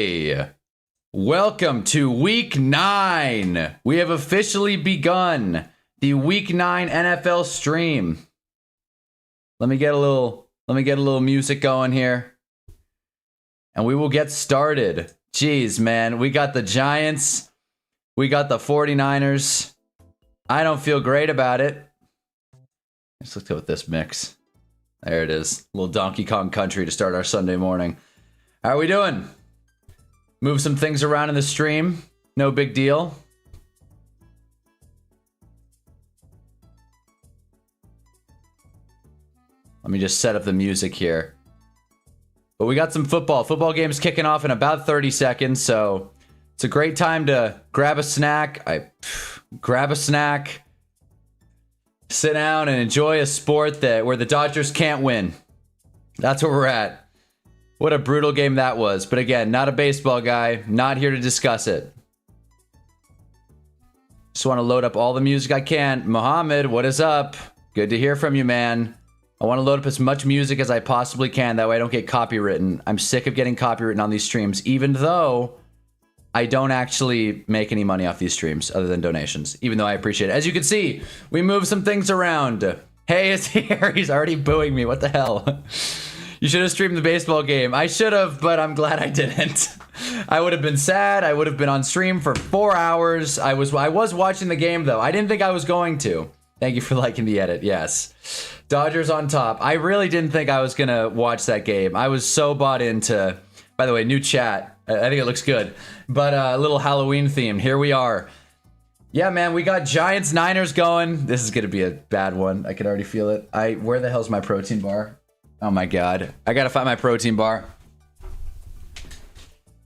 Hey, welcome to week 9. We have officially begun the week 9 NFL stream. Let me get a little music going here. And we will get started. Jeez, man, we got the Giants. We got the 49ers. I don't feel great about it. Let's go with this mix. There it is. A little Donkey Kong Country to start our Sunday morning. How are we doing? Move some things around in the stream. No big deal. Let me just set up the music here. But we got some football. Football game's kicking off in about 30 seconds, so it's a great time to grab a snack. Grab a snack. Sit down and enjoy a sport where the Dodgers can't win. That's where we're at. What a brutal game that was. But again, not a baseball guy. Not here to discuss it. Just want to load up all the music I can. Mohammed, what is up? Good to hear from you, man. I want to load up as much music as I possibly can. That way I don't get copywritten. I'm sick of getting copywritten on these streams, even though I don't actually make any money off these streams other than donations, even though I appreciate it. As you can see, we moved some things around. Hey, it's here. He's already booing me. What the hell? You should have streamed the baseball game. I should have, but I'm glad I didn't. I would have been sad. I would have been on stream for 4 hours. I was watching the game, though. I didn't think I was going to. Thank you for liking the edit. Yes. Dodgers on top. I really didn't think I was going to watch that game. I was so bought into... By the way, new chat. I think it looks good. But a little Halloween themed. Here we are. Yeah, man, we got Giants Niners going. This is going to be a bad one. I can already feel it. Where the hell's my protein bar? Oh my god. I gotta find my protein bar.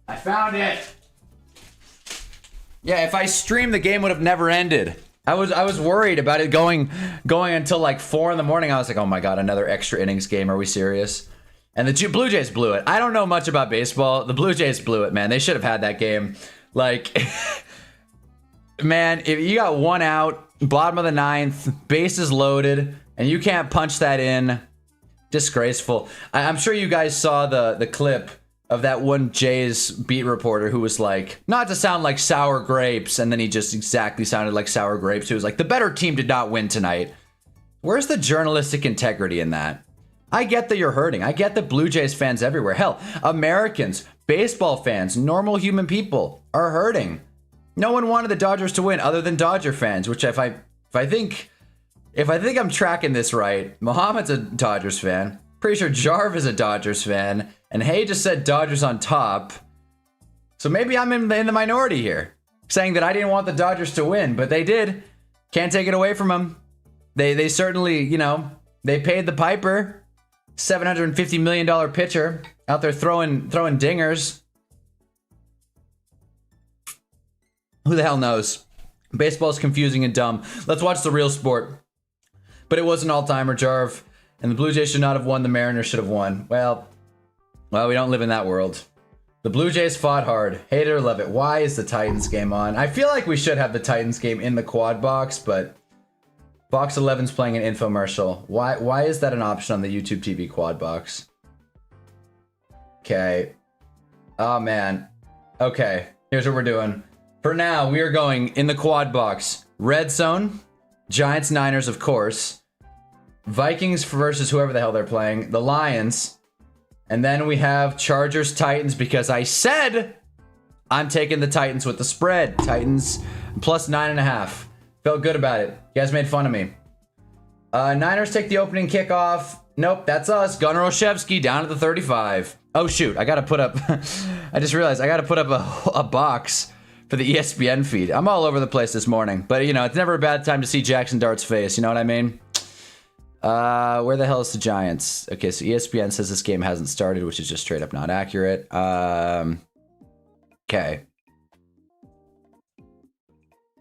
I found it! Yeah, if I streamed, the game would have never ended. I was worried about it going until like 4 in the morning. I was like, oh my god, another extra innings game. Are we serious? And the Blue Jays blew it. I don't know much about baseball. The Blue Jays blew it, man. They should have had that game. Like, man, if you got 1 out, bottom of the 9th, bases loaded, and you can't punch that in... Disgraceful. I'm sure you guys saw the clip of that one Jays beat reporter who was like, not to sound like sour grapes, and then he just exactly sounded like sour grapes. He was like, the better team did not win tonight. Where's the journalistic integrity in that? I get that you're hurting. I get that Blue Jays fans everywhere. Hell, Americans, baseball fans, normal human people are hurting. No one wanted the Dodgers to win other than Dodger fans, which if I think I'm tracking this right, Mohammed's a Dodgers fan. Pretty sure Jarv is a Dodgers fan. And Hay just said Dodgers on top. So maybe I'm in the minority here. Saying that I didn't want the Dodgers to win, but they did. Can't take it away from them. They certainly, you know, they paid the piper. $750 million pitcher out there throwing dingers. Who the hell knows? Baseball's confusing and dumb. Let's watch the real sport. But it was an all-timer, Jarv. And the Blue Jays should not have won. The Mariners should have won. Well, we don't live in that world. The Blue Jays fought hard. Hate it or love it. Why is the Titans game on? I feel like we should have the Titans game in the quad box, but Box 11's playing an infomercial. Why is that an option on the YouTube TV quad box? Okay. Oh, man. Okay. Here's what we're doing. For now, we are going in the quad box. Red zone. Giants, Niners, of course. Vikings versus whoever the hell they're playing. The Lions. And then we have Chargers, Titans, because I said I'm taking the Titans with the spread. Titans plus 9.5. Felt good about it. You guys made fun of me. Niners take the opening kickoff. Nope, that's us. Gunnar Olszewski down at the 35. Oh, shoot. I got to put up... I just realized I got to put up a box for the ESPN feed. I'm all over the place this morning. But, you know, it's never a bad time to see Jackson Dart's face. You know what I mean? Where the hell is the Giants? Okay, so ESPN says this game hasn't started, which is just straight up not accurate. Okay.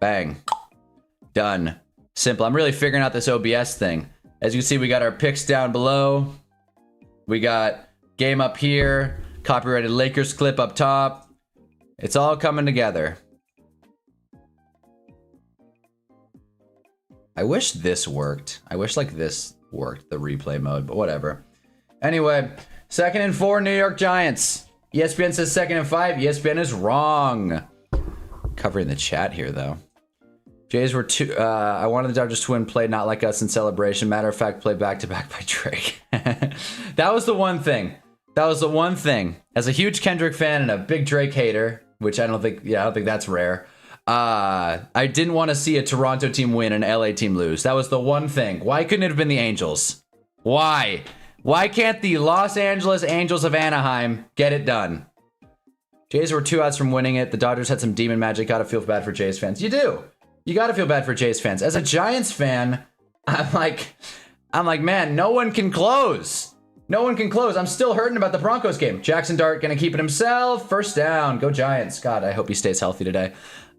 Bang. Done. Simple. I'm really figuring out this OBS thing. As you can see, we got our picks down below. We got game up here. Copyrighted Lakers clip up top. It's all coming together. I wish this worked. I wish like this worked, the replay mode, but whatever. Anyway, 2nd and 4, New York Giants. ESPN says 2nd and 5. ESPN is wrong. Covering the chat here, though. Jays were two. I wanted the Dodgers to win. Played not like us in celebration. Matter of fact, played back-to-back by Drake. That was the one thing. That was the one thing. As a huge Kendrick fan and a big Drake hater, which I don't think that's rare. I didn't want to see a Toronto team win and an LA team lose. That was the one thing. Why couldn't it have been the Angels? Why? Why can't the Los Angeles Angels of Anaheim get it done? Jays were 2 outs from winning it. The Dodgers had some demon magic. Gotta feel bad for Jays fans. You do. You gotta feel bad for Jays fans. As a Giants fan, I'm like, man, no one can close. No one can close. I'm still hurting about the Broncos game. Jackson Dart gonna keep it himself. First down. Go Giants. God, I hope he stays healthy today.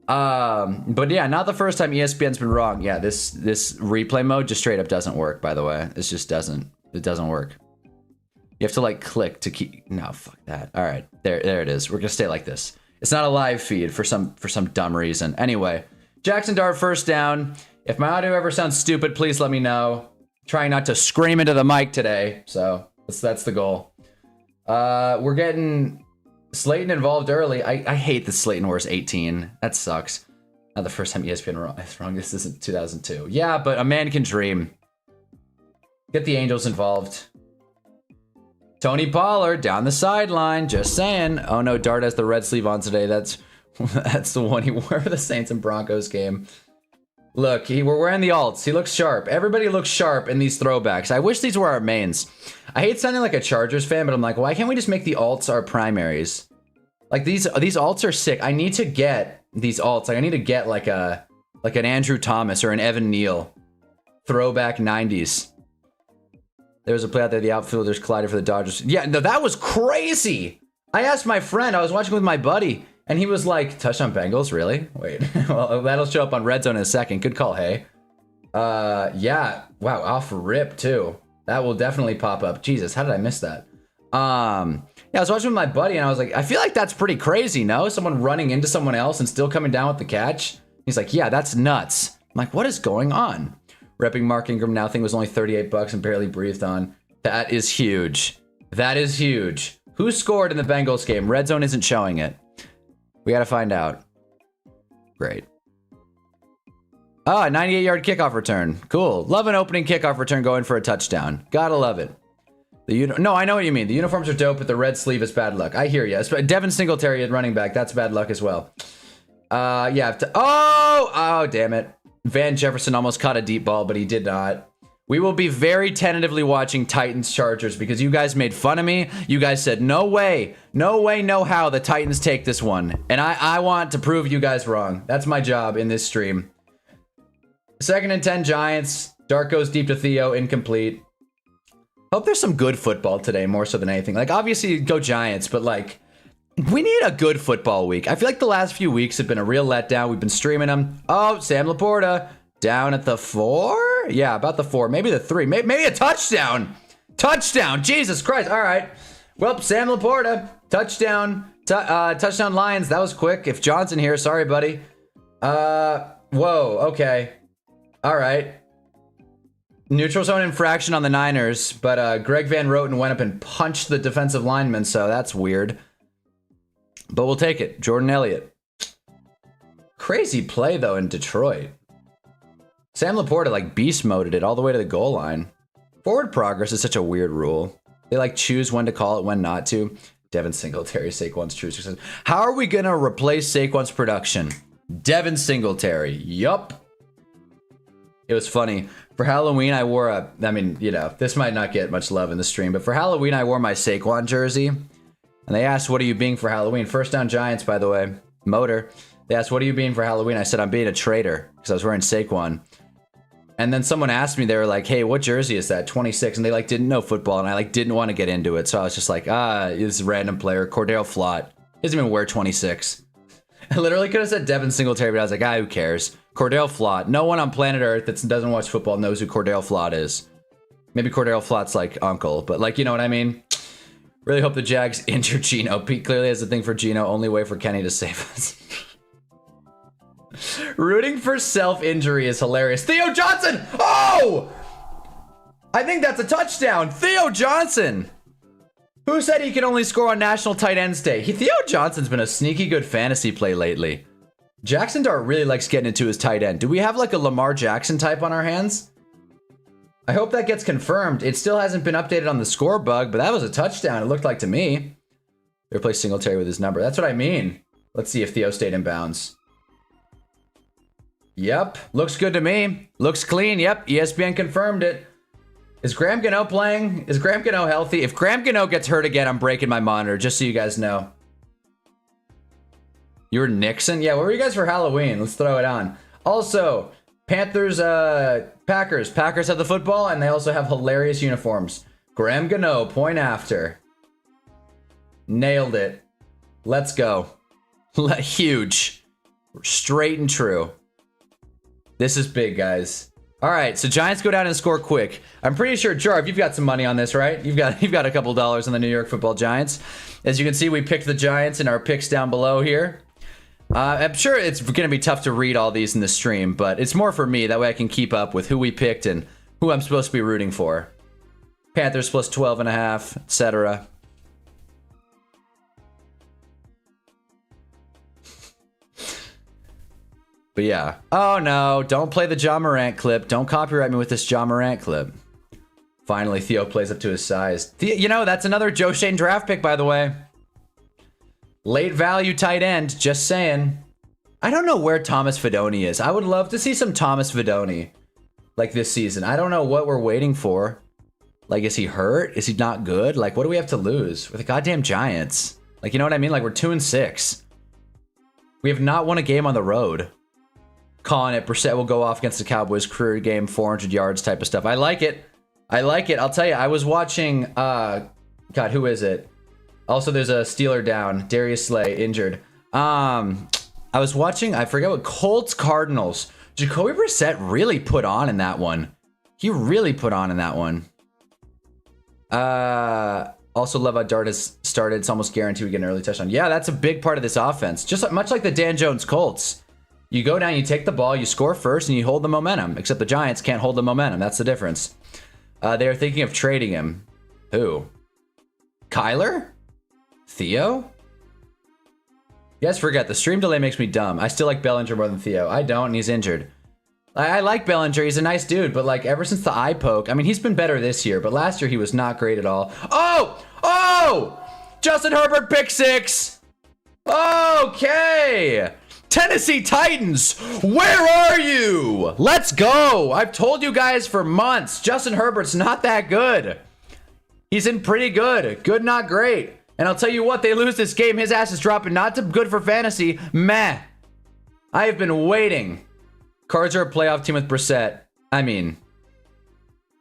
But yeah, not the first time ESPN's been wrong. Yeah, this replay mode just straight up doesn't work, by the way. It just doesn't. It doesn't work. You have to like click to keep. No, fuck that. All right, there it is. We're gonna stay like this. It's not a live feed for some dumb reason. Anyway, Jackson Dart first down. If my audio ever sounds stupid, please let me know. Trying not to scream into the mic today, so that's the goal. We're getting Slayton involved early. I hate that Slayton wears 18. That sucks. Not the first time ESPN is wrong. This isn't 2002. Yeah, but a man can dream. Get the Angels involved. Tony Pollard down the sideline. Just saying. Oh no, Dart has the red sleeve on today. That's the one he wore for the Saints and Broncos game. Look, we're wearing the alts. He looks sharp. Everybody looks sharp in these throwbacks. I wish these were our mains. I hate sounding like a Chargers fan, but I'm like, why can't we just make the alts our primaries? Like these alts are sick. I need to get these alts. Like I need to get like an Andrew Thomas or an Evan Neal throwback 90s. There was a play out there, the outfielders collided for the Dodgers. Yeah, no, that was crazy. I asked my friend, I was watching with my buddy, and he was like, touchdown Bengals, really? Wait, well, that'll show up on Red Zone in a second. Good call, hey. Yeah, wow, off rip, too. That will definitely pop up. Jesus, how did I miss that? Yeah, I was watching with my buddy, and I was like, I feel like that's pretty crazy, no? Someone running into someone else and still coming down with the catch? He's like, yeah, that's nuts. I'm like, what is going on? Repping Mark Ingram now thing was only 38 bucks and barely breathed on. That is huge. That is huge. Who scored in the Bengals game? Red Zone isn't showing it. We gotta find out. Great. Ah, 98-yard kickoff return. Cool. Love an opening kickoff return going for a touchdown. Gotta love it. No, I know what you mean. The uniforms are dope, but the red sleeve is bad luck. I hear you. Devin Singletary at running back. That's bad luck as well. Yeah. Oh, damn it. Van Jefferson almost caught a deep ball, but he did not. We will be very tentatively watching Titans Chargers because you guys made fun of me. You guys said, no way, no how the Titans take this one. And I want to prove you guys wrong. That's my job in this stream. 2nd and 10 Giants. Dart goes deep to Theo, incomplete. Hope there's some good football today more so than anything. Like, obviously, go Giants, but like, we need a good football week. I feel like the last few weeks have been a real letdown. We've been streaming them. Oh, Sam Laporta down at the 4? Yeah, about the 4. Maybe the 3. Maybe a touchdown. Touchdown. Jesus Christ. All right. Well, Sam Laporta. Touchdown. Touchdown Lions. That was quick. If Johnson here, sorry, buddy. Whoa. Okay. All right. Neutral zone infraction on the Niners, but Greg Van Roten went up and punched the defensive lineman, so that's weird. But we'll take it. Jordan Elliott. Crazy play, though, in Detroit. Sam Laporta, like, beast moded it all the way to the goal line. Forward progress is such a weird rule. They, like, choose when to call it, when not to. Devin Singletary, Saquon's true success. How are we going to replace Saquon's production? Devin Singletary. Yup. It was funny. For Halloween, I wore a... I mean, you know, this might not get much love in the stream, but for Halloween, I wore my Saquon jersey. And they asked, what are you being for Halloween? First down Giants, by the way. Motor. They asked, what are you being for Halloween? I said, I'm being a traitor because I was wearing Saquon. And then someone asked me, they were like, hey, what jersey is that? 26. And they like didn't know football. And I like didn't want to get into it. So I was just like, this is a random player. Cordell Flott. He doesn't even wear 26. I literally could have said Devin Singletary, but I was like, who cares? Cordell Flott. No one on planet Earth that doesn't watch football knows who Cordell Flott is. Maybe Cordell Flott's like uncle, but like, you know what I mean? Really hope the Jags injure Geno. Pete clearly has a thing for Geno. Only way for Kenny to save us. Rooting for self-injury is hilarious. Theo Johnson! Oh! I think that's a touchdown. Theo Johnson! Who said he can only score on National Tight Ends Day? Theo Johnson's been a sneaky good fantasy play lately. Jackson Dart really likes getting into his tight end. Do we have like a Lamar Jackson type on our hands? I hope that gets confirmed. It still hasn't been updated on the score bug, but that was a touchdown, it looked like to me. They replaced Singletary with his number. That's what I mean. Let's see if Theo stayed in bounds. Yep, looks good to me. Looks clean. Yep, ESPN confirmed it. Is Graham Gano playing? Is Graham Gano healthy? If Graham Gano gets hurt again, I'm breaking my monitor, just so you guys know. You were Nixon? Yeah, what were you guys for Halloween? Let's throw it on. Also, Panthers, Packers. Packers have the football, and they also have hilarious uniforms. Graham Gano, point after. Nailed it. Let's go. Huge. Straight and true. This is big, guys. All right, so Giants go down and score quick. I'm pretty sure, Jarv, you've got some money on this, right? You've got a couple dollars on the New York Football Giants. As you can see, we picked the Giants in our picks down below here. I'm sure it's going to be tough to read all these in the stream, but it's more for me. That way I can keep up with who we picked and who I'm supposed to be rooting for. Panthers plus 12.5, etc. But yeah. Oh no, don't play the Ja Morant clip. Don't copyright me with this Ja Morant clip. Finally, Theo plays up to his size. You know, that's another Joe Shane draft pick, by the way. Late value tight end, just saying. I don't know where Thomas Fidone is. I would love to see some Thomas Fidone, like, this season. I don't know what we're waiting for. Like, is he hurt? Is he not good? Like, what do we have to lose? We're the goddamn Giants. Like, you know what I mean? Like, we're 2-6. We have not won a game on the road. Calling it, Brissett will go off against the Cowboys, career game, 400 yards type of stuff. I like it. I like it. I'll tell you, I was watching, God, who is it? Also, there's a Steeler down, Darius Slay, injured. I was watching, I forget what, Colts Cardinals. Jacoby Brissett really put on in that one. He really put on in that one. Also, love how Dart has started. It's almost guaranteed we get an early touchdown. Yeah, that's a big part of this offense. Just much like the Dan Jones Colts. You go down, you take the ball, you score first, and you hold the momentum. Except the Giants can't hold the momentum. That's the difference. They are thinking of trading him. Who? Kyler? Theo? You guys forget, the stream delay makes me dumb. I still like Bellinger more than Theo. I don't, and he's injured. I like Bellinger. He's a nice dude, but like ever since the eye poke, I mean, he's been better this year, but last year he was not great at all. Oh! Oh! Justin Herbert pick 6! Okay! Tennessee Titans, where are you? Let's go. I've told you guys for months, Justin Herbert's not that good. He's in pretty good. Good, not great. And I'll tell you what, they lose this game, his ass is dropping. Not too good for fantasy. Meh. I have been waiting. Cards are a playoff team with Brissett. I mean,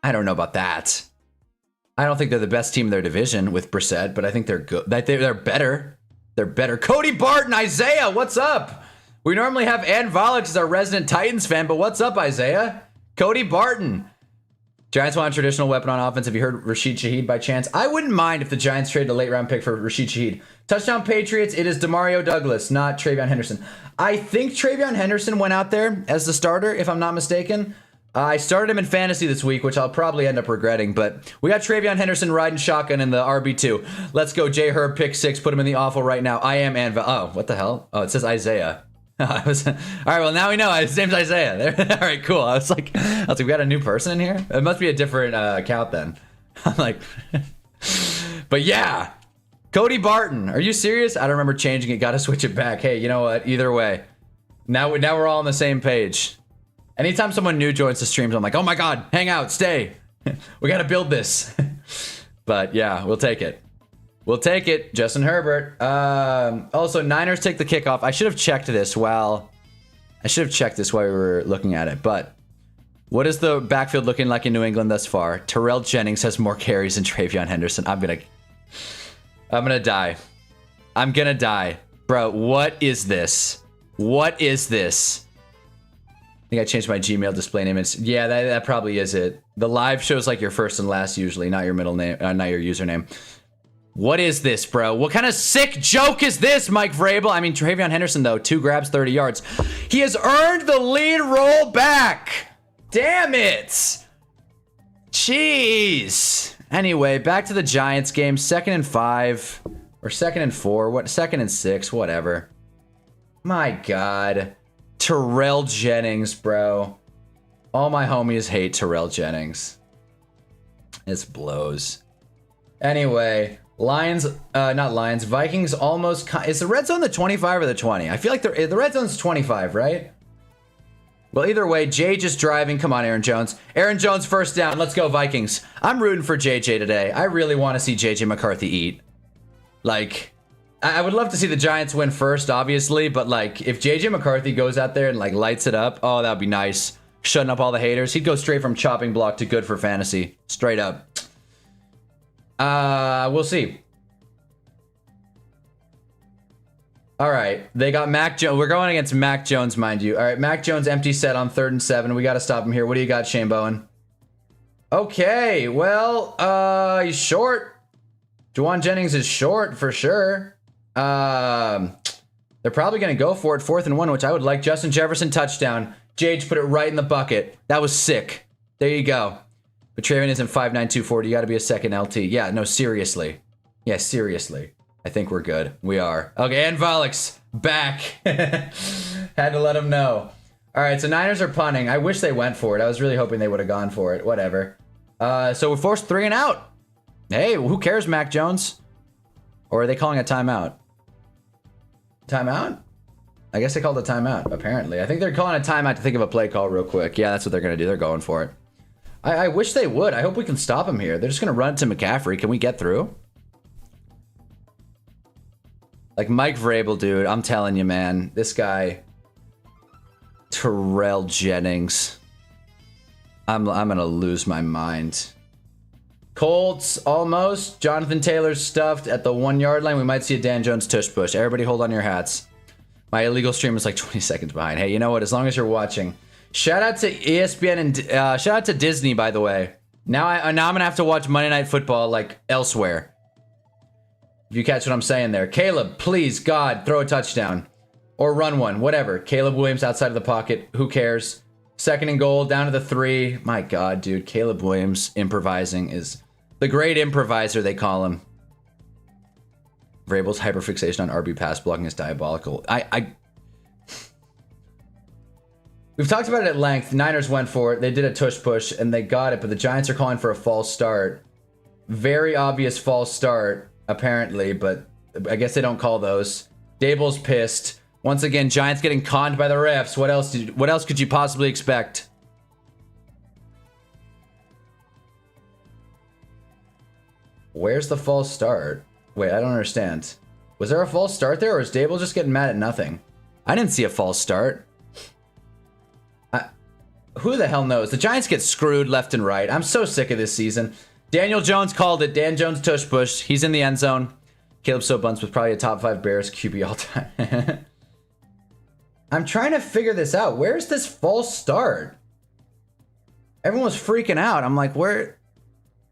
I don't know about that. I don't think they're the best team in their division with Brissett, but I think they're good. They're better. They're better. Cody Barton, Isaiah, what's up? We normally have Ann Volix as our resident Titans fan, but what's up, Isaiah? Cody Barton. Giants want a traditional weapon on offense. Have you heard Rashid Shaheed by chance? I wouldn't mind if the Giants traded a late round pick for Rashid Shaheed. Touchdown Patriots, it is Demario Douglas, not Travion Henderson. I think Travion Henderson went out there as the starter, if I'm not mistaken. I started him in fantasy this week, which I'll probably end up regretting, but we got Travion Henderson riding shotgun in the RB2. Let's go, J Herb, pick 6, put him in the awful right now. I am Ann. Oh, what the hell? Oh, it says Isaiah. All right, well, now we know his name's Isaiah. All right, cool. I was like, we got a new person in here. It must be a different account then. I'm like, but yeah, Cody Barton. Are you serious? I don't remember changing it. Got to switch it back. Hey, you know what? Either way, now we're all on the same page. Anytime someone new joins the streams, I'm like, oh my god, hang out, stay. We got to build this. But yeah, we'll take it. We'll take it. Justin Herbert. Also, Niners take the kickoff. I should have checked this while we were looking at it. But what is the backfield looking like in New England thus far? Terrell Jennings has more carries than Travion Henderson. I'm gonna die. I'm gonna die. Bro, what is this? What is this? I think I changed my Gmail display name. Yeah, that probably is it. The live shows like your first and last usually, not your middle name, not your username. What is this, bro? What kind of sick joke is this, Mike Vrabel? I mean, Travion Henderson, though, 2 grabs, 30 yards. He has earned the lead roll back. Damn it. Jeez. Anyway, back to the Giants game. 2nd and 5. Or 2nd and 4. What? 2nd and 6. Whatever. My God. Terrell Jennings, bro. All my homies hate Terrell Jennings. This blows. Anyway, Lions, not Lions, Vikings almost... Is the red zone the 25 or the 20? I feel like the red zone's 25, right? Well, either way, Jay just driving. Come on, Aaron Jones. Aaron Jones, first down. Let's go, Vikings. I'm rooting for JJ today. I really want to see JJ McCarthy eat. Like, I would love to see the Giants win first, obviously, but like, if JJ McCarthy goes out there and like lights it up, oh, that'd be nice. Shutting up all the haters. He'd go straight from chopping block to good for fantasy. Straight up. We'll see. All right, they got Mac Jones. We're going against Mac Jones, mind you. All right, Mac Jones empty set on 3rd and 7. We got to stop him here. What do you got, Shane Bowen? Okay, well, he's short. Juwan Jennings is short for sure. They're probably going to go for it 4th and 1, which I would like. Justin Jefferson touchdown. Jage put it right in the bucket. That was sick. There you go. But Traven isn't 5'9", 240. You got to be a second LT. Yeah, no, seriously. Yeah, seriously. I think we're good. We are. Okay, and Volix back. Had to let him know. All right, so Niners are punting. I wish they went for it. I was really hoping they would have gone for it. Whatever. So we're forced 3 and out. Hey, who cares, Mac Jones? Or are they calling a timeout? Timeout? I guess they called a timeout, apparently. I think they're calling a timeout to think of a play call real quick. Yeah, that's what they're going to do. They're going for it. I wish they would. I hope we can stop them here. They're just going to run it to McCaffrey. Can we get through? Like Mike Vrabel, dude. I'm telling you, man. This guy. Terrell Jennings. I'm going to lose my mind. Colts, almost. Jonathan Taylor's stuffed at the 1-yard line. We might see a Dan Jones tush push. Everybody hold on your hats. My illegal stream is like 20 seconds behind. Hey, you know what? As long as you're watching. Shout out to ESPN and shout out to Disney, by the way. Now I'm going to have to watch Monday Night Football like elsewhere. If you catch what I'm saying there. Caleb, please, God, throw a touchdown. Or run one, whatever. Caleb Williams outside of the pocket. Who cares? 2nd and goal, down to the 3. My God, dude. Caleb Williams improvising is the great improviser, they call him. Vrabel's hyperfixation on RB pass blocking is diabolical. We've talked about it at length. Niners went for it. They did a tush push, and they got it, but the Giants are calling for a false start. Very obvious false start, apparently, but I guess they don't call those. Dable's pissed. Once again, Giants getting conned by the refs. What else could you possibly expect? Where's the false start? Wait, I don't understand. Was there a false start there, or is Dable just getting mad at nothing? I didn't see a false start. Who the hell knows? The Giants get screwed left and right. I'm so sick of this season. Daniel Jones called it. Dan Jones tush push. He's in the end zone. Caleb So Bunce was probably a top 5 Bears QB all time. I'm trying to figure this out. Where's this false start? Everyone was freaking out. I'm like, where?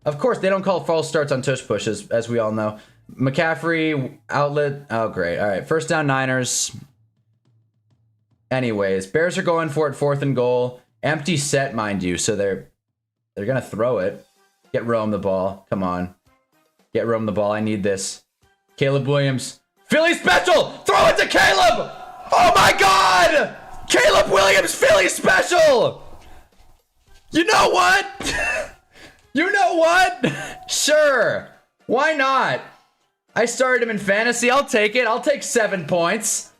Of course, they don't call false starts on tush pushes, as we all know. McCaffrey, outlet. Oh, great. All right. 1st down, Niners. Anyways, Bears are going for it 4th and goal. Empty set, mind you. So they're going to throw it. Get Rome the ball. Come on. Get Rome the ball. I need this. Caleb Williams. Philly special! Throw it to Caleb! Oh my God! Caleb Williams, Philly special! You know what? You know what? Sure. Why not? I started him in fantasy. I'll take it. I'll take 7 points.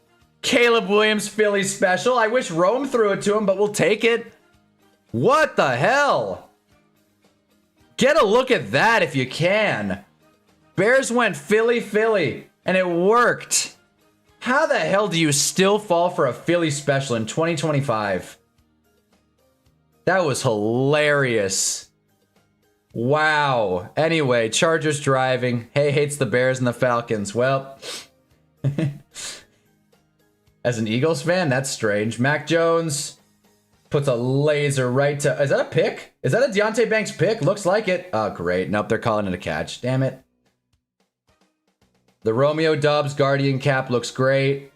Caleb Williams, Philly special. I wish Rome threw it to him, but we'll take it. What the hell? Get a look at that if you can. Bears went Philly, and it worked. How the hell do you still fall for a Philly special in 2025? That was hilarious. Wow. Anyway, Chargers driving. Hey hates the Bears and the Falcons. Well, as an Eagles fan, that's strange. Mac Jones puts a laser right to... Is that a pick? Is that a Deontay Banks pick? Looks like it. Oh, great. Nope, they're calling it a catch. Damn it. The Romeo Doubs Guardian cap looks great.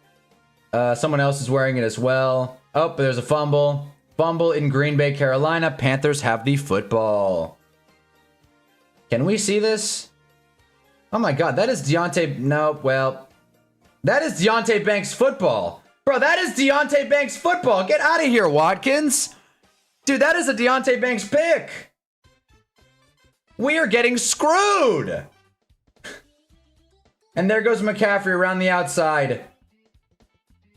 Someone else is wearing it as well. Oh, but there's a fumble. Fumble in Green Bay, Carolina. Panthers have the football. Can we see this? Oh my god, that is Deontay... No, well... That is Deontay Banks football. Bro, that is Deontay Banks football. Get out of here, Watkins. Dude, that is a Deontay Banks pick. We are getting screwed. And there goes McCaffrey around the outside.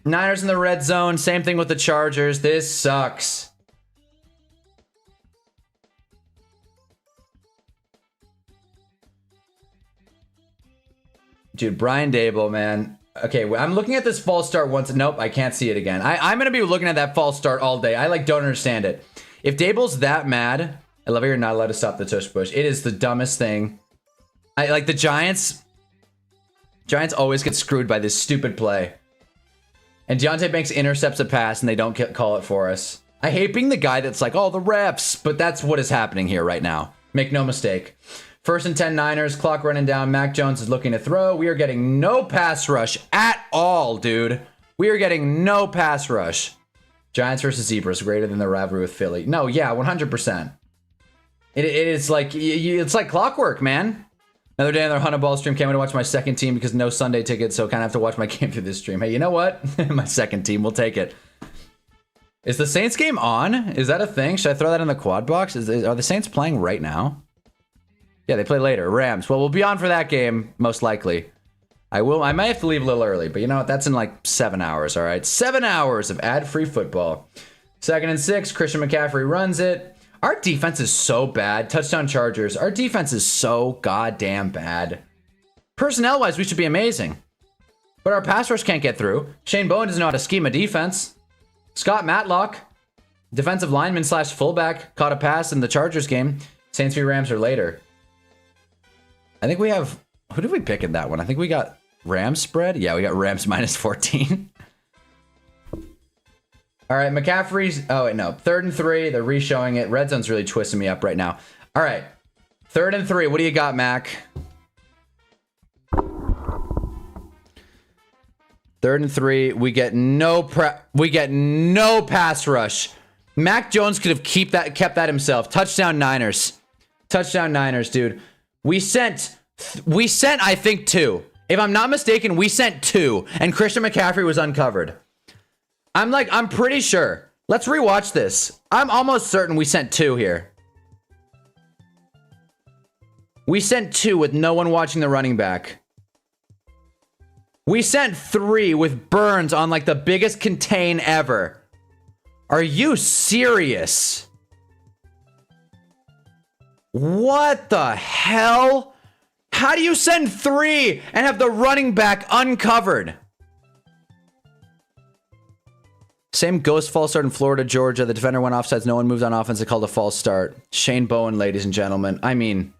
Niners in the red zone. Same thing with the Chargers. This sucks. Dude, Brian Dable, man. Okay, I'm looking at this false start once. Nope, I can't see it again. I'm going to be looking at that false start all day. I don't understand it. If Dable's that mad, I love how you're not allowed to stop the tush push. It is the dumbest thing. Like the Giants. Giants always get screwed by this stupid play. And Deontay Banks intercepts a pass and they don't call it for us. I hate being the guy that's like, oh, the refs. But that's what is happening here right now. Make no mistake. 1st and 10 Niners, clock running down. Mac Jones is looking to throw. We are getting no pass rush at all, dude. We are getting no pass rush. Giants versus Zebras, greater than the rivalry with Philly. No, yeah, 100%. It is like, it's like clockwork, man. Another day on their Hunnaball stream. Can't wait to watch my second team because no Sunday ticket, so kind of have to watch my game through this stream. Hey, you know what? My second team, we'll take it. Is the Saints game on? Is that a thing? Should I throw that in the quad box? Are the Saints playing right now? Yeah, they play later. Rams. Well, we'll be on for that game, most likely. I might have to leave a little early, but you know what? That's in like 7 hours, all right? 7 hours of ad-free football. 2nd and 6, Christian McCaffrey runs it. Our defense is so bad. Touchdown Chargers. Our defense is so goddamn bad. Personnel-wise, we should be amazing. But our pass rush can't get through. Shane Bowen doesn't know how to scheme a defense. Scott Matlock, defensive lineman slash fullback, caught a pass in the Chargers game. Saints v. Rams are later. I think we have... Who did we pick in that one? I think we got Rams spread. Yeah, we got Rams minus 14. All right, McCaffrey's... Oh, wait, no. 3rd and 3. They're re-showing it. Red zone's really twisting me up right now. All right. 3rd and 3. What do you got, Mac? 3rd and 3. We get no pass rush. Mac Jones could have kept that himself. Touchdown Niners. Touchdown Niners, dude. We sent, I think, 2. If I'm not mistaken, we sent 2, and Christian McCaffrey was uncovered. I'm pretty sure. Let's rewatch this. I'm almost certain we sent 2 here. We sent 2 with no one watching the running back. We sent 3 with Burns on like the biggest contain ever. Are you serious? What the hell? How do you send 3 and have the running back uncovered? Same ghost false start in Florida, Georgia. The defender went offsides. No one moved on offense. They called a false start. Shane Bowen, ladies and gentlemen. I mean,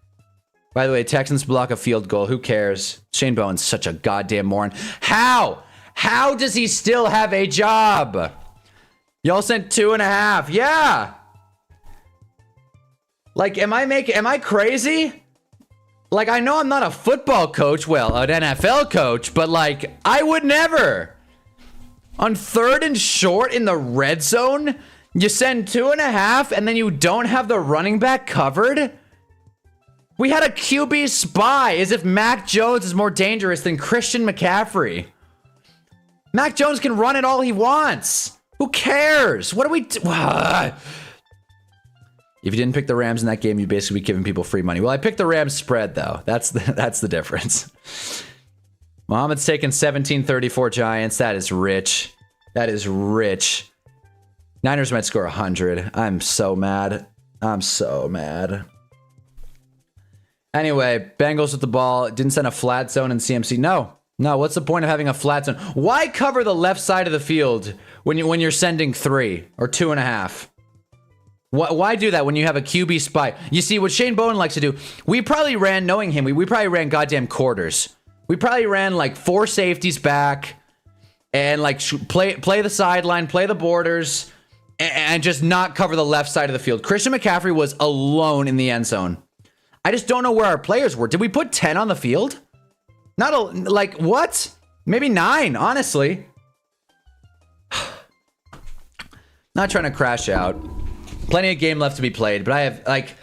by the way, Texans block a field goal. Who cares? Shane Bowen's such a goddamn moron. How? How does he still have a job? Y'all sent 2.5. Yeah. Like, am I crazy? Like, I know I'm not a football coach, well, an NFL coach, but like, I would never. On 3rd and short in the red zone, you send 2.5 and then you don't have the running back covered? We had a QB spy as if Mac Jones is more dangerous than Christian McCaffrey. Mac Jones can run it all he wants. Who cares? What do we do? If you didn't pick the Rams in that game, you basically be giving people free money. Well, I picked the Rams spread, though. That's the difference. Mohammed's taken 17-34 Giants. That is rich. That is rich. Niners might score 100. I'm so mad. I'm so mad. Anyway, Bengals with the ball. Didn't send a flat zone in CMC. No. What's the point of having a flat zone? Why cover the left side of the field when you're sending 3 or 2.5? Why do that when you have a QB spy? You see, what Shane Bowen likes to do, we probably ran, knowing him, we probably ran goddamn quarters. We probably ran like 4 safeties back and like play the sideline, play the borders, and just not cover the left side of the field. Christian McCaffrey was alone in the end zone. I just don't know where our players were. Did we put 10 on the field? Like, what? Maybe 9, honestly. Not trying to crash out. Plenty of game left to be played, but I have, like,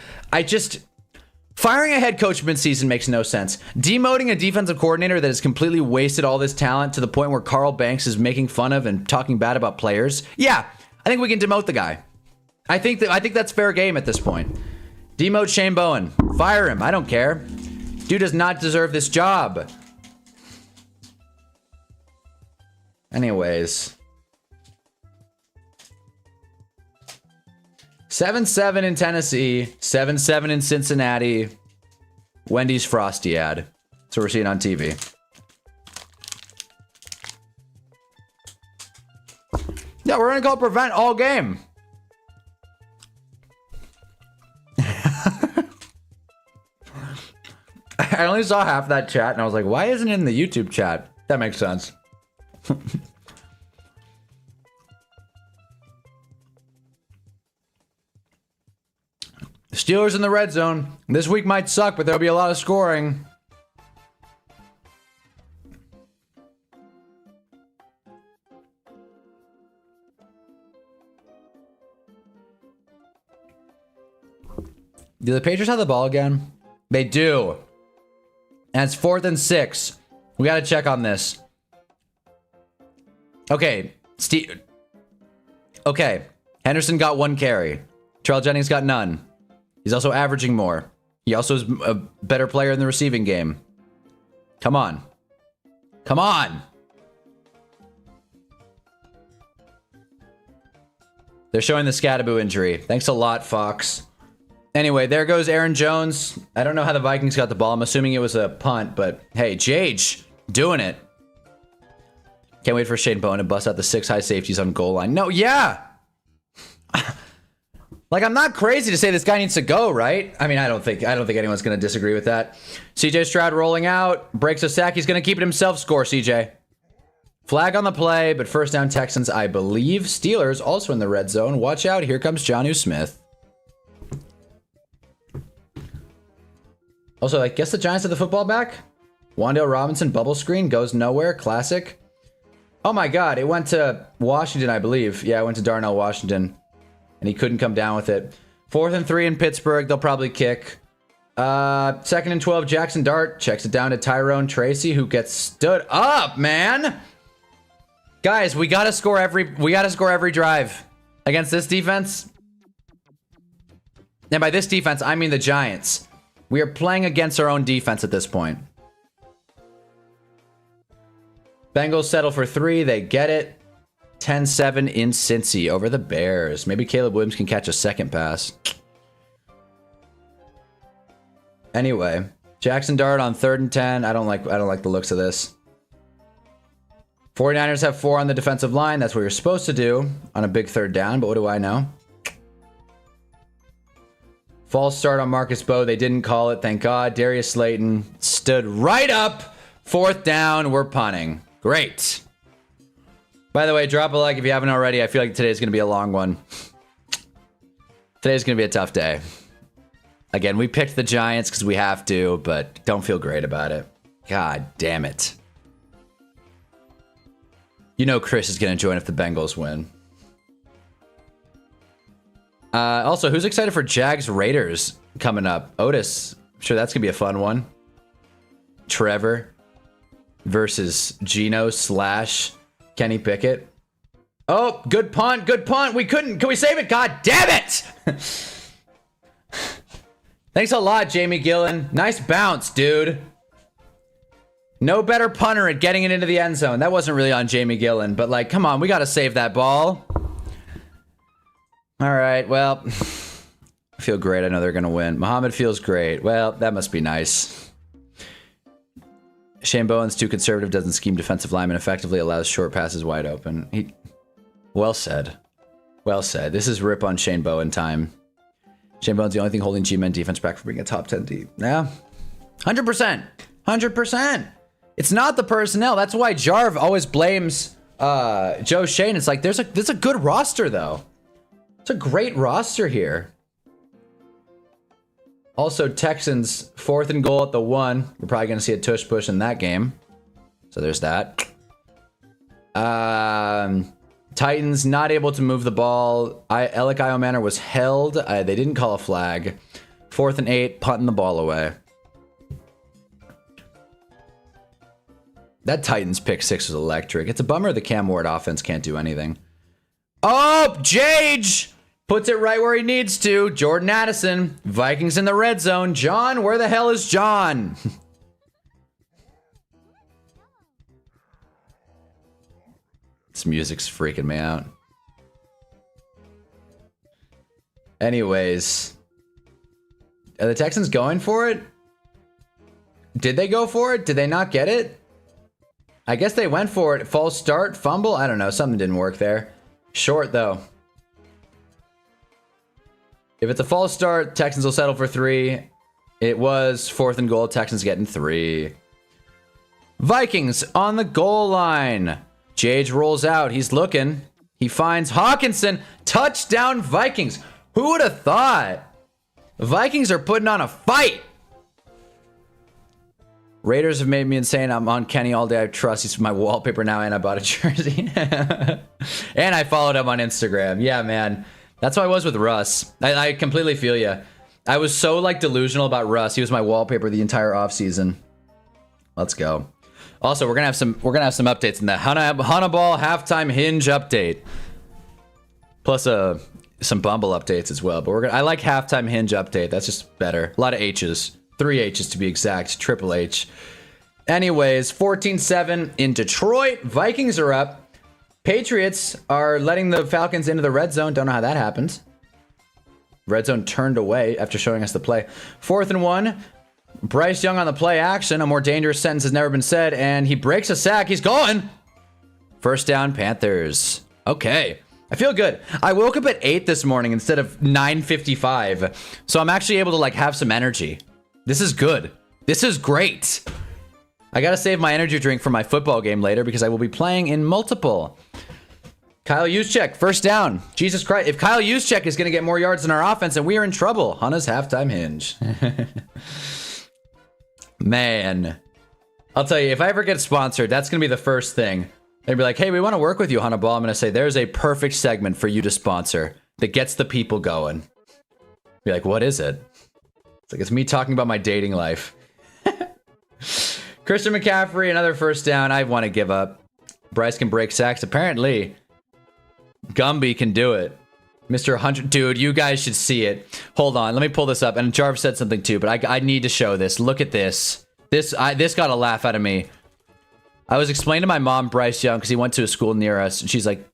Firing a head coach mid-season makes no sense. Demoting a defensive coordinator that has completely wasted all this talent to the point where Carl Banks is making fun of and talking bad about players. Yeah, I think we can demote the guy. I think that's fair game at this point. Demote Shane Bowen. Fire him. I don't care. Dude does not deserve this job. Anyways. 7-7 in Tennessee. 7-7 in Cincinnati. Wendy's Frosty ad. That's what we're seeing on TV. Yeah, we're going to call prevent all game. I only saw half that chat and I was like, why isn't it in the YouTube chat? That makes sense. Steelers in the red zone. This week might suck, but there'll be a lot of scoring. Do the Patriots have the ball again? They do. And it's 4th and 6. We got to check on this. Okay. Okay. Henderson got 1 carry. Terrell Jennings got none. He's also averaging more. He also is a better player in the receiving game. Come on. Come on. They're showing the Scattaboo injury. Thanks a lot, Fox. Anyway, there goes Aaron Jones. I don't know how the Vikings got the ball. I'm assuming it was a punt, but hey, Jage, doing it. Can't wait for Shane Bowen to bust out the 6 high safeties on goal line. No, yeah. Like, I'm not crazy to say this guy needs to go, right? I mean, I don't think anyone's going to disagree with that. CJ Stroud rolling out, breaks a sack. He's going to keep it himself. Score, CJ. Flag on the play, but first down Texans, I believe. Steelers also in the red zone. Watch out. Here comes Jonnu Smith. Also, I guess the Giants have the football back. Wan'Dale Robinson bubble screen goes nowhere. Classic. Oh my God, it went to Washington, I believe. Yeah, it went to Darnell Washington, and he couldn't come down with it. 4th and 3 in Pittsburgh. They'll probably kick. 2nd and 12. Jackson Dart checks it down to Tyrone Tracy, who gets stood up. Man, guys, we gotta score every drive against this defense. And by this defense, I mean the Giants. We are playing against our own defense at this point. Bengals settle for 3. They get it. 10-7 in Cincy over the Bears. Maybe Caleb Williams can catch a second pass. Anyway, Jackson Dart on 3rd and 10. I don't like the looks of this. 49ers have 4 on the defensive line. That's what you're supposed to do on a big 3rd down, but what do I know? False start on Marcus Bowe. They didn't call it, thank God. Darius Slayton stood right up. 4th down. We're punting. Great. By the way, drop a like if you haven't already. I feel like today's going to be a long one. Today's going to be a tough day. Again, we picked the Giants because we have to, but don't feel great about it. God damn it. You know Chris is going to join if the Bengals win. Also, who's excited for Jags Raiders coming up? Otis. I'm sure that's going to be a fun one. Trevor versus Geno / Kenny Pickett. Oh, good punt. Good punt. We couldn't. Can we save it? God damn it. Thanks a lot, Jamie Gillen. Nice bounce, dude. No better punter at getting it into the end zone. That wasn't really on Jamie Gillen, but like, come on, we got to save that ball. All right, well, I feel great. I know they're going to win. Muhammad feels great. Well, that must be nice. Shane Bowen's too conservative, doesn't scheme defensive linemen effectively, allows short passes wide open. Well said. Well said. This is rip on Shane Bowen time. Shane Bowen's the only thing holding G-Men defense back from being a top 10 deep. Yeah, 100%. 100%. It's not the personnel. That's why Jarv always blames Joe Shane. It's like, there's a good roster, though. It's a great roster here. Also, Texans 4th and goal at the 1. We're probably going to see a tush push in that game. So there's that. Titans not able to move the ball. Alec Iomanner was held. They didn't call a flag. 4th and 8, punting the ball away. That Titans pick 6 was electric. It's a bummer the Cam Ward offense can't do anything. Oh, Jage puts it right where he needs to. Jordan Addison, Vikings in the red zone. John, where the hell is John? This music's freaking me out. Anyways, are the Texans going for it? Did they go for it? Did they not get it? I guess they went for it. False start, fumble. I don't know. Something didn't work there. Short though. If it's a false start, Texans will settle for 3. It was 4th and goal. Texans getting 3. Vikings on the goal line. Jage rolls out. He's looking. He finds Hawkinson. Touchdown Vikings. Who would have thought? Vikings are putting on a fight. Raiders have made me insane. I'm on Kenny all day. I trust. He's my wallpaper now, and I bought a jersey. And I followed him on Instagram. Yeah, man. That's how I was with Russ. I completely feel you. I was so like delusional about Russ. He was my wallpaper the entire offseason. Let's go. Also, we're gonna have some updates in the Hunnaball halftime hinge update. Plus some Bumble updates as well. But I like halftime hinge update. That's just better. A lot of H's. 3 H's to be exact. Triple H. Anyways, 14-7 in Detroit. Vikings are up. Patriots are letting the Falcons into the red zone. Don't know how that happened. Red zone turned away after showing us the play. 4th and 1. Bryce Young on the play action. A more dangerous sentence has never been said. And he breaks a sack. He's going. First down, Panthers. Okay. I feel good. I woke up at 8 this morning instead of 9:55. So I'm actually able to like have some energy. This is good. This is great. I gotta save my energy drink for my football game later because I will be playing in multiple. Kyle Juszczyk, first down. Jesus Christ. If Kyle Juszczyk is gonna get more yards than our offense, then we are in trouble. Hunna's halftime hinge. Man. I'll tell you, if I ever get sponsored, that's gonna be the first thing. They'd be like, hey, we want to work with you, Hunnaball. I'm gonna say, there's a perfect segment for you to sponsor that gets the people going. Be like, what is it? It's like, it's me talking about my dating life. Christian McCaffrey, another first down. I want to give up. Bryce can break sacks. Apparently, Gumby can do it. Mr. 100. Dude, you guys should see it. Hold on. Let me pull this up. And Jarv said something too, but I need to show this. Look at this. This got a laugh out of me. I was explaining to my mom, Bryce Young, because he went to a school near us. And she's like,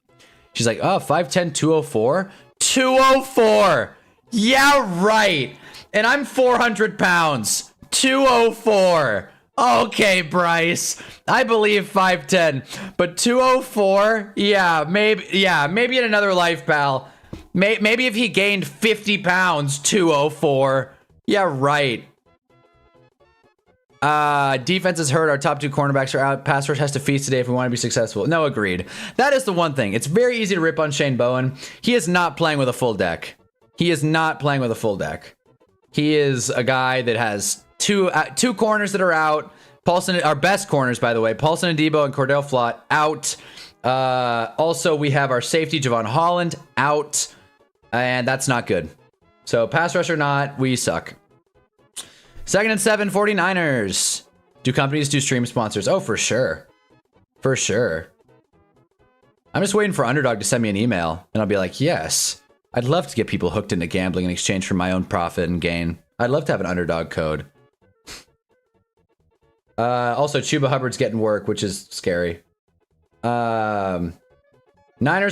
oh, 5'10", 204? 204! Yeah, right. And I'm 400 pounds. 204. Okay, Bryce. I believe 5'10", but 204? Yeah, maybe in another life, pal. Maybe if he gained 50 pounds, 204. Yeah, right. Defense is hurt. Our top 2 cornerbacks are out. Pass rush has to feast today if we want to be successful. No, agreed. That is the one thing. It's very easy to rip on Shane Bowen. He is not playing with a full deck. He is not playing with a full deck. He is a guy that has two corners that are out. Paulson, our best corners, by the way. Paulson Adebo and Cordell Flott out. Also, we have our safety, Javon Holland, out. And that's not good. So, pass rush or not, we suck. 2nd and 7, 49ers. Do companies do stream sponsors? Oh, for sure. For sure. I'm just waiting for Underdog to send me an email. And I'll be like, yes. I'd love to get people hooked into gambling in exchange for my own profit and gain. I'd love to have an Underdog code. Also, Chuba Hubbard's getting work, which is scary. Niners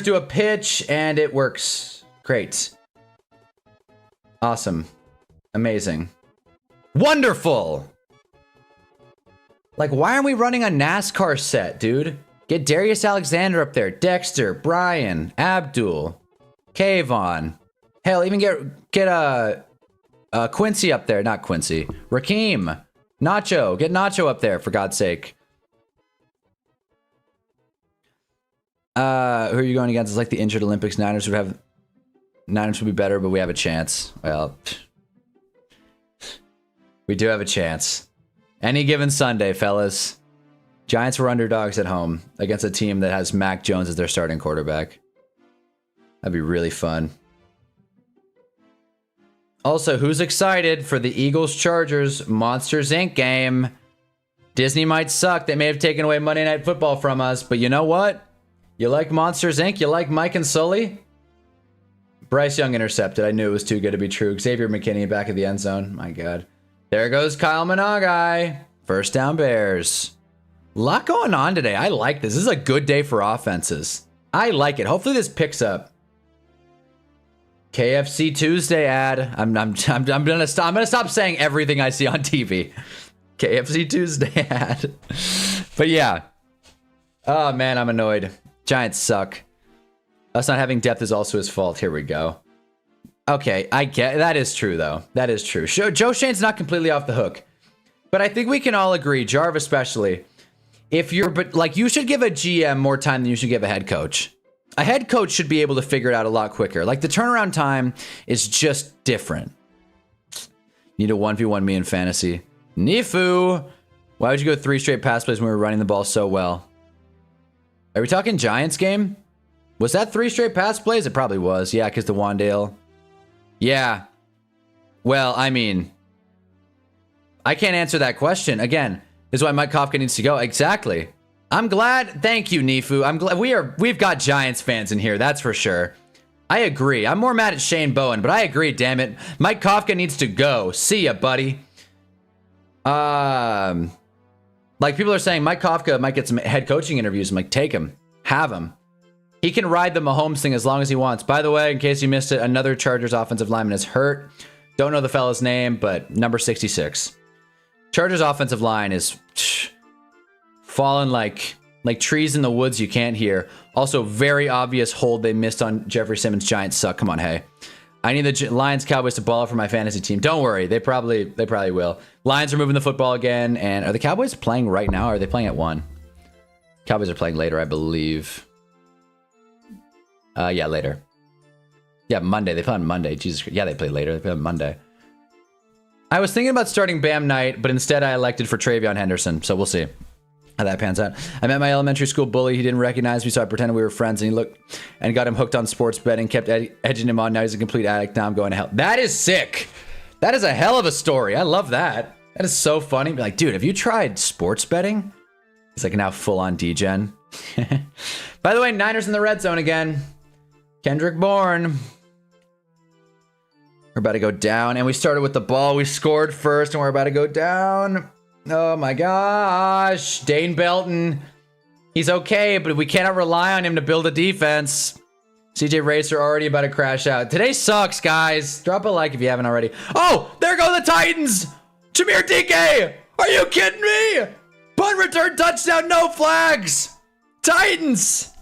do a pitch, and it works. Great. Awesome. Amazing. Wonderful! Like, why aren't we running a NASCAR set, dude? Get Darius Alexander up there. Dexter, Brian, Abdul, Kayvon. Hell, even get Quincy up there. Not Quincy. Raheem. Nacho. Get Nacho up there, for God's sake. Who are you going against? It's like the injured Olympics. Niners would be better, but we have a chance. Well, we do have a chance. Any given Sunday, fellas. Giants were underdogs at home against a team that has Mac Jones as their starting quarterback. That'd be really fun. Also, who's excited for the Eagles-Chargers Monsters Inc. game? Disney might suck. They may have taken away Monday Night Football from us, but you know what? You like Monsters Inc.? You like Mike and Sully? Bryce Young intercepted. I knew it was too good to be true. Xavier McKinney back of the end zone. My God. There goes Kyle Managai. First down Bears. A lot going on today. I like this. This is a good day for offenses. I like it. Hopefully this picks up. KFC Tuesday ad. I'm gonna stop saying everything I see on TV. KFC Tuesday ad. But yeah. Oh man, I'm annoyed. Giants suck. Us not having depth is also his fault. Here we go. Okay, I get that is true though. That is true. Joe Shane's not completely off the hook. But I think we can all agree, Jarv especially, you should give a GM more time than you should give a head coach. A head coach should be able to figure it out a lot quicker. Like the turnaround time is just different. Need a 1v1 me in fantasy. Nifu! Why would you go 3 straight pass plays when we were running the ball so well? Are we talking Giants game? Was that 3 straight pass plays? It probably was. Yeah, because the Wandale. Yeah. Well, I mean, I can't answer that question. Again, this is why Mike Kafka needs to go. Exactly. I'm glad. Thank you, Nifu. I'm glad we've got Giants fans in here. That's for sure. I agree. I'm more mad at Shane Bowen, but I agree. Damn it, Mike Kafka needs to go. See ya, buddy. Like people are saying, Mike Kafka might get some head coaching interviews. I'm like, take him, have him. He can ride the Mahomes thing as long as he wants. By the way, in case you missed it, another Chargers offensive lineman is hurt. Don't know the fella's name, but number 66. Chargers offensive line is fallen like trees in the woods you can't hear. Also, very obvious hold they missed on Jeffrey Simmons. Giants suck. Come on, hey. I need the Lions Cowboys to ball out for my fantasy team. Don't worry, they probably will. Lions are moving the football again, and are the Cowboys playing right now? Or are they playing at 1? Cowboys are playing later, I believe. Yeah, later. Yeah, Monday. They play on Monday. Jesus Christ. Yeah, they play later. They play on Monday. I was thinking about starting Bam Knight, but instead I elected for Travion Henderson, so we'll see how that pans out. I met my elementary school bully. He didn't recognize me, so I pretended we were friends, and he looked and got him hooked on sports betting, kept edging him on. Now he's a complete addict. Now I'm going to hell. That is sick. That is a hell of a story. I love that. That is so funny. Be like, dude, have you tried sports betting? He's like now full on degen. By the way, Niners in the red zone again. Kendrick Bourne. We're about to go down, and we started with the ball. We scored first, and we're about to go down. Oh my gosh. Dane Belton. He's okay, but we cannot rely on him to build a defense. CJ Racer already about to crash out. Today sucks, guys. Drop a like if you haven't already. Oh, there go the Titans. Jameer DK. Are you kidding me? Punt return touchdown, no flags. Titans.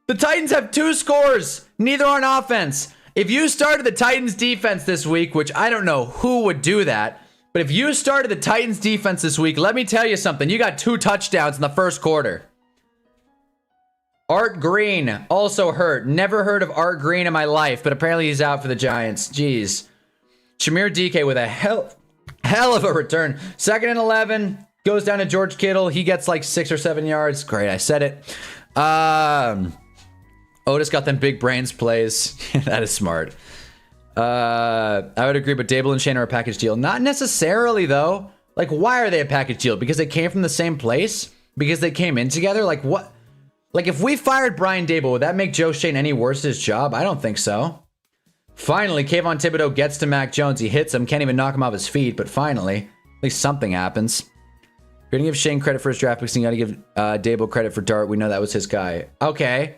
The Titans have 2 scores, neither on offense. If you started the Titans defense this week, which I don't know who would do that, but if you started the Titans defense this week, let me tell you something. You got 2 touchdowns in the first quarter. Art Green also hurt. Never heard of Art Green in my life, but apparently he's out for the Giants. Jeez. Shamir DK with a hell of a return. 2nd and 11. Goes down to George Kittle. He gets like 6 or 7 yards. Great, I said it. Otis got them big brains plays. That is smart. I would agree, but Dable and Shane are a package deal. Not necessarily, though. Like, why are they a package deal? Because they came from the same place? Because they came in together? Like, what? Like, if we fired Brian Dable, would that make Joe Shane any worse at his job? I don't think so. Finally, Kayvon Thibodeau gets to Mac Jones. He hits him. Can't even knock him off his feet, but finally, at least something happens. You're going to give Shane credit for his draft picks, and you got to give Dable credit for Dart. We know that was his guy. Okay.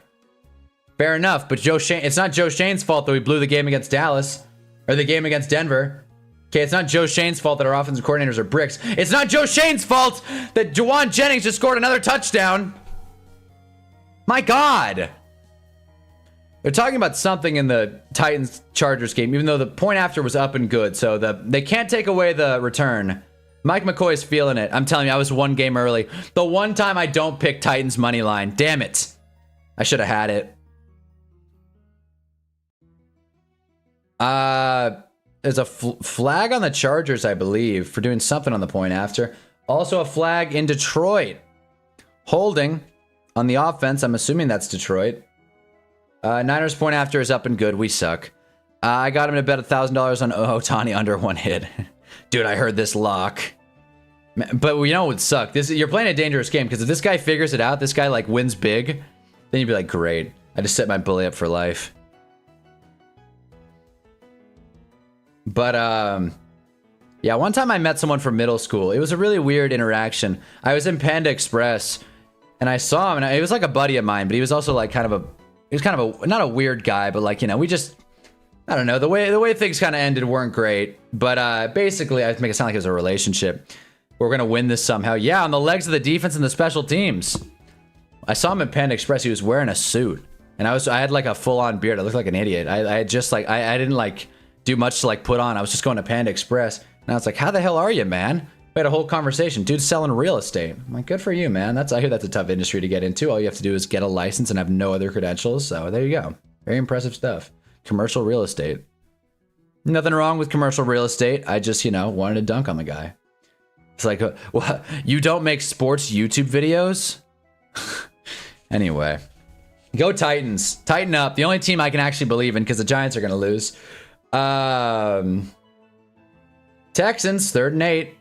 Fair enough, but Joe Shane, it's not Joe Shane's fault that we blew the game against Dallas, or the game against Denver. Okay, it's not Joe Shane's fault that our offensive coordinators are bricks. It's not Joe Shane's fault that Juwan Jennings just scored another touchdown. My God. They're talking about something in the Titans-Chargers game, even though the point after was up and good, so they can't take away the return. Mike McCoy's feeling it. I'm telling you, I was 1 game early. The one time I don't pick Titans money line. Damn it. I should have had it. There's a flag on the Chargers, I believe, for doing something on the point after. Also a flag in Detroit. Holding on the offense. I'm assuming that's Detroit. Niners point after is up and good. We suck. I got him to bet $1,000 on Otani under 1 hit. Dude, I heard this lock. But you know what would suck? You're playing a dangerous game, because if this guy figures it out, this guy like wins big, then you'd be like, great. I just set my bully up for life. But yeah, one time I met someone from middle school. It was a really weird interaction. I was in Panda Express, and I saw him, and it was like a buddy of mine, but he was also like kind of a, not a weird guy, but like, you know, we just, I don't know, the way things kind of ended weren't great. But basically, I make it sound like it was a relationship. We're gonna win this somehow. Yeah, on the legs of the defense and the special teams. I saw him in Panda Express. He was wearing a suit, and I had like a full-on beard. I looked like an idiot. I had just like I didn't like do much to like put on. I was just going to Panda Express, and I was like, "How the hell are you, man?" We had a whole conversation. Dude's selling real estate. I'm like, "Good for you, man." I hear that's a tough industry to get into. All you have to do is get a license and have no other credentials. So there you go. Very impressive stuff. Commercial real estate. Nothing wrong with commercial real estate. I just, you know, wanted to dunk on the guy. It's like, what? You don't make sports YouTube videos? Anyway. Go Titans. Tighten up. The only team I can actually believe in, because the Giants are going to lose. Texans, 3rd and 8.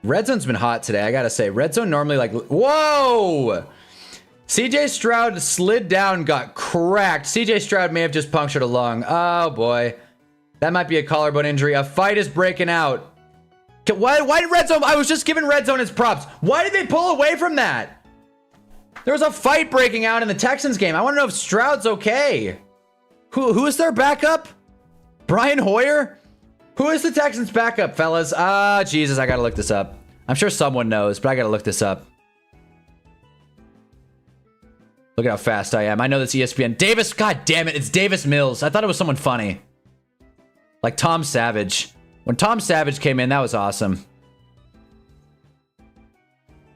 Red Zone's been hot today, I got to say. Red Zone normally like... Whoa! CJ Stroud slid down, got cracked. CJ Stroud may have just punctured a lung. Oh, boy. That might be a collarbone injury. A fight is breaking out. Why did Red Zone... I was just giving Red Zone his props. Why did they pull away from that? There was a fight breaking out in the Texans game. I want to know if Stroud's okay. Who is their backup? Brian Hoyer? Who is the Texans' backup, fellas? Jesus, I gotta look this up. I'm sure someone knows, but I gotta look this up. Look at how fast I am. I know this ESPN. Davis, god damn it, it's Davis Mills. I thought it was someone funny. Like Tom Savage. When Tom Savage came in, that was awesome.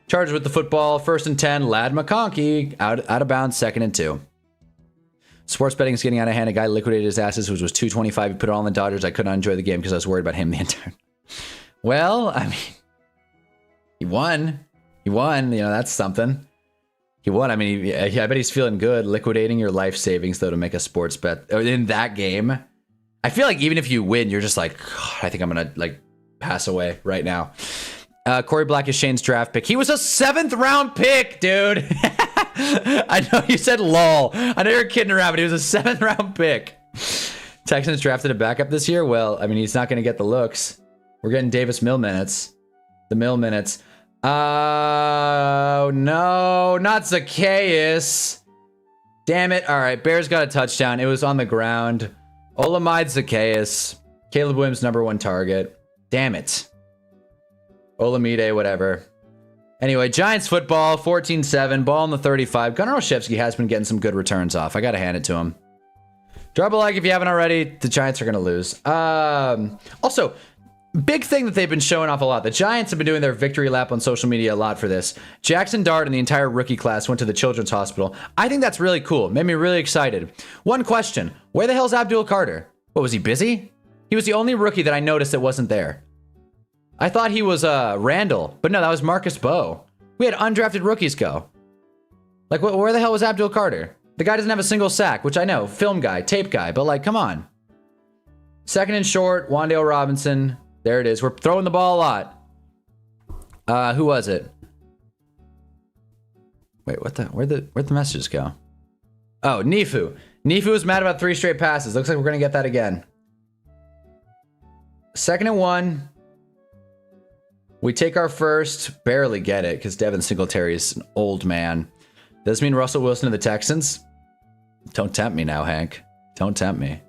Chargers with the football. 1st and 10. Ladd McConkey. Out of bounds. 2nd and 2. Sports betting is getting out of hand. A guy liquidated his assets, which was $225. He put it all on the Dodgers. I could not enjoy the game because I was worried about him the entire... Well, I mean... He won. He won. You know, that's something. He won. I mean, I bet he's feeling good. Liquidating your life savings, though, to make a sports bet in that game. I feel like even if you win, you're just like, I think I'm going to, like, pass away right now. Corey Black is Shane's draft pick. He was a 7th round pick, dude. I know you said lol. I know you're kidding around, but he was a 7th round pick. Texans drafted a backup this year. Well, I mean, he's not going to get the looks. We're getting Davis Mill minutes. The Mill minutes. Oh, no. Not Zacchaeus. Damn it. All right. Bears got a touchdown. It was on the ground. Olamide Zacchaeus. Caleb Williams, #1 target. Damn it. Olamide, whatever. Anyway, Giants football, 14-7. Ball in the 35. Gunnar Olszewski has been getting some good returns off. I got to hand it to him. Drop a like if you haven't already. The Giants are going to lose. Also, big thing that they've been showing off a lot. The Giants have been doing their victory lap on social media a lot for this. Jackson Dart and the entire rookie class went to the Children's Hospital. I think that's really cool. Made me really excited. One question. Where the hell's Abdul Carter? What, was he busy? He was the only rookie that I noticed that wasn't there. I thought he was Randall, but no, that was Marcus Bowe. We had undrafted rookies go. Like, where the hell was Abdul Carter? The guy doesn't have a single sack, which I know, film guy, tape guy, but like, come on. 2nd and short, Wan'Dale Robinson. There it is. We're throwing the ball a lot. Who was it? Wait, what the? Where'd the messages go? Oh, Nifu. Nifu was mad about 3 straight passes. Looks like we're gonna get that again. 2nd and 1. We take our first, barely get it, because Devin Singletary is an old man. Does this mean Russell Wilson to the Texans? Don't tempt me now, Hank. Don't tempt me.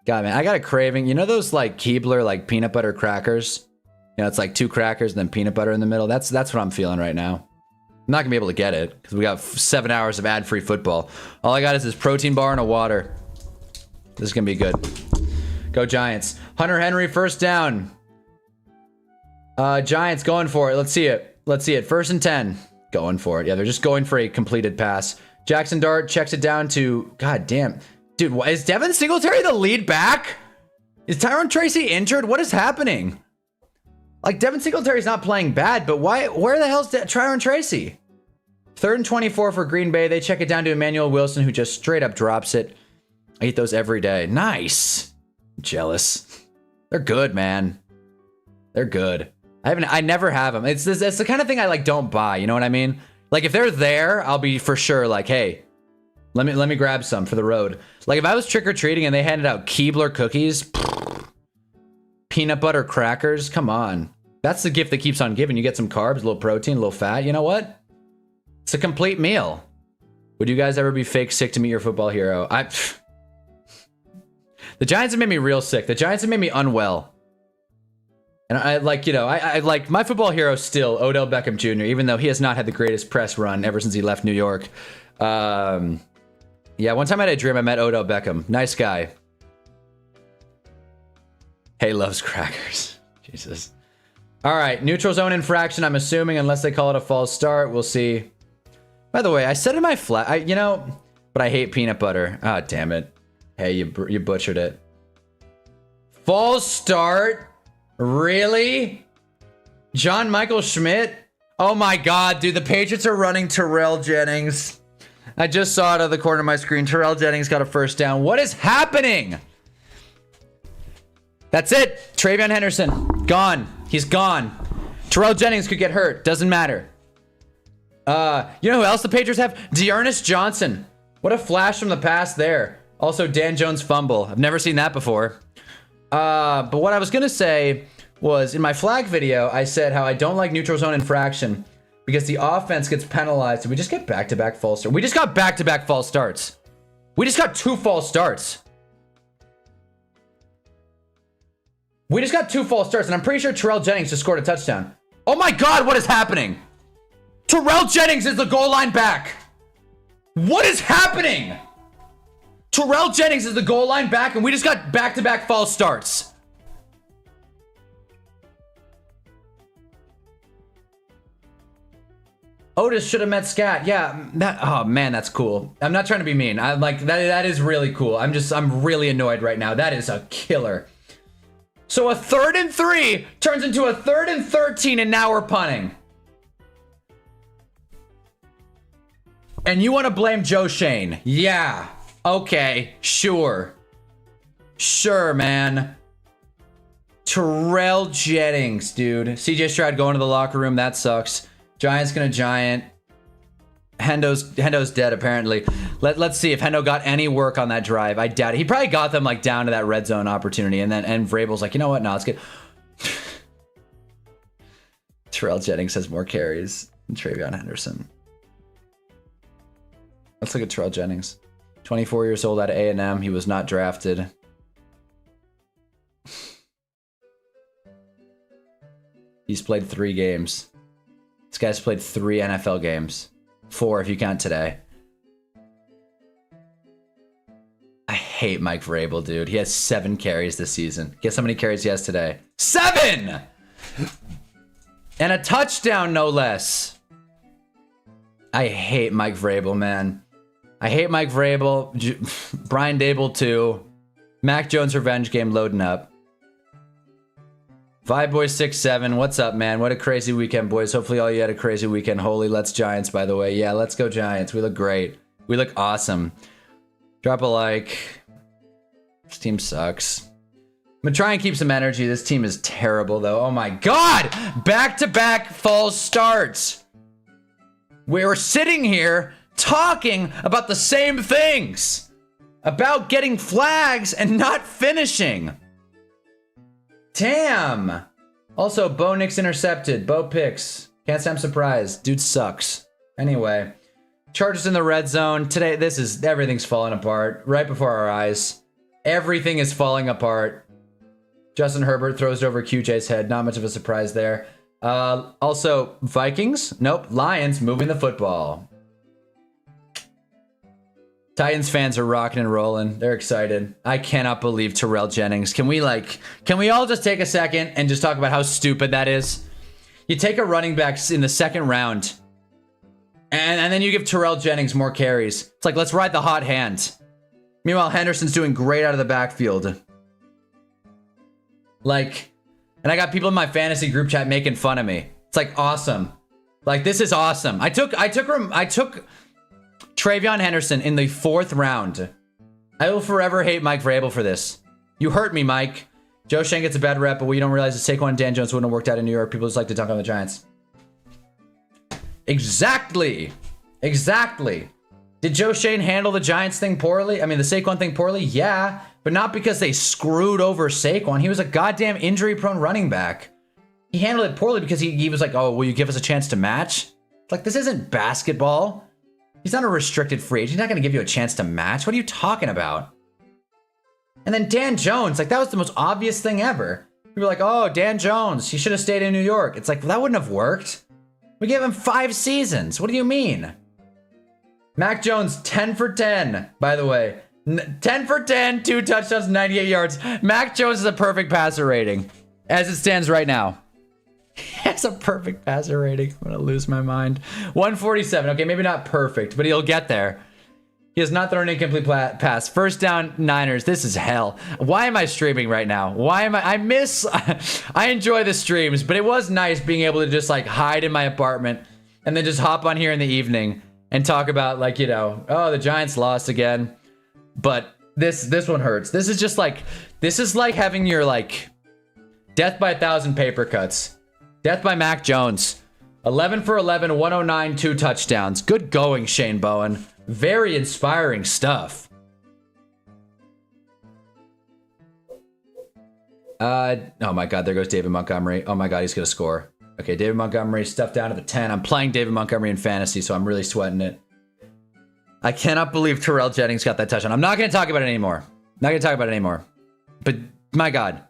God, man, I got a craving. You know those, like, Keebler, like, peanut butter crackers? You know, it's like 2 crackers and then peanut butter in the middle. That's what I'm feeling right now. I'm not going to be able to get it, because we got 7 hours of ad-free football. All I got is this protein bar and a water. This is going to be good. Go Giants. Hunter Henry, 1st down. Giants going for it. Let's see it. Let's see it. 1st and 10. Going for it. Yeah, they're just going for a completed pass. Jackson Dart checks it down to... God damn. Dude, is Devin Singletary the lead back? Is Tyrone Tracy injured? What is happening? Like, Devin Singletary's not playing bad, but why? Where the hell's Tyrone Tracy? 3rd and 24 for Green Bay. They check it down to Emmanuel Wilson, who just straight up drops it. I eat those every day. Nice. Jealous. They're good, man. They're good. I never have them. It's the kind of thing I like don't buy. You know what I mean? Like if they're there, I'll be for sure like, hey, let me grab some for the road. Like if I was trick or treating and they handed out Keebler cookies, peanut butter crackers, come on. That's the gift that keeps on giving. You get some carbs, a little protein, a little fat. You know what? It's a complete meal. Would you guys ever be fake sick to meet your football hero? The Giants have made me real sick. The Giants have made me unwell. And I like, you know, I like my football hero still, Odell Beckham Jr., even though he has not had the greatest press run ever since he left New York. Yeah, one time I had a dream I met Odell Beckham. Nice guy. Hey, loves crackers. Jesus. All right, neutral zone infraction, I'm assuming, unless they call it a false start. We'll see. By the way, I said in my flat, you know, but I hate peanut butter. Ah, damn it. Hey, you butchered it. False start? Really? John Michael Schmidt? Oh my God, dude, the Patriots are running Terrell Jennings. I just saw it out of the corner of my screen. Terrell Jennings got a first down. What is happening? That's it. Travion Henderson, gone. He's gone. Terrell Jennings could get hurt. Doesn't matter. You know who else the Patriots have? Dearness Johnson. What a flash from the past there. Also, Dan Jones fumble. I've never seen that before. But what I was going to say was, in my flag video, I said how I don't like neutral zone infraction because the offense gets penalized. Did we just get back-to-back false starts? We just got back-to-back false starts. We just got 2 false starts. We just got 2 false starts, and I'm pretty sure Terrell Jennings just scored a touchdown. Oh my God, what is happening? Terrell Jennings is the goal line back. What is happening? Terrell Jennings is the goal line back, and we just got back-to-back false starts. Otis should have met Scat. Yeah, oh man, that's cool. I'm not trying to be mean. I'm like, that is really cool. I'm really annoyed right now. That is a killer. So a 3rd and 3 turns into a 3rd and 13, and now we're punting. And you want to blame Joe Shane? Yeah. Okay, sure. Sure, man. Terrell Jennings, dude. CJ Stroud going to the locker room. That sucks. Giants gonna giant. Hendo's dead, apparently. Let's see if Hendo got any work on that drive. I doubt it. He probably got them like down to that red zone opportunity, and Vrabel's like, you know what? No, it's good. Terrell Jennings has more carries than Travion Henderson. Let's look at Terrell Jennings. 24 years old out of A&M. He was not drafted. He's played 3 games. This guy's played 3 NFL games. 4 if you count today. I hate Mike Vrabel, dude. He has 7 carries this season. Guess how many carries he has today? 7! And a touchdown, no less. I hate Mike Vrabel, man. I hate Mike Vrabel. Brian Dable, too. Mac Jones revenge game loading up. Vibe Boy 67, what's up, man? What a crazy weekend, boys. Hopefully all you had a crazy weekend. Holy, let's Giants, by the way. Yeah, let's go Giants. We look great. We look awesome. Drop a like. This team sucks. I'm gonna try and keep some energy. This team is terrible, though. Oh my God! Back-to-back false starts. We're sitting here talking about the same things. About getting flags and not finishing. Damn. Also, Bo Nix intercepted. Bo picks. Can't say I'm surprised. Dude sucks. Anyway. Chargers in the red zone. Today, everything's falling apart. Right before our eyes. Everything is falling apart. Justin Herbert throws it over QJ's head. Not much of a surprise there. Also, Vikings. Nope. Lions moving the football. Titans fans are rocking and rolling. They're excited. I cannot believe Terrell Jennings. Can we all just take a second and just talk about how stupid that is? You take a running back in the 2nd round, and then you give Terrell Jennings more carries. It's like, let's ride the hot hand. Meanwhile, Henderson's doing great out of the backfield. Like, and I got people in my fantasy group chat making fun of me. It's like, awesome. Like, this is awesome. I took Travion Henderson in the 4th round. I will forever hate Mike Vrabel for this. You hurt me, Mike. Joe Shane gets a bad rep, but we don't realize that Saquon and Dan Jones wouldn't have worked out in New York. People just like to dunk on the Giants. Exactly. Exactly. Did Joe Shane handle the Giants thing poorly? I mean, the Saquon thing poorly? Yeah, but not because they screwed over Saquon. He was a goddamn injury-prone running back. He handled it poorly because he was like, oh, will you give us a chance to match? Like, this isn't basketball. He's not a restricted free agent. He's not going to give you a chance to match. What are you talking about? And then Dan Jones, like, that was the most obvious thing ever. We were like, oh, Dan Jones, he should have stayed in New York. It's like, well, that wouldn't have worked. We gave him 5 seasons. What do you mean? Mac Jones, 10 for 10, by the way. 10 for 10, 2 touchdowns, 98 yards. Mac Jones is a perfect passer rating, as it stands right now. That's a perfect passer rating. I'm going to lose my mind. 147. Okay, maybe not perfect, but he'll get there. He has not thrown an incomplete pass. First down, Niners. This is hell. Why am I streaming right now? Why am I enjoy the streams, but it was nice being able to just like hide in my apartment and then just hop on here in the evening and talk about like, you know, oh, the Giants lost again. But this one hurts. This is like having your like death by 1,000 paper cuts. Death by Mac Jones. 11 for 11, 109, 2 touchdowns. Good going, Shane Bowen. Very inspiring stuff. Oh my God, there goes David Montgomery. Oh my God, he's gonna score. Okay, David Montgomery stuffed down to the 10. I'm playing David Montgomery in fantasy, so I'm really sweating it. I cannot believe Terrell Jennings got that touchdown. I'm not gonna talk about it anymore. But my God.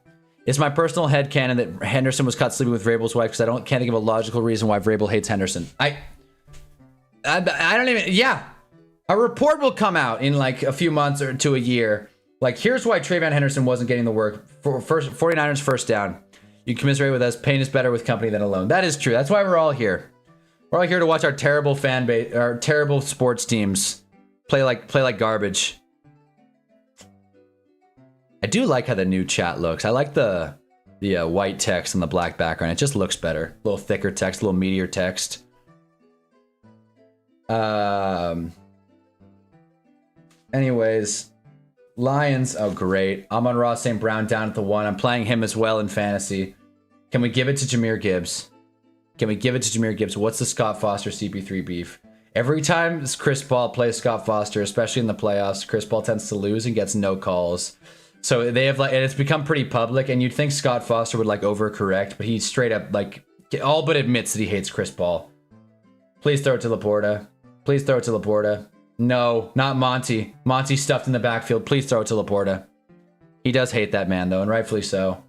It's my personal headcanon that Henderson was caught sleeping with Vrabel's wife because can't think of a logical reason why Vrabel hates Henderson. I don't even, yeah. A report will come out in like a few months or to a year. Like, here's why Trayvon Henderson wasn't getting the work. 49ers first down. You commiserate with us. Pain is better with company than alone. That is true. That's why we're all here. We're all here to watch our terrible fan base, our terrible sports teams play like garbage. I do like how the new chat looks. I like the white text on the black background. It just looks better. A little thicker text, a little meatier text. Anyways, Lions. Oh, great. Amon-Ra St. Brown down at the 1. I'm playing him as well in fantasy. Can we give it to Jahmyr Gibbs? What's the Scott Foster CP3 beef? Every time Chris Paul plays Scott Foster, especially in the playoffs, Chris Paul tends to lose and gets no calls. So they have like, and it's become pretty public, and you'd think Scott Foster would like overcorrect, but he straight up like all but admits that he hates Chris Paul. Please throw it to Laporta. No, not Monty. Monty stuffed in the backfield. Please throw it to Laporta. He does hate that man though, and rightfully so.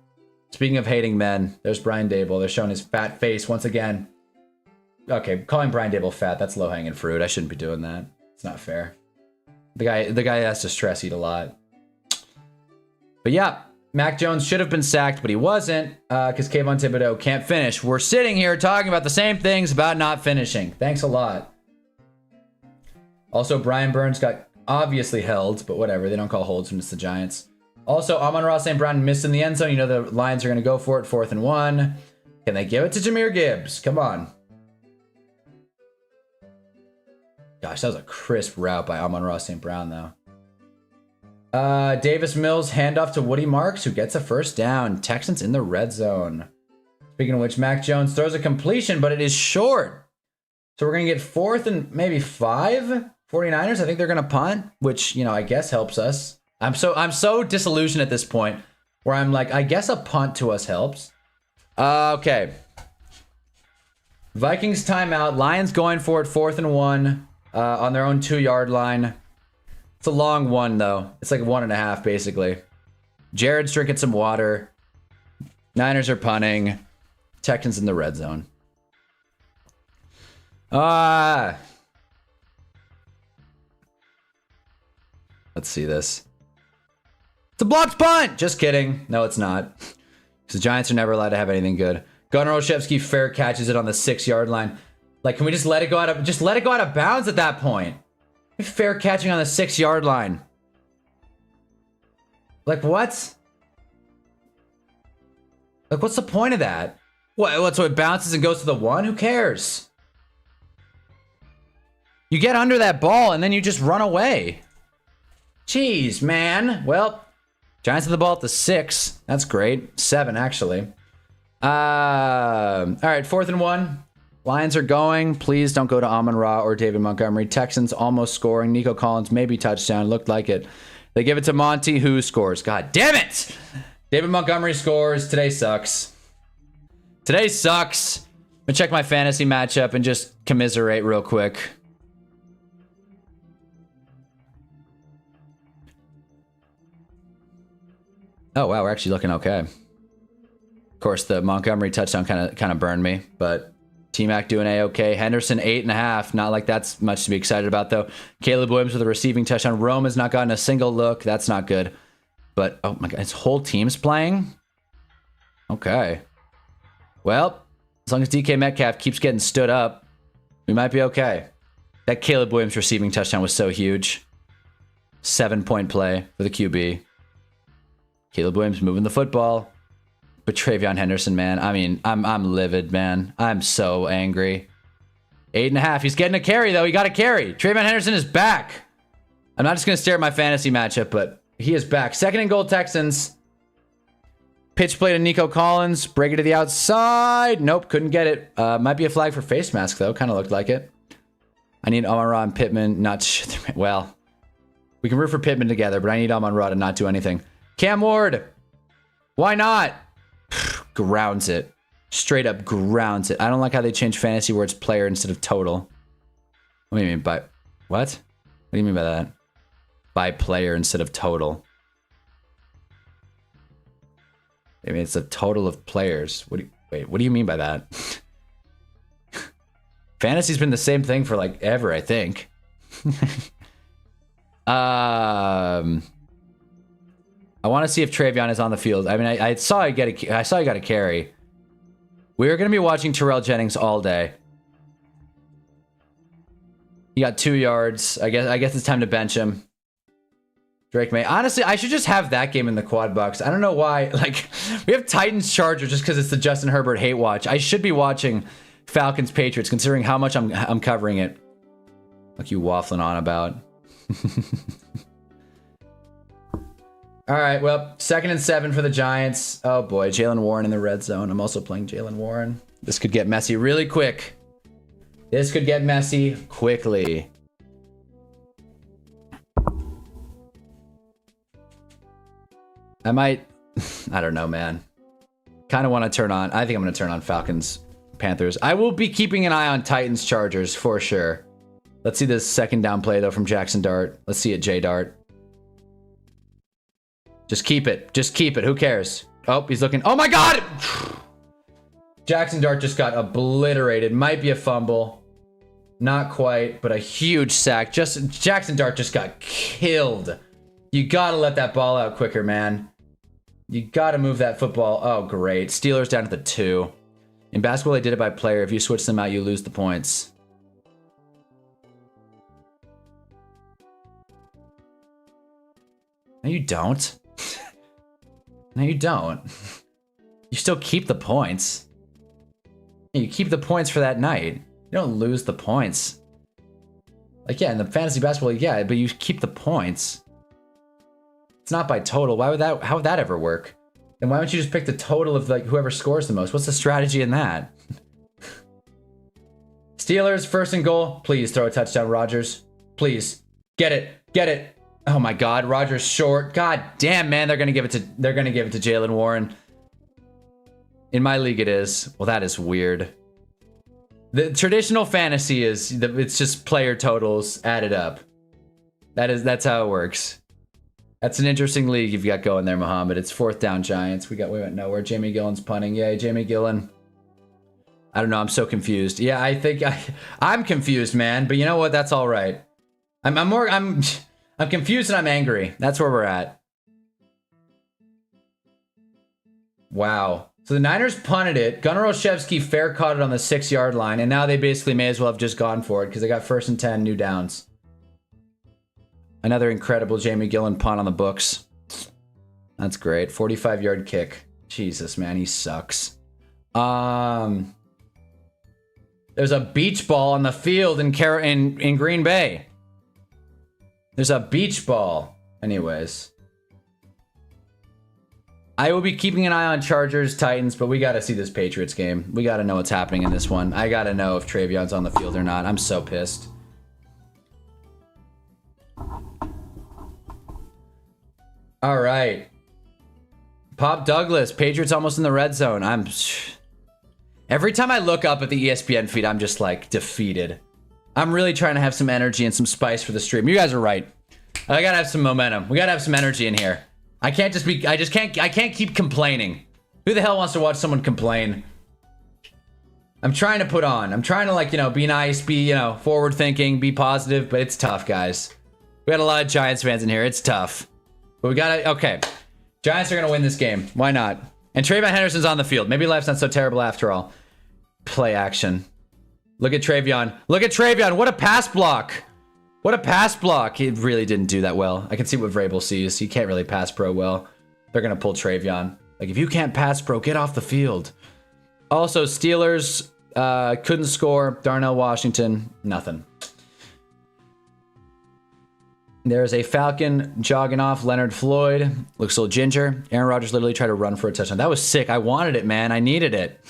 Speaking of hating men, there's Brian Dable. They're showing his fat face once again. Okay, calling Brian Dable fat, that's low-hanging fruit. I shouldn't be doing that. It's not fair. The guy has to stress eat a lot. But yeah, Mac Jones should have been sacked, but he wasn't because Kayvon Thibodeau can't finish. We're sitting here talking about the same things about not finishing. Thanks a lot. Also, Brian Burns got obviously held, but whatever. They don't call holds when it's the Giants. Also, Amon-Ra St. Brown missed in the end zone. You know the Lions are going to go for it. 4th and 1. Can they give it to Jahmyr Gibbs? Come on. Gosh, that was a crisp route by Amon-Ra St. Brown, though. Davis Mills, handoff to Woody Marks, who gets a first down. Texans in the red zone. Speaking of which, Mac Jones throws a completion, but it is short. So we're going to get 4th and maybe 5. 49ers, I think they're going to punt, which, you know, I guess helps us. I'm so disillusioned at this point where I'm like, I guess a punt to us helps. Okay. Vikings timeout. Lions going for it. 4th and 1 on their own 2-yard line. It's a long one, though. It's like 1.5, basically. Jared's drinking some water. Niners are punting. Texans in the red zone. Let's see this. It's a blocked punt! Just kidding. No, it's not. Because the Giants are never allowed to have anything good. Gunnar Olszewski fair catches it on the 6-yard line. Like, can we just let it go out of bounds at that point? Fair catching on the 6-yard line. Like, what? Like, what's the point of that? What, so it bounces and goes to the 1? Who cares? You get under that ball and then you just run away. Jeez, man. Well, Giants have the ball at the 6. That's great. 7, actually. All right, 4th and 1. Lions are going. Please don't go to Amon-Ra or David Montgomery. Texans almost scoring. Nico Collins, maybe touchdown. Looked like it. They give it to Monty, who scores. God damn it! David Montgomery scores. Today sucks. Today sucks. I'm gonna check my fantasy matchup and just commiserate real quick. Oh, wow, we're actually looking okay. Of course, the Montgomery touchdown kind of burned me, but T-Mac doing A-okay. Henderson, 8.5. Not like that's much to be excited about, though. Caleb Williams with a receiving touchdown. Rome has not gotten a single look. That's not good. But, oh my God, his whole team's playing? Okay. Well, as long as DK Metcalf keeps getting stood up, we might be okay. That Caleb Williams receiving touchdown was so huge. 7-point play for the QB. Caleb Williams moving the football. But Travion Henderson, man, I mean, I'm livid, man. I'm so angry. 8.5. He's getting a carry, though. He got a carry. Travion Henderson is back. I'm not just going to stare at my fantasy matchup, but he is back. 2nd and goal, Texans. Pitch play to Nico Collins. Break it to the outside. Nope, couldn't get it. Might be a flag for face mask, though. Kind of looked like it. I need Amon-Ra and Pittman not to... Well, we can root for Pittman together, but I need Amon-Ra to not do anything. Cam Ward. Why not? Grounds it. Straight up grounds it. I don't like how they change fantasy where it's player instead of total. What do you mean by... What? What do you mean by that? By player instead of total. I mean, it's a total of players. Wait, what do you mean by that? Fantasy's been the same thing for like ever, I think. I want to see if Travion is on the field. I mean, I saw he got a carry. We're going to be watching Terrell Jennings all day. He got 2 yards. I guess it's time to bench him. Drake May. Honestly, I should just have that game in the quad box. I don't know why. Like, we have Titans Chargers just because it's the Justin Herbert hate watch. I should be watching Falcons Patriots considering how much I'm covering it. Like you waffling on about. All right, well, 2nd and 7 for the Giants. Oh boy, Jalen Warren in the red zone. I'm also playing Jalen Warren. This could get messy really quick. This could get messy quickly. I might, I don't know, man. Kind of want to turn on, I think I'm going to turn on Falcons, Panthers. I will be keeping an eye on Titans, Chargers for sure. Let's see this 2nd down play though from Jackson Dart. Let's see it, J Dart. Just keep it. Just keep it. Who cares? Oh, he's looking. Oh my God! Jackson Dart just got obliterated. Might be a fumble. Not quite, but a huge sack. Jackson Dart just got killed. You gotta let that ball out quicker, man. You gotta move that football. Oh, great. Steelers down to the 2. In basketball, they did it by player. If you switch them out, you lose the points. No, you don't. No, you don't. You still keep the points. You keep the points for that night. You don't lose the points. Like, yeah, in the fantasy basketball, yeah, but you keep the points. It's not by total. Why would that, how would that ever work? Then why don't you just pick the total of like whoever scores the most? What's the strategy in that? Steelers, 1st and goal. Please throw a touchdown, Rodgers. Please. Get it. Get it. Oh my God, Rodgers short. God damn, man, they're gonna give it to Jalen Warren. In my league, it is. Well, that is weird. The traditional fantasy is it's just player totals added up. That's how it works. That's an interesting league you've got going there, Muhammad. It's 4th down Giants. We went nowhere. Jamie Gillen's punting. Yay, Jamie Gillen. I don't know. I'm so confused. Yeah, I think I'm confused, man. But you know what? That's all right. I'm confused and I'm angry. That's where we're at. Wow. So the Niners punted it. Gunnar Olszewski fair caught it on the 6-yard line, and now they basically may as well have just gone for it because they got 1st and 10, new downs. Another incredible Jamie Gillen punt on the books. That's great. 45-yard kick. Jesus, man, he sucks. There's a beach ball on the field in Green Bay. There's a beach ball. Anyways. I will be keeping an eye on Chargers, Titans, but we got to see this Patriots game. We got to know what's happening in this one. I got to know if Trayvon's on the field or not. I'm so pissed. All right. Pop Douglas, Patriots almost in the red zone. Every time I look up at the ESPN feed, I'm just like defeated. I'm really trying to have some energy and some spice for the stream. You guys are right. I got to have some momentum. We got to have some energy in here. I can't keep complaining. Who the hell wants to watch someone complain? I'm trying to put on. I'm trying to, like, you know, be nice, be, you know, forward thinking, be positive, but it's tough, guys. We got a lot of Giants fans in here. It's tough. But we got to, okay. Giants are going to win this game. Why not? And Trayvon Henderson's on the field. Maybe life's not so terrible after all. Play action. Look at Trayvon. Look at Trayvon. What a pass block. What a pass block. He really didn't do that well. I can see what Vrabel sees. He can't really pass pro well. They're going to pull Trayvon. Like, if you can't pass pro, get off the field. Also, Steelers couldn't score. Darnell Washington, nothing. There's a Falcon jogging off. Leonard Floyd. Looks a little ginger. Aaron Rodgers literally tried to run for a touchdown. That was sick. I wanted it, man. I needed it.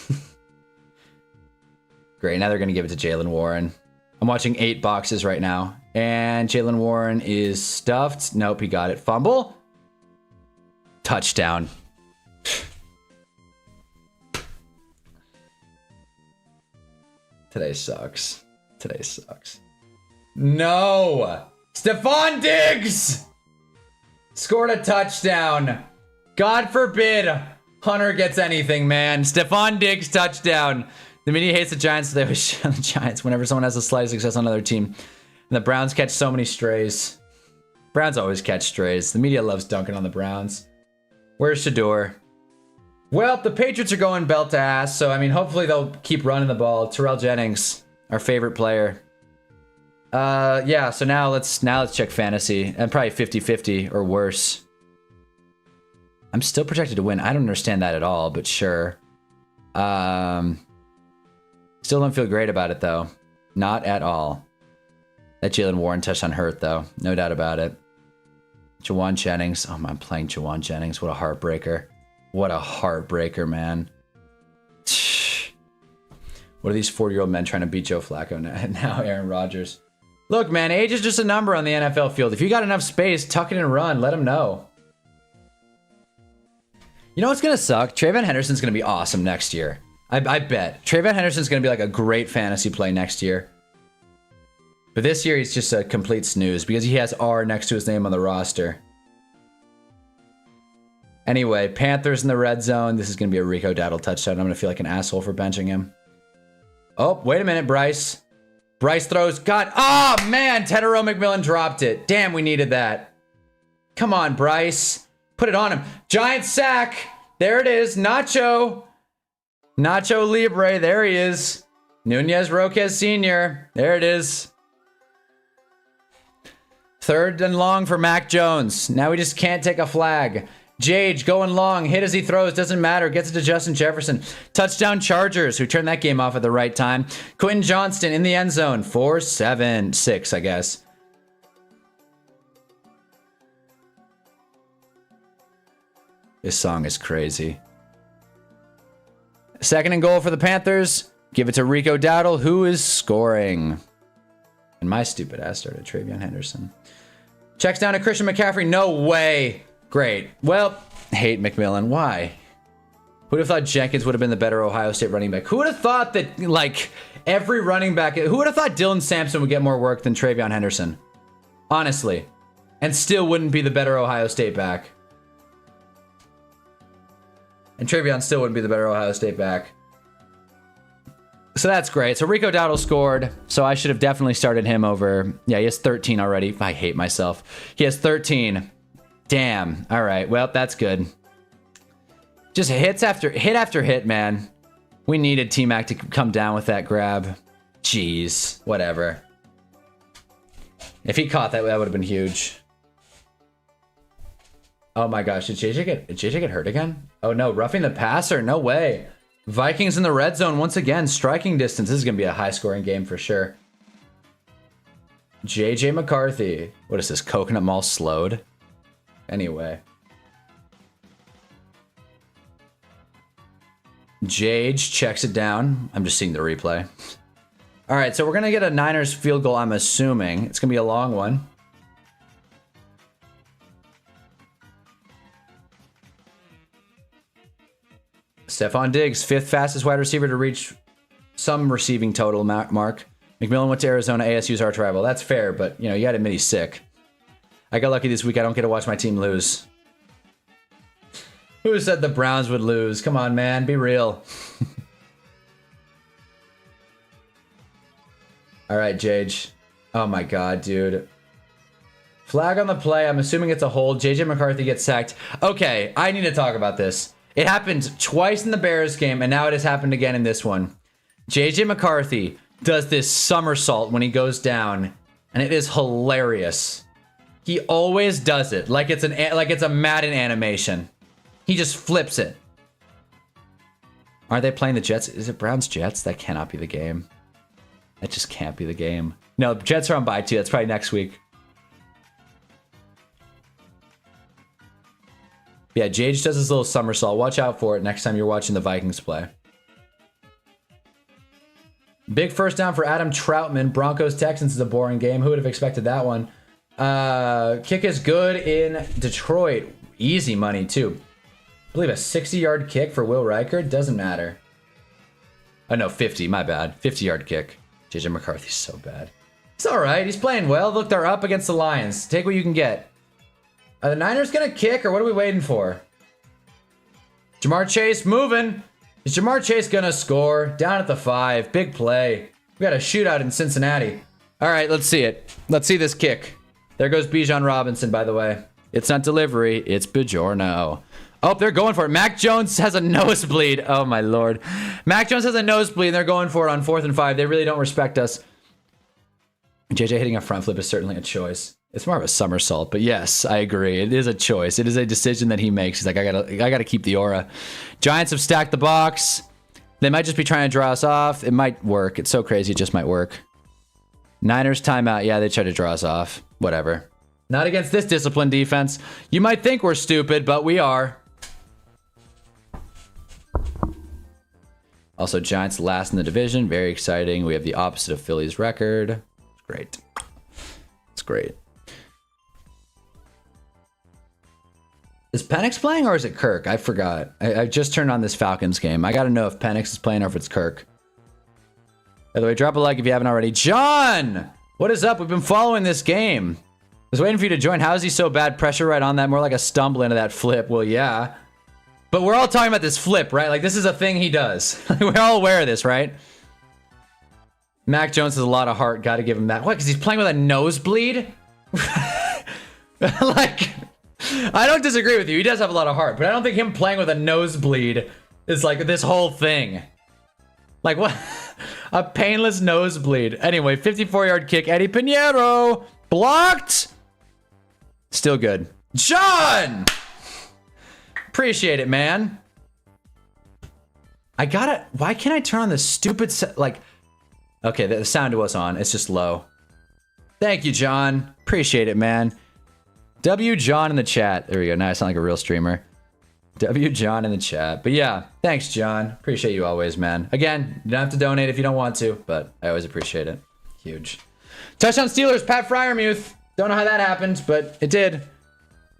Great. Now they're going to give it to Jaylen Warren. I'm watching 8 boxes right now. And Jaylen Warren is stuffed. Nope, he got it. Fumble. Touchdown. Today sucks. Today sucks. No! Stephon Diggs! Scored a touchdown. God forbid Hunter gets anything, man. Stephon Diggs touchdown. The media hates the Giants, so they always shit on the Giants whenever someone has a slight success on another team. And the Browns catch so many strays. Browns always catch strays. The media loves dunking on the Browns. Where's Shador? Well, the Patriots are going belt to ass, so I mean, hopefully they'll keep running the ball. Terrell Jennings, our favorite player. Yeah, so now let's check fantasy. And probably 50-50 or worse. I'm still projected to win. I don't understand that at all, but sure. Still don't feel great about it, though. Not at all. That Jaylen Warren touchdown hurt, though. No doubt about it. Jawan Jennings. Oh, I'm playing Jawan Jennings. What a heartbreaker. What a heartbreaker, man. What are these 40-year-old men trying to beat Joe Flacco now? Aaron Rodgers. Look, man, age is just a number on the NFL field. If you got enough space, tuck it and run. Let them know. You know what's going to suck? Trayvon Henderson's going to be awesome next year. I bet. Trayvon Henderson's going to be like a great fantasy play next year. But this year, he's just a complete snooze because he has R next to his name on the roster. Anyway, Panthers in the red zone. This is going to be a Rico Dowdle touchdown. I'm going to feel like an asshole for benching him. Oh, wait a minute, Bryce. Bryce throws. God. Oh, man. Tedero McMillan dropped it. Damn, we needed that. Come on, Bryce. Put it on him. Giant sack. There it is. Nacho. Nacho Libre. There he is. Nunez Roquez Sr. There it is. 3rd and long for Mac Jones. Now we just can't take a flag. Jage going long. Hit as he throws. Doesn't matter. Gets it to Justin Jefferson. Touchdown Chargers, who turned that game off at the right time. Quentin Johnston in the end zone. 4-7-6, I guess. This song is crazy. 2nd and goal for the Panthers. Give it to Rico Dowdle, who is scoring. And my stupid ass started Trayvon Henderson. Checks down to Christian McCaffrey. No way. Great. Well, hate McMillan. Why? Who would have thought Jenkins would have been the better Ohio State running back? Who would have thought that, like, every running back... Who would have thought Dylan Sampson would get more work than Trayvon Henderson? Honestly. And still wouldn't be the better Ohio State back. And Trayvon still wouldn't be the better Ohio State back. So that's great. So Rico Dowdle scored. So I should have definitely started him over... Yeah, he has 13 already. I hate myself. He has 13. Damn. All right. Well, that's good. Just hit after hit, man. We needed T-Mac to come down with that grab. Jeez. Whatever. If he caught that, that would have been huge. Oh my gosh. Did JJ get hurt again? Oh no. Roughing the passer. No way. Vikings in the red zone once again. Striking distance. This is going to be a high-scoring game for sure. JJ McCarthy. What is this? Coconut Mall slowed? Anyway. Jage checks it down. I'm just seeing the replay. All right, so we're going to get a Niners field goal, I'm assuming. It's going to be a long one. Stephon Diggs, 5th fastest wide receiver to reach some receiving total mark. McMillan went to Arizona, ASU's arch rival. That's fair, but, you know, you got to admit he's sick. I got lucky this week. I don't get to watch my team lose. Who said the Browns would lose? Come on, man. Be real. All right, Jage. Oh, my God, dude. Flag on the play. I'm assuming it's a hold. JJ McCarthy gets sacked. Okay, I need to talk about this. It happened twice in the Bears game, and now it has happened again in this one. JJ McCarthy does this somersault when he goes down, and it is hilarious. He always does it like it's a Madden animation. He just flips it. Are they playing the Jets? Is it Browns Jets? That cannot be the game. That just can't be the game. No, Jets are on bye too. That's probably next week. Yeah, Jage does his little somersault. Watch out for it next time you're watching the Vikings play. Big first down for Adam Troutman. Broncos-Texans is a boring game. Who would have expected that one? Kick is good in Detroit. Easy money, too. I believe a 60-yard kick for Will Riker. Doesn't matter. Oh, no, 50. My bad. 50-yard kick. JJ McCarthy's so bad. It's all right. He's playing well. Look, they're up against the Lions. Take what you can get. Are the Niners going to kick, or what are we waiting for? Jamar Chase moving. Is Jamar Chase going to score? Down at the 5. Big play. We got a shootout in Cincinnati. All right, let's see it. Let's see this kick. There goes Bijan Robinson, by the way. It's not delivery. It's Bajorno. Oh, they're going for it. Mac Jones has a nosebleed. Oh, my Lord. Mac Jones has a nosebleed, and they're going for it on 4th and 5. They really don't respect us. JJ hitting a front flip is certainly a choice. It's more of a somersault, but yes, I agree. It is a choice. It is a decision that he makes. He's like, I gotta keep the aura. Giants have stacked the box. They might just be trying to draw us off. It might work. It's so crazy. It just might work. Niners timeout. Yeah, they try to draw us off. Whatever. Not against this disciplined defense. You might think we're stupid, but we are. Also, Giants last in the division. Very exciting. We have the opposite of Philly's record. It's great. It's great. Is Penix playing or is it Kirk? I forgot. I just turned on this Falcons game. I got to know if Penix is playing or if it's Kirk. By the way, drop a like if you haven't already. John! What is up? We've been following this game. I was waiting for you to join. How is he so bad? Pressure right on that. More like a stumble into that flip. Well, yeah. But we're all talking about this flip, right? Like, this is a thing he does. We're all aware of this, right? Mac Jones has a lot of heart. Got to give him that. What? Because he's playing with a nosebleed? Like... I don't disagree with you. He does have a lot of heart, but I don't think him playing with a nosebleed is like this whole thing. Like what? A painless nosebleed. Anyway, 54-yard kick. Eddie Pinheiro blocked. Still good. John! Appreciate it, man. I gotta... Why can't I turn on the stupid... Like... Okay, the sound was on. It's just low. Thank you, John. Appreciate it, man. W John in the chat. There we go. Now I sound like a real streamer. W John in the chat. But yeah, thanks, John. Appreciate you always, man. Again, you don't have to donate if you don't want to, but I always appreciate it. Huge. Touchdown Steelers, Pat Fryermuth. Don't know how that happened, but it did.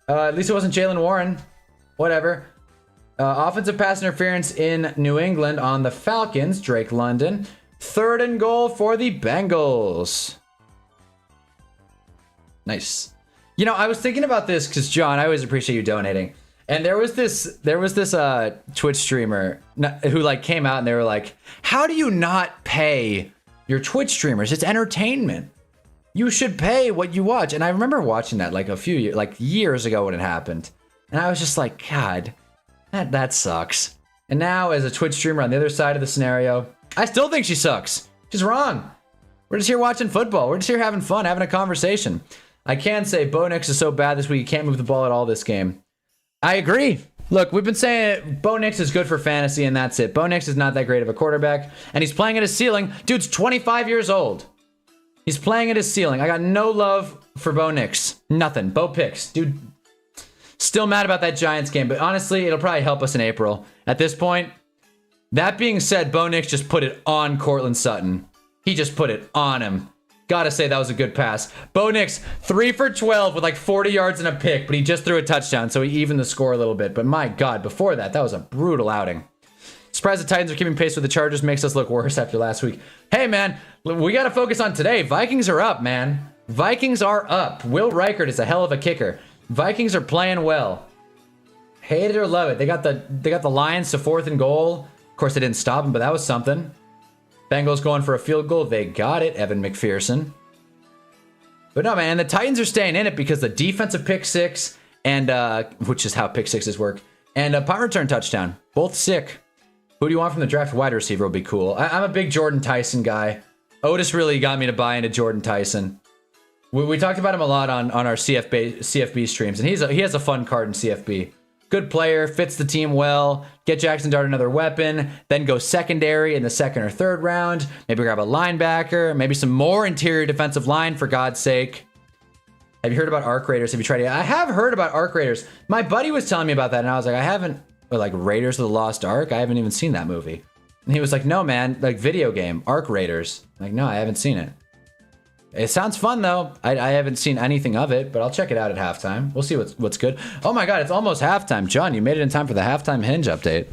At least it wasn't Jalen Warren. Whatever. Offensive pass interference in New England on the Falcons. Drake London. 3rd and goal for the Bengals. Nice. You know, I was thinking about this because, John, I always appreciate you donating. And there was this Twitch streamer who like came out and they were like, how do you not pay your Twitch streamers? It's entertainment. You should pay what you watch. And I remember watching that like years ago when it happened. And I was just like, God, that sucks. And now as a Twitch streamer on the other side of the scenario, I still think she sucks. She's wrong. We're just here watching football. We're just here having fun, having a conversation. I can say Bo Nix is so bad this week, he can't move the ball at all this game. I agree. Look, we've been saying Bo Nix is good for fantasy, and that's it. Bo Nix is not that great of a quarterback, and he's playing at his ceiling. Dude's 25 years old. He's playing at his ceiling. I got no love for Bo Nix. Nothing. Bo Picks. Dude, Still mad about that Giants game, but honestly, it'll probably help us in April. At this point, that being said, Bo Nix just put it on Cortland Sutton. He just put it on him. Gotta say, that was a good pass. Bo Nix, 3 for 12 with like 40 yards and a pick, but he just threw a touchdown, so he evened the score a little bit. But my God, before that, that was a brutal outing. Surprised the Titans are keeping pace with the Chargers makes us look worse after last week. Hey, man, we gotta focus on today. Vikings are up, man. Vikings are up. Will Reichert is a hell of a kicker. Vikings are playing well. Hate it or love it. They got the Lions to 4th and goal. Of course, they didn't stop them, but that was something. Bengals going for a field goal. They got it, Evan McPherson. But no, man, the Titans are staying in it because the defensive pick six, and which is how pick sixes work, and a punt return touchdown. Both sick. Who do you want from the draft? Wide receiver would be cool. I'm a big Jordan Tyson guy. Otis really got me to buy into Jordan Tyson. We talked about him a lot on our CFB streams, and he has a fun card in CFB. Good player, fits the team well. Get Jackson Dart another weapon, then go secondary in the 2nd or 3rd round. Maybe grab a linebacker, maybe some more interior defensive line, for God's sake. Have you heard about Arc Raiders? Have you tried it? I have heard about Arc Raiders. My buddy was telling me about that, and I was like, I haven't, or like Raiders of the Lost Ark? I haven't even seen that movie. And he was like, no, man, like video game, Arc Raiders. I'm like, no, I haven't seen it. It sounds fun, though. I haven't seen anything of it, but I'll check it out at halftime. We'll see what's good. Oh, my God, it's almost halftime. John, you made it in time for the halftime Hinge update.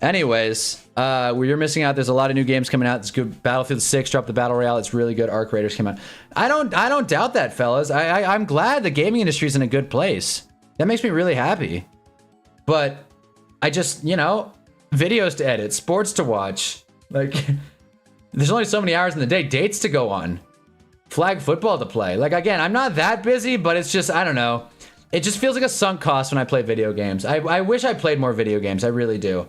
Anyways, you're missing out. There's a lot of new games coming out. It's good. Battlefield 6 dropped the Battle Royale. It's really good. Arc Raiders came out. I don't doubt that, fellas. I'm glad the gaming industry's in a good place. That makes me really happy. But I just, videos to edit, sports to watch. Like, there's only so many hours in the day, dates to go on. Flag football to play. Like, again, I'm not that busy, but it's just, I don't know. It just feels like a sunk cost when I play video games. I wish I played more video games. I really do.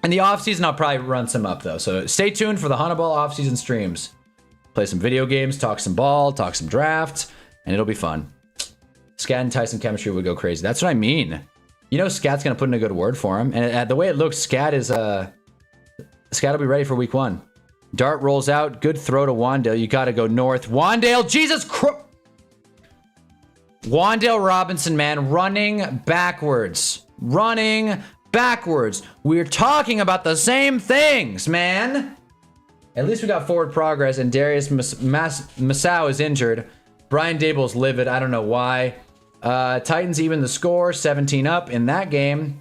In the off-season, I'll probably run some up, though. So stay tuned for the Hunnaball off-season streams. Play some video games, talk some ball, talk some draft, and it'll be fun. Scat and Tyson chemistry would go crazy. That's what I mean. Scat's going to put in a good word for him. And the way it looks, Scat will be ready for week 1. Dart rolls out. Good throw to Wandale. You got to go north. Wandale, Jesus Christ. Wandale Robinson, man, running backwards. Running backwards. We're talking about the same things, man. At least we got forward progress, and Darius Masau is injured. Brian Dable's livid. I don't know why. Titans even the score. 17 up in that game.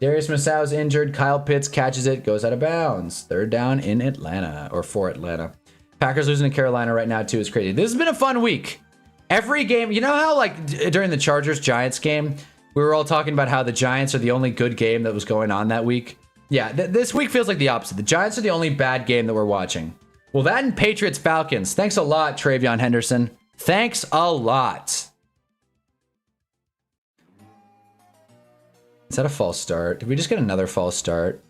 Darius Masau's injured. Kyle Pitts catches it, goes out of bounds. 3rd down in Atlanta, or for Atlanta. Packers losing to Carolina right now, too, is crazy. This has been a fun week. Every game, you know how, like, during the Chargers-Giants game, we were all talking about how the Giants are the only good game that was going on that week? Yeah, this week feels like the opposite. The Giants are the only bad game that we're watching. Well, that and Patriots-Falcons. Thanks a lot, Travion Henderson. Thanks a lot. Is that a false start? Did we just get another false start?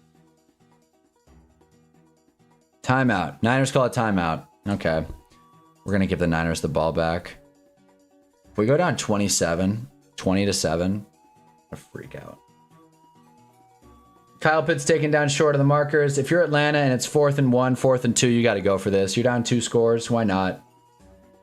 Timeout. Niners call a timeout. Okay. We're going to give the Niners the ball back. If we go down 20-7, a freak out. Kyle Pitts taken down short of the markers. If you're Atlanta and it's 4th and 1, 4th and 2, you got to go for this. You're down 2 scores. Why not?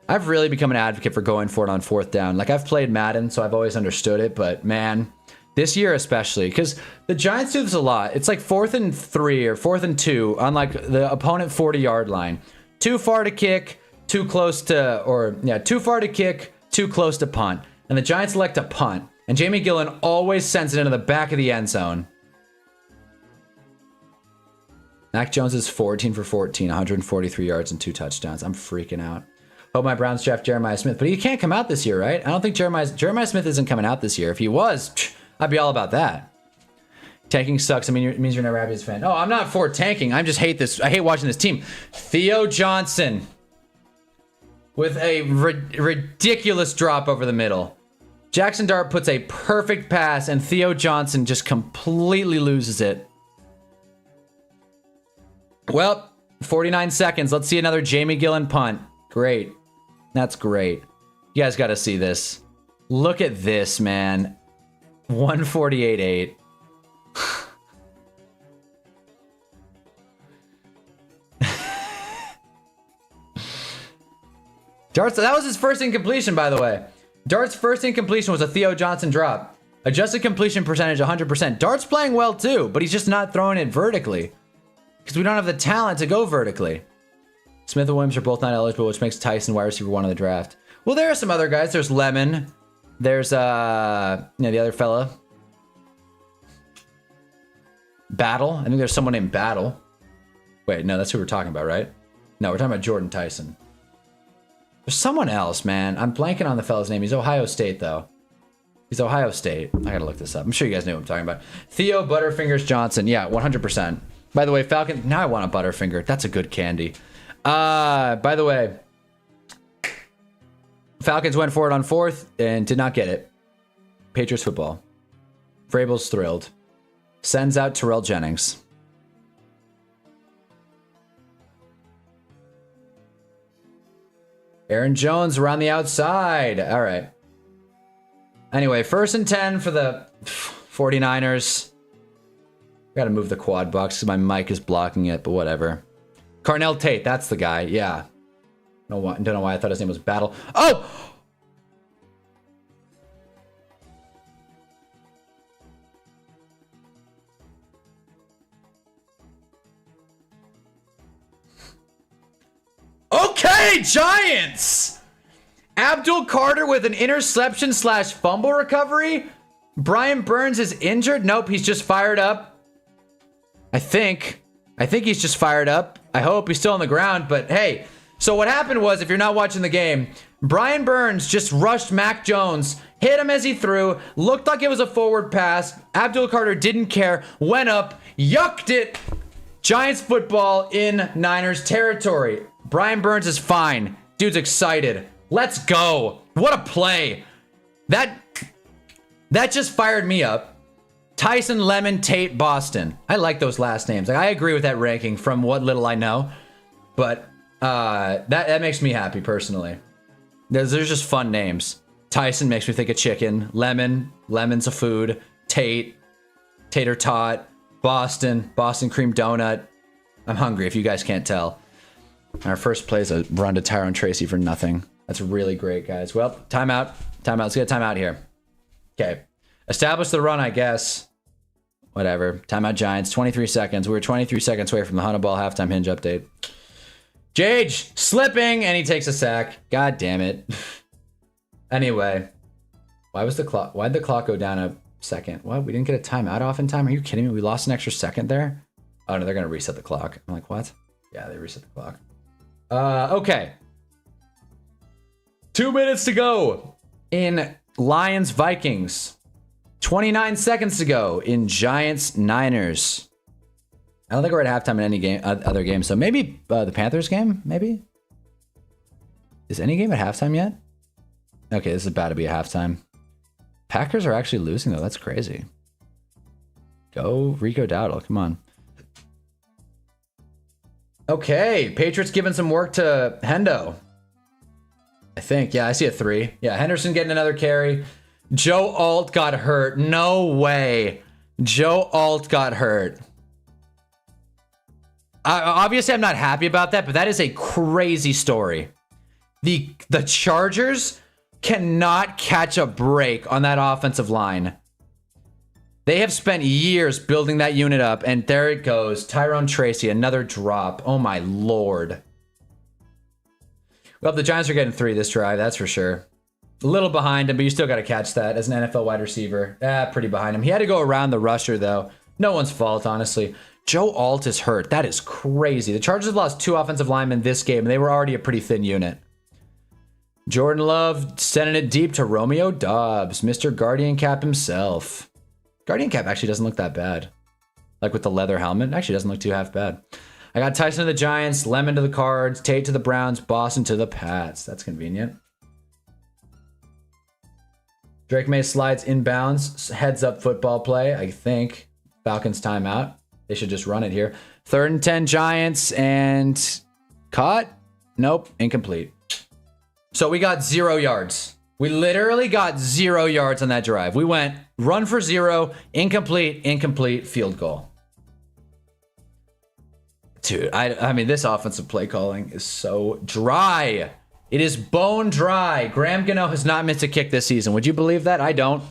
I've really become an advocate for going for it on 4th down. Like, I've played Madden, so I've always understood it. But, man, this year especially, because the Giants do this a lot. It's like 4th and 3 or 4th and 2 on, like, the opponent 40-yard line. Too far to kick, too close to, too far to kick, too close to punt. And the Giants elect to punt. And Jamie Gillen always sends it into the back of the end zone. Mac Jones is 14 for 14, 143 yards and 2 touchdowns. I'm freaking out. Hope my Browns draft Jeremiah Smith. But he can't come out this year, right? I don't think Jeremiah Smith isn't coming out this year. If he was, I'd be all about that. Tanking sucks. I mean, it means you're never happy as a fan. Oh, I'm not for tanking. I just hate this. I hate watching this team. Theo Johnson with a ridiculous drop over the middle. Jackson Dart puts a perfect pass, and Theo Johnson just completely loses it. Well, 49 seconds. Let's see another Jamie Gillen punt. Great. That's great. You guys got to see this. Look at this, man. 148.8. Darts, that was his first incompletion, by the way. Dart's first incompletion was a Theo Johnson drop. Adjusted completion percentage 100%. Dart's playing well too, but he's just not throwing it vertically. Because we don't have the talent to go vertically. Smith and Williams are both not eligible, which makes Tyson wide receiver 1 of the draft. Well, there are some other guys. There's Lemon. There's, the other fella. Battle. I think there's someone named Battle. Wait, no, that's who we're talking about, right? No, we're talking about Jordan Tyson. There's someone else, man. I'm blanking on the fella's name. He's Ohio State, though. He's Ohio State. I gotta look this up. I'm sure you guys know what I'm talking about. Theo Butterfingers Johnson. Yeah, 100%. By the way, Falcon... Now I want a Butterfinger. That's a good candy. By the way... Falcons went for it on 4th and did not get it. Patriots football. Vrabel's thrilled. Sends out Terrell Jennings. Aaron Jones around the outside. All right. Anyway, 1st and 10 for the 49ers. Got to move the quad box because my mic is blocking it, but whatever. Carnell Tate, that's the guy. Yeah. Don't know why I thought his name was Battle. Oh! Okay, Giants! Abdul Carter with an interception / fumble recovery. Brian Burns is injured. Nope, he's just fired up. I think he's just fired up. I hope he's still on the ground, but hey. So what happened was, if you're not watching the game, Brian Burns just rushed Mac Jones, hit him as he threw, looked like it was a forward pass. Abdul Carter didn't care, went up, yucked it. Giants football in Niners territory. Brian Burns is fine. Dude's excited. Let's go. What a play. That just fired me up. Tyson, Lemon, Tate, Boston. I like those last names. I agree with that ranking from what little I know. But that makes me happy personally. There's just fun names. Tyson makes me think of chicken. Lemon's a food. Tate, tater tot. Boston cream donut. I'm hungry if you guys can't tell. Our first play is a run to Tyrone Tracy for nothing. That's really great, guys. Well, timeout. Let's get a timeout here. Okay. Establish the run, I guess. Whatever. Timeout Giants. 23 seconds. We're 23 seconds away from the Hunnaball halftime hinge update. Jage slipping, and he takes a sack. God damn it. Anyway. Why'd the clock go down a second? What? We didn't get a timeout off in time? Are you kidding me? We lost an extra second there? Oh, no, they're going to reset the clock. I'm like, what? Yeah, they reset the clock. Okay. 2 minutes to go in Lions Vikings. 29 seconds to go in Giants Niners. I don't think we're at halftime in any game, other game. So maybe the Panthers game, maybe? Is any game at halftime yet? Okay, this is about to be a halftime. Packers are actually losing, though. That's crazy. Go Rico Dowdle. Come on. Okay, Patriots giving some work to Hendo. I think. Yeah, I see a 3. Yeah, Henderson getting another carry. Joe Alt got hurt. No way. Joe Alt got hurt. Obviously, I'm not happy about that, but that is a crazy story. The Chargers cannot catch a break on that offensive line. They have spent years building that unit up, and there it goes. Tyrone Tracy, another drop. Oh, my Lord. Well, the Giants are getting 3 this drive, that's for sure. A little behind him, but you still got to catch that as an NFL wide receiver. Pretty behind him. He had to go around the rusher, though. No one's fault, honestly. Joe Alt is hurt. That is crazy. The Chargers have lost 2 offensive linemen this game, and they were already a pretty thin unit. Jordan Love sending it deep to Romeo Doubs, Mr. Guardian Cap himself. Guardian Cap actually doesn't look that bad. Like with the leather helmet, actually doesn't look too half bad. I got Tyson to the Giants, Lemon to the Cards, Tate to the Browns, Boston to the Pats. That's convenient. Drake May slides inbounds, heads up football play, I think. Falcons timeout. They should just run it here. 3rd and 10 Giants, and caught? Nope, incomplete. So we got 0 yards. We literally got 0 yards on that drive. We went run for 0, incomplete, field goal. Dude, I mean, this offensive play calling is so dry. It is bone dry. Graham Gano has not missed a kick this season. Would you believe that? I don't.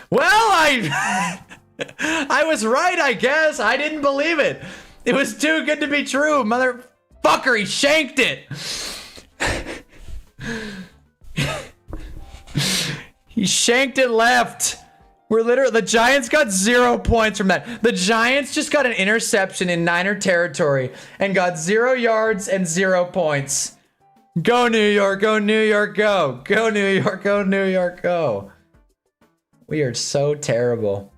Well, I was right, I guess. I didn't believe it. It was too good to be true. Motherfucker, he shanked it. He shanked it left. We're literally, the Giants got 0 points from that. The Giants just got an interception in Niner territory and got 0 yards and 0 points. Go New York, go New York, go. Go New York, go New York, go. We are so terrible.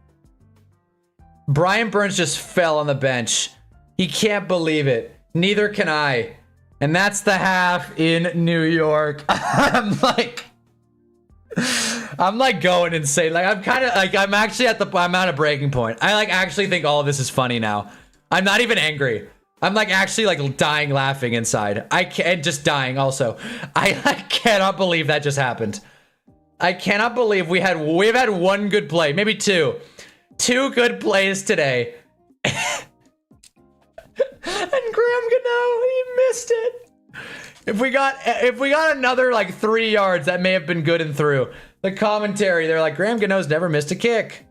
Brian Burns just fell on the bench. He can't believe it. Neither can I. And that's the half in New York. I'm like going insane. Like I'm kind of like I'm actually I'm at a breaking point. I like actually think all of this is funny now. I'm not even angry. I'm like actually like dying laughing inside. I can't just dying also. I cannot believe that just happened. I cannot believe we've had one good play, maybe two good plays today. And Graham Gano, he missed it. If we got another like 3 yards, that may have been good and through. The commentary, they're like, Graham Gano's never missed a kick.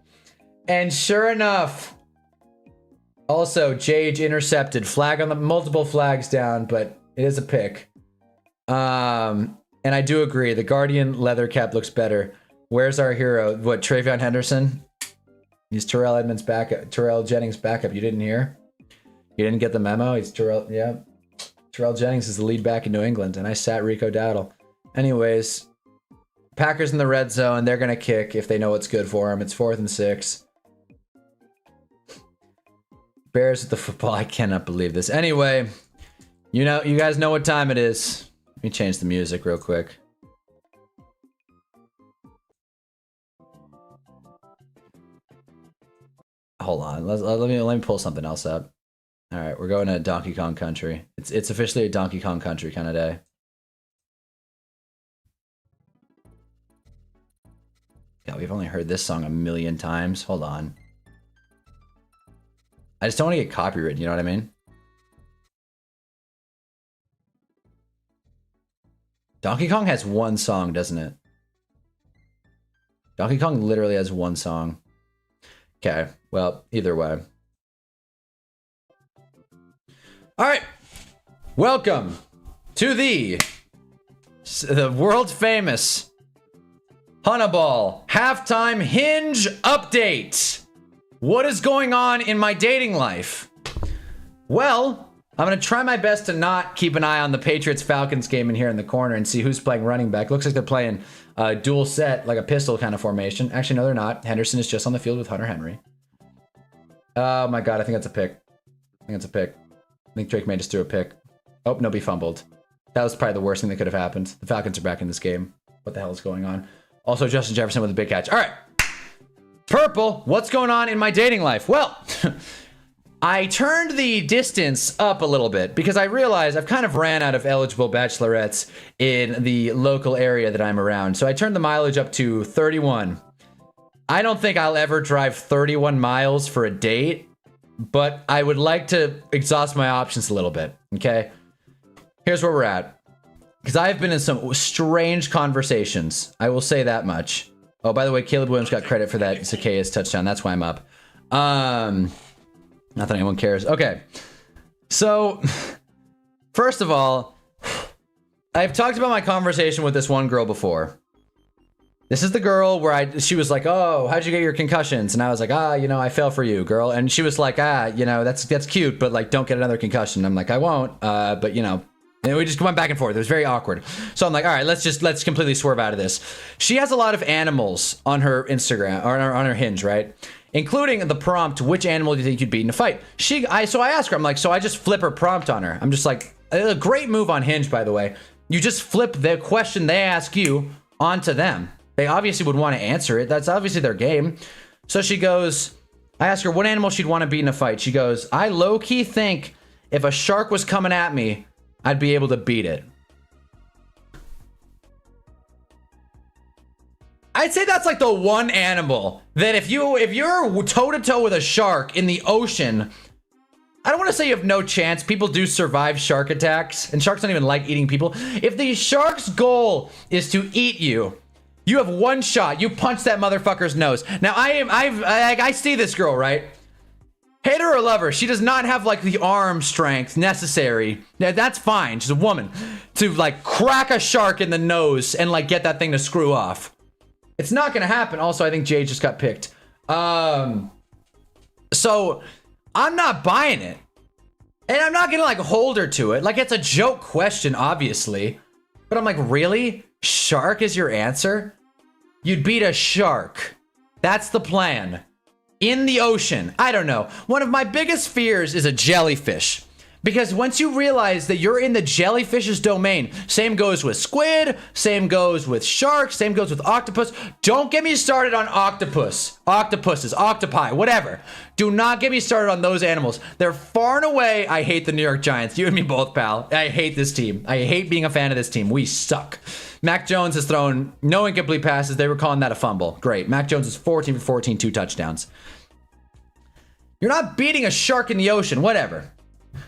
And sure enough, also Jage intercepted, flag on the multiple flags down, but it is a pick. And I do agree, the Guardian leather cap looks better. Where's our hero? What, Travion Henderson? He's Terrell Jennings' backup. You didn't hear? You didn't get the memo? He's Terrell, yeah. Terrell Jennings is the lead back in New England, and I sat Rico Dowdle. Anyways, Packers in the red zone. They're going to kick if they know what's good for them. It's 4th and 6. Bears with the football. I cannot believe this. Anyway, you guys know what time it is. Let me change the music real quick. Hold on. Let me pull something else up. All right, we're going to Donkey Kong Country. It's officially a Donkey Kong Country kind of day. God, we've only heard this song a million times. Hold on. I just don't want to get copywritten, you know what I mean? Donkey Kong has one song, doesn't it? Donkey Kong literally has one song. Okay, well, either way. All right, welcome to the world famous Hunnaball halftime Hinge update. What is going on in my dating life? Well, I'm going to try my best to not keep an eye on the Patriots-Falcons game in here in the corner and see who's playing running back. Looks like they're playing dual set, like a pistol kind of formation. Actually, no, they're not. Henderson is just on the field with Hunter Henry. Oh my God, I think that's a pick. I think Drake may just threw a pick. Oh, no, he fumbled. That was probably the worst thing that could have happened. The Falcons are back in this game. What the hell is going on? Also, Justin Jefferson with a big catch. All right. Purple, what's going on in my dating life? Well, I turned the distance up a little bit because I realized I've kind of ran out of eligible bachelorettes in the local area that I'm around. So I turned the mileage up to 31. I don't think I'll ever drive 31 miles for a date, but I would like to exhaust my options a little bit, okay? Here's where we're at. Because I've been in some strange conversations. I will say that much. Oh, by the way, Caleb Williams got credit for that Zacchaeus touchdown. That's why I'm up. Not that anyone cares. Okay. So, first of all, I've talked about my conversation with this one girl before. This is the girl where she was like, oh, how'd you get your concussions? And I was like, I fell for you, girl. And she was like, that's cute, but like, don't get another concussion. I'm like, I won't, but and we just went back and forth. It was very awkward. So I'm like, all right, let's completely swerve out of this. She has a lot of animals on her Instagram or on her Hinge, right? Including the prompt, which animal do you think you'd beat in a fight? So I asked her, I'm like, so I just flip her prompt on her. I'm just like, a great move on Hinge, by the way. You just flip the question they ask you onto them. They obviously would want to answer it. That's obviously their game. So she goes, I asked her what animal she'd want to beat in a fight. She goes, I low-key think if a shark was coming at me, I'd be able to beat it. I'd say that's like the one animal that if you're toe to toe with a shark in the ocean, I don't want to say you have no chance. People do survive shark attacks, and sharks don't even like eating people. If the shark's goal is to eat you, you have one shot. You punch that motherfucker's nose. Now I see this girl, right? Hate her or love her, she does not have like the arm strength necessary. Yeah, that's fine. She's a woman to like crack a shark in the nose and like get that thing to screw off. It's not gonna happen. Also, I think Jade just got picked. So I'm not buying it. And I'm not gonna like hold her to it. Like it's a joke question, obviously. But I'm like, really? Shark is your answer? You'd beat a shark. That's the plan. In the ocean. I don't know. One of my biggest fears is a jellyfish. Because once you realize that you're in the jellyfish's domain, same goes with squid, same goes with sharks, same goes with octopus. Don't get me started on octopus. Octopuses, octopi, whatever. Do not get me started on those animals. They're far and away, I hate the New York Giants. You and me both, pal. I hate this team. I hate being a fan of this team. We suck. Mac Jones has thrown no incomplete passes. They were calling that a fumble. Great. Mac Jones is 14 for 14, 2 touchdowns. You're not beating a shark in the ocean, whatever.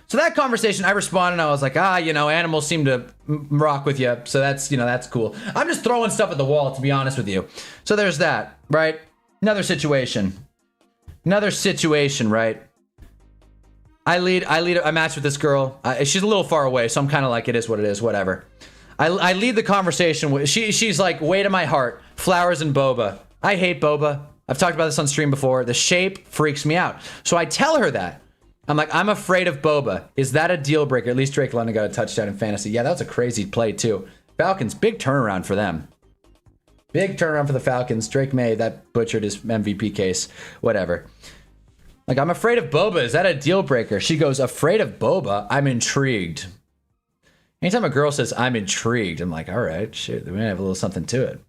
So that conversation, I responded and I was like, you know, animals seem to rock with you. So that's, you know, that's cool. I'm just throwing stuff at the wall, to be honest with you. So there's that, right? Another situation, right? I matched with this girl. She's a little far away, so I'm kind of like, it is what it is, whatever. I lead the conversation with, she's like, way to my heart, flowers and boba. I hate boba. I've talked about this on stream before. The shape freaks me out. So I tell her that. I'm like, I'm afraid of boba. Is that a deal breaker? At least Drake London got a touchdown in fantasy. Yeah, that was a crazy play too. Falcons, big turnaround for them. Big turnaround for the Falcons. Drake May, that butchered his MVP case. Whatever. Like, I'm afraid of boba. Is that a deal breaker? She goes, afraid of boba? I'm intrigued. Anytime a girl says, I'm intrigued, I'm like, all right, shit, we may have a little something to it.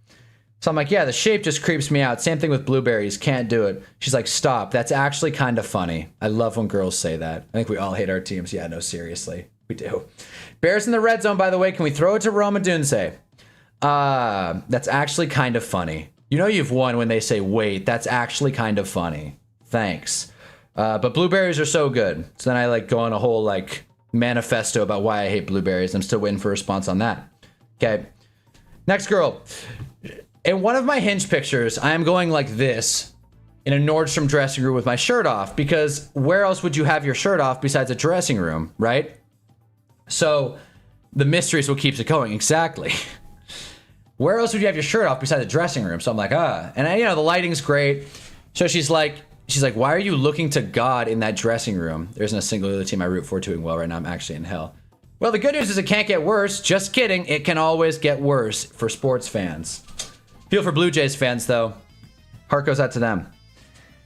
So I'm like, yeah, the shape just creeps me out. Same thing with blueberries. Can't do it. She's like, stop. That's actually kind of funny. I love when girls say that. I think we all hate our teams. Yeah, no, seriously. We do. Bears in the red zone, by the way. Can we throw it to Roma Dunze? That's actually kind of funny. You know you've won when they say, wait, that's actually kind of funny. Thanks. But blueberries are so good. So then I like go on a whole like manifesto about why I hate blueberries. I'm still waiting for a response on that. Okay. Next girl. In one of my Hinge pictures, I am going like this in a Nordstrom dressing room with my shirt off, because where else would you have your shirt off besides a dressing room, right? So the mystery is what keeps it going. Exactly. Where else would you have your shirt off besides a dressing room? So I'm like, and I, you know, the lighting's great. So she's like, why are you looking to God in that dressing room? There isn't a single other team I root for doing well right now. I'm actually in hell. Well, the good news is it can't get worse. Just kidding. It can always get worse for sports fans. Feel for Blue Jays fans, though. Heart goes out to them.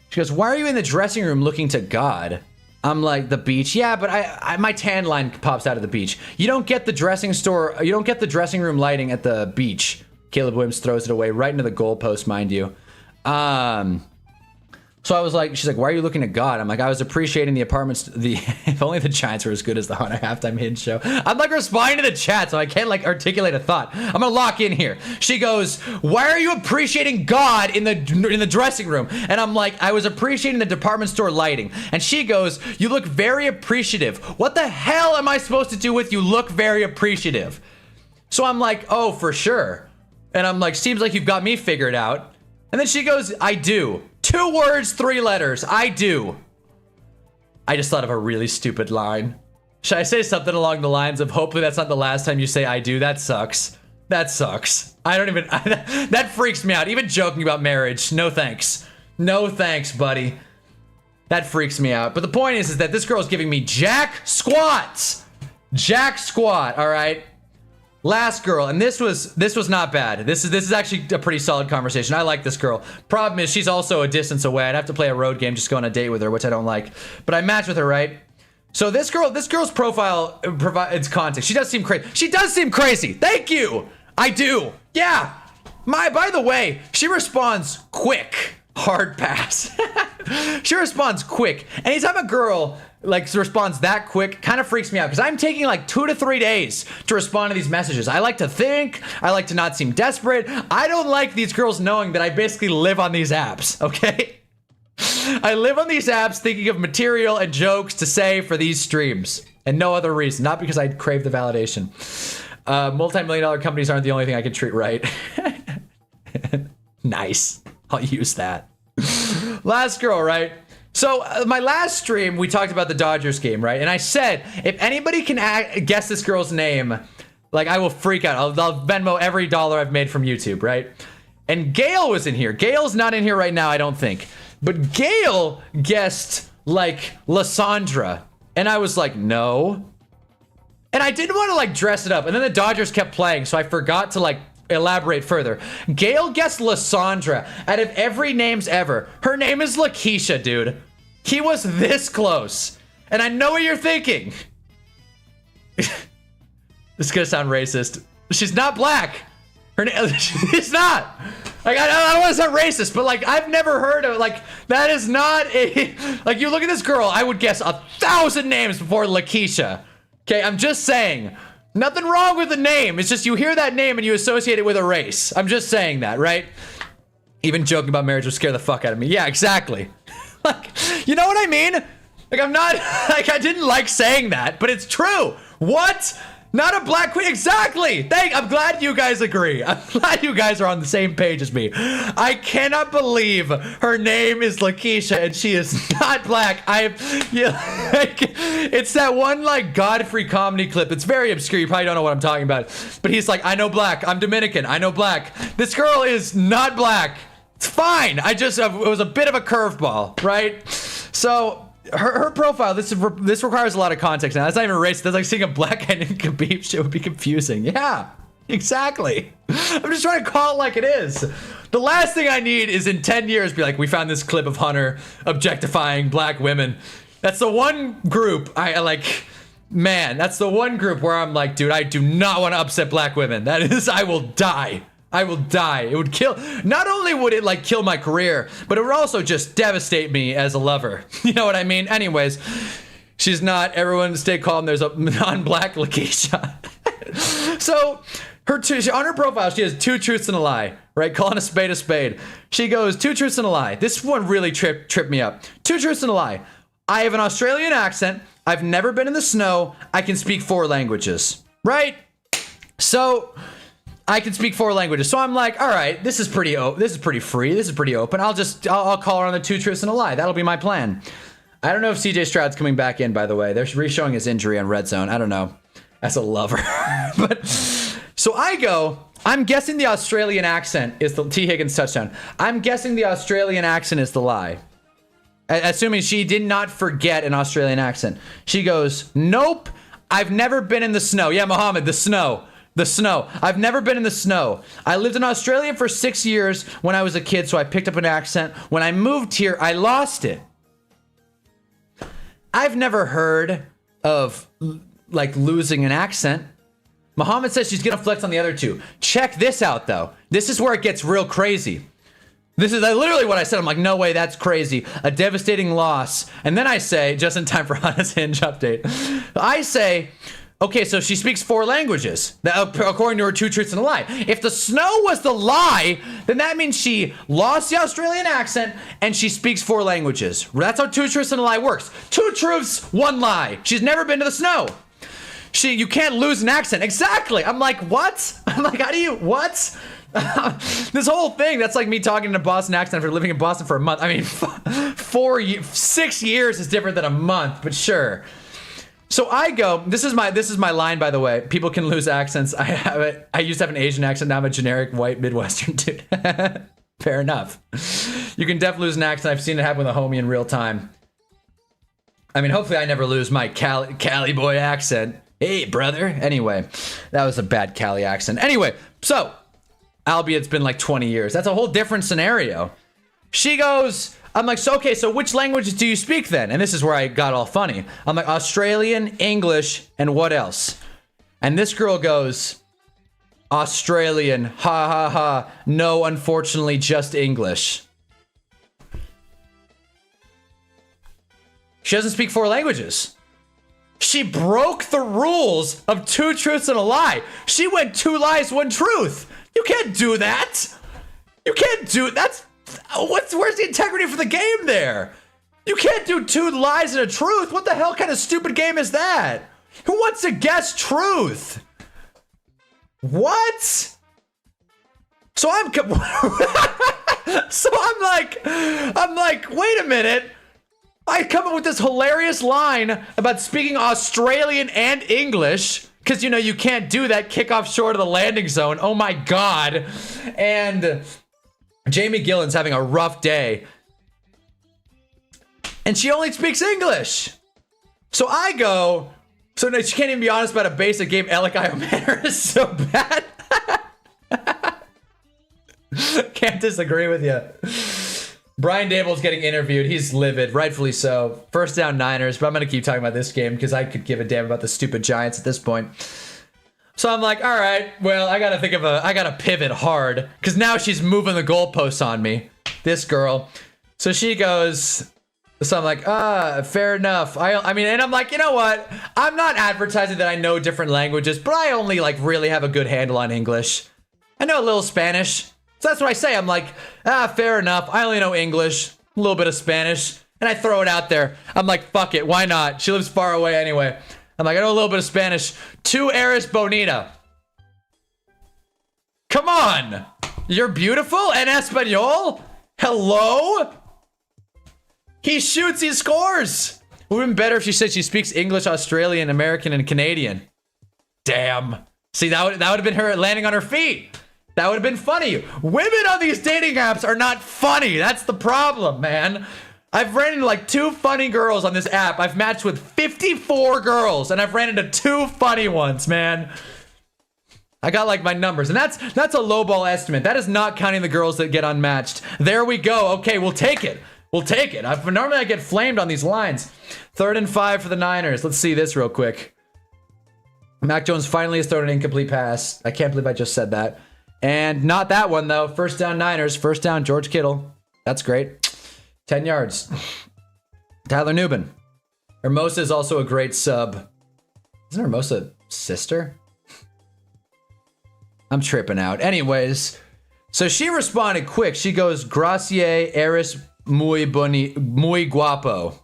She goes, why are you in the dressing room looking to God? I'm like, the beach. Yeah, but I my tan line pops out of the beach. You don't get the dressing room lighting at the beach. Caleb Williams throws it away right into the goalpost, mind you. So I was like, she's like, why are you looking at God? I'm like, I was appreciating the apartments. If only the Giants were as good as the Hunter halftime Hinge show. I'm like responding to the chat, so I can't like articulate a thought. I'm gonna lock in here. She goes, why are you appreciating God in the dressing room? And I'm like, I was appreciating the department store lighting. And she goes, you look very appreciative. What the hell am I supposed to do with you look very appreciative? So I'm like, oh, for sure. And I'm like, seems like you've got me figured out. And then she goes, I do. 2 words, 3 letters. I do. I just thought of a really stupid line. Should I say something along the lines of, hopefully that's not the last time you say I do? That sucks. That sucks. I don't even, that freaks me out. Even joking about marriage. No thanks. No thanks, buddy. That freaks me out. But the point is that this girl is giving me jack squats. Jack squat, all right? Last girl, and this was not bad. This is actually a pretty solid conversation. I like this girl. Problem is, she's also a distance away. I'd have to play a road game just to go on a date with her, which I don't like. But I matched with her, right? So this girl's profile provides context. She does seem crazy. She does seem crazy. Thank you. I do. Yeah. By the way, she responds quick. Hard pass. She responds quick. Anytime a girl like responds that quick kind of freaks me out because I'm taking like 2 to 3 days to respond to these messages. I like to think, I like to not seem desperate. I don't like these girls knowing that I basically live on these apps, okay? I live on these apps thinking of material and jokes to say for these streams and no other reason, not because I crave the validation. Multi-million-dollar companies aren't the only thing I can treat right. Nice. I'll use that. Last girl, right? So my last stream, we talked about the Dodgers game, right? And I said, if anybody can guess this girl's name, like I will freak out. I'll Venmo every dollar I've made from YouTube, right? And Gail was in here. Gail's not in here right now, I don't think. But Gail guessed like Lysandra. And I was like, no. And I didn't want to like dress it up. And then the Dodgers kept playing, so I forgot to like elaborate further. Gail guessed Lysandra. Out of every names ever, her name is Lakeisha, dude. He was this close. And I know what you're thinking. This is gonna sound racist. She's not black. Her name, she's not. Like, I don't want to sound racist, but like, I've never heard of, like, that is not a, like, you look at this girl, I would guess 1,000 names before Lakeisha. Okay, I'm just saying. Nothing wrong with the name. It's just you hear that name and you associate it with a race. I'm just saying that, right? Even joking about marriage would scare the fuck out of me. Yeah, exactly. Like, you know what I mean? Like, I'm not, like, I didn't like saying that, but it's true. What? Not a black queen? Exactly. I'm glad you guys agree. I'm glad you guys are on the same page as me. I cannot believe her name is Lakeisha and she is not black. It's that one like Godfrey comedy clip. It's very obscure. You probably don't know what I'm talking about. But he's like, I know black. I'm Dominican. I know black. This girl is not black. It's fine. It was a bit of a curveball, right? So her profile, this requires a lot of context now. That's not even racist. That's like seeing a black guy named Khabib shit would be confusing. Yeah, exactly. I'm just trying to call it like it is. The last thing I need is in 10 years be like, we found this clip of Hunter objectifying black women. That's the one group I like, man, that's the one group where I'm like, dude, I do not want to upset black women. That is, I will die. I will die. It would kill, not only would it like kill my career, but it would also just devastate me as a lover. You know what I mean? Anyways, she's not. Everyone stay calm. There's a non-black Lakeisha. So on her profile, she has 2 truths and a lie, right? Calling a spade a spade. She goes, 2 truths and a lie. This one really tripped me up. 2 truths and a lie. I have an Australian accent. I've never been in the snow. I can speak 4 languages, right? So I can speak 4 languages. So I'm like, all right, this is pretty free. This is pretty open. I'll call her on the 2 truths and a lie. That'll be my plan. I don't know if CJ Stroud's coming back in, by the way. They're re-showing his injury on Red Zone. I don't know. As a lover. But so I go, I'm guessing the Australian accent is the T. Higgins touchdown. I'm guessing the Australian accent is the lie. Assuming she did not forget an Australian accent. She goes, nope, I've never been in the snow. Yeah, Mohammed, the snow. The snow. I've never been in the snow. I lived in Australia for 6 years when I was a kid, so I picked up an accent. When I moved here, I lost it. I've never heard of, like, losing an accent. Mohammed says she's gonna flex on the other 2. Check this out, though. This is where it gets real crazy. This is literally what I said. I'm like, no way, that's crazy. A devastating loss. And then I say, just in time for Hannah's Hinge update, I say, okay, so she speaks 4 languages, according to her 2 truths and a lie. If the snow was the lie, then that means she lost the Australian accent and she speaks 4 languages. That's how 2 truths and a lie works. 2 truths, 1 lie. She's never been to the snow. You can't lose an accent. Exactly. I'm like, what? I'm like, how do you, what? This whole thing, that's like me talking in a Boston accent after living in Boston for a month. I mean, 6 years is different than a month, but sure. So I go, this is my line, by the way. People can lose accents. I used to have an Asian accent. Now I'm a generic white Midwestern dude. Fair enough. You can definitely lose an accent. I've seen it happen with a homie in real time. I mean, hopefully I never lose my Cali boy accent. Hey, brother. Anyway, that was a bad Cali accent. Anyway, so, albeit it's been like 20 years. That's a whole different scenario. She goes, I'm like, so okay, so which languages do you speak then? And this is where I got all funny. I'm like, Australian, English, and what else? And this girl goes, Australian, ha ha ha. No, unfortunately, just English. She doesn't speak 4 languages. She broke the rules of 2 truths and a lie. She went 2 lies, 1 truth. You can't do that. You can't do that's where's the integrity for the game there? You can't do 2 lies and a truth. What the hell kind of stupid game is that? Who wants to guess truth? What? So I'm like, wait a minute. I come up with this hilarious line about speaking Australian and English, because, you know, you can't do that, kick off short of the landing zone. Oh my God. And Jamie Gillen's having a rough day. And she only speaks English. So I go, so no, she can't even be honest about a basic game. Elikai manner is so bad. Can't disagree with you. Brian Dable's getting interviewed. He's livid, rightfully so. First down Niners, but I'm going to keep talking about this game because I could give a damn about the stupid Giants at this point. So I'm like, all right, well, I got to pivot hard because now she's moving the goalposts on me, this girl. So she goes, so I'm like, fair enough. I mean, and I'm like, you know what? I'm not advertising that I know different languages, but I only like really have a good handle on English. I know a little Spanish. So that's what I say. I'm like, fair enough. I only know English, a little bit of Spanish, and I throw it out there. I'm like, fuck it. Why not? She lives far away anyway. I'm like, I know a little bit of Spanish. Tu eres bonita. Come on. You're beautiful en español? Hello? He shoots, he scores. It would have been better if she said she speaks English, Australian, American, and Canadian. Damn. See, that would have been her landing on her feet. That would have been funny. Women on these dating apps are not funny. That's the problem, man. I've ran into like 2 funny girls on this app. I've matched with 54 girls, and I've ran into 2 funny ones, man. I got like my numbers, and that's a lowball estimate. That is not counting the girls that get unmatched. There we go. Okay, we'll take it. We'll take it. Normally I get flamed on these lines. 3rd and 5 for the Niners. Let's see this real quick. Mac Jones finally has thrown an incomplete pass. I can't believe I just said that. And not that one, though. First down Niners. First down George Kittle. That's great. 10 yards. Tyler Nubin. Hermosa is also a great sub. Isn't Hermosa sister? I'm tripping out. Anyways, so she responded quick. She goes, Gracias, eres muy guapo.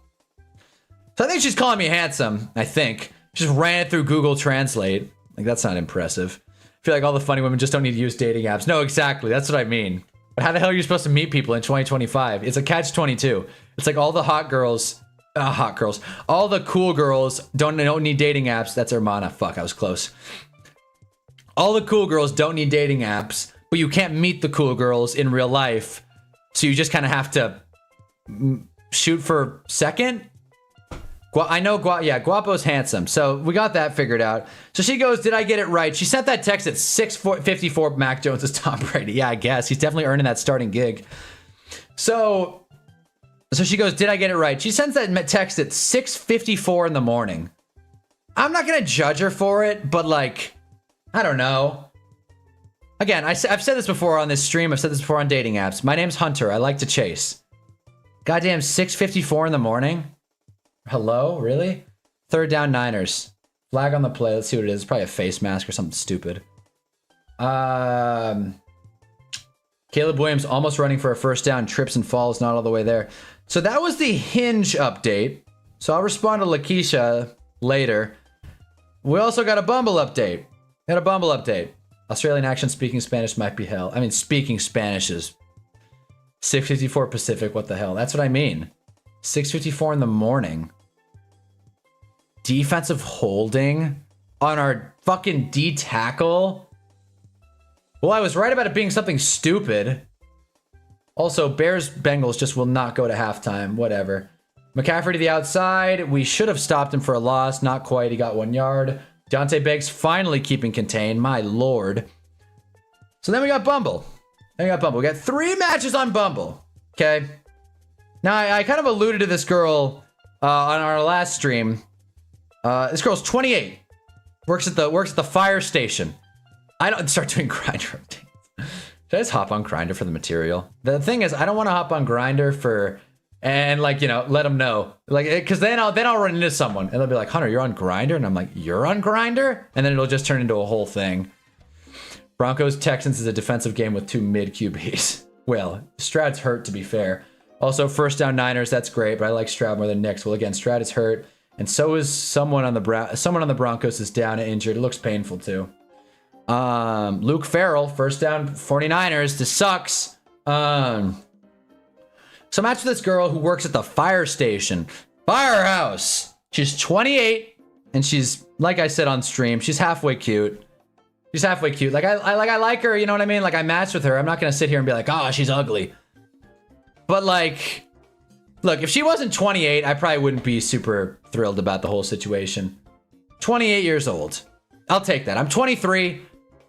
So I think she's calling me handsome, I think. Just ran it through Google Translate. Like, that's not impressive. I feel like all the funny women just don't need to use dating apps. No, exactly. That's what I mean. But how the hell are you supposed to meet people in 2025? It's a catch-22. It's like all the hot girls, all the cool girls don't need dating apps. That's Hermana. Fuck, I was close. All the cool girls don't need dating apps, but you can't meet the cool girls in real life. So you just kind of have to shoot for second. I know, Guapo's handsome. So we got that figured out. So she goes, did I get it right? She sent that text at 6:54. Mac Jones is Tom Brady. Yeah, I guess. He's definitely earning that starting gig. So she goes, did I get it right? She sends that text at 6:54 in the morning. I'm not going to judge her for it, but like, I don't know. Again, I've said this before on this stream. I've said this before on dating apps. My name's Hunter. I like to chase. Goddamn 6:54 in the morning. Hello? Really? 3rd down Niners. Flag on the play. Let's see what it is. It's probably a face mask or something stupid. Caleb Williams almost running for a first down. Trips and falls. Not all the way there. So that was the Hinge update. So I'll respond to Lakeisha later. We also got a Bumble update. Australian action speaking Spanish might be hell. I mean, speaking Spanish is 6:54 Pacific. What the hell? That's what I mean. 6:54 in the morning. Defensive holding on our fucking D tackle. Well, I was right about it being something stupid. Also, Bears-Bengals just will not go to halftime. Whatever. McCaffrey to the outside. We should have stopped him for a loss. Not quite. He got 1 yard. Dante Beggs finally keeping contained. My lord. So then we got Bumble. We got 3 matches on Bumble. Okay. Now, I kind of alluded to this girl on our last stream. This girl's 28. Works at the fire station. I don't start doing Grindr updates. Should I just hop on Grindr for the material? The thing is, I don't want to hop on Grindr for and like, you know, let them know, like, because then I'll run into someone and they'll be like, Hunter, you're on Grinder, and I'm like, you're on Grinder, and then it'll just turn into a whole thing. Broncos Texans is a defensive game with 2 mid QBs. Well, Stroud's hurt, to be fair. Also, first down Niners, that's great, but I like Stroud more than Nix. Well, again, Stroud is hurt, and so is someone on the Broncos is down and injured. It looks painful too. Luke Farrell, first down 49ers. This sucks. So match with this girl who works at the fire station. Firehouse. She's 28, and she's, like I said on stream, she's halfway cute. She's halfway cute. Like I like her, you know what I mean? Like I match with her. I'm not gonna sit here and be like, oh, she's ugly. But like, look, if she wasn't 28, I probably wouldn't be super thrilled about the whole situation. 28 years old. I'll take that. I'm 23.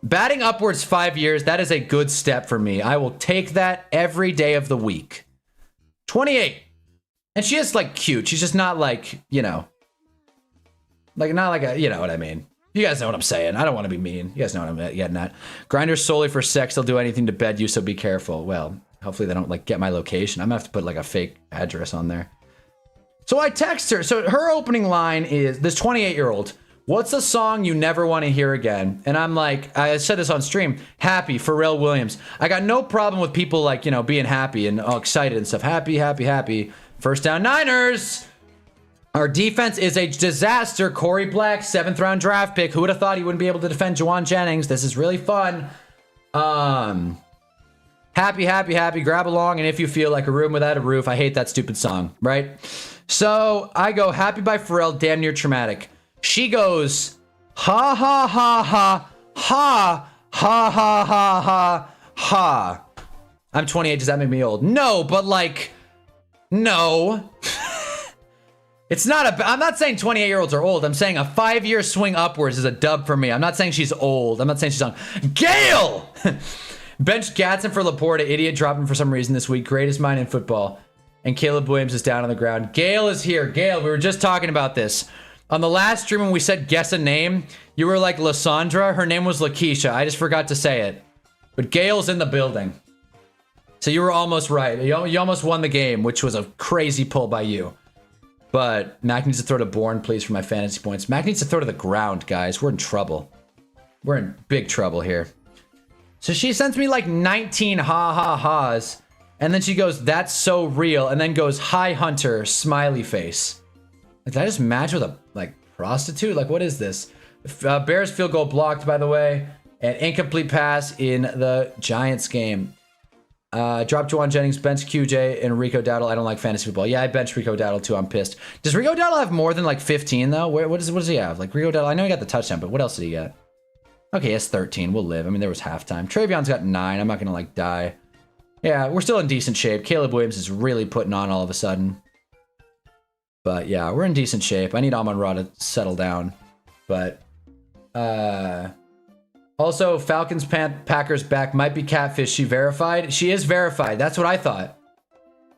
Batting upwards 5 years, that is a good step for me. I will take that every day of the week. 28. And she is like cute. She's just not like, you know, like not like a, you know what I mean. You guys know what I'm saying. I don't want to be mean. You guys know what I'm getting at. Grinders solely for sex. They'll do anything to bed you, so be careful. Well, hopefully they don't like get my location. I'm gonna have to put like a fake address on there. So I text her. So her opening line is this 28-year-old. What's a song you never want to hear again? And I'm like, I said this on stream. Happy, Pharrell Williams. I got no problem with people like, you know, being happy and all excited and stuff. Happy, happy, happy. First down Niners. Our defense is a disaster. Corey Black, 7th round draft pick. Who would have thought he wouldn't be able to defend Juwan Jennings? This is really fun. Happy, happy, happy. Grab along, and if you feel like a room without a roof, I hate that stupid song, right? So I go, Happy by Pharrell, damn near traumatic. She goes, ha, ha, ha, ha, ha, ha, ha, ha, ha, ha. I'm 28, does that make me old? No, but like, no. It's not I'm not saying 28-year-olds are old. I'm saying a 5-year swing upwards is a dub for me. I'm not saying she's old. I'm not saying she's young. Gale! Bench Gatson for Laporta. Idiot dropped him for some reason this week. Greatest mind in football. And Caleb Williams is down on the ground. Gale is here. Gale, we were just talking about this. On the last stream when we said guess a name, you were like Lysandra. Her name was Lakeisha. I just forgot to say it. But Gale's in the building. So you were almost right. You almost won the game, which was a crazy pull by you. But Mac needs to throw to Bourne, please, for my fantasy points. Mac needs to throw to the ground, guys. We're in trouble. We're in big trouble here. So she sends me like 19 ha-ha-ha's. And then she goes, that's so real. And then goes, hi, Hunter, smiley face. Like, did I just match with a, like, prostitute? Like, what is this? Bears field goal blocked, by the way. An incomplete pass in the Giants game. Drop Juwan Jennings, bench QJ, and Rico Dowdle. I don't like fantasy football. Yeah, I benched Rico Dowdle too. I'm pissed. Does Rico Dowdle have more than like 15 though? What does he have? Like Rico Dowdle, I know he got the touchdown, but what else did he get? Okay, he has 13. We'll live. I mean, there was halftime. Trayvon's got 9. I'm not gonna like die. Yeah, we're still in decent shape. Caleb Williams is really putting on all of a sudden. But yeah, we're in decent shape. I need Amon-Ra to settle down. But also, Falcons Packers back might be catfish. She verified? She is verified. That's what I thought.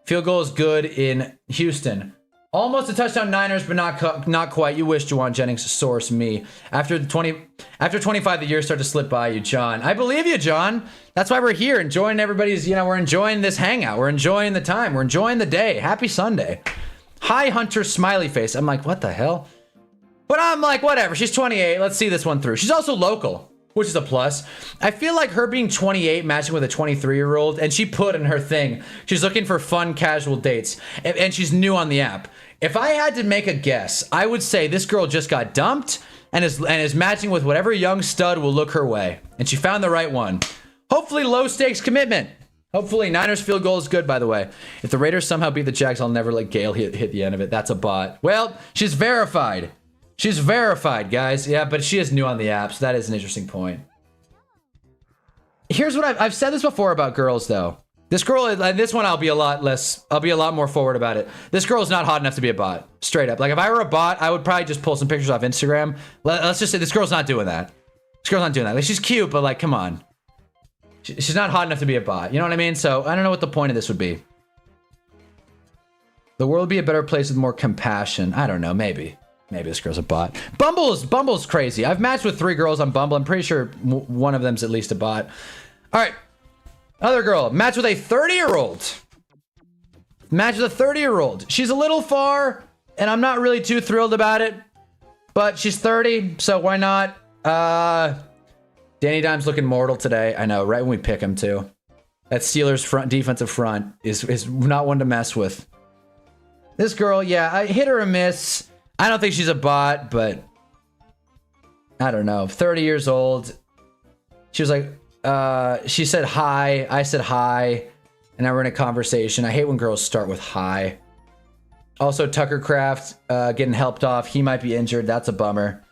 Field goal is good in Houston. Almost a touchdown Niners, but not quite. You wish Juwan Jennings to source me. After 25, the years start to slip by you, John. I believe you, John. That's why we're here, enjoying everybody's, you know, we're enjoying this hangout. We're enjoying the time. We're enjoying the day. Happy Sunday. Hi, Hunter, smiley face. I'm like, what the hell? But I'm like, whatever. She's 28. Let's see this one through. She's also local, which is a plus. I feel like her being 28 matching with a 23-year-old, and she put in her thing, she's looking for fun, casual dates, and she's new on the app. If I had to make a guess, I would say this girl just got dumped and is matching with whatever young stud will look her way. And she found the right one. Hopefully low stakes commitment. Hopefully Niners field goal is good, by the way. If the Raiders somehow beat the Jags, I'll never let Gale hit the end of it. That's a bot. Well, she's verified. She's verified, guys. Yeah, but she is new on the app, so that is an interesting point. Here's what I've said this before about girls, though. This girl, and this one I'll be a lot more forward about it. This girl is not hot enough to be a bot. Straight up. Like, if I were a bot, I would probably just pull some pictures off Instagram. Let's just say this girl's not doing that. This girl's not doing that. Like, she's cute, but like, come on. She's not hot enough to be a bot. You know what I mean? So, I don't know what the point of this would be. The world would be a better place with more compassion. I don't know, maybe. Maybe this girl's a bot. Bumble's crazy. I've matched with 3 girls on Bumble. I'm pretty sure one of them's at least a bot. All right. Other girl. Match with a 30-year-old. Match with a 30-year-old. She's a little far, and I'm not really too thrilled about it. But she's 30, so why not? Danny Dimes looking mortal today. I know, right when we pick him too. That Steelers defensive front is not one to mess with. This girl, yeah, I hit her a miss. I don't think she's a bot, but I don't know. 30 years old. She was like, she said hi. I said hi. And now we're in a conversation. I hate when girls start with hi. Also, Tucker Craft getting helped off. He might be injured. That's a bummer.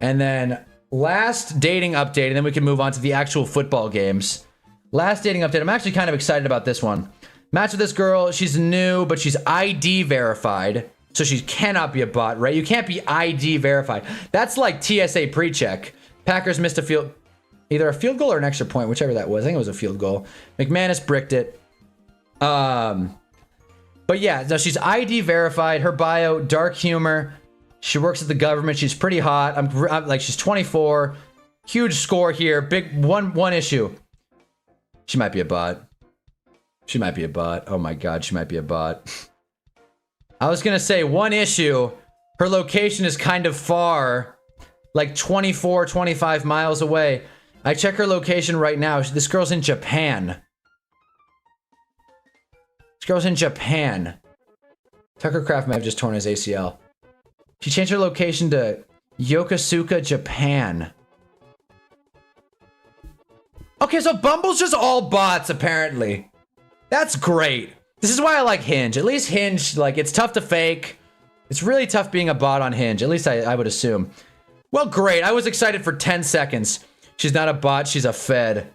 And then last dating update, and then we can move on to the actual football games. Last dating update. I'm actually kind of excited about this one. Match with this girl. She's new, but she's ID verified. So she cannot be a bot, right? You can't be ID verified. That's like TSA pre-check. Packers missed either a field goal or an extra point, whichever that was. I think it was a field goal. McManus bricked it. But yeah, no, she's ID verified. Her bio, dark humor. She works at the government. She's pretty hot. I'm like, she's 24. Huge score here. Big one issue. She might be a bot. She might be a bot. Oh my God, she might be a bot. I was gonna say one issue. Her location is kind of far, like 24, 25 miles away. I check her location right now. This girl's in Japan. This girl's in Japan. Tucker Craft might have just torn his ACL. She changed her location to Yokosuka, Japan. Okay, so Bumble's just all bots, apparently. That's great. This is why I like Hinge. At least Hinge, like, it's tough to fake. It's really tough being a bot on Hinge. At least I would assume. Well, great. I was excited for 10 seconds. She's not a bot. She's a fed.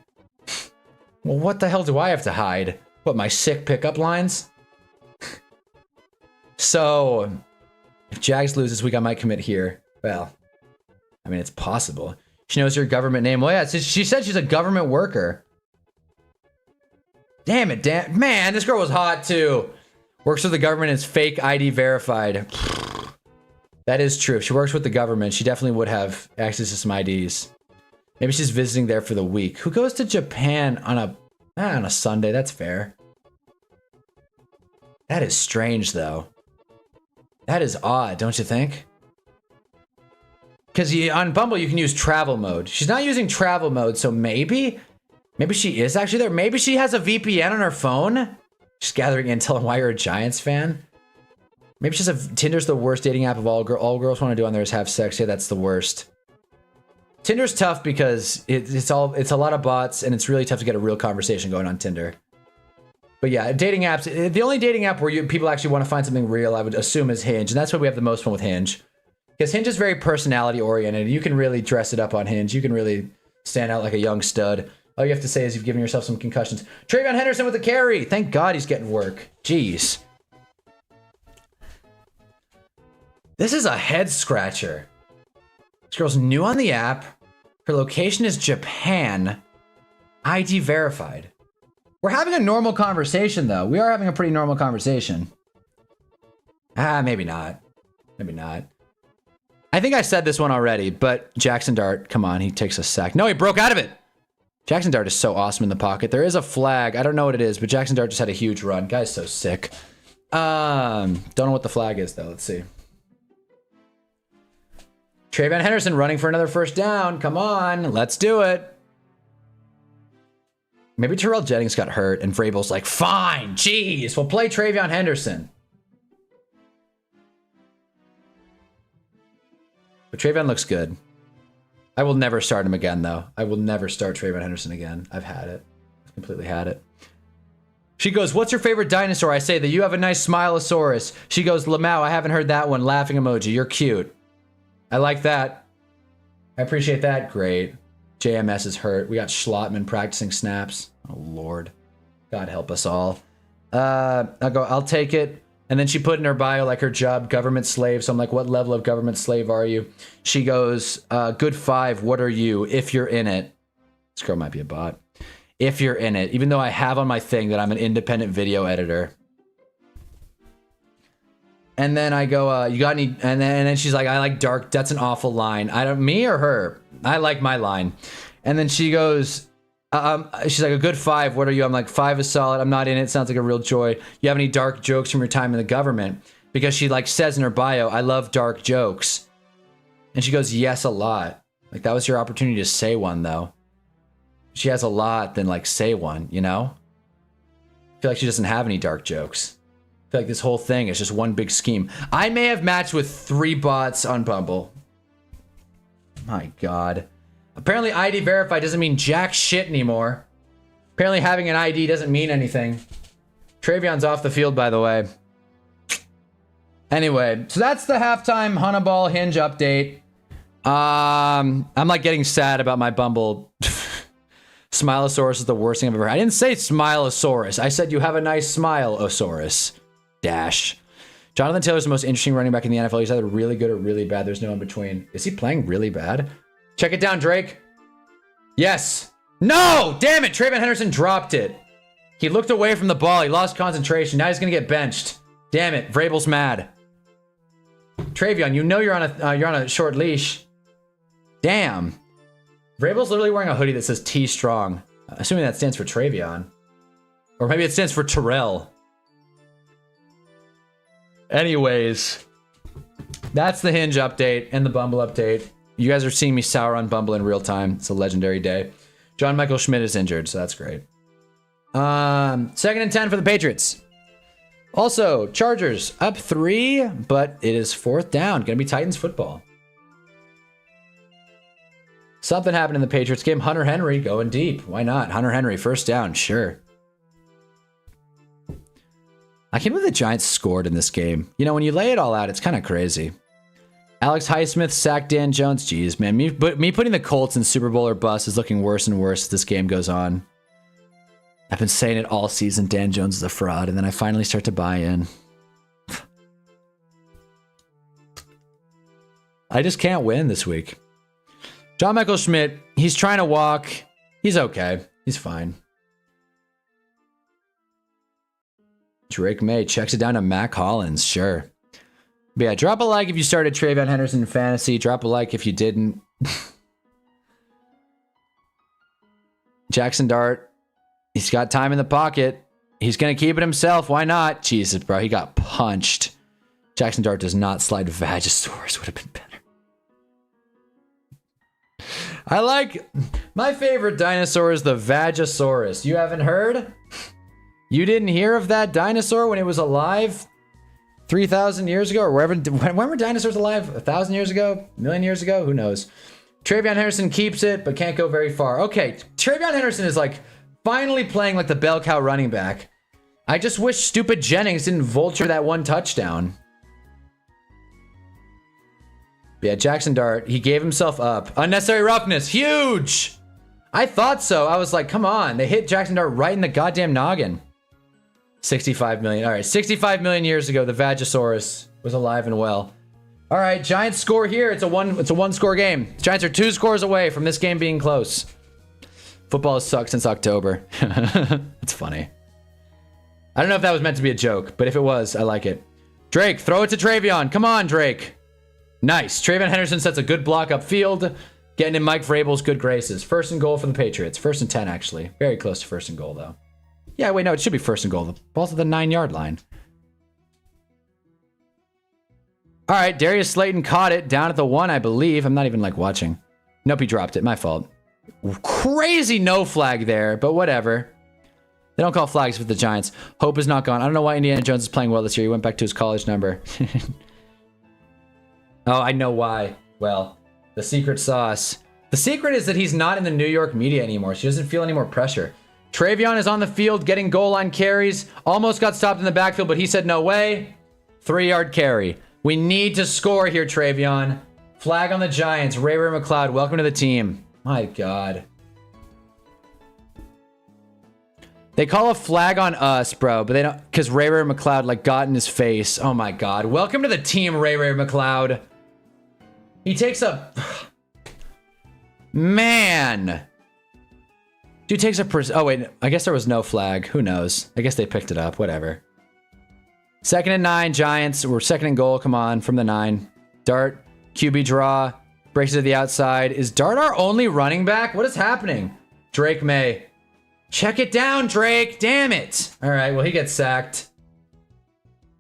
Well, what the hell do I have to hide? What, my sick pickup lines? So, if Jags lose this week, I might commit here. Well, I mean, it's possible. She knows your government name. Well, yeah, she said she's a government worker. Damn it, man, this girl was hot too. Works with the government, is fake ID verified. That is true. If she works with the government, she definitely would have access to some IDs. Maybe she's visiting there for the week. Who goes to Japan on a Sunday? That's fair. That is strange, though. That is odd, don't you think? Because on Bumble, you can use travel mode. She's not using travel mode, so maybe she is actually there. Maybe she has a VPN on her phone. She's gathering intel on why you're a Giants fan. Maybe she's Tinder's the worst dating app of all. All girls want to do on there is have sex. Yeah, that's the worst. Tinder's tough because it's a lot of bots, and it's really tough to get a real conversation going on Tinder. But yeah, dating apps. The only dating app where people actually want to find something real, I would assume, is Hinge, and that's why we have the most fun with Hinge. Because Hinge is very personality oriented. You can really dress it up on Hinge. You can really stand out like a young stud. All you have to say is you've given yourself some concussions. Travion Henderson with the carry. Thank God he's getting work. Jeez. This is a head scratcher. This girl's new on the app. Her location is Japan. ID verified. We're having a normal conversation, though. We are having a pretty normal conversation. Maybe not. Maybe not. I think I said this one already, but Jackson Dart, come on, he takes a sack. No, he broke out of it. Jackson Dart is so awesome in the pocket. There is a flag. I don't know what it is, but Jackson Dart just had a huge run. Guy's so sick. Don't know what the flag is, though. Let's see. Travion Henderson running for another first down. Come on, let's do it. Maybe Terrell Jennings got hurt, and Vrabel's like, fine, jeez, we'll play Travion Henderson. But Travion looks good. I will never start him again, though. I will never start Travion Henderson again. I've had it. I've completely had it. She goes, what's your favorite dinosaur? I say that you have a nice Smilosaurus. She goes, Lamau, I haven't heard that one. Laughing emoji. You're cute. I like that. I appreciate that. Great. JMS is hurt. We got Schlottman practicing snaps. Oh, Lord. God help us all. I'll take it. And then she put in her bio, like, her job, government slave. So I'm like, what level of government slave are you? She goes, good 5. What are you? If you're in it. This girl might be a bot. If you're in it. Even though I have on my thing that I'm an independent video editor. And then I go, you got any? And then she's like, I like dark. That's an awful line. Me or her? I like my line. And then she goes, She's like, a good 5. What are you? I'm like, 5 is solid. I'm not in it. Sounds like a real joy. You have any dark jokes from your time in the government? Because she like says in her bio, I love dark jokes. And she goes, yes, a lot. Like, that was your opportunity to say one, though. She has a lot, then like say one, you know? I feel like she doesn't have any dark jokes. I feel like this whole thing is just one big scheme. I may have matched with 3 bots on Bumble. My God. Apparently ID verified doesn't mean jack shit anymore. Apparently having an ID doesn't mean anything. Travion's off the field, by the way. Anyway, so that's the halftime Hunnaball Hinge update. I'm like getting sad about my Bumble. Smilosaurus is the worst thing I've ever had. I didn't say Smilosaurus. I said you have a nice smile, Osaurus. Dash. Jonathan Taylor's the most interesting running back in the NFL. He's either really good or really bad. There's no in between. Is he playing really bad? Check it down, Drake. Yes. No! Damn it! Trayvon Henderson dropped it. He looked away from the ball. He lost concentration. Now he's gonna get benched. Damn it! Vrabel's mad. Travion, you know you're on a short leash. Damn. Vrabel's literally wearing a hoodie that says T Strong. Assuming that stands for Travion. Or maybe it stands for Terrell. Anyways, that's the Hinge update and the Bumble update. You guys are seeing me sour on Bumble in real time. It's a legendary day. John Michael Schmidt is injured, so that's great. 2nd and 10 for the Patriots. Also, Chargers up 3, but it is 4th down. Gonna be Titans football. Something happened in the Patriots game. Hunter Henry going deep. Why not? Hunter Henry, 1st down, sure. I can't believe the Giants scored in this game. You know, when you lay it all out, it's kind of crazy. Alex Highsmith sacked Dan Jones. Jeez, man. Me putting the Colts in Super Bowl or bust is looking worse and worse as this game goes on. I've been saying it all season. Dan Jones is a fraud, and then I finally start to buy in. I just can't win this week. John Michael Schmidt, he's trying to walk. He's okay. He's fine. Drake May checks it down to Mac Hollins. Sure. But yeah, drop a like if you started Trayvon Henderson in fantasy. Drop a like if you didn't. Jackson Dart. He's got time in the pocket. He's going to keep it himself. Why not? Jesus, bro. He got punched. Jackson Dart does not slide. Vagisaurus would have been better. I like... My favorite dinosaur is the Vagisaurus. You haven't heard? You didn't hear of that dinosaur when it was alive 3,000 years ago? Or wherever... When were dinosaurs alive? 1,000 years ago? A million years ago? Who knows? Trayvon Henderson keeps it, but can't go very far. Okay, Trayvon Henderson is like finally playing like the bell cow running back. I just wish stupid Jennings didn't vulture that one touchdown. Yeah, Jackson Dart, he gave himself up. Unnecessary roughness, huge! I thought so. I was like, come on. They hit Jackson Dart right in the goddamn noggin. 65 million. All right, 65 million years ago, the Vagisaurus was alive and well. All right, Giants score here. It's a one score game. Giants are 2 scores away from this game being close. Football has sucked since October. It's funny. I don't know if that was meant to be a joke, but if it was, I like it. Drake, throw it to Travion. Come on, Drake. Nice. Trayvon Henderson sets a good block upfield, getting in Mike Vrabel's good graces. 1st and goal for the Patriots. 1st and 10, actually. Very close to 1st and goal, though. Yeah, wait, no, it should be 1st and goal. The ball's at the 9-yard line. All right, Darius Slayton caught it down at the 1, I believe. I'm not even, like, watching. Nope, he dropped it. My fault. Crazy no flag there, but whatever. They don't call flags with the Giants. Hope is not gone. I don't know why Indiana Jones is playing well this year. He went back to his college number. Oh, I know why. Well, the secret sauce. The secret is that he's not in the New York media anymore. She doesn't feel any more pressure. Travion is on the field getting goal line carries. Almost got stopped in the backfield, but he said no way. 3-yard carry. We need to score here, Travion. Flag on the Giants. Ray McLeod, welcome to the team. My God. They call a flag on us, bro, but they don't, because Ray McLeod like got in his face. Oh my God. Welcome to the team, Ray McLeod. He takes a... Man. Dude takes a... Oh, wait. I guess there was no flag. Who knows? I guess they picked it up. Whatever. 2nd and 9, Giants. We're 2nd and goal. Come on, from the 9. Dart, QB draw. Breaks it to the outside. Is Dart our only running back? What is happening? Drake May. Check it down, Drake. Damn it. All right, well, he gets sacked.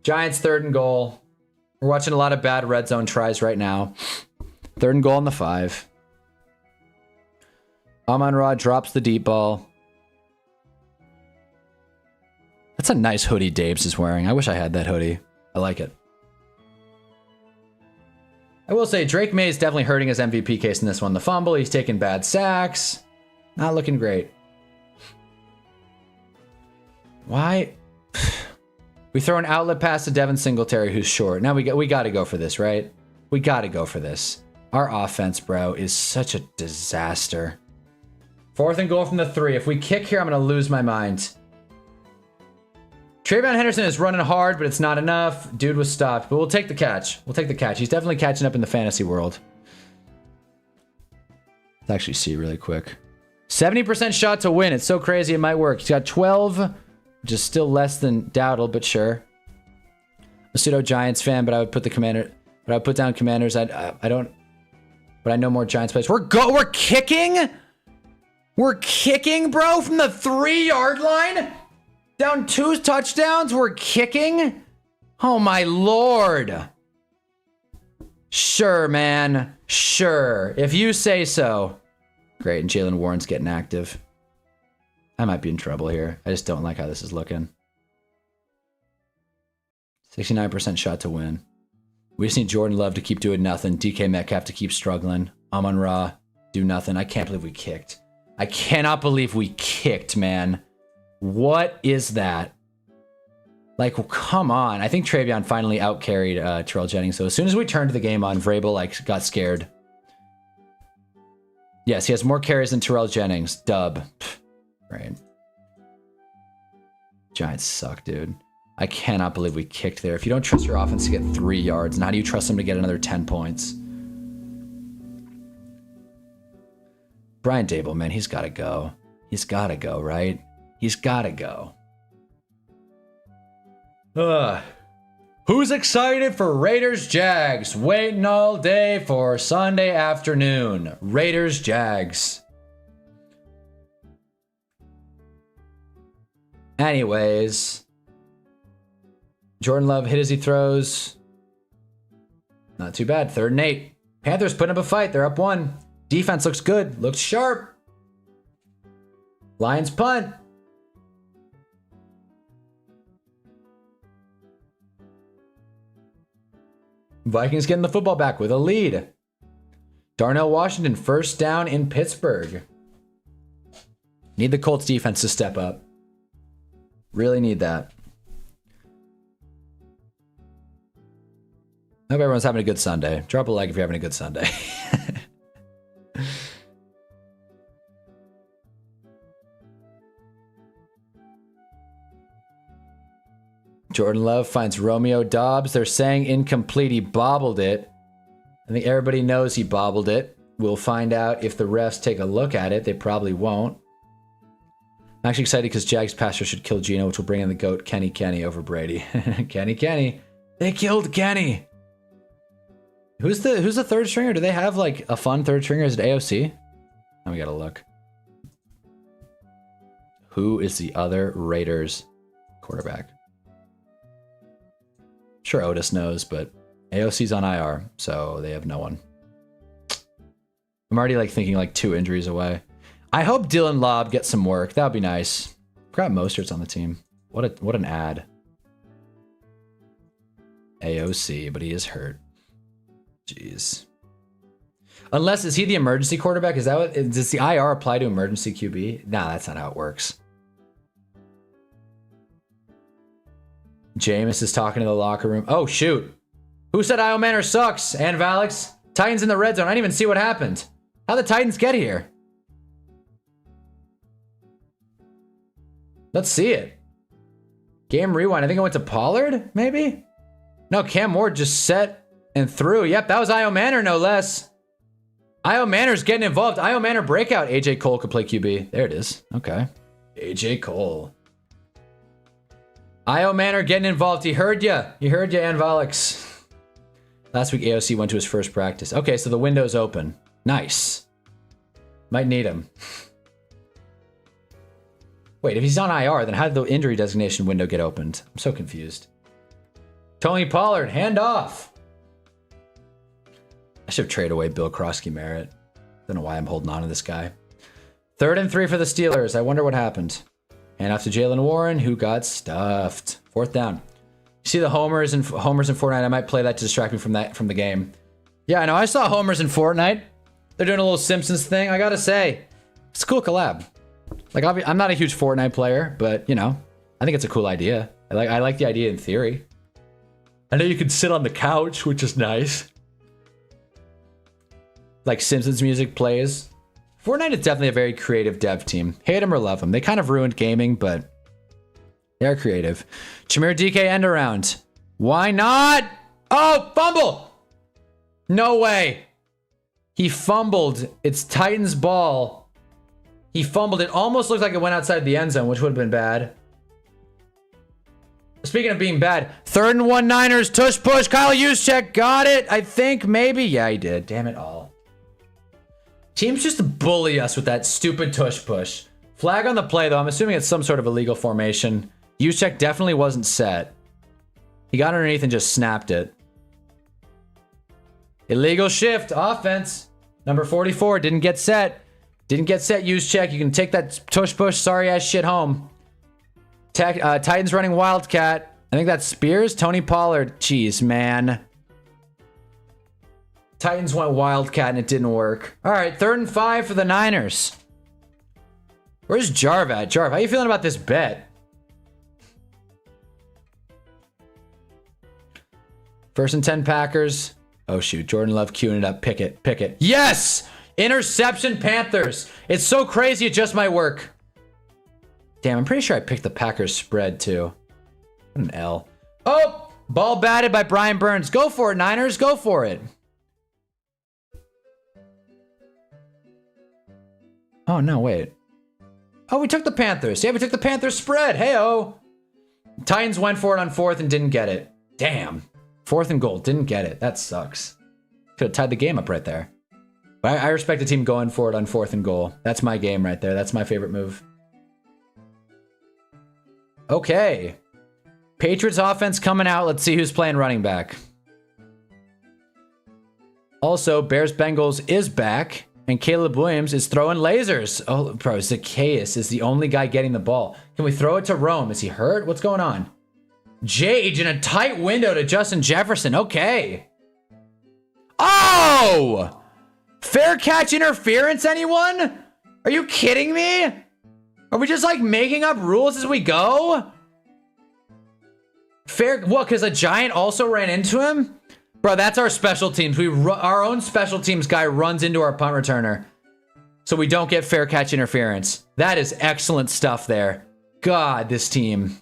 Giants 3rd and goal. We're watching a lot of bad red zone tries right now. 3rd and goal on the 5. Amon-Ra drops the deep ball. That's a nice hoodie Dabes is wearing. I wish I had that hoodie. I like it. I will say, Drake May is definitely hurting his MVP case in this one. The fumble, he's taking bad sacks. Not looking great. Why? We throw an outlet pass to Devin Singletary, who's short. Now we got to go for this, right? We got to go for this. Our offense, bro, is such a disaster. 4th and goal from the 3. If we kick here, I'm going to lose my mind. Trayvon Henderson is running hard, but it's not enough. Dude was stopped, but we'll take the catch. We'll take the catch. He's definitely catching up in the fantasy world. Let's actually see really quick. 70% shot to win. It's so crazy it might work. He's got 12, which is still less than Dowdle, but sure. A pseudo Giants fan, but I would put the Commander. But I would put down Commanders. I don't. But I know more Giants players. We're kicking. We're kicking, bro, from the 3-yard line. Down 2 touchdowns. We're kicking. Oh my lord. Sure, man. Sure. If you say so. Great. And Jalen Warren's getting active. I might be in trouble here. I just don't like how this is looking. 69% shot to win. We just need Jordan Love to keep doing nothing. DK Metcalf to keep struggling. Amon-Ra, do nothing. I can't believe we kicked. I cannot believe we kicked, man. What is that? Like, well, come on. I think Travion finally out-carried Terrell Jennings. So as soon as we turned the game on, Vrabel, like, got scared. Yes, he has more carries than Terrell Jennings. Dub. Pfft. Right. Giants suck, dude. I cannot believe we kicked there. If you don't trust your offense to get 3 yards, and how do you trust them to get another 10 points? Brian Dable, man, he's got to go. He's got to go, right? He's got to go. Who's excited for Raiders Jags? Waiting all day for Sunday afternoon. Raiders Jags. Anyways, Jordan Love hit as he throws. Not too bad. 3rd and 8. Panthers putting up a fight. They're up 1. Defense looks good. Looks sharp. Lions punt. Vikings getting the football back with a lead. Darnell Washington, 1st down in Pittsburgh. Need the Colts defense to step up. Really need that. Hope everyone's having a good Sunday. Drop a like if you're having a good Sunday. Jordan Love finds Romeo Doubs. They're saying incomplete. He bobbled it. I think everybody knows he bobbled it. We'll find out if the refs take a look at it. They probably won't. I'm actually excited because Jags passer should kill Geno, which will bring in the GOAT Kenny over Brady. Kenny. They killed Kenny. Who's the 3rd stringer? Do they have like a fun 3rd stringer? Is it AOC? Now we gotta look. Who is the other Raiders quarterback? Sure, Otis knows, but AOC's on IR, so they have no one. I'm already like thinking like 2 injuries away. I hope Dylan Lobb gets some work. That would be nice. Forgot Mostert's on the team. What an ad. AOC, but he is hurt. Jeez. Unless, is he the emergency quarterback? Is that what, does the IR apply to emergency QB? Nah, that's not how it works. Jameis is talking to the locker room. Oh, shoot. Who said Io Manor sucks? And Valix? Titans in the red zone. I didn't even see what happened. How'd the Titans get here? Let's see it. Game rewind. I think it went to Pollard, maybe? No, Cam Ward just set and threw. Yep, that was Io Manor, no less. Io Manor's getting involved. Io Manor breakout. AJ Cole could play QB. There it is. Okay. AJ Cole. Io Manor getting involved. He heard ya. He heard ya, Anvalix. Last week, AOC went to his first practice. Okay, so the window's open. Nice. Might need him. Wait, if he's on IR, then how did the injury designation window get opened? I'm so confused. Tony Pollard, hand off. I should have traded away Bill Krosky-Merritt. Don't know why I'm holding on to this guy. 3rd and 3 for the Steelers. I wonder what happened. Hand off to Jalen Warren, who got stuffed. 4th down. You see the homers in Fortnite? I might play that to distract me from the game. Yeah, I know. I saw homers in Fortnite. They're doing a little Simpsons thing. I gotta say, it's a cool collab. Like, I'm not a huge Fortnite player, but you know, I think it's a cool idea. I like the idea in theory. I know you can sit on the couch, which is nice. Like Simpsons music plays. Fortnite is definitely a very creative dev team. Hate them or love them. They kind of ruined gaming, but they're creative. Jameer DK end around. Why not? Oh, fumble! No way. He fumbled. It's Titans ball. He fumbled. It almost looked like it went outside the end zone, which would have been bad. Speaking of being bad, 3rd and 1 Niners, tush push. Kyle Juszczyk got it. I think maybe. Yeah, he did. Damn it all. Teams just bully us with that stupid tush push. Flag on the play, though. I'm assuming it's some sort of illegal formation. Juszczyk definitely wasn't set. He got underneath and just snapped it. Illegal shift. Offense. Number 44 didn't get set. Didn't get set, Juszczyk. You can take that tush push sorry ass shit home. Titans running Wildcat. I think that's Spears. Tony Pollard. Jeez, man. Titans went Wildcat and it didn't work. All right, 3rd and 5 for the Niners. Where's Jarv at? Jarv, how you feeling about this bet? First and 10 Packers. Oh, shoot. Jordan Love queuing it up. Pick it. Pick it. Yes! Interception Panthers. It's so crazy it just might work. Damn, I'm pretty sure I picked the Packers spread, too. What an L. Oh! Ball batted by Brian Burns. Go for it, Niners. Go for it. Oh, no, wait. Oh, we took the Panthers. Yeah, we took the Panthers spread. Hey-oh. Titans went for it on 4th and didn't get it. Damn. 4th and goal. Didn't get it. That sucks. Could have tied the game up right there. But I respect the team going for it on 4th and goal. That's my game right there. That's my favorite move. Okay. Patriots offense coming out. Let's see who's playing running back. Also, Bears-Bengals is back. And Caleb Williams is throwing lasers. Oh, bro, Zacchaeus is the only guy getting the ball. Can we throw it to Rome? Is he hurt? What's going on? Jage in a tight window to Justin Jefferson. Okay. Oh! Fair catch interference, anyone? Are you kidding me? Are we just like making up rules as we go? Fair, what, because a giant also ran into him? Bro, that's our special teams. Our own special teams guy runs into our punt returner. So we don't get fair catch interference. That is excellent stuff there. God, this team.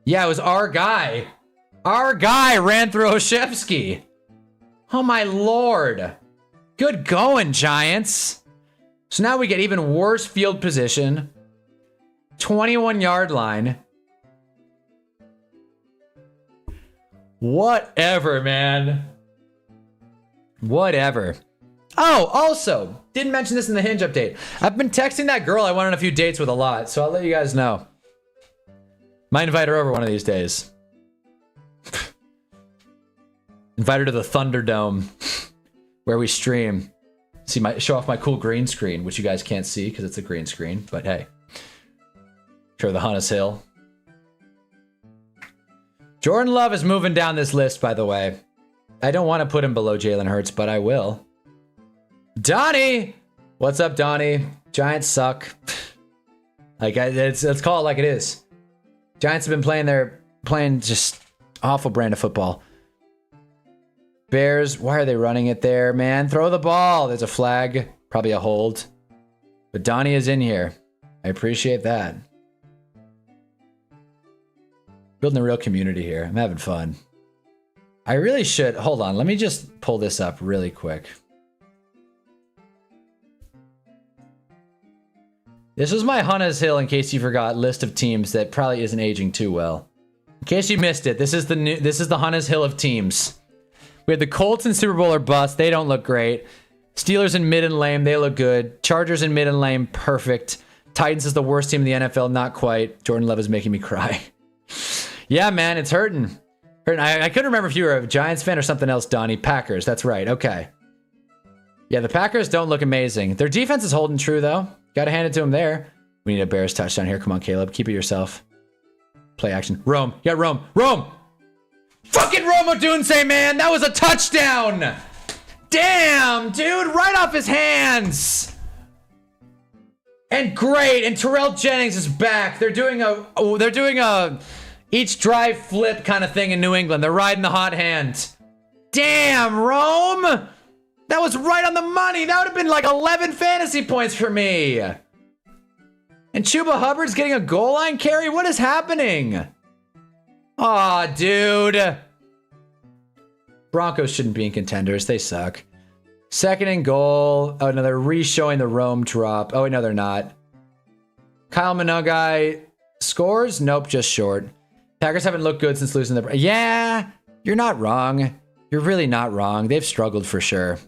Yeah, it was our guy. Our guy ran through Oshevsky. Oh my lord. Good going, Giants. So now we get even worse field position. 21-yard line. Whatever, man. Whatever. Oh, also, didn't mention this in the Hinge update. I've been texting that girl I went on a few dates with a lot, so I'll let you guys know. Might invite her over one of these days. Invite her to the Thunderdome, where we stream. Show off my cool green screen, which you guys can't see because it's a green screen, but hey. Show the Hunnis Hill. Jordan Love is moving down this list, by the way. I don't want to put him below Jalen Hurts, but I will. Donnie! What's up, Donnie? Giants suck. Let's call it like it is. Giants have been playing just awful brand of football. Bears, why are they running it there, man? Throw the ball. There's a flag, probably a hold. But Donnie is in here. I appreciate that. Building a real community here. I'm having fun. I really should. Hold on. Let me just pull this up really quick. This was my Hunna's Hill, in case you forgot, list of teams that probably isn't aging too well. In case you missed it, this is the Hunna's Hill of teams. We had the Colts in Super Bowl or bust. They don't look great. Steelers in mid and lame. They look good. Chargers in mid and lame. Perfect. Titans is the worst team in the NFL. Not quite. Jordan Love is making me cry. Yeah, man, it's hurting. I couldn't remember if you were a Giants fan or something else, Donnie. Packers, that's right. Okay. Yeah, the Packers don't look amazing. Their defense is holding true, though. Got to hand it to them there. We need a Bears touchdown here. Come on, Caleb. Keep it yourself. Play action. Rome. Yeah, Rome. Rome! Fucking Rome Odunze, man! That was a touchdown! Damn, dude! Right off his hands! And great! And Terrell Jennings is back. They're doing a each drive flip kind of thing in New England. They're riding the hot hand. Damn, Rome! That was right on the money. That would have been like 11 fantasy points for me. And Chuba Hubbard's getting a goal line carry? What is happening? Aw, dude. Broncos shouldn't be in contenders. They suck. Second and goal. Oh, no, they're re-showing the Rome drop. Oh, wait, no, they're not. Kyle Minogue scores? Nope, just short. Packers haven't looked good since losing the... Yeah, you're not wrong. You're really not wrong. They've struggled for sure.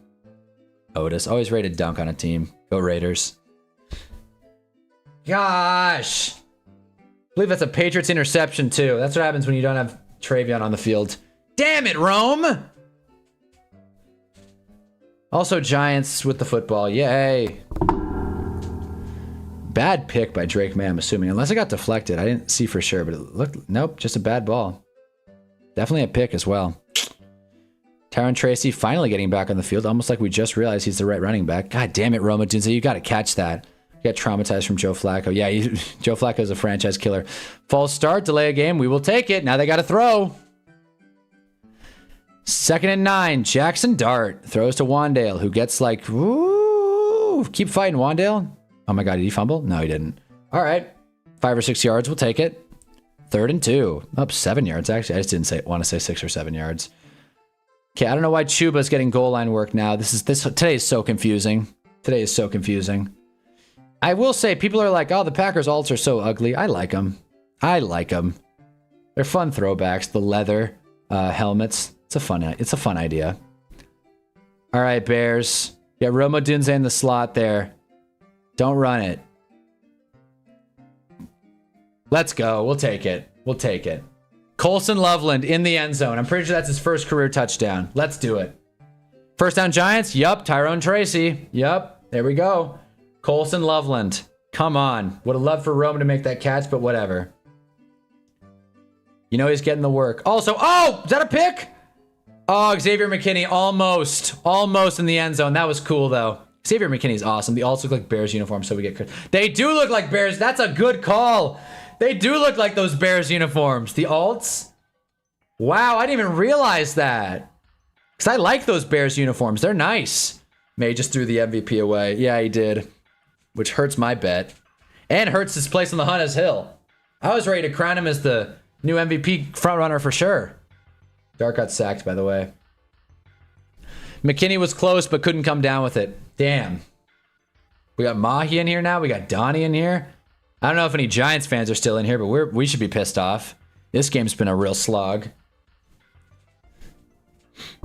Otis, always rated dunk on a team. Go Raiders. Gosh. I believe that's a Patriots interception, too. That's what happens when you don't have Travion on the field. Damn it, Rome! Also, Giants with the football. Yay. Bad pick by Drake May, I'm assuming. Unless it got deflected. I didn't see for sure, but it looked... Nope, just a bad ball. Definitely a pick as well. Tyron Tracy finally getting back on the field. Almost like we just realized he's the right running back. God damn it, Roma Dunze. You got to catch that. You got traumatized from Joe Flacco. Yeah, Joe Flacco's a franchise killer. False start, delay a game. We will take it. Now they got to throw. 2nd and 9. Jackson Dart throws to Wandale, who gets like... Woo! Keep fighting, Wandale. Oh my god, did he fumble? No, he didn't. All right. 5 or 6 yards. We'll take it. 3rd and 2. Up 7 yards, actually. I just didn't want to say 6 or 7 yards. Okay, I don't know why Chuba's getting goal line work now. Today is so confusing. Today is so confusing. I will say, people are like, oh, the Packers alts are so ugly. I like them. I like them. They're fun throwbacks. The leather helmets. It's a fun idea. All right, Bears. Yeah, Roma Dunze in the slot there. Don't run it. Let's go. We'll take it. We'll take it. Colson Loveland in the end zone. I'm pretty sure that's his first career touchdown. Let's do it. First down Giants. Yup. Tyrone Tracy. Yup. There we go. Colson Loveland. Come on. Would have loved for Rome to make that catch, but whatever. You know he's getting the work. Also, oh, is that a pick? Oh, Xavier McKinney almost in the end zone. That was cool though. Xavier McKinney's awesome. They also look like Bears uniforms, so we get... They do look like Bears. That's a good call. They do look like those Bears uniforms. The alts? Wow, I didn't even realize that. Because I like those Bears uniforms. They're nice. May just threw the MVP away. Yeah, he did. Which hurts my bet. And hurts his place on the Hunters Hill. I was ready to crown him as the new MVP frontrunner for sure. Dart got sacked, by the way. McKinney was close, but couldn't come down with it. Damn. We got Mahi in here now. We got Donnie in here. I don't know if any Giants fans are still in here, but we should be pissed off. This game's been a real slog.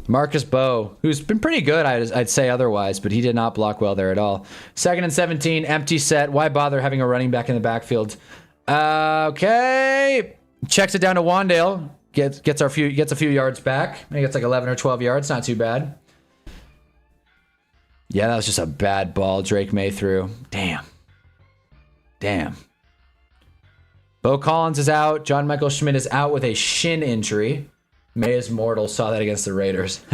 Marcus Bowe, who's been pretty good, I'd say otherwise, but he did not block well there at all. 2nd and 17, empty set. Why bother having a running back in the backfield? Okay. Checks it down to Wandale. Gets a few yards back. Maybe gets like 11 or 12 yards. Not too bad. Yeah, that was just a bad ball Drake May threw. Damn. Bo Collins is out. John Michael Schmidt is out with a shin injury. May is mortal. Saw that against the Raiders.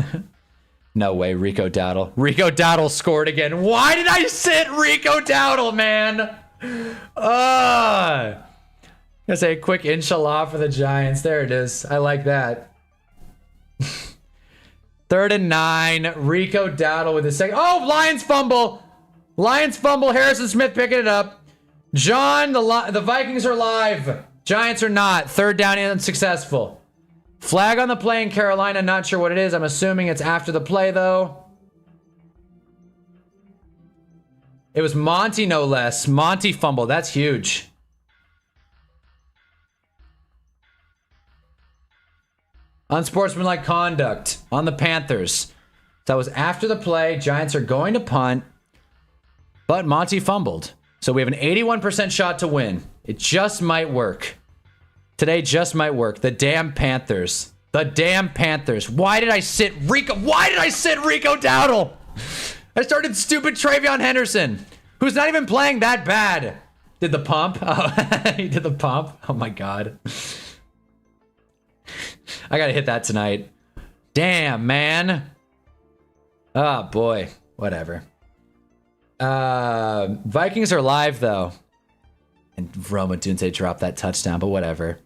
No way, Rico Dowdle. Rico Dowdle scored again. Why did I sit Rico Dowdle, man? Gonna say a quick inshallah for the Giants. There it is. I like that. 3rd and 9. Rico Dowdle with his second. Oh, Lions fumble. Harrison Smith picking it up. John, the Vikings are live. Giants are not. 3rd down and unsuccessful. Flag on the play in Carolina. Not sure what it is. I'm assuming it's after the play, though. It was Monty, no less. Monty fumble. That's huge. Unsportsmanlike conduct on the Panthers. That was after the play. Giants are going to punt. But Monty fumbled. So we have an 81% shot to win. It just might work. Today just might work. The damn Panthers. The damn Panthers. Why did I sit Rico? Why did I sit Rico Dowdle? I started stupid Travion Henderson, who's not even playing that bad. Did the pump? Oh, he did the pump. Oh my God. I gotta hit that tonight. Damn, man. Oh boy. Whatever. Vikings are live though. And Roma Dunte dropped that touchdown, but whatever.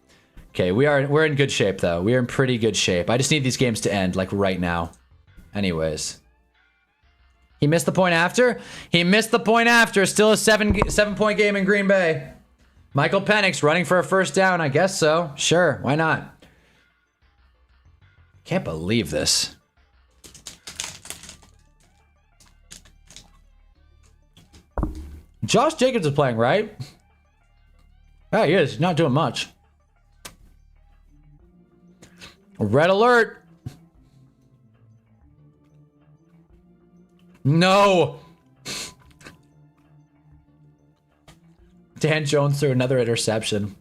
Okay, we're in good shape though. We're in pretty good shape. I just need these games to end like right now. Anyways. He missed the point after? He missed the point after. Still a 7-point game in Green Bay. Michael Penix running for a first down. I guess so. Sure, why not? Can't believe this. Josh Jacobs is playing, right? Oh, he is. He's not doing much. Red alert. No. Dan Jones threw another interception.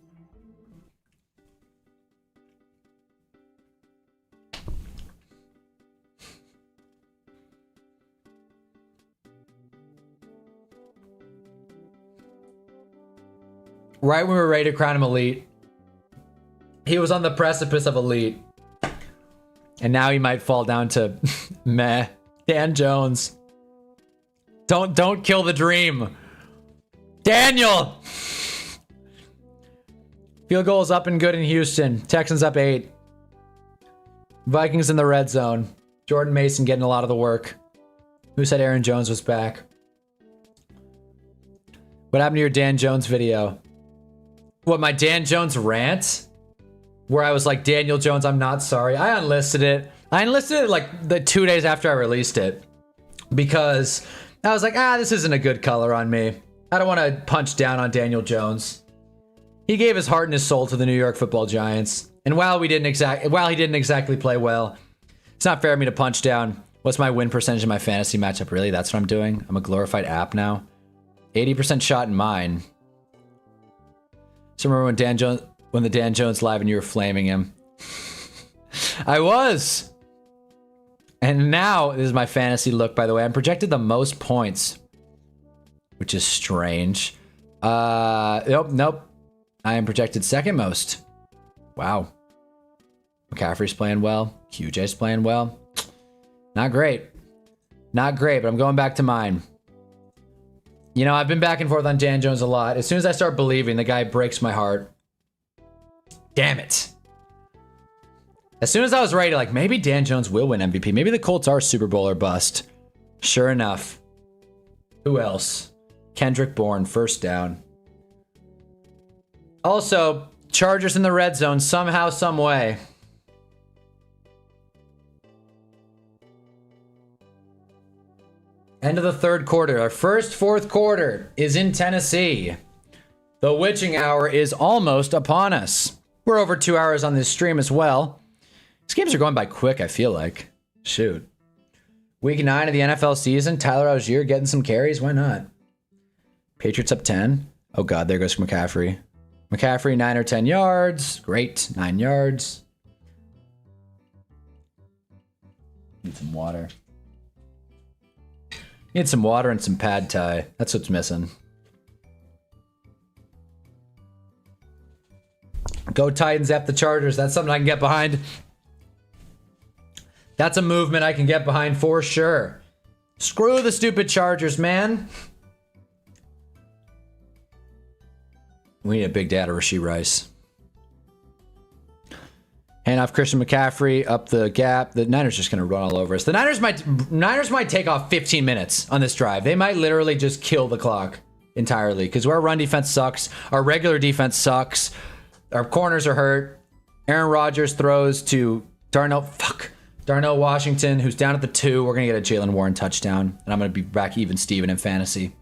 Right when we were ready to crown him elite, he was on the precipice of elite. And now he might fall down to meh. Dan Jones. Don't kill the dream. Daniel! Field goal is up and good in Houston. Texans up 8. Vikings in the red zone. Jordan Mason getting a lot of the work. Who said Aaron Jones was back? What happened to your Dan Jones video? What, my Dan Jones rant? Where I was like, Daniel Jones, I'm not sorry. I unlisted it. I enlisted it like the 2 days after I released it. Because I was like, this isn't a good color on me. I don't want to punch down on Daniel Jones. He gave his heart and his soul to the New York Football Giants. And while he didn't exactly play well, it's not fair of me to punch down. What's my win percentage in my fantasy matchup? Really? That's what I'm doing? I'm a glorified app now. 80% shot in mine. So remember when the Dan Jones live and you were flaming him? I was. And now, this is my fantasy look, by the way. I'm projected the most points, which is strange. Nope. I am projected second most. Wow. McCaffrey's playing well. QJ's playing well. Not great. Not great, but I'm going back to mine. You know, I've been back and forth on Dan Jones a lot. As soon as I start believing, the guy breaks my heart. Damn it. As soon as I was ready, like, maybe Dan Jones will win MVP. Maybe the Colts are Super Bowl or bust. Sure enough. Who else? Kendrick Bourne, first down. Also, Chargers in the red zone somehow, some way. End of the third quarter. Our first fourth quarter is in Tennessee. The witching hour is almost upon us. We're over 2 hours on this stream as well. These games are going by quick, I feel like. Shoot. Week 9 of the NFL season. Tyler Algier getting some carries. Why not? Patriots up 10. Oh, God. There goes McCaffrey. McCaffrey, 9 or 10 yards. Great. 9 yards. Need some water. Need some water and some pad thai. That's what's missing. Go Titans, F the Chargers. That's something I can get behind. That's a movement I can get behind for sure. Screw the stupid Chargers, man. We need a big data Rashee Rice. Hand off Christian McCaffrey, up the gap. The Niners just going to run all over us. The Niners might take off 15 minutes on this drive. They might literally just kill the clock entirely because our run defense sucks. Our regular defense sucks. Our corners are hurt. Aaron Rodgers throws to Darnell Washington, who's down at the 2. We're going to get a Jalen Warren touchdown, and I'm going to be back even Steven in fantasy.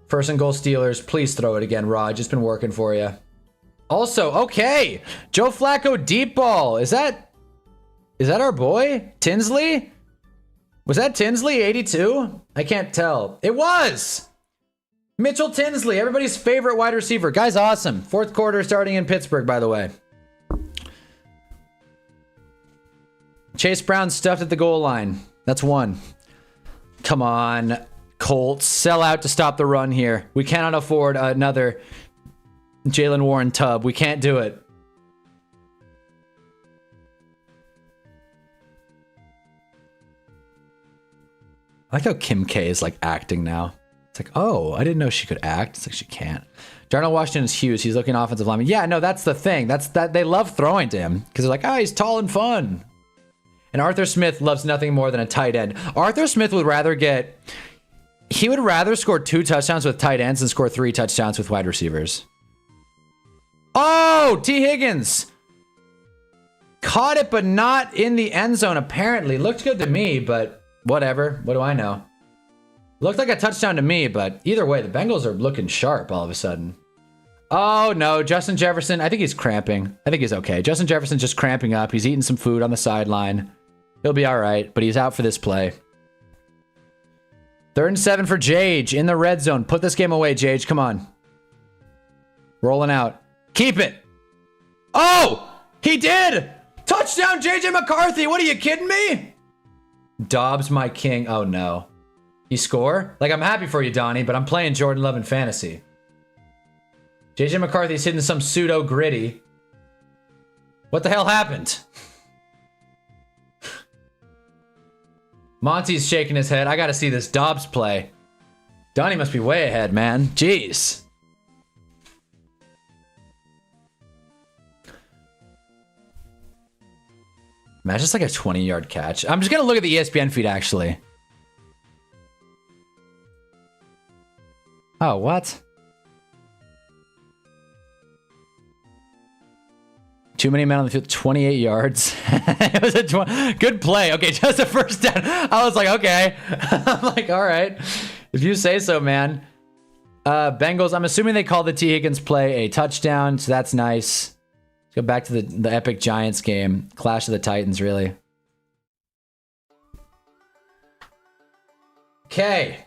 First and goal Steelers. Please throw it again, Rod. It's been working for you. Also, okay, Joe Flacco deep ball. Is that our boy Tinsley? Was that Tinsley, 82? I can't tell. It was! Mitchell Tinsley, everybody's favorite wide receiver. Guy's awesome. Fourth quarter starting in Pittsburgh, by the way. Chase Brown stuffed at the goal line. That's one. Come on, Colts. Sell out to stop the run here. We cannot afford another Jalen Warren tub. We can't do it. I like how Kim K is like acting now. It's like, oh, I didn't know she could act. It's like she can't. Darnell Washington is huge. He's looking offensive lineman. Yeah, no, that's the thing. That's that they love throwing to him because they're like, oh, he's tall and fun. And Arthur Smith loves nothing more than a tight end. Arthur Smith would rather get, he would rather score 2 touchdowns with tight ends than score 3 touchdowns with wide receivers. Oh, T. Higgins. Caught it, but not in the end zone, apparently. Looked good to me, but whatever. What do I know? Looked like a touchdown to me, but either way, the Bengals are looking sharp all of a sudden. Oh, no. Justin Jefferson, I think he's cramping. I think he's okay. Justin Jefferson's just cramping up. He's eating some food on the sideline. He'll be all right, but he's out for this play. 3rd and 7 for Jage in the red zone. Put this game away, Jage. Come on. Rolling out. Keep it. Oh, he did. Touchdown, JJ McCarthy. What are you kidding me? Dobbs, my king. Oh, no. He score? Like, I'm happy for you, Donnie, but I'm playing Jordan Love in fantasy. JJ McCarthy's hitting some pseudo gritty. What the hell happened? Monty's shaking his head. I gotta see this Dobbs play. Donnie must be way ahead, man. Jeez. Imagine it's like a 20-yard catch. I'm just gonna look at the ESPN feed, actually. Oh, what? Too many men on the field, 28 yards. It was a good play. Okay, just a first down. I was like, okay. I'm like, all right. If you say so, man. Bengals, I'm assuming they called the T. Higgins play a touchdown, so that's nice. Let's go back to the epic Giants game. Clash of the Titans, really. Okay.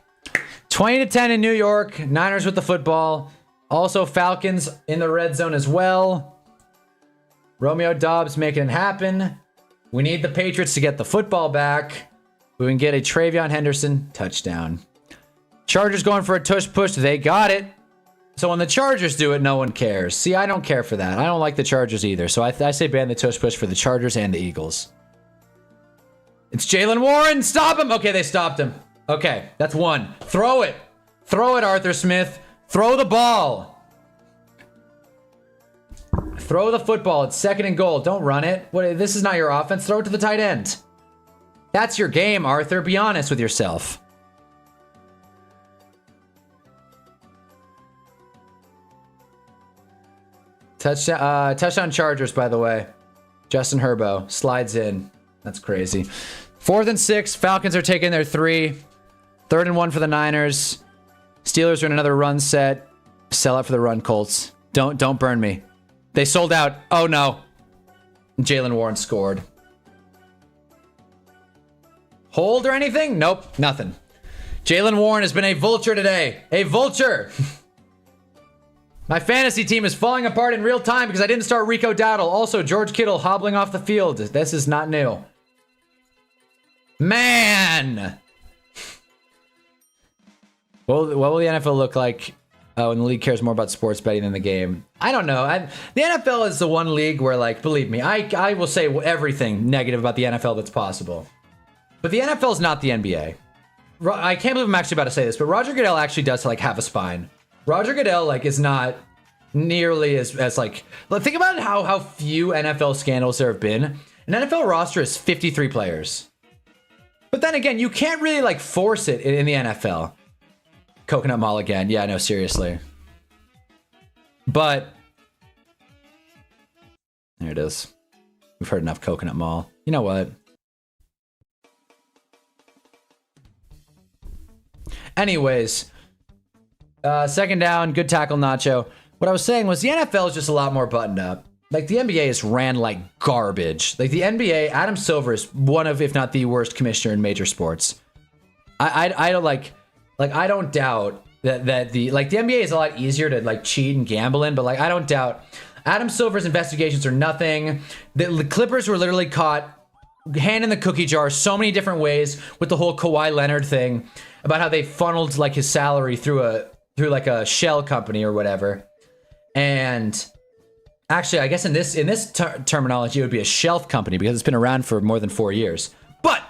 20-10 in New York. Niners with the football. Also Falcons in the red zone as well. Romeo Dobbs making it happen. We need the Patriots to get the football back. We can get a Travion Henderson touchdown. Chargers going for a tush push. They got it. So when the Chargers do it, no one cares. See, I don't care for that. I don't like the Chargers either. So I say ban the tush push for the Chargers and the Eagles. It's Jalen Warren. Stop him. Okay, they stopped him. Okay, that's one. Throw it. Throw it, Arthur Smith. Throw the ball. Throw the football. It's 2nd and goal. Don't run it. What? This is not your offense. Throw it to the tight end. That's your game, Arthur. Be honest with yourself. Touchdown Chargers, by the way. Justin Herbo slides in. That's crazy. 4th and 6. Falcons are taking their 3. 3rd and 1 for the Niners. Steelers are in another run set. Sell out for the run, Colts. Don't burn me. They sold out. Oh, no. Jalen Warren scored. Hold or anything? Nope, nothing. Jalen Warren has been a vulture today. A vulture. My fantasy team is falling apart in real time because I didn't start Rico Dowdle. Also, George Kittle hobbling off the field. This is not new. Man. What will the NFL look like when the league cares more about sports betting than the game? I don't know. The NFL is the one league where, like, believe me, I will say everything negative about the NFL that's possible. But the NFL is not the NBA. I can't believe I'm actually about to say this, but Roger Goodell actually does, like, have a spine. Roger Goodell, like, is not nearly as like, think about how few NFL scandals there have been. An NFL roster is 53 players. But then again, you can't really, like, force it in the NFL. Coconut Mall again. Yeah, no, seriously. But there it is. We've heard enough Coconut Mall. You know what? Anyways, 2nd down, good tackle, Nacho. What I was saying was the NFL is just a lot more buttoned up. like the NBA is ran like garbage. Like the NBA, Adam Silver is one of, if not the worst commissioner in major sports. I don't I don't doubt that the NBA is a lot easier to like cheat and gamble in, but like I don't doubt Adam Silver's investigations are nothing. The Clippers were literally caught hand in the cookie jar so many different ways with the whole Kawhi Leonard thing about how they funneled like his salary through like a shell company or whatever. And actually, I guess in this terminology, it would be a shelf company because it's been around for more than 4 years. But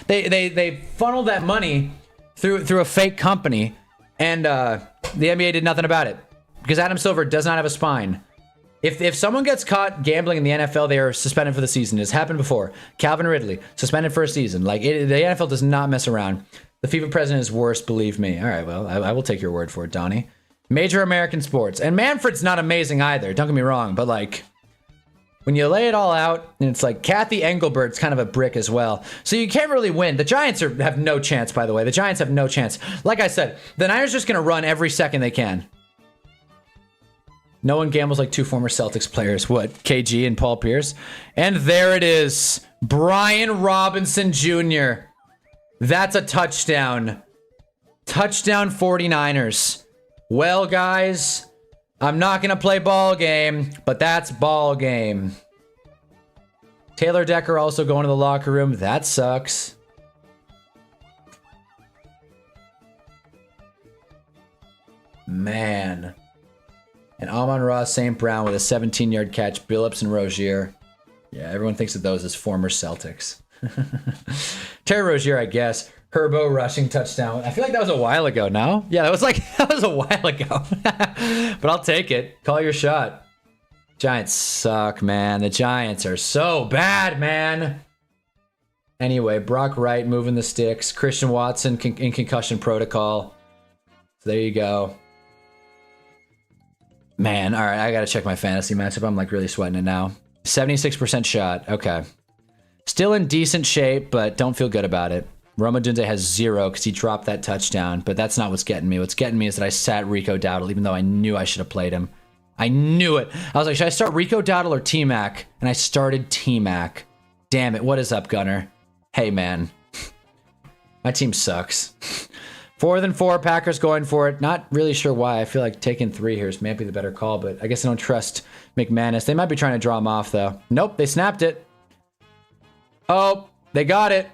they funneled that money through a fake company, and the NBA did nothing about it because Adam Silver does not have a spine. If someone gets caught gambling in the NFL, they are suspended for the season. It's happened before. Calvin Ridley suspended for a season. Like the NFL does not mess around. The FIFA president is worse, believe me. All right, well, I will take your word for it, Donnie. Major American sports. And Manfred's not amazing either, don't get me wrong, but like when you lay it all out, and it's like Kathy Engelbert's kind of a brick as well. So you can't really win. The Giants have no chance, by the way. The Giants have no chance. Like I said, the Niners are just going to run every second they can. No one gambles like two former Celtics players. What? KG and Paul Pierce? And there it is. Brian Robinson Jr. That's a touchdown. Touchdown 49ers. Well, guys, I'm not going to play ball game, but that's ball game. Taylor Decker also going to the locker room. That sucks. Man. And Amon-Ra St. Brown with a 17-yard catch. Billups and Rozier. Yeah, everyone thinks of those as former Celtics. Terry Rozier, I guess. Herbo rushing touchdown. I feel like that was a while ago, no? Yeah, that was a while ago. But I'll take it. Call your shot. Giants suck, man. The Giants are so bad, man. Anyway, Brock Wright moving the sticks. Christian Watson in concussion protocol. So there you go. Man, all right, I got to check my fantasy matchup. I'm like really sweating it now. 76% shot. Okay. Still in decent shape, but don't feel good about it. Roma Dunze has 0 because he dropped that touchdown, but that's not what's getting me. What's getting me is that I sat Rico Dowdle, even though I knew I should have played him. I knew it. I was like, should I start Rico Dowdle or T-Mac? And I started T-Mac. Damn it. What is up, Gunner? Hey, man. My team sucks. 4-4, Packers going for it. Not really sure why. I feel like taking 3 here is maybe the better call, but I guess I don't trust McManus. They might be trying to draw him off, though. Nope, they snapped it. Oh, they got it.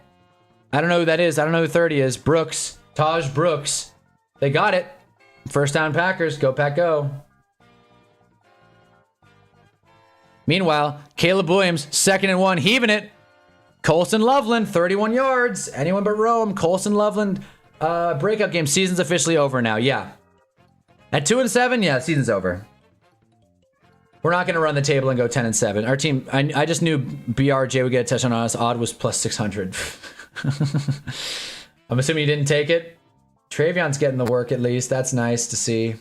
I don't know who that is. I don't know who 30 is. Brooks. Taj Brooks. They got it. First down Packers. Go, Pack, go. Meanwhile, Caleb Williams, 2nd and 1, heaving it. Colson Loveland, 31 yards. Anyone but Rome. Colson Loveland. Breakout game. Season's officially over now. Yeah. At 2-7, yeah, season's over. We're not going to run the table and go 10-7. Our team, I just knew BRJ would get a touchdown on us. Odd was plus 600. I'm assuming you didn't take it. Travion's getting the work at least. That's nice to see.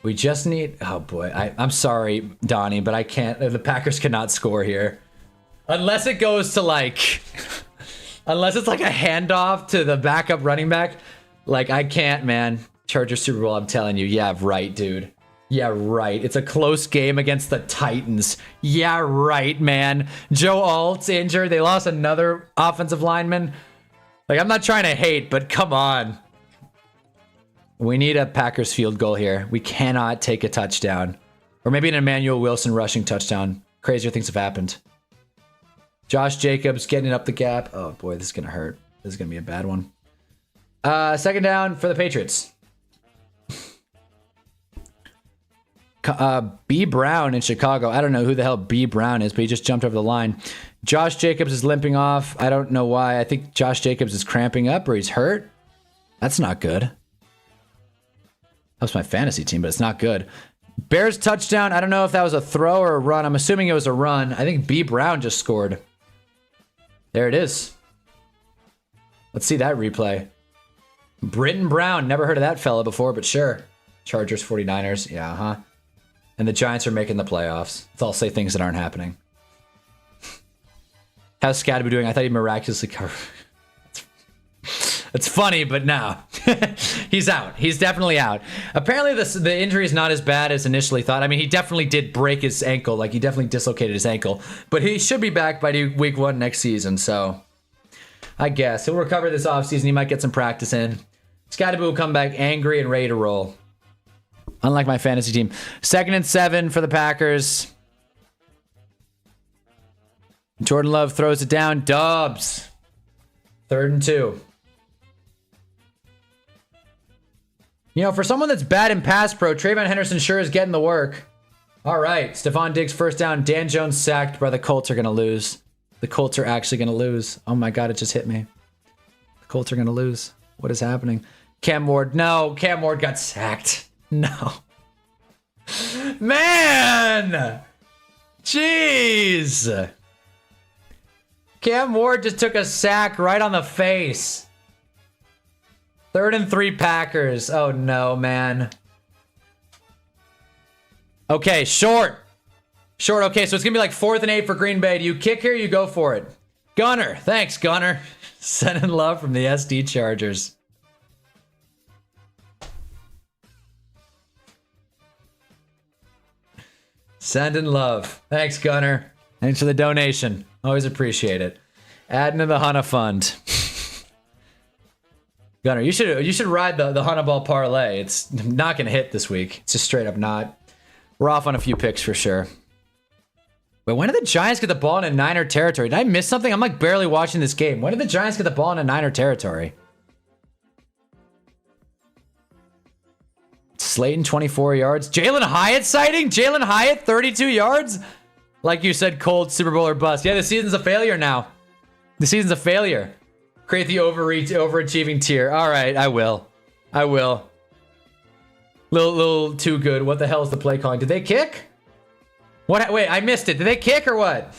We just need... Oh, boy. I'm sorry, Donnie, but I can't... The Packers cannot score here. Unless it goes to, like... Unless it's, like, a handoff to the backup running back. Like, I can't, man. Chargers Super Bowl, I'm telling you. Yeah, right, dude. Yeah, right. It's a close game against the Titans. Yeah, right, man. Joe Alt's injured. They lost another offensive lineman. Like, I'm not trying to hate, but come on. We need a Packers field goal here. We cannot take a touchdown. Or maybe an Emmanuel Wilson rushing touchdown. Crazier things have happened. Josh Jacobs getting up the gap. Oh, boy, this is going to hurt. This is going to be a bad one. 2nd down for the Patriots. B. Brown in Chicago. I don't know who the hell B. Brown is, but he just jumped over the line. Josh Jacobs is limping off. I don't know why. I think Josh Jacobs is cramping up or he's hurt. That's not good. That's my fantasy team, but it's not good. Bears touchdown. I don't know if that was a throw or a run. I'm assuming it was a run. I think B. Brown just scored. There it is. Let's see that replay. Britton Brown. Never heard of that fella before, but sure. Chargers, 49ers. Yeah, huh? And the Giants are making the playoffs. Let's all say things that aren't happening. How's Scadaboo doing? I thought he miraculously covered. It's funny, but no. He's out. He's definitely out. Apparently, the injury is not as bad as initially thought. I mean, he definitely did break his ankle. Like, he definitely dislocated his ankle. But he should be back by week 1 next season, so... I guess. He'll recover this offseason. He might get some practice in. Scotty will come back angry and ready to roll. Unlike my fantasy team. 2nd and 7 for the Packers. Jordan Love throws it down. Dobbs. 3rd and 2. You know, for someone that's bad in pass pro, Trayvon Henderson sure is getting the work. All right. Stephon Diggs first down. Dan Jones sacked, but the Colts are going to lose. The Colts are actually going to lose. Oh my God, it just hit me. The Colts are going to lose. What is happening? Cam Ward. No, Cam Ward got sacked. No. Man! Jeez! Cam Ward just took a sack right on the face. 3rd and 3 Packers. Oh no, man. Okay, short. Short, okay, so it's gonna be like 4th and 8 for Green Bay. Do you kick here? You go for it. Gunner. Thanks, Gunner. Sending love from the SD Chargers. Sending love. Thanks, Gunner. Thanks for the donation. Always appreciate it. Adding to the Hunna Fund. Gunner, you should ride the Hunnaball parlay. It's not gonna hit this week. It's just straight up not. We're off on a few picks for sure. But when did the Giants get the ball in a Niner territory? Did I miss something? I'm like barely watching this game. When did the Giants get the ball in a Niner territory? Slayton, 24 yards. Jalen Hyatt sighting? Jalen Hyatt, 32 yards? Like you said, cold Super Bowl or bust. Yeah, the season's a failure now. The season's a failure. Create the overachieving tier. All right, I will. I will. Little too good. What the hell is the play calling? Did they kick? What? Wait, I missed it. Did they kick or what?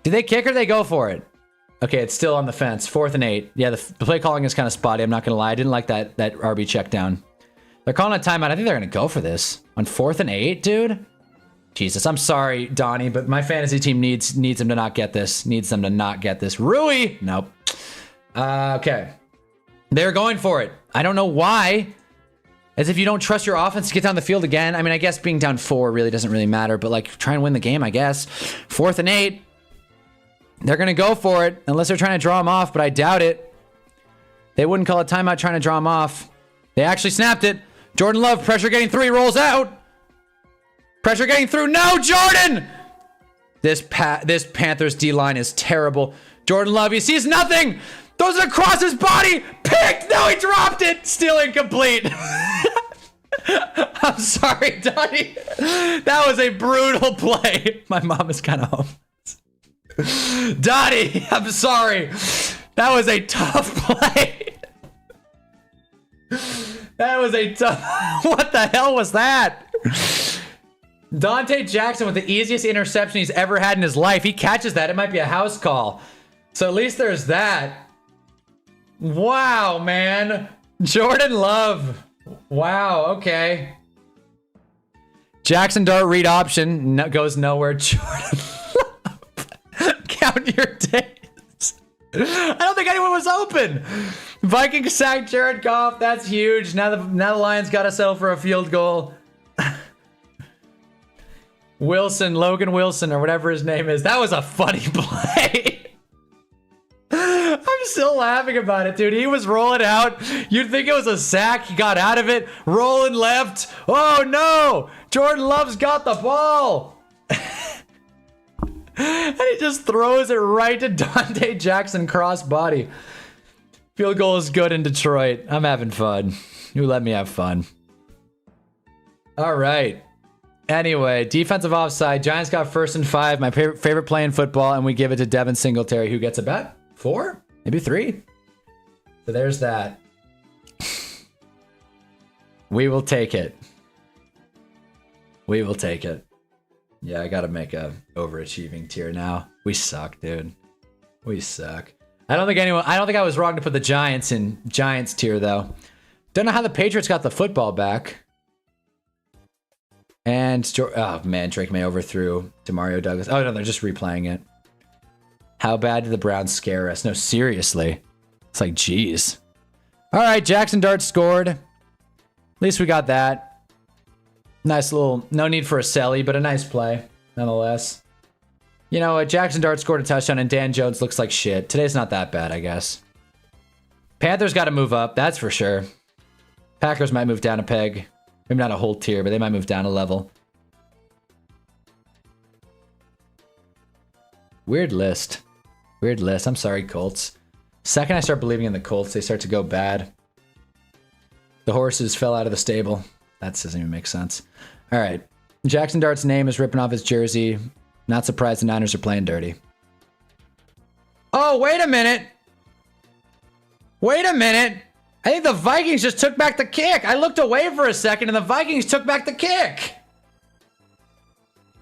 Did they kick or did they go for it? Okay, it's still on the fence. 4th and 8. Yeah, the play calling is kind of spotty. I'm not going to lie. I didn't like that RB check down. They're calling a timeout. I think they're going to go for this. On 4th and 8, dude? Jesus, I'm sorry, Donnie, but my fantasy team needs them to not get this. Needs them to not get this. Rui! Nope. Okay. They're going for it. I don't know why. As if you don't trust your offense to get down the field again. I mean, I guess being down 4 really doesn't really matter, but like try and win the game, I guess. 4th and 8. They're going to go for it unless they're trying to draw him off, but I doubt it. They wouldn't call a timeout trying to draw him off. They actually snapped it. Jordan Love, pressure getting 3, rolls out. Pressure getting through. No, Jordan! This Panthers D-line is terrible. Jordan Love, he sees nothing. Throws it across his body. Picked. No, he dropped it. Still incomplete. I'm sorry, Donnie. That was a brutal play. My mom is kind of home. Donnie, I'm sorry. That was a tough play. That was a tough... What the hell was that? Dante Jackson with the easiest interception he's ever had in his life. He catches that. It might be a house call. So at least there's that. Wow, man. Jordan Love. Wow, okay. Jackson Dart read option. No, goes nowhere. Jordan Love. Count your days. I don't think anyone was open. Vikings sacked Jared Goff. That's huge. Now the Lions got to settle for a field goal. Logan Wilson, or whatever his name is. That was a funny play. I'm still laughing about it, dude. He was rolling out. You'd think it was a sack. He got out of it. Rolling left. Oh, no. Jordan Love's got the ball. And he just throws it right to Dante Jackson crossbody. Field goal is good in Detroit. I'm having fun. You let me have fun. All right. Anyway, defensive offside. Giants got 1st and 5. My favorite play in football, and we give it to Devin Singletary, who gets a bet. 4? Maybe 3. So there's that. We will take it. We will take it. Yeah, I gotta make a overachieving tier now. We suck, dude. We suck. I don't think I was wrong to put the Giants in Giants tier, though. Don't know how the Patriots got the football back. And, oh man, Drake May overthrew to Mario Douglas. Oh no, they're just replaying it. How bad did the Browns scare us? No, seriously. It's like, geez. All right, Jackson Dart scored. At least we got that. Nice little, no need for a celly, but a nice play, nonetheless. You know what? Jackson Dart scored a touchdown, and Dan Jones looks like shit. Today's not that bad, I guess. Panthers got to move up, that's for sure. Packers might move down a peg. Maybe not a whole tier, but they might move down a level. Weird list. Weird list. I'm sorry, Colts. Second I start believing in the Colts, they start to go bad. The horses fell out of the stable. That doesn't even make sense. All right. Jackson Dart's name is ripping off his jersey. Not surprised the Niners are playing dirty. Oh, wait a minute. Wait a minute. I think the Vikings just took back the kick. I looked away for a second and the Vikings took back the kick.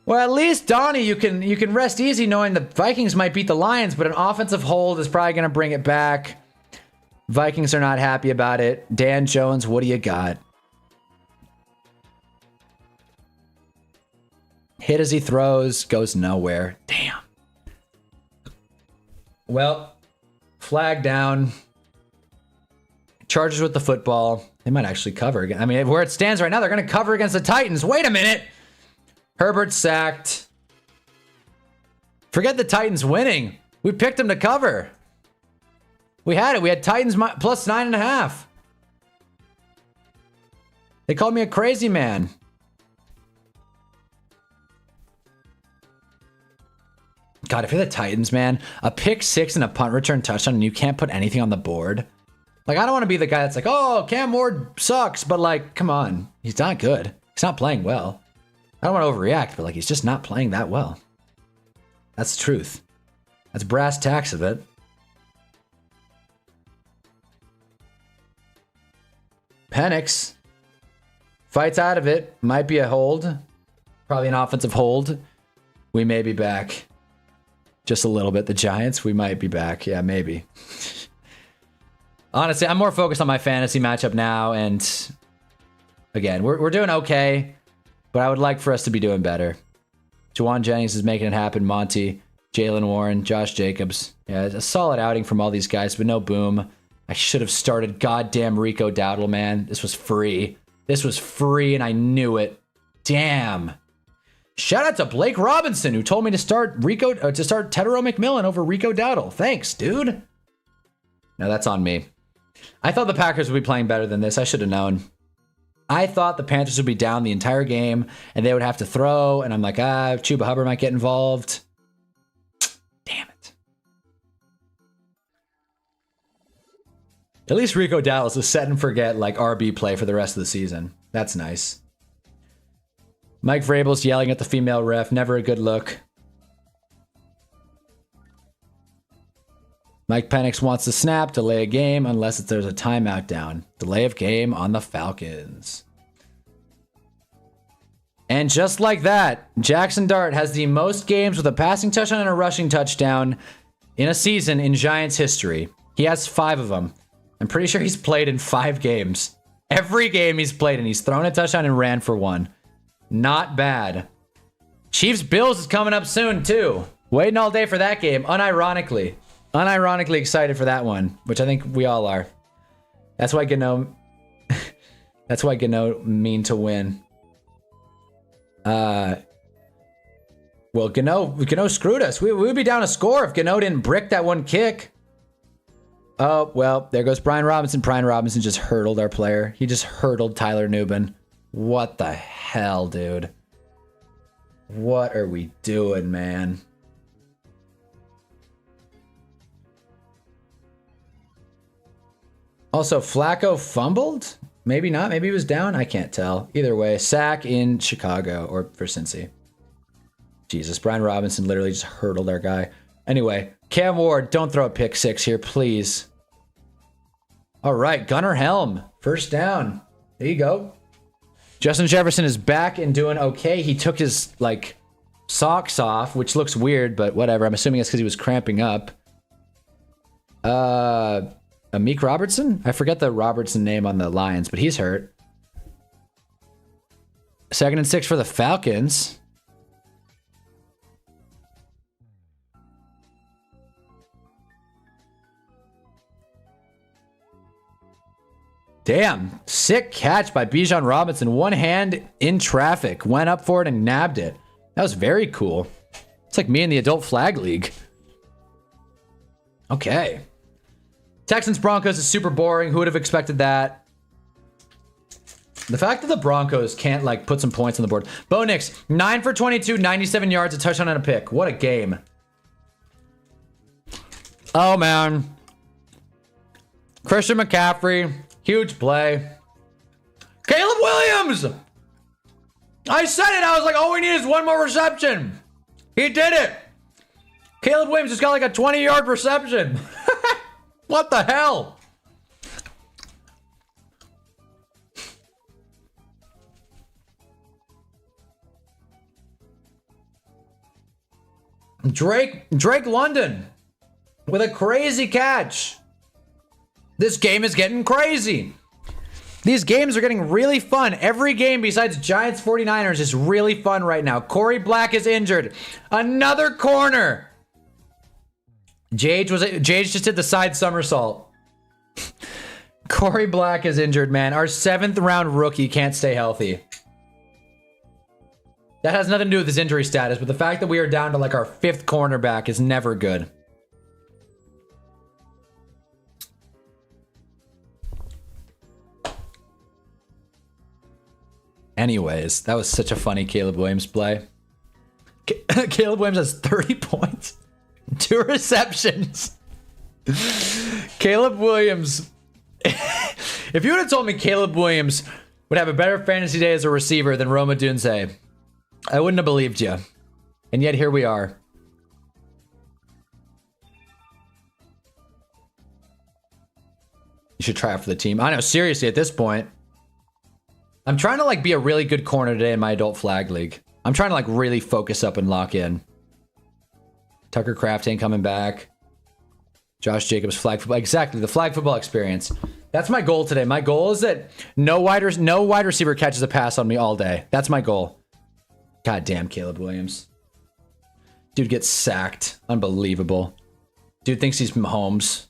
Well, at least, Donnie, you can rest easy knowing the Vikings might beat the Lions, but an offensive hold is probably going to bring it back. Vikings are not happy about it. Dan Jones, what do you got? Hit as he throws, goes nowhere. Damn. Well, flag down. Chargers with the football. They might actually cover again. I mean, where it stands right now, they're going to cover against the Titans. Wait a minute. Herbert sacked. Forget the Titans winning. We picked them to cover. We had it. We had Titans plus 9.5. They called me a crazy man. God, if you're the Titans, man, a pick six and a punt return touchdown and you can't put anything on the board. Like, I don't want to be the guy that's like, oh, Cam Ward sucks. But, like, come on. He's not good. He's not playing well. I don't want to overreact, but, like, he's just not playing that well. That's the truth. That's brass tacks of it. Penix fights out of it. Might be a hold. Probably an offensive hold. We may be back. Just a little bit. The Giants, we might be back. Yeah, maybe. Honestly, I'm more focused on my fantasy matchup now, and again, we're doing okay, but I would like for us to be doing better. Juwan Jennings is making it happen. Monty, Jalen Warren, Josh Jacobs. Yeah, a solid outing from all these guys, but no boom. I should have started goddamn Rico Dowdle, man. This was free. This was free, and I knew it. Damn. Shout out to Blake Robinson, who told me to start Tedero McMillan over Rico Dowdle. Thanks, dude. No, that's on me. I thought the Packers would be playing better than this. I should have known. I thought the Panthers would be down the entire game and they would have to throw. And I'm like, Chuba Hubbard might get involved. Damn it. At least Rico Dallas is set and forget like RB play for the rest of the season. That's nice. Mike Vrabel's yelling at the female ref. Never a good look. Mike Penix wants to snap, delay a game, unless there's a timeout down. Delay of game on the Falcons. And just like that, Jackson Dart has the most games with a passing touchdown and a rushing touchdown in a season in Giants history. He has 5 of them. I'm pretty sure he's played in 5 games. Every game he's played in, he's thrown a touchdown and ran for 1. Not bad. Chiefs-Bills is coming up soon, too. Waiting all day for that game, unironically. Unironically excited for that one, which I think we all are. That's why Gano... That's why Gano mean to win. Well, Gano screwed us. We would be down a score if Gano didn't brick that one kick. Oh, well, there goes Brian Robinson. Brian Robinson just hurdled our player. He just hurdled Tyler Nubin. What the hell, dude? What are we doing, man? Also, Flacco fumbled? Maybe not. Maybe he was down. I can't tell. Either way, sack in Chicago or for Cincy. Jesus, Brian Robinson literally just hurdled our guy. Anyway, Cam Ward, don't throw a pick 6 here, please. All right, Gunnar Helm, first down. There you go. Justin Jefferson is back and doing okay. He took his, like, socks off, which looks weird, but whatever. I'm assuming it's because he was cramping up. Amik Robertson? I forget the Robertson name on the Lions, but he's hurt. 2nd and 6 for the Falcons. Damn, sick catch by Bijan Robinson. One hand in traffic. Went up for it and nabbed it. That was very cool. It's like me in the adult flag league. Okay. Texans Broncos is super boring. Who would have expected that? The fact that the Broncos can't like put some points on the board. Bo Nix, 9 for 22, 97 yards, a touchdown and a pick. What a game. Oh man. Christian McCaffrey, huge play. Caleb Williams! I said it, I was like, all we need is one more reception. He did it. Caleb Williams just got like a 20-yard reception. What the hell? Drake London with a crazy catch. This game is getting crazy. These games are getting really fun. Every game besides Giants 49ers is really fun right now. Corey Black is injured. Another corner. Jage just did the side somersault. Corey Black is injured, man. Our 7th round rookie can't stay healthy. That has nothing to do with his injury status, but the fact that we are down to like our 5th cornerback is never good. Anyways, that was such a funny Caleb Williams play. Caleb Williams has 30 points. 2 receptions. Caleb Williams. If you would have told me Caleb Williams would have a better fantasy day as a receiver than Roma Dunze, I wouldn't have believed you. And yet here we are. You should try out for the team. I know, seriously, at this point. I'm trying to like be a really good corner today in my adult flag league. I'm trying to like really focus up and lock in. Tucker Kraft ain't coming back. Josh Jacobs flag football. Exactly, the flag football experience. That's my goal today. My goal is that no wide receiver catches a pass on me all day. That's my goal. God damn, Caleb Williams. Dude gets sacked. Unbelievable. Dude thinks he's Mahomes.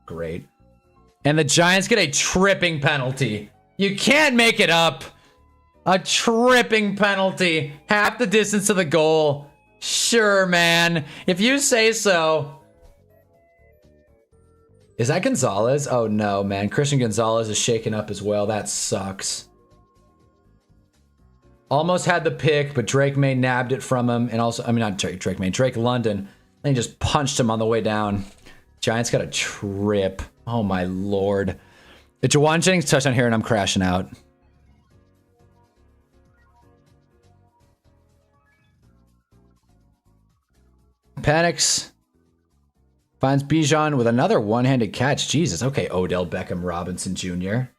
Great. And the Giants get a tripping penalty. You can't make it up. A tripping penalty. Half the distance to the goal. Sure, man. If you say so. Is that Gonzalez? Oh, no, man. Christian Gonzalez is shaken up as well. That sucks. Almost had the pick, but Drake May nabbed it from him. And also, I mean, not Drake May. Drake London. And he just punched him on the way down. Giants got a trip. Oh, my Lord. The Jawan Jennings touchdown here, and I'm crashing out. Panics. Finds Bijan with another one-handed catch. Jesus. Okay, Odell Beckham Robinson Jr.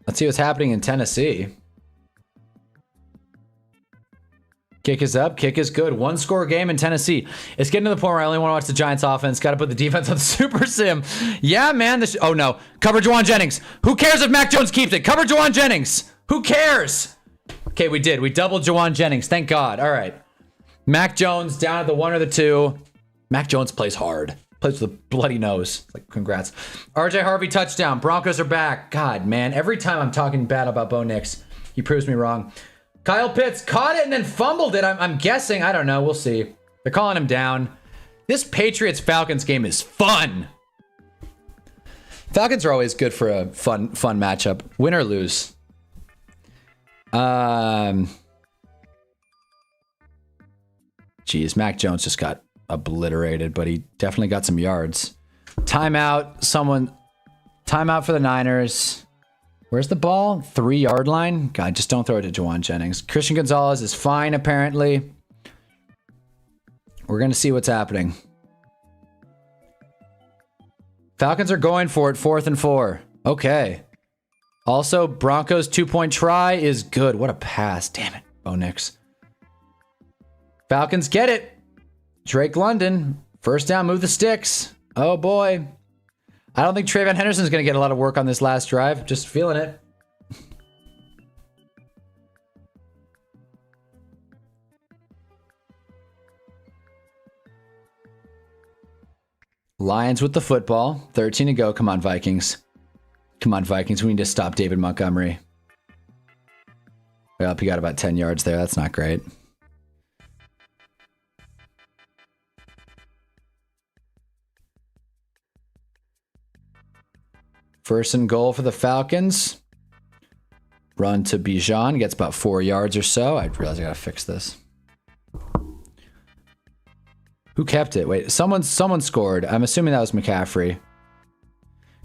Let's see what's happening in Tennessee. Kick is up. Kick is good. 1-score game in Tennessee. It's getting to the point where I only want to watch the Giants offense. Got to put the defense on the Super Sim. Yeah, man. Oh, no. Cover Jawan Jennings. Who cares if Mac Jones keeps it? Cover Jawan Jennings. Who cares? Okay, we did. We doubled Jawan Jennings. Thank God. All right. Mac Jones down at the 1 or the 2. Mac Jones plays hard. Plays with a bloody nose. Like, congrats. RJ Harvey touchdown. Broncos are back. God, man. Every time I'm talking bad about Bo Nix, he proves me wrong. Kyle Pitts caught it and then fumbled it. I'm guessing. I don't know. We'll see. They're calling him down. This Patriots-Falcons game is fun. Falcons are always good for a fun matchup. Win or lose. Geez, Mac Jones just got obliterated, but he definitely got some yards. Timeout. Timeout for the Niners. Where's the ball? 3-yard line? God, just don't throw it to Jawan Jennings. Christian Gonzalez is fine, apparently. We're going to see what's happening. Falcons are going for it, 4th and 4. Okay. Also, Broncos 2-point try is good. What a pass. Damn it. Bo Nix. Falcons get it. Drake London. First down, move the sticks. Oh, boy. I don't think Trayvon Henderson's going to get a lot of work on this last drive. Just feeling it. Lions with the football. 13 to go. Come on, Vikings. Come on, Vikings. We need to stop David Montgomery. Well, he got about 10 yards there. That's not great. First and goal for the Falcons. Run to Bijan. Gets about 4 yards or so. I realize I gotta fix this. Who kept it? Wait, someone scored. I'm assuming that was McCaffrey.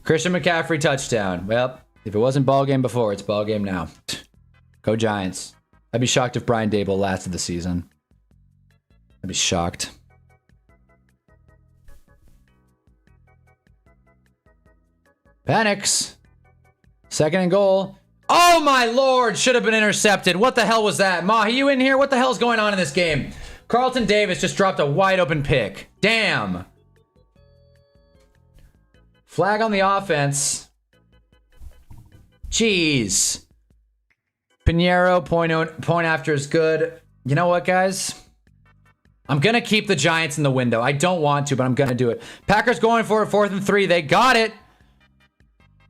Christian McCaffrey touchdown. Well, if it wasn't ball game before, it's ball game now. Go Giants. I'd be shocked if Brian Dable lasted the season. I'd be shocked. Panics. Second and goal. Oh my lord, should have been intercepted. What the hell was that? Mahi, you in here? What the hell's going on in this game? Carlton Davis just dropped a wide open pick. Damn. Flag on the offense. Jeez. Pinheiro, point after is good. You know what, guys? I'm going to keep the Giants in the window. I don't want to, but I'm going to do it. Packers going for it, 4th and 3. They got it.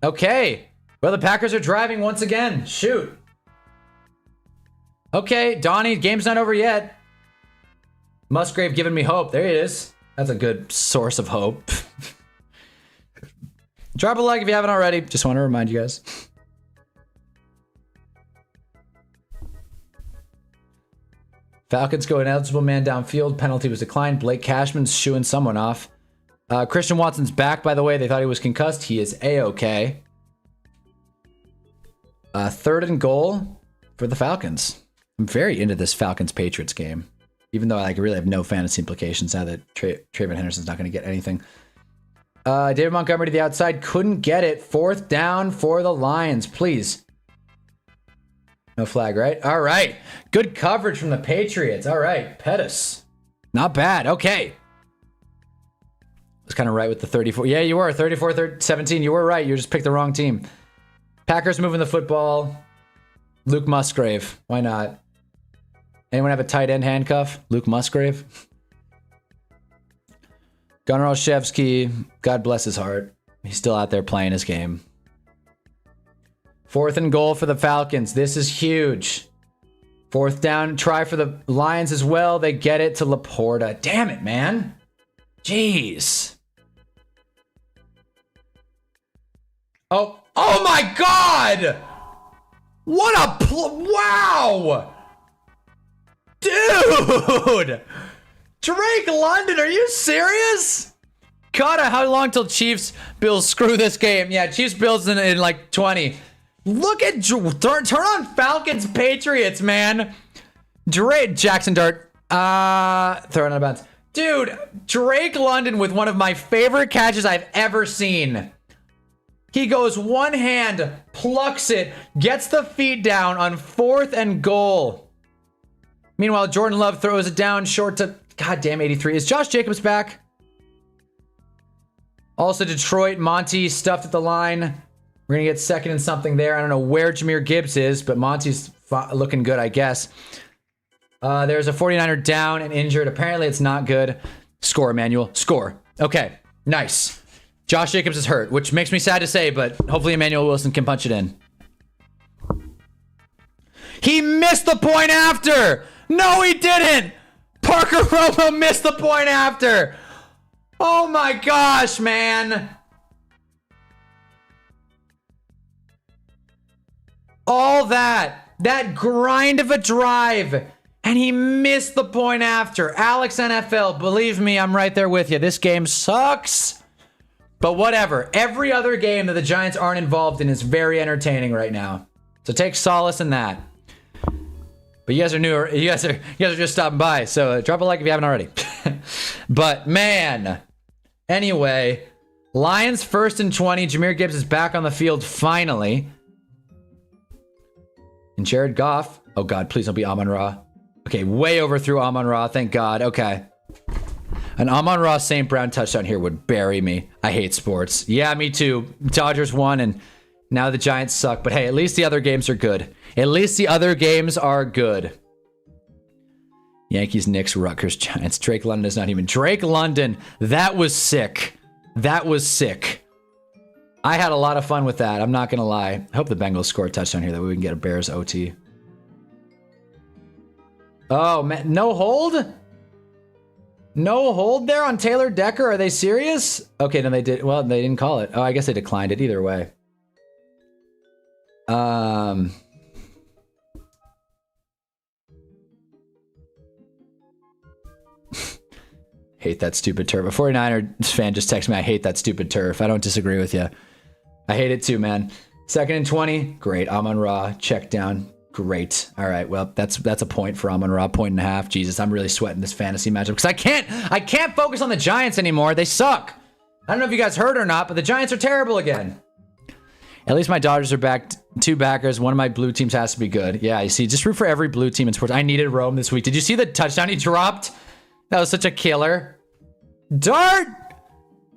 Okay. Well, the Packers are driving once again. Shoot. Okay, Donnie, game's not over yet. Musgrave giving me hope. There he is. That's a good source of hope. Drop a like if you haven't already. Just want to remind you guys. Falcons go ineligible man downfield. Penalty was declined. Blake Cashman's shooing someone off. Christian Watson's back, by the way. They thought he was concussed. He is A-okay. 3rd and goal for the Falcons. I'm very into this Falcons-Patriots game. Even though I really have no fantasy implications now that Trayvon Henderson's not going to get anything. David Montgomery to the outside. Couldn't get it. 4th down for the Lions. Please. No flag, right? All right. Good coverage from the Patriots. All right. Pettis. Not bad. Okay. Was kind of right with the 34. Yeah, you were. 34-17. You were right. You just picked the wrong team. Packers moving the football. Luke Musgrave. Why not? Anyone have a tight end handcuff? Luke Musgrave. Gunnar Olszewski. God bless his heart. He's still out there playing his game. 4th and goal for the Falcons. This is huge. 4th down. Try for the Lions as well. They get it to Laporta. Damn it, man. Jeez. Oh my God! What a wow! Dude! Drake London, are you serious? God, how long till Chiefs Bills screw this game? Yeah, Chiefs Bills in like 20. Look at turn on Falcons Patriots, man. Drake Jackson Dart. Throwing out of bounds. Dude, Drake London with one of my favorite catches I've ever seen. He goes one hand, plucks it, gets the feet down on 4th and goal. Meanwhile, Jordan Love throws it down short to goddamn 83. Is Josh Jacobs back? Also, Detroit, Monty stuffed at the line. We're going to get 2nd and something there. I don't know where Jahmyr Gibbs is, but Monty's looking good, I guess. There's a 49er down and injured. Apparently, it's not good. Score, Emmanuel. Score. Okay, nice. Josh Jacobs is hurt, which makes me sad to say, but hopefully Emmanuel Wilson can punch it in. He missed the point after! No, he didn't! Parker Romo missed the point after! Oh my gosh, man! All that grind of a drive, and he missed the point after. Alex NFL, believe me, I'm right there with you. This game sucks. But whatever. Every other game that the Giants aren't involved in is very entertaining right now. So take solace in that. But you guys are new. You guys are just stopping by. So drop a like if you haven't already. But man. Anyway, Lions 1st and 20. Jahmyr Gibbs is back on the field finally. And Jared Goff. Oh God, please don't be Amon-Ra. Okay, way overthrew Amon-Ra. Thank God. Okay. An Amon-Ra St. Brown touchdown here would bury me. I hate sports. Yeah, me too. Dodgers won, and now the Giants suck. But hey, at least the other games are good. At least the other games are good. Yankees, Knicks, Rutgers, Giants. Drake London is not even. Drake London, that was sick. That was sick. I had a lot of fun with that. I'm not going to lie. I hope the Bengals score a touchdown here that we can get a Bears OT. Oh, man. No hold? No hold there on Taylor Decker? Are they serious? Okay, no, they did. Well, they didn't call it. Oh, I guess they declined it either way. Hate that stupid turf. A 49er fan just texted me, I hate that stupid turf. I don't disagree with you. I hate it too, man. 2nd and 20. Great. Amon-Ra. Check down. Great. All right. Well, that's a point for Amon-Ra. 1.5. Jesus, I'm really sweating this fantasy matchup because I can't focus on the Giants anymore. They suck. I don't know if you guys heard or not, but the Giants are terrible again. At least my Dodgers are back. 2 backers. One of my blue teams has to be good. Yeah, you see, just root for every blue team in sports. I needed Rome this week. Did you see the touchdown he dropped? That was such a killer. Dart!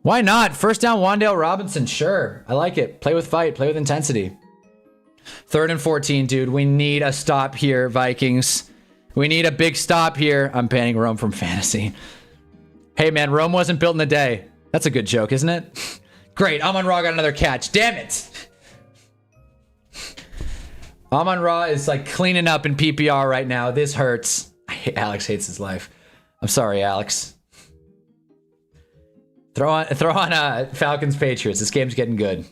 Why not? First down, Wan'Dale Robinson. Sure. I like it. Play with fight. Play with intensity. 3rd and 14, dude. We need a stop here, Vikings. We need a big stop here. I'm banning Rome from fantasy. Hey, man, Rome wasn't built in a day. That's a good joke, isn't it? Great. Amon-Ra got another catch. Damn it. Amon-Ra is like cleaning up in PPR right now. This hurts. Alex hates his life. I'm sorry, Alex. Throw on Falcons Patriots. This game's getting good.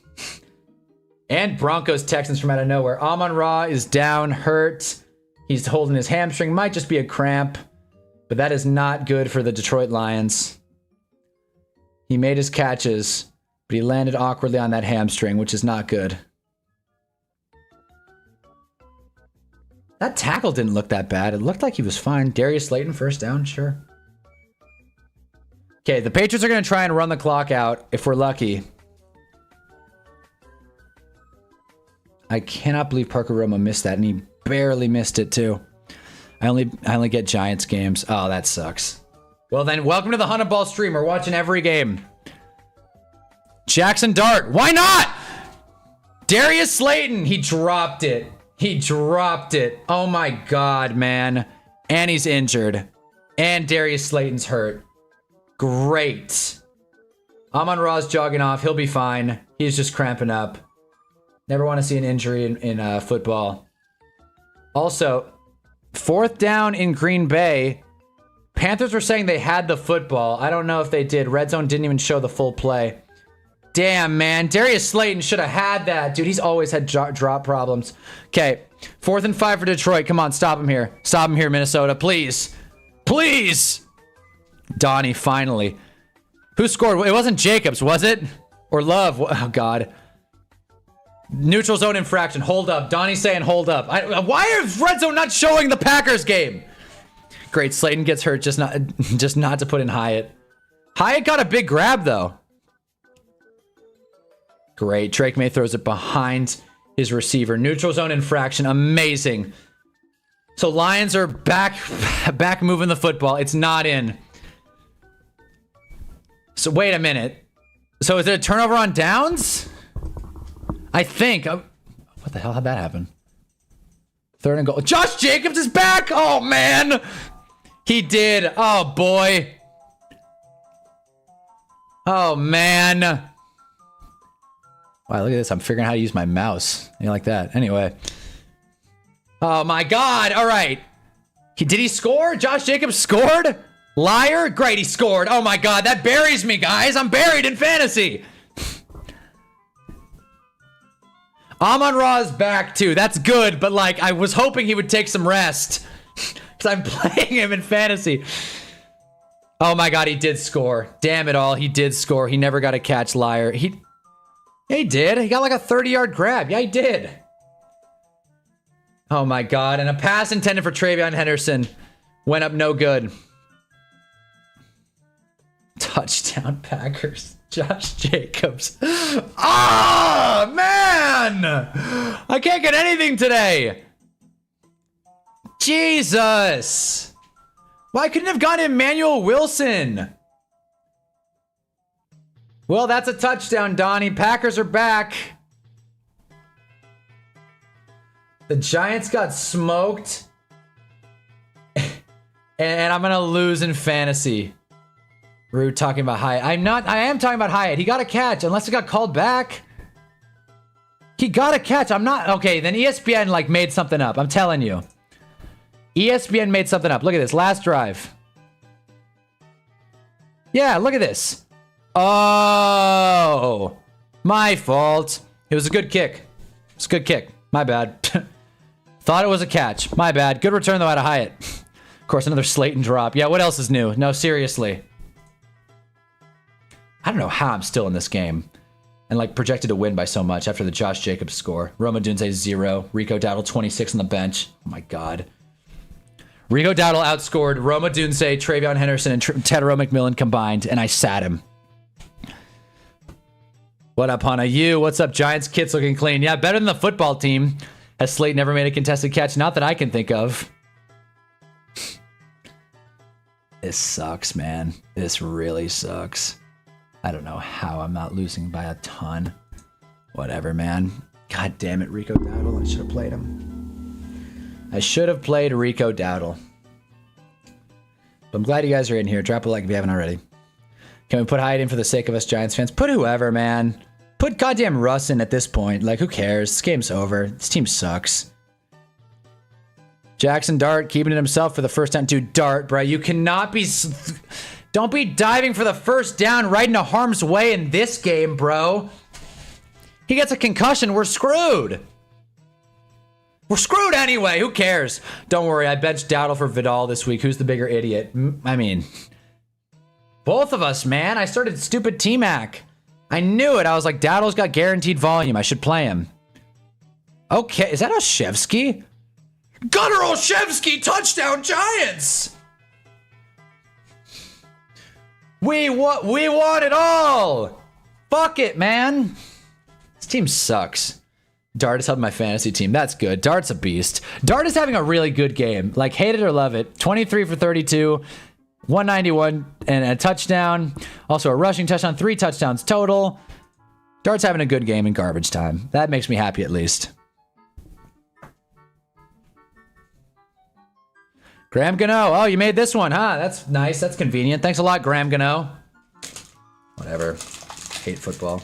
And Broncos Texans from out of nowhere. Amon-Ra is down, hurt. He's holding his hamstring. Might just be a cramp, but that is not good for the Detroit Lions. He made his catches, but he landed awkwardly on that hamstring, which is not good. That tackle didn't look that bad. It looked like he was fine. Darius Slayton, first down, sure. Okay, the Patriots are going to try and run the clock out if we're lucky. I cannot believe Parker Roma missed that, and he barely missed it too. I only get Giants games. Oh, that sucks. Well then, welcome to the Hunnaball stream. We're watching every game. Jackson Dart. Why not? Darius Slayton. He dropped it. He dropped it. Oh my God, man. And he's injured. And Darius Slayton's hurt. Great. Amon-Ra's jogging off. He'll be fine. He's just cramping up. Never want to see an injury in football. Also, 4th down in Green Bay. Panthers were saying they had the football. I don't know if they did. Red Zone didn't even show the full play. Damn, man. Darius Slayton should have had that. Dude, he's always had drop problems. Okay, 4th and 5 for Detroit. Come on, stop him here. Stop him here, Minnesota. Please. Please. Donnie, finally. Who scored? It wasn't Jacobs, was it? Or Love? Oh, God. Neutral zone infraction. Hold up. Donnie's saying hold up. Why is Red Zone not showing the Packers game? Great. Slayton gets hurt. Just not to put in Hyatt. Hyatt got a big grab, though. Great. Drake May throws it behind his receiver. Neutral zone infraction. Amazing. So Lions are back moving the football. It's not in. So wait a minute. So is it a turnover on downs? I think. What the hell? How'd that happen? 3rd and goal. Josh Jacobs is back. Oh, man. He did. Oh, boy. Oh, man. Wow, look at this. I'm figuring out how to use my mouse. You like that? Anyway. Oh, my God. All right. Did he score? Josh Jacobs scored? Liar? Great, he scored. Oh, my God. That buries me, guys. I'm buried in fantasy. Amon-Ra is back, too. That's good, but, like, I was hoping he would take some rest. Because I'm playing him in fantasy. Oh, my God, he did score. Damn it all, he did score. He never got a catch, liar. Yeah, he did. He got, like, a 30-yard grab. Yeah, he did. Oh, my God. And a pass intended for Travion Henderson went up no good. Touchdown, Packers. Josh Jacobs. Ah, man! I can't get anything today. Jesus. Why couldn't have gone Emmanuel Wilson? Well, that's a touchdown, Donnie. Packers are back. The Giants got smoked. And I'm going to lose in fantasy. Rude talking about Hyatt. I am talking about Hyatt. He got a catch, unless it got called back. He got a catch. I'm not... Okay, then ESPN, like, made something up. I'm telling you. ESPN made something up. Look at this. Last drive. Yeah, look at this. Oh. My fault. It was a good kick. It's a good kick. My bad. Thought it was a catch. My bad. Good return, though, out of Hyatt. Of course, another Slayton drop. Yeah, what else is new? No, seriously. I don't know how I'm still in this game. And, like, projected to win by so much after the Josh Jacobs score. Roma Dunze 0. Rico Dowdle 26 on the bench. Oh, my God. Rico Dowdle outscored Roma Dunze, Travion Henderson, and Tedero McMillan combined, and I sat him. What up, Hannah? You? What's up, Giants? Kits looking clean. Yeah, better than the football team. Has Slate never made a contested catch? Not that I can think of. This sucks, man. This really sucks. I don't know how I'm not losing by a ton. Whatever, man. God damn it, Rico Dowdle. I should have played him. I should have played Rico Dowdle. But I'm glad you guys are in here. Drop a like if you haven't already. Can we put Hyatt in for the sake of us Giants fans? Put whoever, man. Put goddamn Russ in at this point. Like, who cares? This game's over. This team sucks. Jackson Dart keeping it himself for the first time. Dude, Dart, bro. You cannot be... Don't be diving for the first down right into harm's way in this game, bro. He gets a concussion. We're screwed. We're screwed anyway. Who cares? Don't worry. I benched Dowdle for Vidal this week. Who's the bigger idiot? I mean, both of us, man. I started stupid T-Mac. I knew it. I was like, Dowdle's got guaranteed volume. I should play him. Okay. Is that Olszewski? Gunnar Olszewski, touchdown Giants. We want it all. Fuck it, man. This team sucks. Dart is helping my fantasy team. That's good. Dart's a beast. Dart is having a really good game. Like, hate it or love it. 23 for 32, 191, and a touchdown. Also a rushing touchdown, 3 touchdowns total. Dart's having a good game in garbage time. That makes me happy at least. Graham Gano. Oh, you made this one, huh? That's nice. That's convenient. Thanks a lot, Graham Gano. Whatever. Hate football.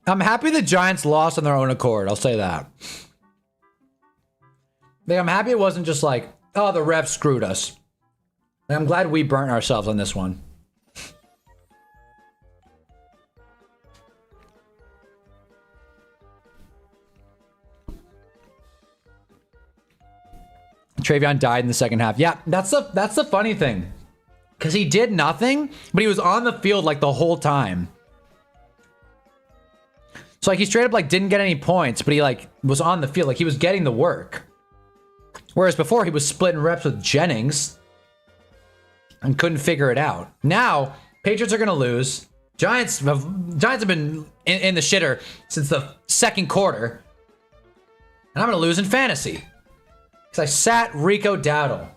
I'm happy the Giants lost on their own accord. I'll say that. Like, I'm happy it wasn't just like, oh, the refs screwed us. Like, I'm glad we burnt ourselves on this one. Travion died in the second half. Yeah, that's the funny thing. Because he did nothing, but he was on the field like the whole time. So, like, he straight up, like, didn't get any points, but he, like, was on the field. Like, he was getting the work. Whereas before, he was splitting reps with Jennings and couldn't figure it out. Now, Patriots are going to lose. Giants have been in the shitter since the second quarter. And I'm going to lose in fantasy. Because I sat Rico Dowdle.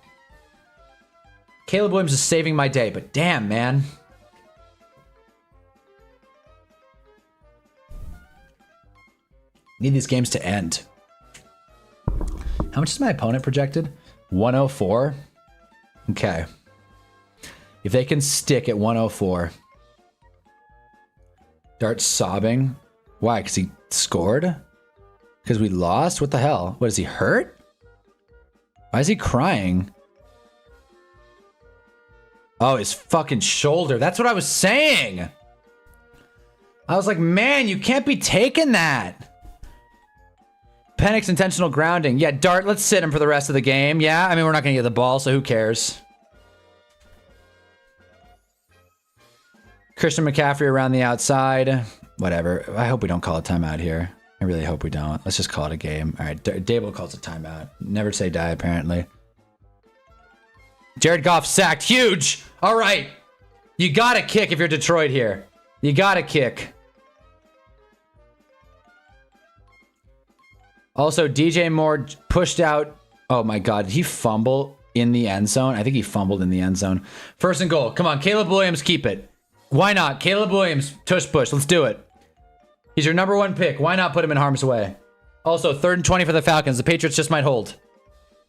Caleb Williams is saving my day, but damn, man. Need these games to end. How much is my opponent projected? 104? Okay. If they can stick at 104. Dart's sobbing. Why? Because he scored? Because we lost? What the hell? What, is he hurt? Why is he crying? Oh, his fucking shoulder. That's what I was saying. I was like, man, you can't be taking that. Penix intentional grounding. Yeah, Dart, let's sit him for the rest of the game. Yeah, I mean, we're not going to get the ball, so who cares? Christian McCaffrey around the outside. Whatever. I hope we don't call a timeout here. I really hope we don't. Let's just call it a game. All right, Dable calls a timeout. Never say die, apparently. Jared Goff sacked. Huge. All right. You got to kick if you're Detroit here. You got to kick. Also, DJ Moore pushed out. Oh my God, did he fumble in the end zone? I think he fumbled in the end zone. First and goal. Come on, Caleb Williams, keep it. Why not? Caleb Williams, tush push. Let's do it. He's your number 1 pick. Why not put him in harm's way? Also, 3rd and 20 for the Falcons. The Patriots just might hold.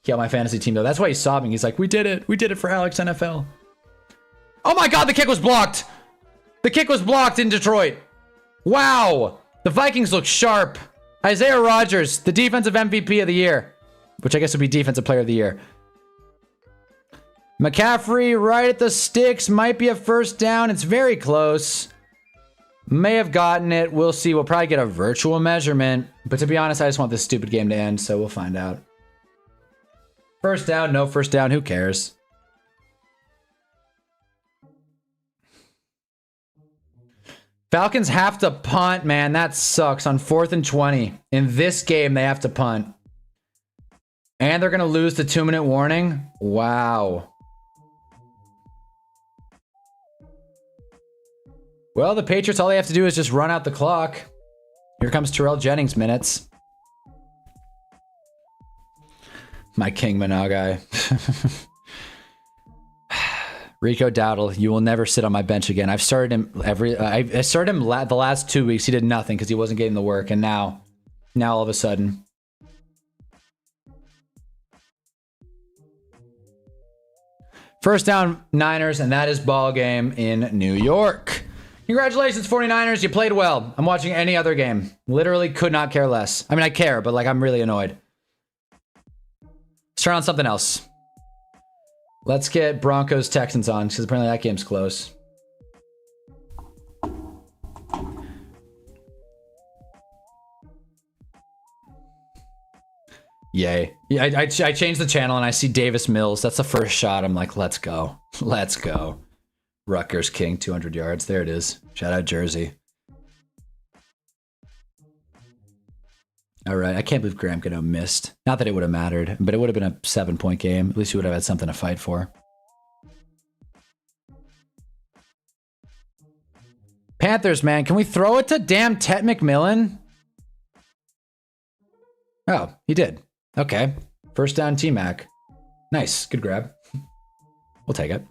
He got my fantasy team, though. That's why he's sobbing. He's like, we did it. We did it for Alex NFL. Oh my God, the kick was blocked. The kick was blocked in Detroit. Wow. The Vikings look sharp. Isaiah Rodgers, the defensive MVP of the year, which I guess would be defensive player of the year. McCaffrey right at the sticks. Might be a first down. It's very close. May have gotten it. We'll see. We'll probably get a virtual measurement. But to be honest, I just want this stupid game to end, so we'll find out. First down, no first down. Who cares? Falcons have to punt, man. That sucks. On 4th and 20. In this game, they have to punt. And they're going to lose the 2-minute warning? Wow. Well, the Patriots, all they have to do is just run out the clock. Here comes Terrell Jennings minutes. My King Managai. Rico Dowdle, you will never sit on my bench again. I've started him I started him the last 2 weeks. He did nothing because he wasn't getting the work. And now all of a sudden. First down, Niners, and that is ball game in New York. Congratulations, 49ers. You played well. I'm watching any other game. Literally could not care less. I mean, I care, but like I'm really annoyed. Let's turn on something else. Let's get Broncos Texans on because apparently that game's close. Yay. Yeah, I changed the channel and I see Davis Mills. That's the first shot. I'm like, let's go. Let's go. Rutgers King, 200 yards. There it is. Shout out Jersey. All right. I can't believe Graham Gano missed. Not that it would have mattered, but it would have been a 7-point game. At least you would have had something to fight for. Panthers, man. Can we throw it to damn Tet McMillan? Oh, he did. Okay. First down, T-Mac. Nice. Good grab. We'll take it.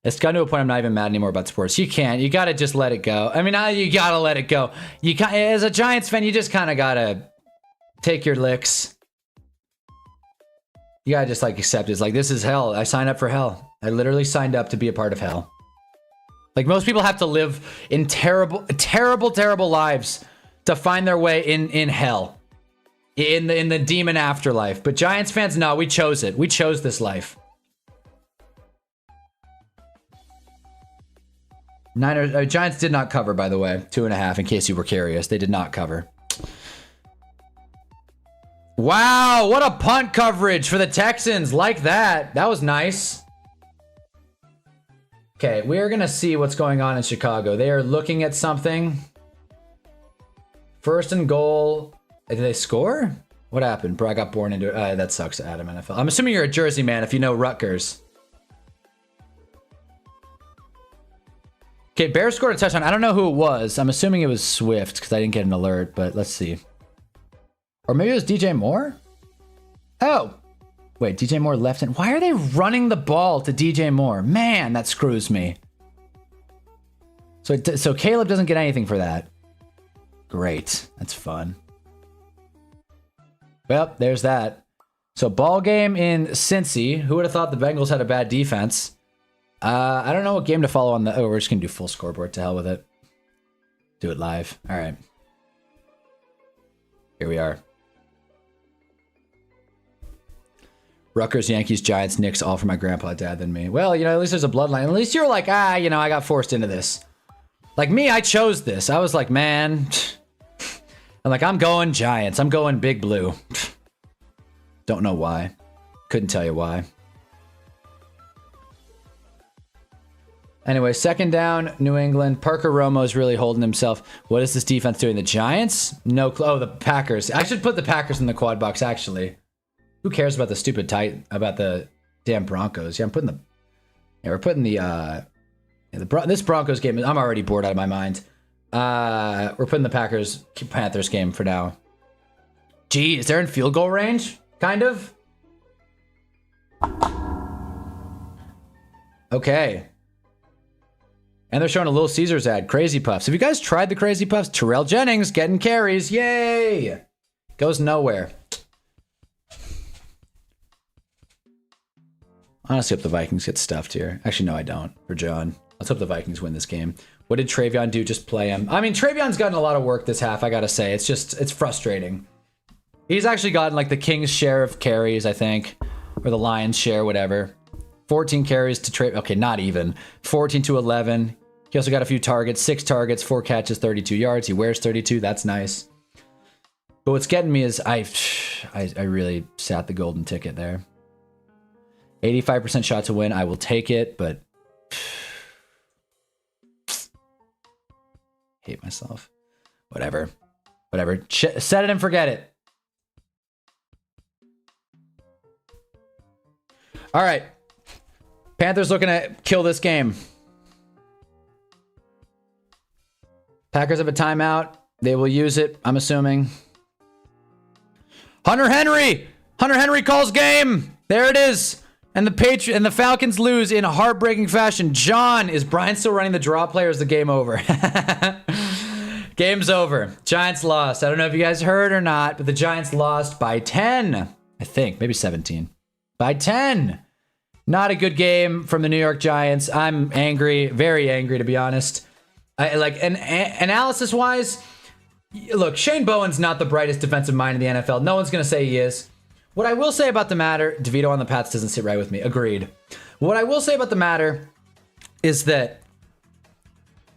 It's gotten to a point I'm not even mad anymore about sports. You can't. You got to just let it go. I mean, you got to let it go. You can't, as a Giants fan, you just kind of got to take your licks. You got to just like accept it. It's like, this is hell. I signed up for hell. I literally signed up to be a part of hell. Like most people have to live in terrible, terrible, terrible lives to find their way in hell. In the demon afterlife. But Giants fans, no, we chose it. We chose this life. Giants did not cover, by the way. 2.5, in case you were curious. They did not cover. Wow, what a punt coverage for the Texans. Like that. That was nice. Okay, we're going to see what's going on in Chicago. They are looking at something. First and goal. Did they score? What happened? Bro, I got born into it. That sucks, Adam NFL. I'm assuming you're a Jersey man if you know Rutgers. Okay, Bears scored a touchdown. I don't know who it was. I'm assuming it was Swift because I didn't get an alert, but let's see. Or maybe it was DJ Moore? Oh. Wait, DJ Moore left in. Why are they running the ball to DJ Moore? Man, that screws me. So Caleb doesn't get anything for that. Great. That's fun. Well, there's that. So ball game in Cincy. Who would have thought the Bengals had a bad defense? I don't know what game to follow on the... Oh, we're just going to do full scoreboard. To hell with it. Do it live. All right. Here we are. Rutgers, Yankees, Giants, Knicks, all for my grandpa, dad, than me. Well, you know, at least there's a bloodline. At least you're like, you know, I got forced into this. Like me, I chose this. I was like, man... I'm like, I'm going Giants. I'm going Big Blue. Don't know why. Couldn't tell you why. Anyway, second down, New England. Parker Romo's really holding himself. What is this defense doing? The Giants? No clue. Oh, the Packers. I should put the Packers in the quad box, actually. Who cares about the stupid about the damn Broncos? Yeah, I'm putting the... Yeah, we're putting the... this Broncos game, I'm already bored out of my mind. We're putting the Panthers game for now. Gee, is there in field goal range? Kind of. Okay. And they're showing a Little Caesars ad. Crazy Puffs. Have you guys tried the Crazy Puffs? Terrell Jennings getting carries. Yay! Goes nowhere. Honestly, hope the Vikings get stuffed here. Actually, no, I don't. For John. Let's hope the Vikings win this game. What did Travion do? Just play him. I mean, Travion's gotten a lot of work this half, I gotta say. It's frustrating. He's actually gotten like the King's share of carries, I think. Or the Lions share, whatever. 14 carries to Travion. Okay, not even. 14 to 11. He also got a few targets. 6 targets, 4 catches, 32 yards. He wears 32. That's nice. But what's getting me is I really sat the golden ticket there. 85% shot to win. I will take it, but hate myself. Whatever. Set it and forget it. All right. Panthers looking to kill this game. Packers have a timeout. They will use it, I'm assuming. Hunter Henry calls game. There it is. And the Falcons lose in a heartbreaking fashion. John, is Brian still running the draw player? Or is the game over? Game's over. Giants lost. I don't know if you guys heard or not, but the Giants lost by 10. I think, maybe 17. By 10. Not a good game from the New York Giants. I'm angry, very angry, to be honest. Analysis-wise, look, Shane Bowen's not the brightest defensive mind in the NFL. No one's going to say he is. What I will say about the matter, DeVito on the Pats doesn't sit right with me. Agreed. What I will say about the matter is that,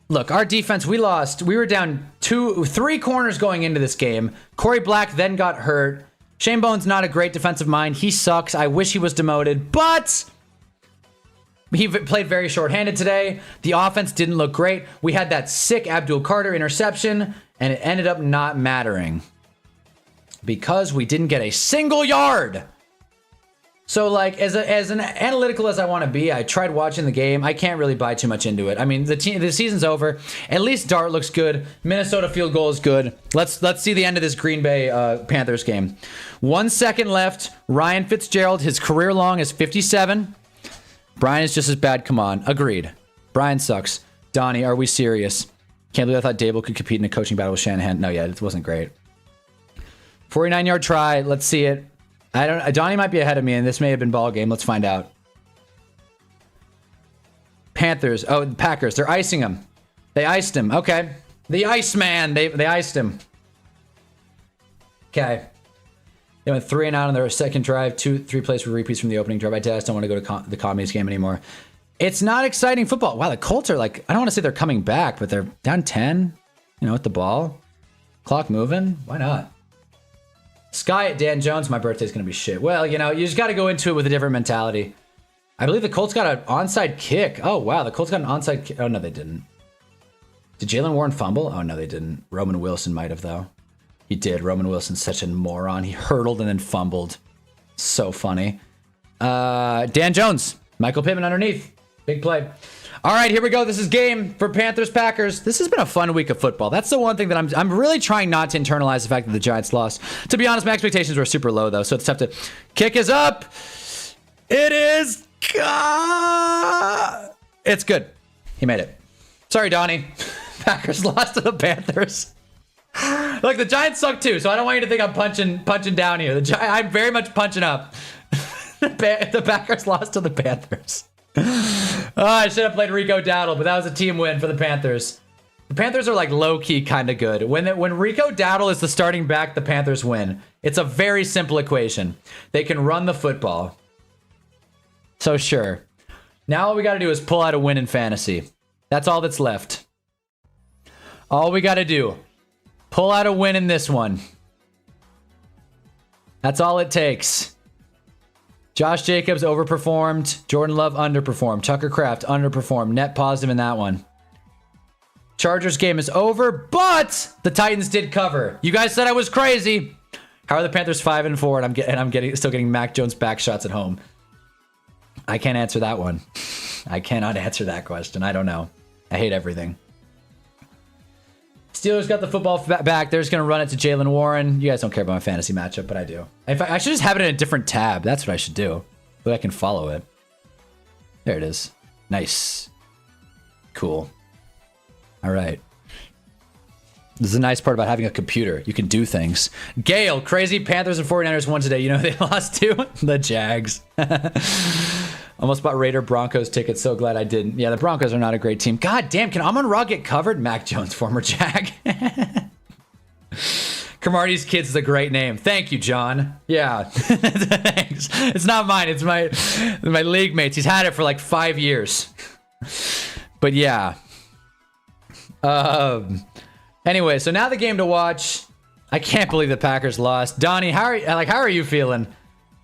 look, our defense, we lost. We were down 3 corners going into this game. Corey Black then got hurt. Shane Bowen's not a great defensive mind. He sucks. I wish he was demoted, but he played very shorthanded today. The offense didn't look great. We had that sick Abdul Carter interception, and it ended up not mattering because we didn't get a single yard. So, like, as an analytical as I want to be, I tried watching the game. I can't really buy too much into it. I mean, the season's over. At least Dart looks good. Minnesota field goal is good. Let's see the end of this Green Bay Panthers game. 1 second left. Ryan Fitzgerald, his career long is 57. Brian is just as bad. Come on. Agreed. Brian sucks. Donnie, are we serious? Can't believe I thought Dable could compete in a coaching battle with Shanahan. No, yeah, it wasn't great. 49-yard try. Let's see it. Donnie might be ahead of me, and this may have been ball game. Let's find out. Panthers. Oh, the Packers. They're icing him. They iced him. Okay. The Iceman. They iced him. Okay. They went 3 and out on their second drive. 3 plays for repeats from the opening drive. I just don't want to go to the Commies game anymore. It's not exciting football. Wow, the Colts are like, I don't want to say they're coming back, but they're down 10, with the ball. Clock moving. Why not? Sky at Dan Jones, my birthday's going to be shit. Well, you just got to go into it with a different mentality. I believe the Colts got an onside kick. Oh, wow. The Colts got an onside kick. Oh, no, they didn't. Did Jalen Warren fumble? Oh, no, they didn't. Roman Wilson might have, though. He did. Roman Wilson's such a moron. He hurdled and then fumbled. So funny. Dan Jones. Michael Pittman underneath. Big play. All right, here we go. This is game for Panthers-Packers. This has been a fun week of football. That's the one thing that I'm really trying not to internalize the fact that the Giants lost. To be honest, my expectations were super low, though, so it's tough to... Kick is up. It is... It's good. He made it. Sorry, Donnie. Packers lost to the Panthers. Look, the Giants suck, too, so I don't want you to think I'm punching down here. I'm very much punching up. The Packers lost to the Panthers. I should have played Rico Dowdle, but that was a team win for the Panthers. The Panthers are like low-key kind of good. When Rico Dowdle is the starting back, the Panthers win. It's a very simple equation. They can run the football. So sure. Now all we got to do is pull out a win in fantasy. That's all that's left. All we got to do. Pull out a win in this one. That's all it takes. Josh Jacobs overperformed. Jordan Love underperformed. Tucker Kraft underperformed. Net positive in that one. Chargers game is over, but the Titans did cover. You guys said I was crazy. How are the Panthers 5-4 and I'm still getting Mac Jones back shots at home? I can't answer that one. I cannot answer that question. I don't know. I hate everything. Steelers got the football back. They're just going to run it to Jalen Warren. You guys don't care about my fantasy matchup, but I do. In fact, I should just have it in a different tab. That's what I should do. So I can follow it. There it is. Nice. Cool. All right. This is the nice part about having a computer. You can do things. Gale, crazy Panthers and 49ers won today. You know who they lost to? The Jags. Almost bought Raider Broncos tickets. So glad I didn't. Yeah, the Broncos are not a great team. God damn, can Amon-Ra get covered? Mac Jones, former Jag. Cromartie's Kids is a great name. Thank you, John. Yeah. Thanks. It's not mine. It's my league mates. He's had it for like 5 years. But yeah. Anyway, so now the game to watch. I can't believe the Packers lost. Donnie, how are you feeling?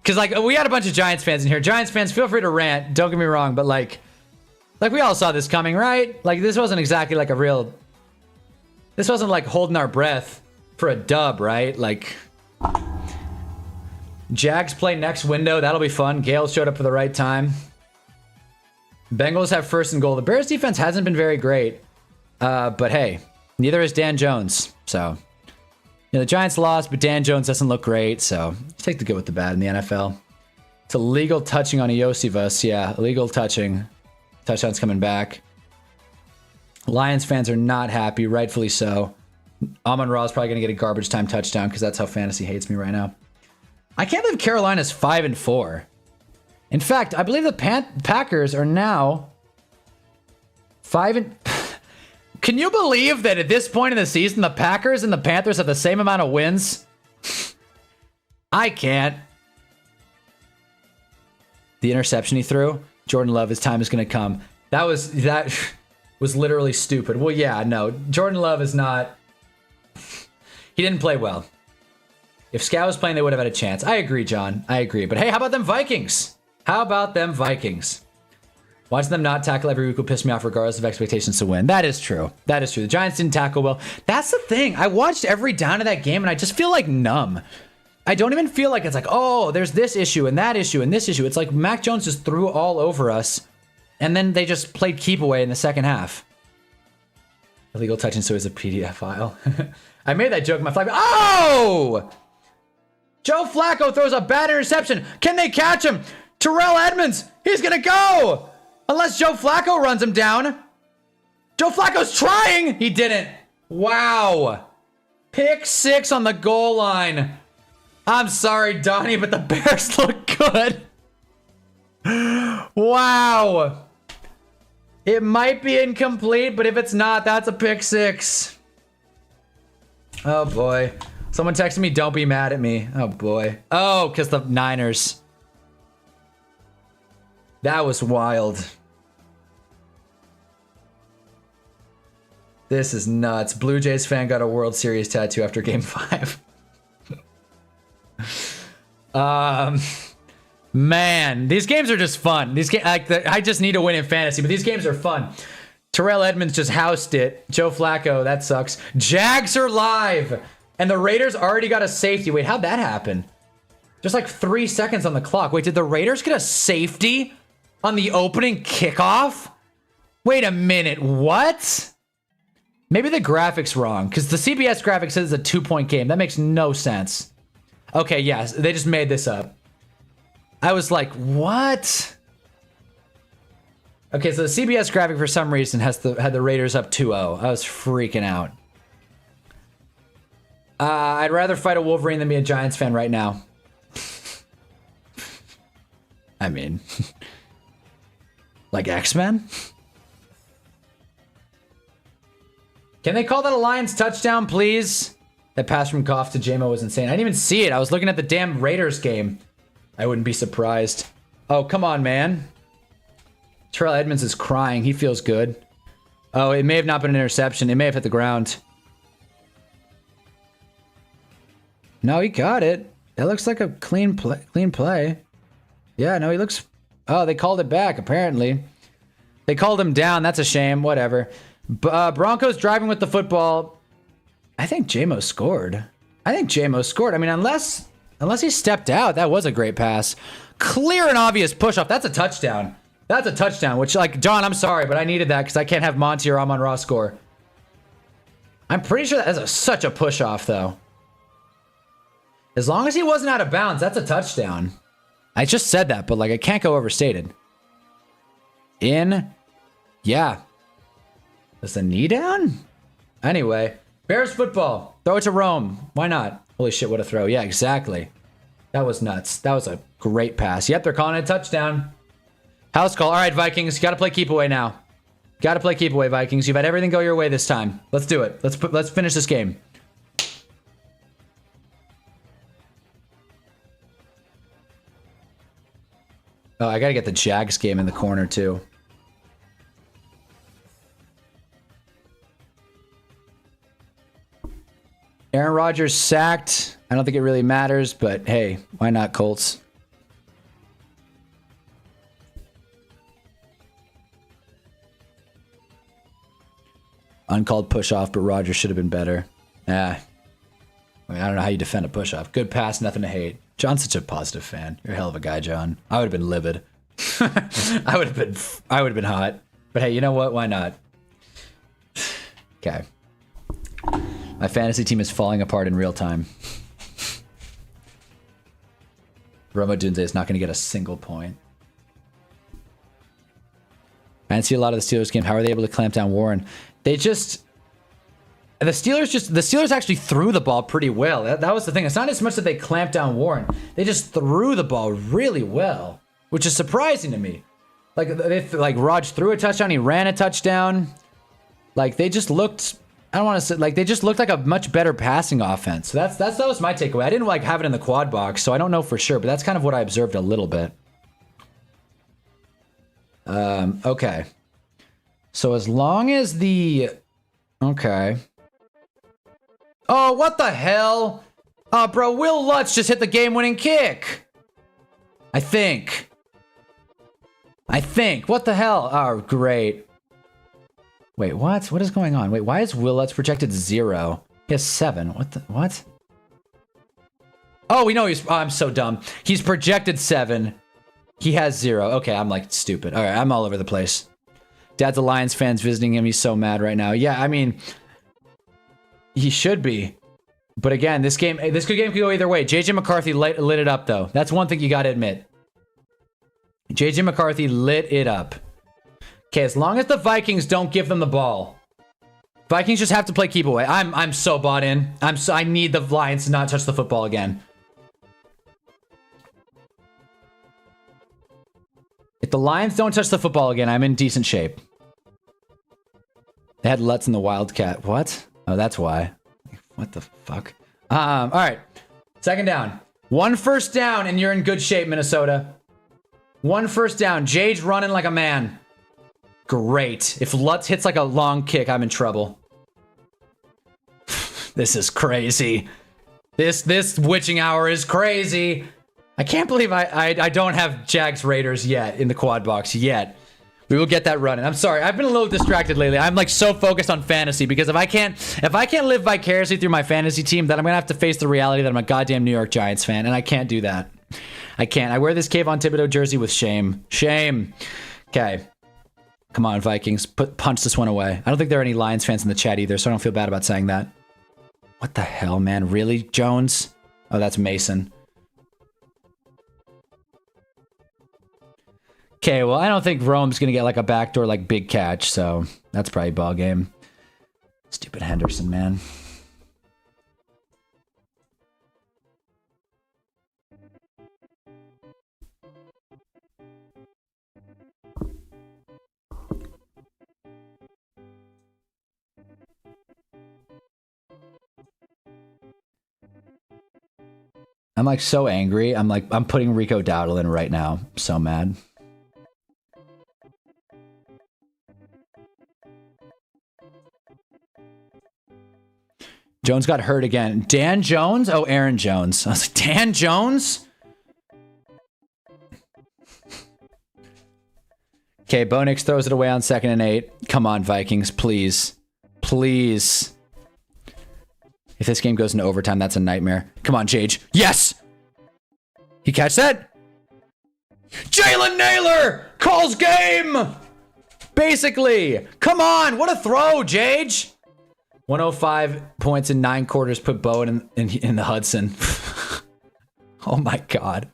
Because like we had a bunch of Giants fans in here. Giants fans, feel free to rant. Don't get me wrong, but like we all saw this coming, right? Like this wasn't exactly like a real. This wasn't like holding our breath for a dub, right? Like Jags play next window. That'll be fun. Gale showed up for the right time. Bengals have first and goal. The Bears defense hasn't been very great, but hey, neither is Dan Jones. So. You know, the Giants lost, but Dan Jones doesn't look great, so take the good with the bad in the NFL. It's illegal touching on Iosivas. Yeah, illegal touching. Touchdown's coming back. Lions fans are not happy, rightfully so. Amon-Ra is probably going to get a garbage time touchdown because that's how fantasy hates me right now. I can't believe Carolina's 5-4. In fact, I believe the Packers are now 5 Can you believe that at this point in the season, the Packers and the Panthers have the same amount of wins? I can't. The interception he threw, Jordan Love, his time is going to come. That was literally stupid. Well, yeah, no. Jordan Love is not... He didn't play well. If Scout was playing, they would have had a chance. I agree, John. I agree. But hey, how about them Vikings? How about them Vikings? Watching them not tackle every week will piss me off regardless of expectations to win. That is true. That is true. The Giants didn't tackle well. That's the thing. I watched every down of that game, and I just feel like numb. I don't even feel like it's like, oh, there's this issue and that issue and this issue. It's like Mac Jones just threw all over us, and then they just played keep away in the second half. Illegal touching, so is a PDF file. I made that joke in my flag. Oh! Joe Flacco throws a bad interception. Can they catch him? Terrell Edmonds, he's going to go! Unless Joe Flacco runs him down. Joe Flacco's trying! He didn't. Wow. Pick 6 on the goal line. I'm sorry, Donnie, but the Bears look good. Wow. It might be incomplete, but if it's not, that's a pick 6. Oh, boy. Someone texted me, don't be mad at me. Oh, boy. Oh, because the Niners. That was wild. This is nuts. Blue Jays fan got a World Series tattoo after Game 5. Man, these games are just fun. These I just need to win in fantasy, but these games are fun. Terrell Edmonds just housed it. Joe Flacco, that sucks. Jags are live, and the Raiders already got a safety. Wait, how'd that happen? Just like 3 seconds on the clock. Wait, did the Raiders get a safety on the opening kickoff? Wait a minute, what? Maybe the graphic's wrong, because the CBS graphic says it's a 2-point game. That makes no sense. Okay, yes, they just made this up. I was like, what? Okay, so the CBS graphic for some reason had the Raiders up 2-0. I was freaking out. I'd rather fight a Wolverine than be a Giants fan right now. I mean, like X-Men? Can they call that a Lions touchdown, please? That pass from Goff to JMO was insane. I didn't even see it. I was looking at the damn Raiders game. I wouldn't be surprised. Oh, come on, man. Terrell Edmonds is crying. He feels good. Oh, it may have not been an interception. It may have hit the ground. No, he got it. That looks like a clean play. Yeah, no, he looks... Oh, they called it back, apparently. They called him down. That's a shame. Whatever. Broncos driving with the football. I think JMO scored. I mean, unless he stepped out, that was a great pass. Clear and obvious push-off. That's a touchdown. That's a touchdown, which, like, John, I'm sorry, but I needed that because I can't have Monty or Amon-Ra score. I'm pretty sure that's such a push off though. As long as he wasn't out of bounds, that's a touchdown. I just said that, but like, it can't go overstated. In. Yeah. Is the knee down? Anyway, Bears football. Throw it to Rome. Why not? Holy shit, what a throw. Yeah, exactly. That was nuts. That was a great pass. Yep, they're calling it a touchdown. House call. All right, Vikings. Got to play keep away now. Got to play keep away, Vikings. You've had everything go your way this time. Let's do it. Let's finish this game. Oh, I got to get the Jags game in the corner, too. Aaron Rodgers sacked. I don't think it really matters, but hey, why not, Colts? Uncalled push-off, but Rodgers should have been better. I don't know how you defend a push-off. Good pass, nothing to hate. John's such a positive fan. You're a hell of a guy, John. I would have been livid. I would have been hot. But hey, you know what? Why not? Okay. My fantasy team is falling apart in real time. Roma Dunze is not going to get a single point. I didn't see a lot of the Steelers game. How are they able to clamp down Warren? The Steelers actually threw the ball pretty well. That was the thing. It's not as much that they clamped down Warren. They just threw the ball really well, which is surprising to me. Like Raj threw a touchdown. He ran a touchdown. Like they just looked. I don't want to say like they just looked like a much better passing offense. So that was my takeaway. I didn't like have it in the quad box, so I don't know for sure, but that's kind of what I observed a little bit. Okay. So as long as okay. Oh, what the hell? Oh, bro, Will Lutz just hit the game-winning kick. I think. What the hell? Oh, great. Wait, what? What is going on? Wait, why is Will Lutz projected 0? He has 7. What? Oh, we know he's... Oh, I'm so dumb. He's projected 7. He has 0. Okay, I'm like stupid. All right, I'm all over the place. Dad's a Lions fan's visiting him. He's so mad right now. Yeah, I mean... He should be. But again, this game could go either way. JJ McCarthy lit it up, though. That's one thing you got to admit. JJ McCarthy lit it up. Okay, as long as the Vikings don't give them the ball. Vikings just have to play keep away. I'm so bought in. I need the Lions to not touch the football again. If the Lions don't touch the football again, I'm in decent shape. They had Lutz in the Wildcat. What? Oh, that's why. What the fuck? All right. Second down. 1 first down, and you're in good shape, Minnesota. 1 first down. Jade's running like a man. Great. If Lutz hits like a long kick, I'm in trouble. This is crazy. This witching hour is crazy. I can't believe I don't have Jags Raiders yet in the quad box yet. We will get that running. I'm sorry. I've been a little distracted lately. I'm like so focused on fantasy because if I can't live vicariously through my fantasy team, then I'm going to have to face the reality that I'm a goddamn New York Giants fan, and I can't do that. I can't. I wear this Kayvon Thibodeau jersey with shame. Shame. Okay. Come on, Vikings. Punch this one away. I don't think there are any Lions fans in the chat either, so I don't feel bad about saying that. What the hell, man? Really, Jones? Oh, that's Mason. Okay, well, I don't think Rome's gonna get like a backdoor like big catch, so that's probably ball game. Stupid Henderson, man. I'm like so angry. I'm putting Rico Dowdle in right now. I'm so mad. Jones got hurt again. Dan Jones? Oh, Aaron Jones. I was like, Dan Jones? Okay, Bo Nix throws it away on 2nd and 8. Come on, Vikings, please. Please. If this game goes into overtime, that's a nightmare. Come on, Jage. Yes! He catch that? Jalen Naylor calls game! Basically. Come on, what a throw, Jage! 105 points in 9 quarters put Bowen in the Hudson. Oh my God.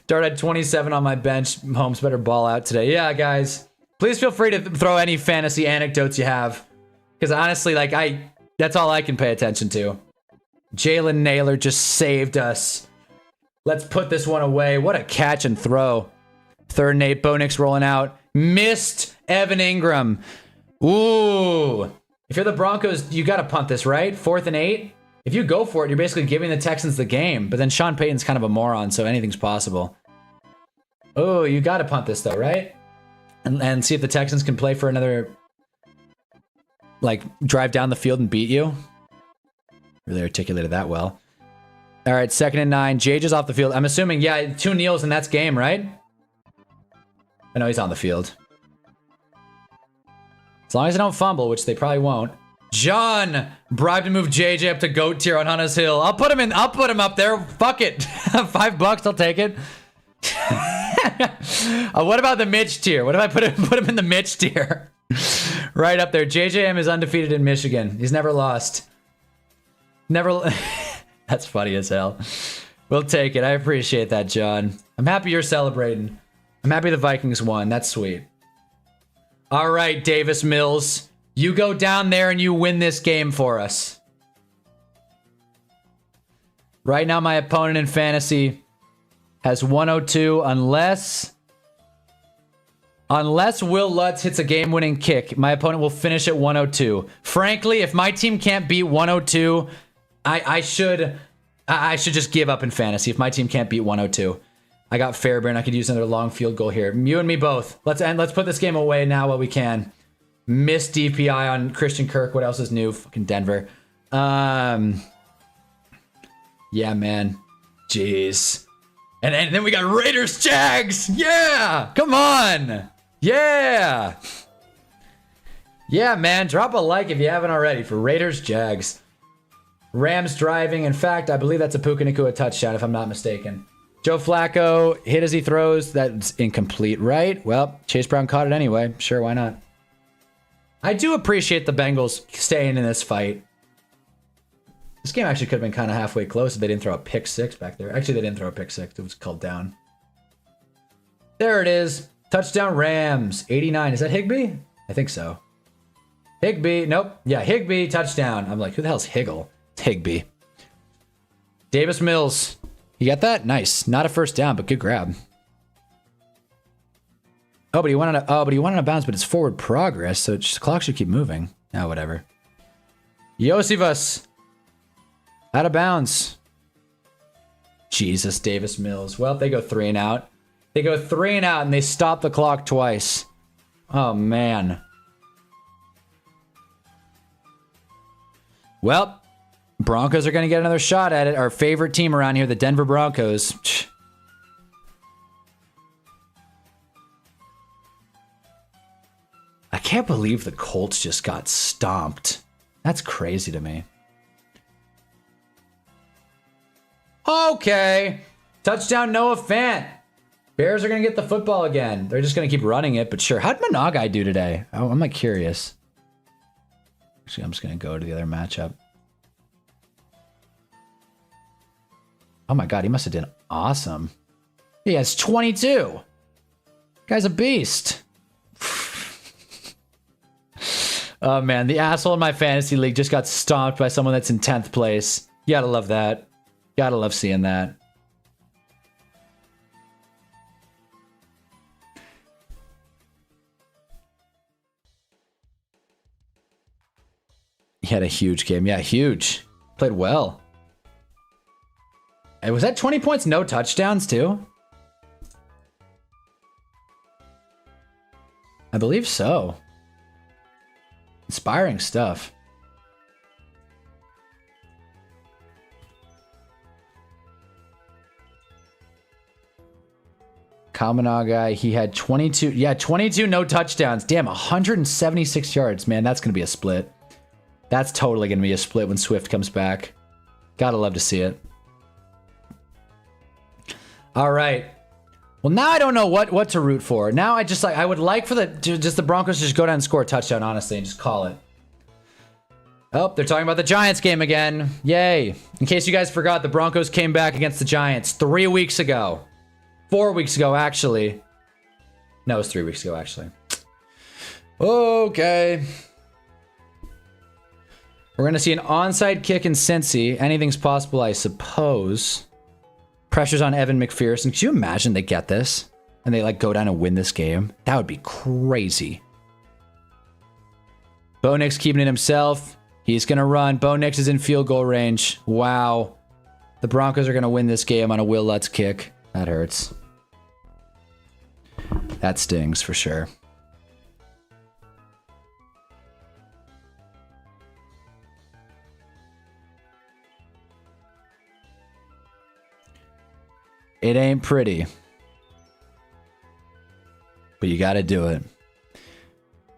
Dart had 27 on my bench. Holmes better ball out today. Yeah, guys. Please feel free to throw any fantasy anecdotes you have. Because honestly, like, that's all I can pay attention to. Jalen Naylor just saved us. Let's put this one away. What a catch and throw. Third and 8. Bo Nix rolling out. Missed Evan Ingram. Ooh. If you're the Broncos, you got to punt this, right? 4th and 8. If you go for it, you're basically giving the Texans the game. But then Sean Payton's kind of a moron, so anything's possible. Oh, you got to punt this, though, right? And see if the Texans can play for another, like, drive down the field and beat you. Really articulated that well. All right, 2nd and 9. JJ's off the field. I'm assuming, yeah, 2 kneels and that's game, right? I know he's on the field. As long as they don't fumble, which they probably won't. John bribed to move JJ up to GOAT tier on Hunter's Hill. I'll put him up there. Fuck it. $5, I'll take it. What about the Mitch tier? What if I put him in the Mitch tier? Right up there. JJM is undefeated in Michigan. He's never lost. Never. That's funny as hell. We'll take it. I appreciate that, John. I'm happy you're celebrating. I'm happy the Vikings won. That's sweet. All right, Davis Mills. You go down there and you win this game for us. Right now, my opponent in fantasy has 102 unless Will Lutz hits a game-winning kick. My opponent will finish at 102. Frankly, if my team can't beat 102, I should just give up in fantasy if my team can't beat 102. I got Fairbairn. I could use another long field goal here. You and me both. Let's put this game away now while we can. Missed DPI on Christian Kirk. What else is new? Fucking Denver. Yeah, man. Jeez. And then we got Raiders Jags. Yeah. Come on. Yeah. Yeah, man. Drop a like if you haven't already for Raiders Jags. Rams driving. In fact, I believe that's a Puka Nacua touchdown if I'm not mistaken. Joe Flacco hit as he throws. That's incomplete, right? Well, Chase Brown caught it anyway. Sure, why not? I do appreciate the Bengals staying in this fight. This game actually could have been kind of halfway close if they didn't throw a pick 6 back there. Actually, they didn't throw a pick 6. It was called down. There it is. Touchdown Rams. 89. Is that Higbee? I think so. Higbee. Nope. Yeah, Higbee. Touchdown. I'm like, who the hell's Higgle? It's Higbee. Davis Mills. You got that? Nice. Not a first down, but good grab. Oh, but he went on a bounce, but it's forward progress, so the clock should keep moving. Oh, whatever. Yosivas. Out of bounds. Jesus, Davis Mills. Well, they go 3 and out. They go 3 and out, and they stop the clock twice. Oh, man. Well, Broncos are going to get another shot at it. Our favorite team around here, the Denver Broncos. I can't believe the Colts just got stomped. That's crazy to me. Okay. Touchdown Noah Fant. Bears are going to get the football again. They're just going to keep running it, but sure. How'd Monagai do today? Oh, I'm like curious. Actually, I'm just going to go to the other matchup. Oh my God, he must have done awesome. He has 22. Guy's a beast. Oh man, the asshole in my fantasy league just got stomped by someone that's in 10th place. You gotta love that. Gotta love seeing that. He had a huge game. Yeah, huge. Played well. Hey, was that 20 points, no touchdowns too? I believe so. Inspiring stuff. Kaminaga, he had 22. Yeah, 22 no touchdowns. Damn, 176 yards. Man, that's going to be a split. That's totally going to be a split when Swift comes back. Gotta love to see it. All right. Well, now I don't know what to root for. Now I would like for the Broncos to just go down and score a touchdown, honestly, and just call it. Oh, they're talking about the Giants game again. Yay. In case you guys forgot, the Broncos came back against the Giants 3 weeks ago. 4 weeks ago, actually. No, it was 3 weeks ago, actually. Okay. We're going to see an onside kick in Cincy. Anything's possible, I suppose. Pressure's on Evan McPherson. Could you imagine they get this? And they, like, go down and win this game? That would be crazy. Bo Nix keeping it himself. He's going to run. Bo Nix is in field goal range. Wow. The Broncos are going to win this game on a Will Lutz kick. That hurts. That stings for sure. It ain't pretty. But you got to do it.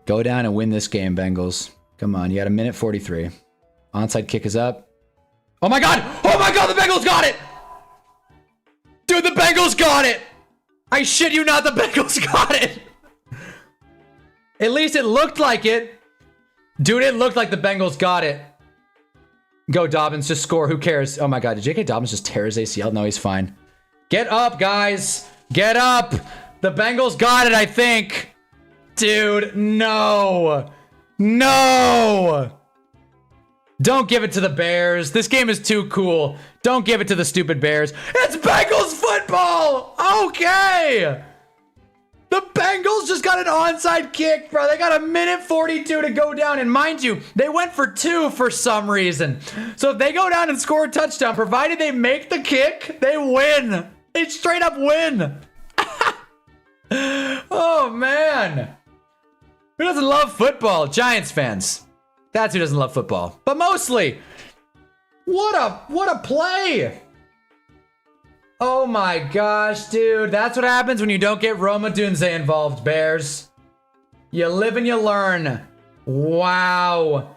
Go down and win this game, Bengals. Come on, you got a minute 43. Onside kick is up. Oh my god! Oh my god, the Bengals got it! Dude, the Bengals got it! I shit you not, the Bengals got it! At least it looked like it. Dude, it looked like the Bengals got it. Go Dobbins, just score, who cares? Oh my god, did J.K. Dobbins just tear his ACL? No, he's fine. Get up, guys! Get up! The Bengals got it, I think. Dude, no! No! Don't give it to the Bears. This game is too cool. Don't give it to the stupid Bears. It's Bengals football! Okay! The Bengals just got an onside kick, bro. They got a minute 42 to go down. And mind you, they went for 2 for some reason. So if they go down and score a touchdown, provided they make the kick, they win. They straight up win. Oh, man. Who doesn't love football? Giants fans. That's who doesn't love football. But mostly, what a play. Oh my gosh, dude. That's what happens when you don't get Roma Dunze involved, Bears. You live and you learn. Wow.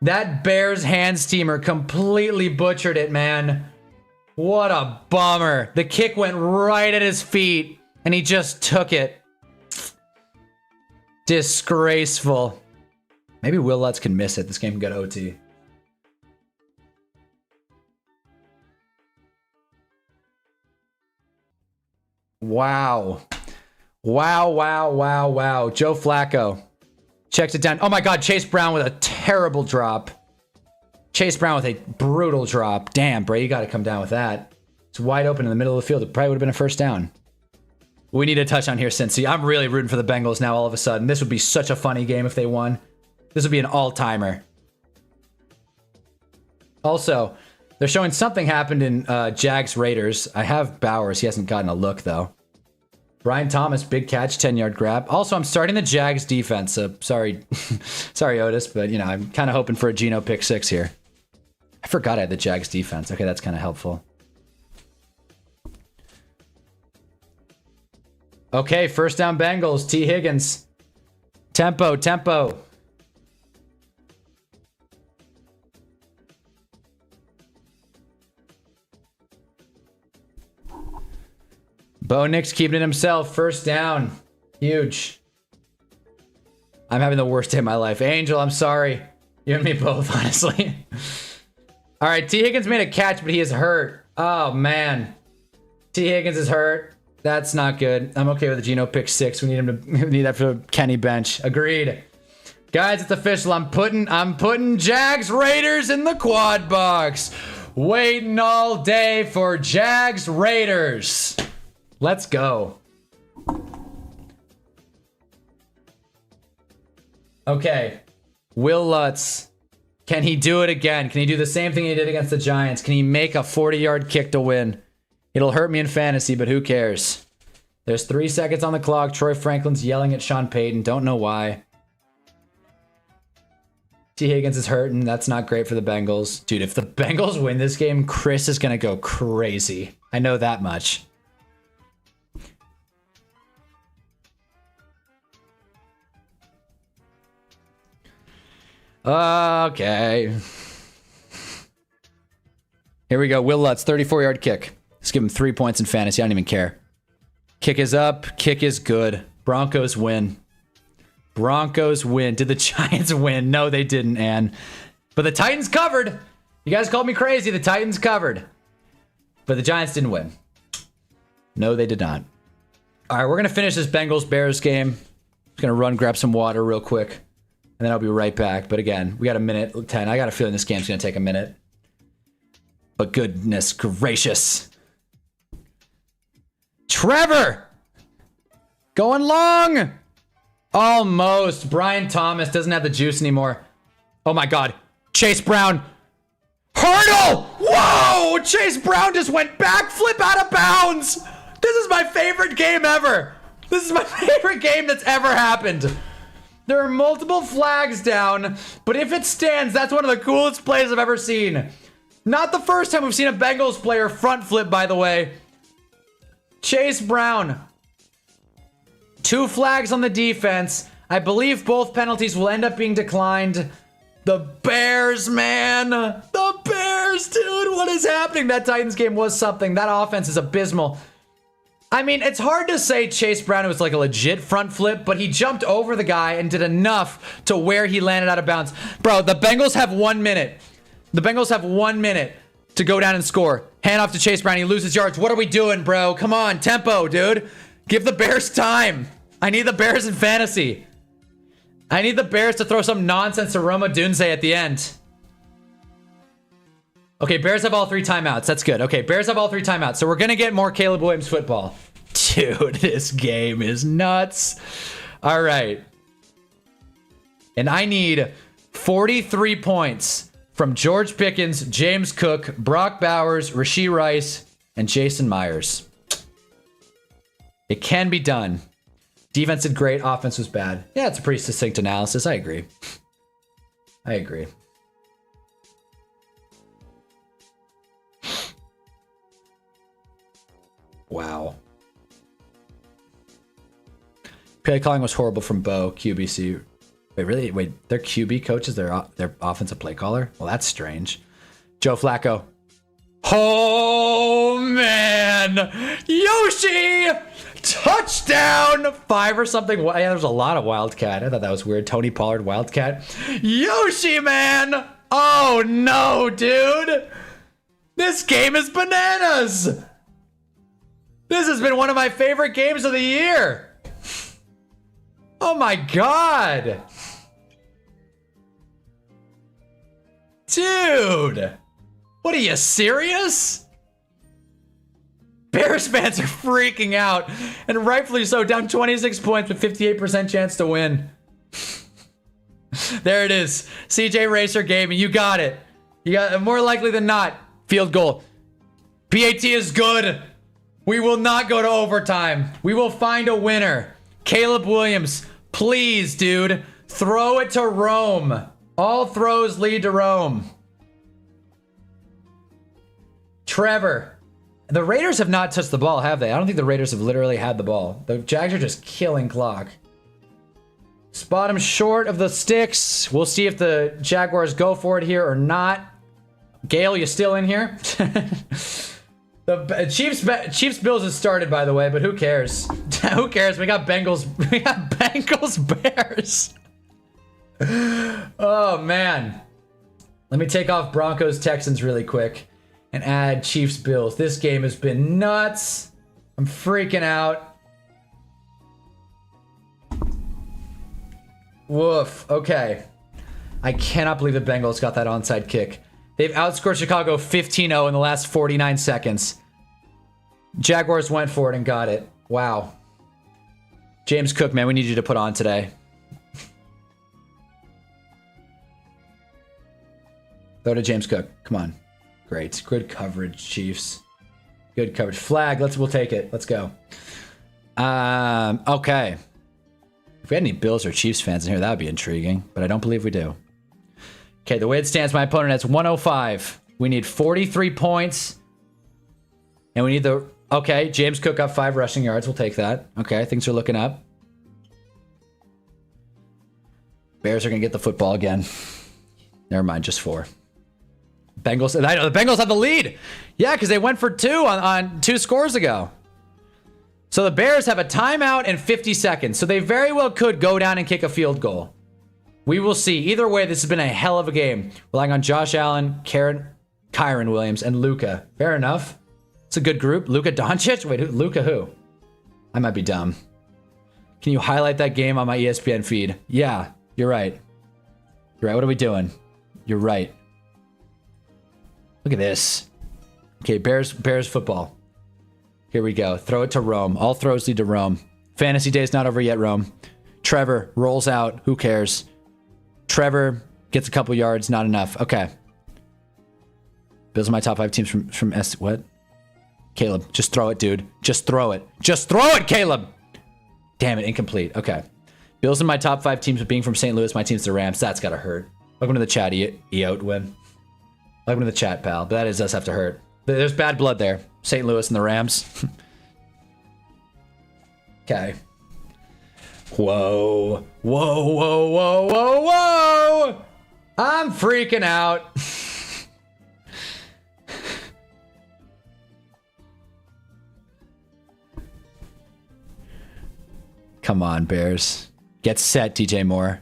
That Bears hands teamer completely butchered it, man. What a bummer. The kick went right at his feet, and he just took it. Disgraceful. Maybe Will Lutz can miss it. This game can go to OT. Wow. Wow, wow, wow, wow. Joe Flacco checks it down. Oh my god, Chase Brown with a terrible drop. Chase Brown with a brutal drop. Damn, Bray, you got to come down with that. It's wide open in the middle of the field. It probably would have been a first down. We need a touchdown here, Cincy. I'm really rooting for the Bengals now all of a sudden. This would be such a funny game if they won. This would be an all-timer. Also, they're showing something happened in Jags Raiders. I have Bowers. He hasn't gotten a look, though. Brian Thomas, big catch, 10-yard grab. Also, I'm starting the Jags defense. Sorry, sorry, Otis, but, you know, I'm kind of hoping for a Geno pick 6 here. I forgot I had the Jags defense. Okay, that's kind of helpful. Okay, first down Bengals. T. Higgins. Tempo, tempo. Bo Nix keeping it himself. First down. Huge. I'm having the worst day of my life. Angel, I'm sorry. You and me both, honestly. All right, T. Higgins made a catch, but he is hurt. Oh, man. T. Higgins is hurt. That's not good. I'm okay with the Geno pick 6. We need him to we need that for Kenny bench. Agreed. Guys, it's official. I'm putting Jags Raiders in the quad box. Waiting all day for Jags Raiders. Let's go. Okay. Will Lutz. Can he do it again? Can he do the same thing he did against the Giants? Can he make a 40-yard kick to win? It'll hurt me in fantasy, but who cares? There's 3 seconds on the clock. Troy Franklin's yelling at Sean Payton. Don't know why. T. Higgins is hurting. That's not great for the Bengals. Dude, if the Bengals win this game, Chris is going to go crazy. I know that much. Okay. Here we go. Will Lutz, 34-yard kick. Let's give him 3 points in fantasy. I don't even care. Kick is up. Kick is good. Broncos win. Broncos win. Did the Giants win? No, they didn't, Ann. But the Titans covered. You guys called me crazy. The Titans covered. But the Giants didn't win. No, they did not. All right, we're going to finish this Bengals-Bears game. Just going to run, grab some water real quick. And then I'll be right back. But again, we got a minute 10. I got a feeling this game's going to take a minute. But goodness gracious. Trevor! Going long! Almost. Brian Thomas doesn't have the juice anymore. Oh my god. Chase Brown. Hurdle! Whoa! Chase Brown just went backflip out of bounds! This is my favorite game ever! This is my favorite game that's ever happened. There are multiple flags down, but if it stands, that's one of the coolest plays I've ever seen. Not the first time we've seen a Bengals player front flip, by the way. Chase Brown. 2 flags on the defense. I believe both penalties will end up being declined. The Bears, man. The Bears, dude. What is happening? That Titans game was something. That offense is abysmal. I mean, it's hard to say Chase Brown was like a legit front flip, but he jumped over the guy and did enough to where he landed out of bounds. Bro, the Bengals have 1 minute. The Bengals have 1 minute to go down and score. Hand off to Chase Brown. He loses yards. What are we doing, bro? Come on. Tempo, dude. Give the Bears time. I need the Bears in fantasy. I need the Bears to throw some nonsense to Roma Dunze at the end. Okay, Bears have all 3 timeouts. That's good. Okay, Bears have all 3 timeouts. So we're going to get more Caleb Williams football. Dude, this game is nuts. All right. And I need 43 points from George Pickens, James Cook, Brock Bowers, Rashee Rice, and Jason Myers. It can be done. Defense did great. Offense was bad. Yeah, it's a pretty succinct analysis. I agree. I agree. Wow. Play calling was horrible from Bo, QBC. Wait, really? Wait, their QB coach is their offensive play caller? Well, that's strange. Joe Flacco. Oh, man. Yoshi! Touchdown! 5 or something. Yeah, there's a lot of Wildcat. I thought that was weird. Tony Pollard, Wildcat. Yoshi, man! Oh, no, dude! This game is bananas! This has been one of my favorite games of the year! Oh my god! Dude! What are you, serious? Bears fans are freaking out, and rightfully so, down 26 points with 58% chance to win. There it is. CJ Racer Gaming, you got it. You got it. More likely than not, field goal. PAT is good. We will not go to overtime. We will find a winner. Caleb Williams, please, dude, throw it to Rome. All throws lead to Rome. Trevor. The Raiders have not touched the ball, have they? I don't think the Raiders have literally had the ball. The Jags are just killing clock. Spot him short of the sticks. We'll see if the Jaguars go for it here or not. Gale, you still in here? The Chiefs Bills has started, by the way, but who cares? Who cares? We got Bengals Bears. Oh man. Let me take off Broncos Texans really quick and add Chiefs Bills. This game has been nuts. I'm freaking out. Woof. Okay. I cannot believe the Bengals got that onside kick. They've outscored Chicago 15-0 in the last 49 seconds. Jaguars went for it and got it. Wow. James Cook, man, we need you to put on today. Throw to James Cook. Come on. Great. Good coverage, Chiefs. Good coverage. Flag. We'll take it. Let's go. Okay. If we had any Bills or Chiefs fans in here, that would be intriguing, but I don't believe we do. Okay, the way it stands, my opponent has 105. We need 43 points. And we need the... Okay, James Cook got 5 rushing yards. We'll take that. Okay, things are looking up. Bears are going to get the football again. Never mind, just 4. Bengals... I know, the Bengals have the lead. Yeah, because they went for 2 on 2 scores ago. So the Bears have a timeout and 50 seconds. So they very well could go down and kick a field goal. We will see. Either way, this has been a hell of a game. Relying on Josh Allen, Kyron Williams, and Luka. Fair enough. It's a good group. Luka Doncic? Wait, Luka who? I might be dumb. Can you highlight that game on my ESPN feed? Yeah, you're right. You're right. What are we doing? You're right. Look at this. Okay, Bears football. Here we go. Throw it to Rome. All throws lead to Rome. Fantasy day's not over yet, Rome. Trevor rolls out. Who cares? Trevor gets a couple yards. Not enough. Okay. Bills are my top 5 teams from S. What? Caleb, just throw it, dude. Just throw it. Just throw it, Caleb! Damn it, incomplete. Okay. Bills are my top 5 teams, but being from St. Louis, my team's the Rams. That's gotta hurt. Welcome to the chat, Eotwin. Welcome to the chat, pal. But that does have to hurt. There's bad blood there. St. Louis and the Rams. Okay. Whoa. Whoa, whoa, whoa, whoa, whoa! I'm freaking out. Come on, Bears. Get set, DJ Moore.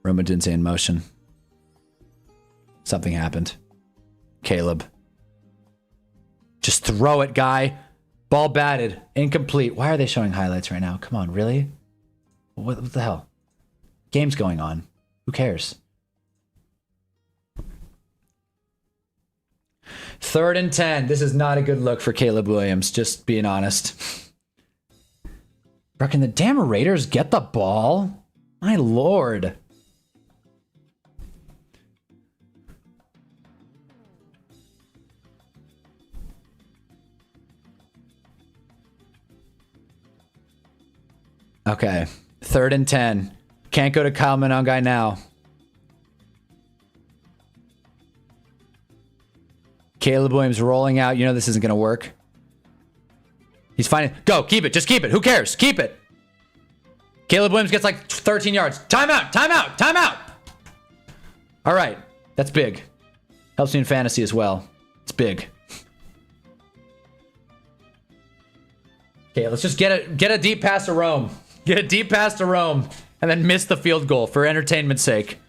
Roma didn't say in motion. Something happened. Caleb. Just throw it, guy. Ball batted. Incomplete. Why are they showing highlights right now? Come on, really? What the hell? Game's going on. Who cares? 3rd and 10. This is not a good look for Caleb Williams, just being honest. Bro, can the damn Raiders get the ball? My lord. Okay. 3rd and 10. Can't go to Kyle Monangai now. Caleb Williams rolling out. You know this isn't going to work. He's finding. Go. Keep it. Just keep it. Who cares? Keep it. Caleb Williams gets like 13 yards. Timeout. Timeout. Timeout. All right. That's big. Helps me in fantasy as well. It's big. Okay, let's just get a deep pass to Rome. Get a deep pass to Rome. And then miss the field goal for entertainment's sake.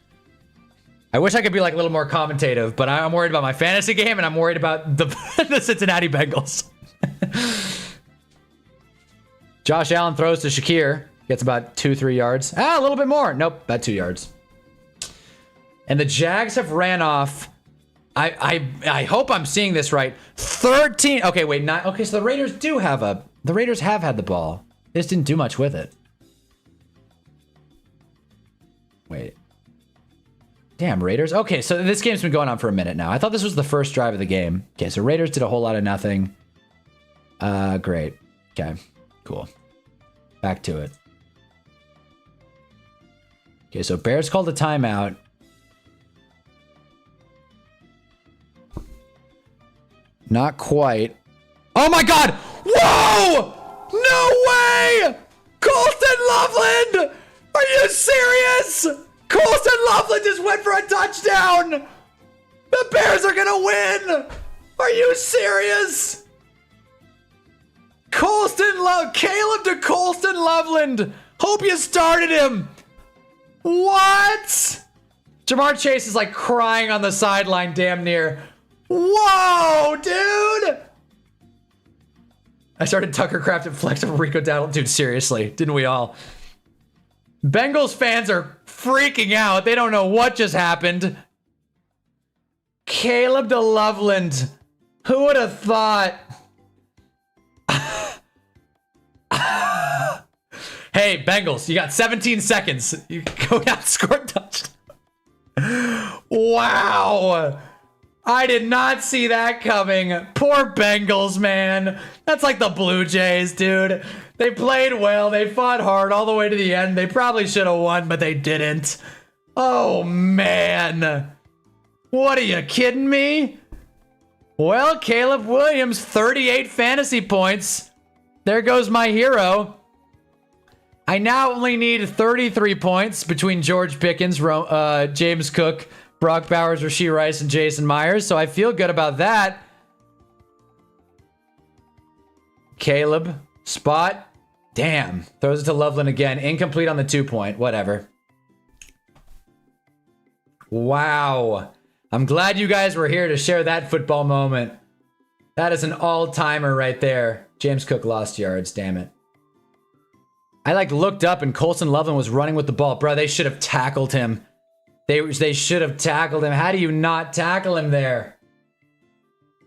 I wish I could be like a little more commentative, but I'm worried about my fantasy game and I'm worried about the, the Cincinnati Bengals. Josh Allen throws to Shakir. Gets about 2-3 yards. A little bit more. Nope, about 2 yards. And the Jags have ran off. I hope I'm seeing this right. 13. Okay, wait. Not okay. So the Raiders do have the Raiders have had the ball. They just didn't do much with it. Wait. Damn, Raiders. Okay, so this game's been going on for a minute now. I thought this was the first drive of the game. Okay, so Raiders did a whole lot of nothing. Great. Okay, cool. Back to it. Okay, so Bears called a timeout. Not quite. Oh my god! Whoa! No way! Colston Loveland! Are you serious? Colston Loveland just went for a touchdown! The Bears are gonna win! Are you serious? Caleb to Colston Loveland! Hope you started him! What? Jamar Chase is like crying on the sideline damn near. Whoa, dude! I started Tucker Craft and Flex of Rico Dowdle. Dude, seriously, didn't we all? Bengals fans are freaking out. They don't know what just happened. Caleb to Loveland. Who would have thought? Hey, Bengals, you got 17 seconds. You go down, score a touchdown. Wow. I did not see that coming. Poor Bengals, man. That's like the Blue Jays, dude. They played well. They fought hard all the way to the end. They probably should have won, but they didn't. Oh, man. What are you kidding me? Well, Caleb Williams, 38 fantasy points. There goes my hero. I now only need 33 points between George Pickens, James Cook, Brock Bowers, Rashee Rice, and Jason Myers, so I feel good about that. Caleb, spot, Damn. Throws it to Loveland again. Incomplete on the 2-point. Whatever. Wow. I'm glad you guys were here to share that football moment. That is an all-timer right there. James Cook lost yards, damn it. I like looked up and Colson Loveland was running with the ball. Bro, they should have tackled him. They should have tackled him. How do you not tackle him there?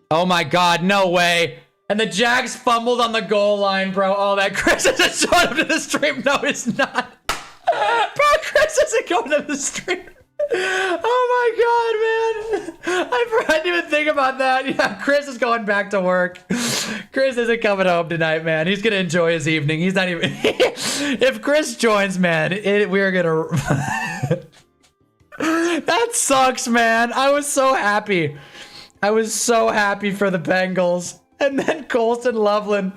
Oh my god, no way. And the Jags fumbled on the goal line, bro. Oh, that Chris isn't showing up to the stream. No, it's not. Bro, Chris isn't going to the stream. Oh my god, man. I didn't even think about that. Yeah, Chris is going back to work. Chris isn't coming home tonight, man. He's going to enjoy his evening. He's not even... If Chris joins, man, we're going to... That sucks, man. I was so happy. I was so happy for the Bengals. And then Colson Loveland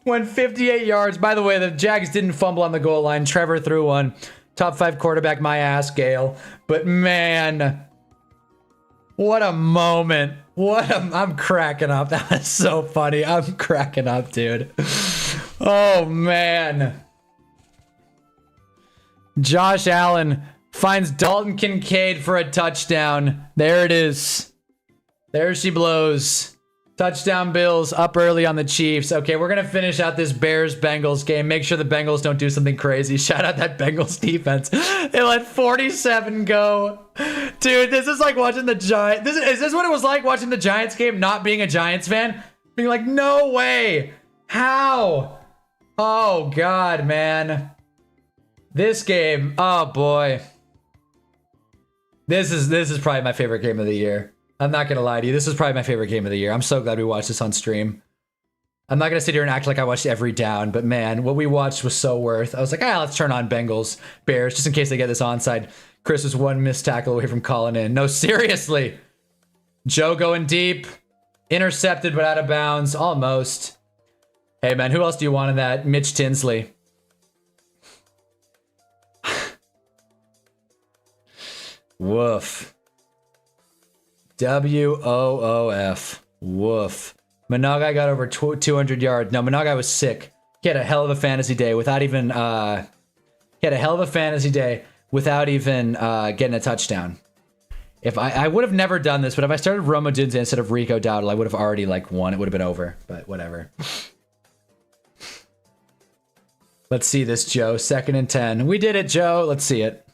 went 58 yards. By the way, the Jags didn't fumble on the goal line. Trevor threw one. Top 5 quarterback, my ass, Gale. But man, what a moment. I'm cracking up. That was so funny. I'm cracking up, dude. Oh, man. Josh Allen finds Dalton Kincaid for a touchdown. There it is. There she blows. Touchdown Bills, up early on the Chiefs. Okay, we're going to finish out this Bears-Bengals game. Make sure the Bengals don't do something crazy. Shout out that Bengals defense. They let 47 go. Dude, this is like watching the Giants. Is this what it was like watching the Giants game, not being a Giants fan? Being like, no way. How? Oh, God, man. This game, oh, boy. This is probably my favorite game of the year. I'm not going to lie to you. This is probably my favorite game of the year. I'm so glad we watched this on stream. I'm not going to sit here and act like I watched every down, but man, what we watched was so worth. I was like, let's turn on Bengals, Bears, just in case they get this onside. Chris was one missed tackle away from calling in. No, seriously. Joe going deep. Intercepted, but out of bounds. Almost. Hey, man, who else do you want in that? Mitch Tinsley. Woof. W-O-O-F. Woof. Managai got over 200 yards. No, Managai was sick. He had a hell of a fantasy day without even, getting a touchdown. If I would have never done this, but if I started Rome Odunze instead of Rico Dowdle, I would have already, won. It would have been over, but whatever. Let's see this, Joe. 2nd and 10. We did it, Joe. Let's see it.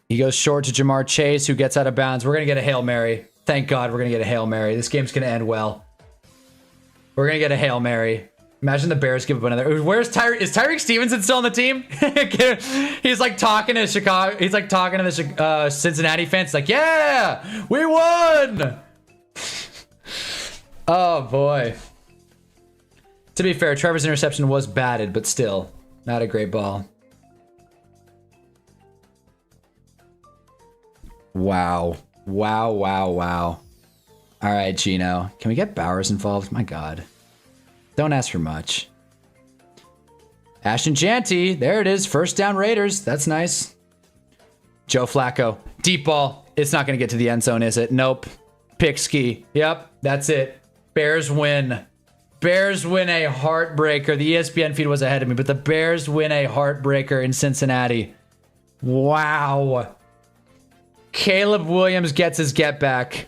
He goes short to Jamar Chase, who gets out of bounds. We're going to get a Hail Mary. Thank God we're going to get a Hail Mary. This game's going to end well. We're going to get a Hail Mary. Imagine the Bears give up another. Where's Tyreek? Is Tyreek Stevenson still on the team? He's like talking to Chicago. He's like talking to the Cincinnati fans. He's like, yeah, we won. Oh, boy. To be fair, Trevor's interception was batted, but still, not a great ball. Wow. Wow, wow, wow. All right, Gino. Can we get Bowers involved? My God. Don't ask for much. Ashton Janty. There it is. First down Raiders. That's nice. Joe Flacco. Deep ball. It's not going to get to the end zone, is it? Nope. Pick ski. Yep, that's it. Bears win. Bears win a heartbreaker. The ESPN feed was ahead of me, but the Bears win a heartbreaker in Cincinnati. Wow. Caleb Williams gets his get back.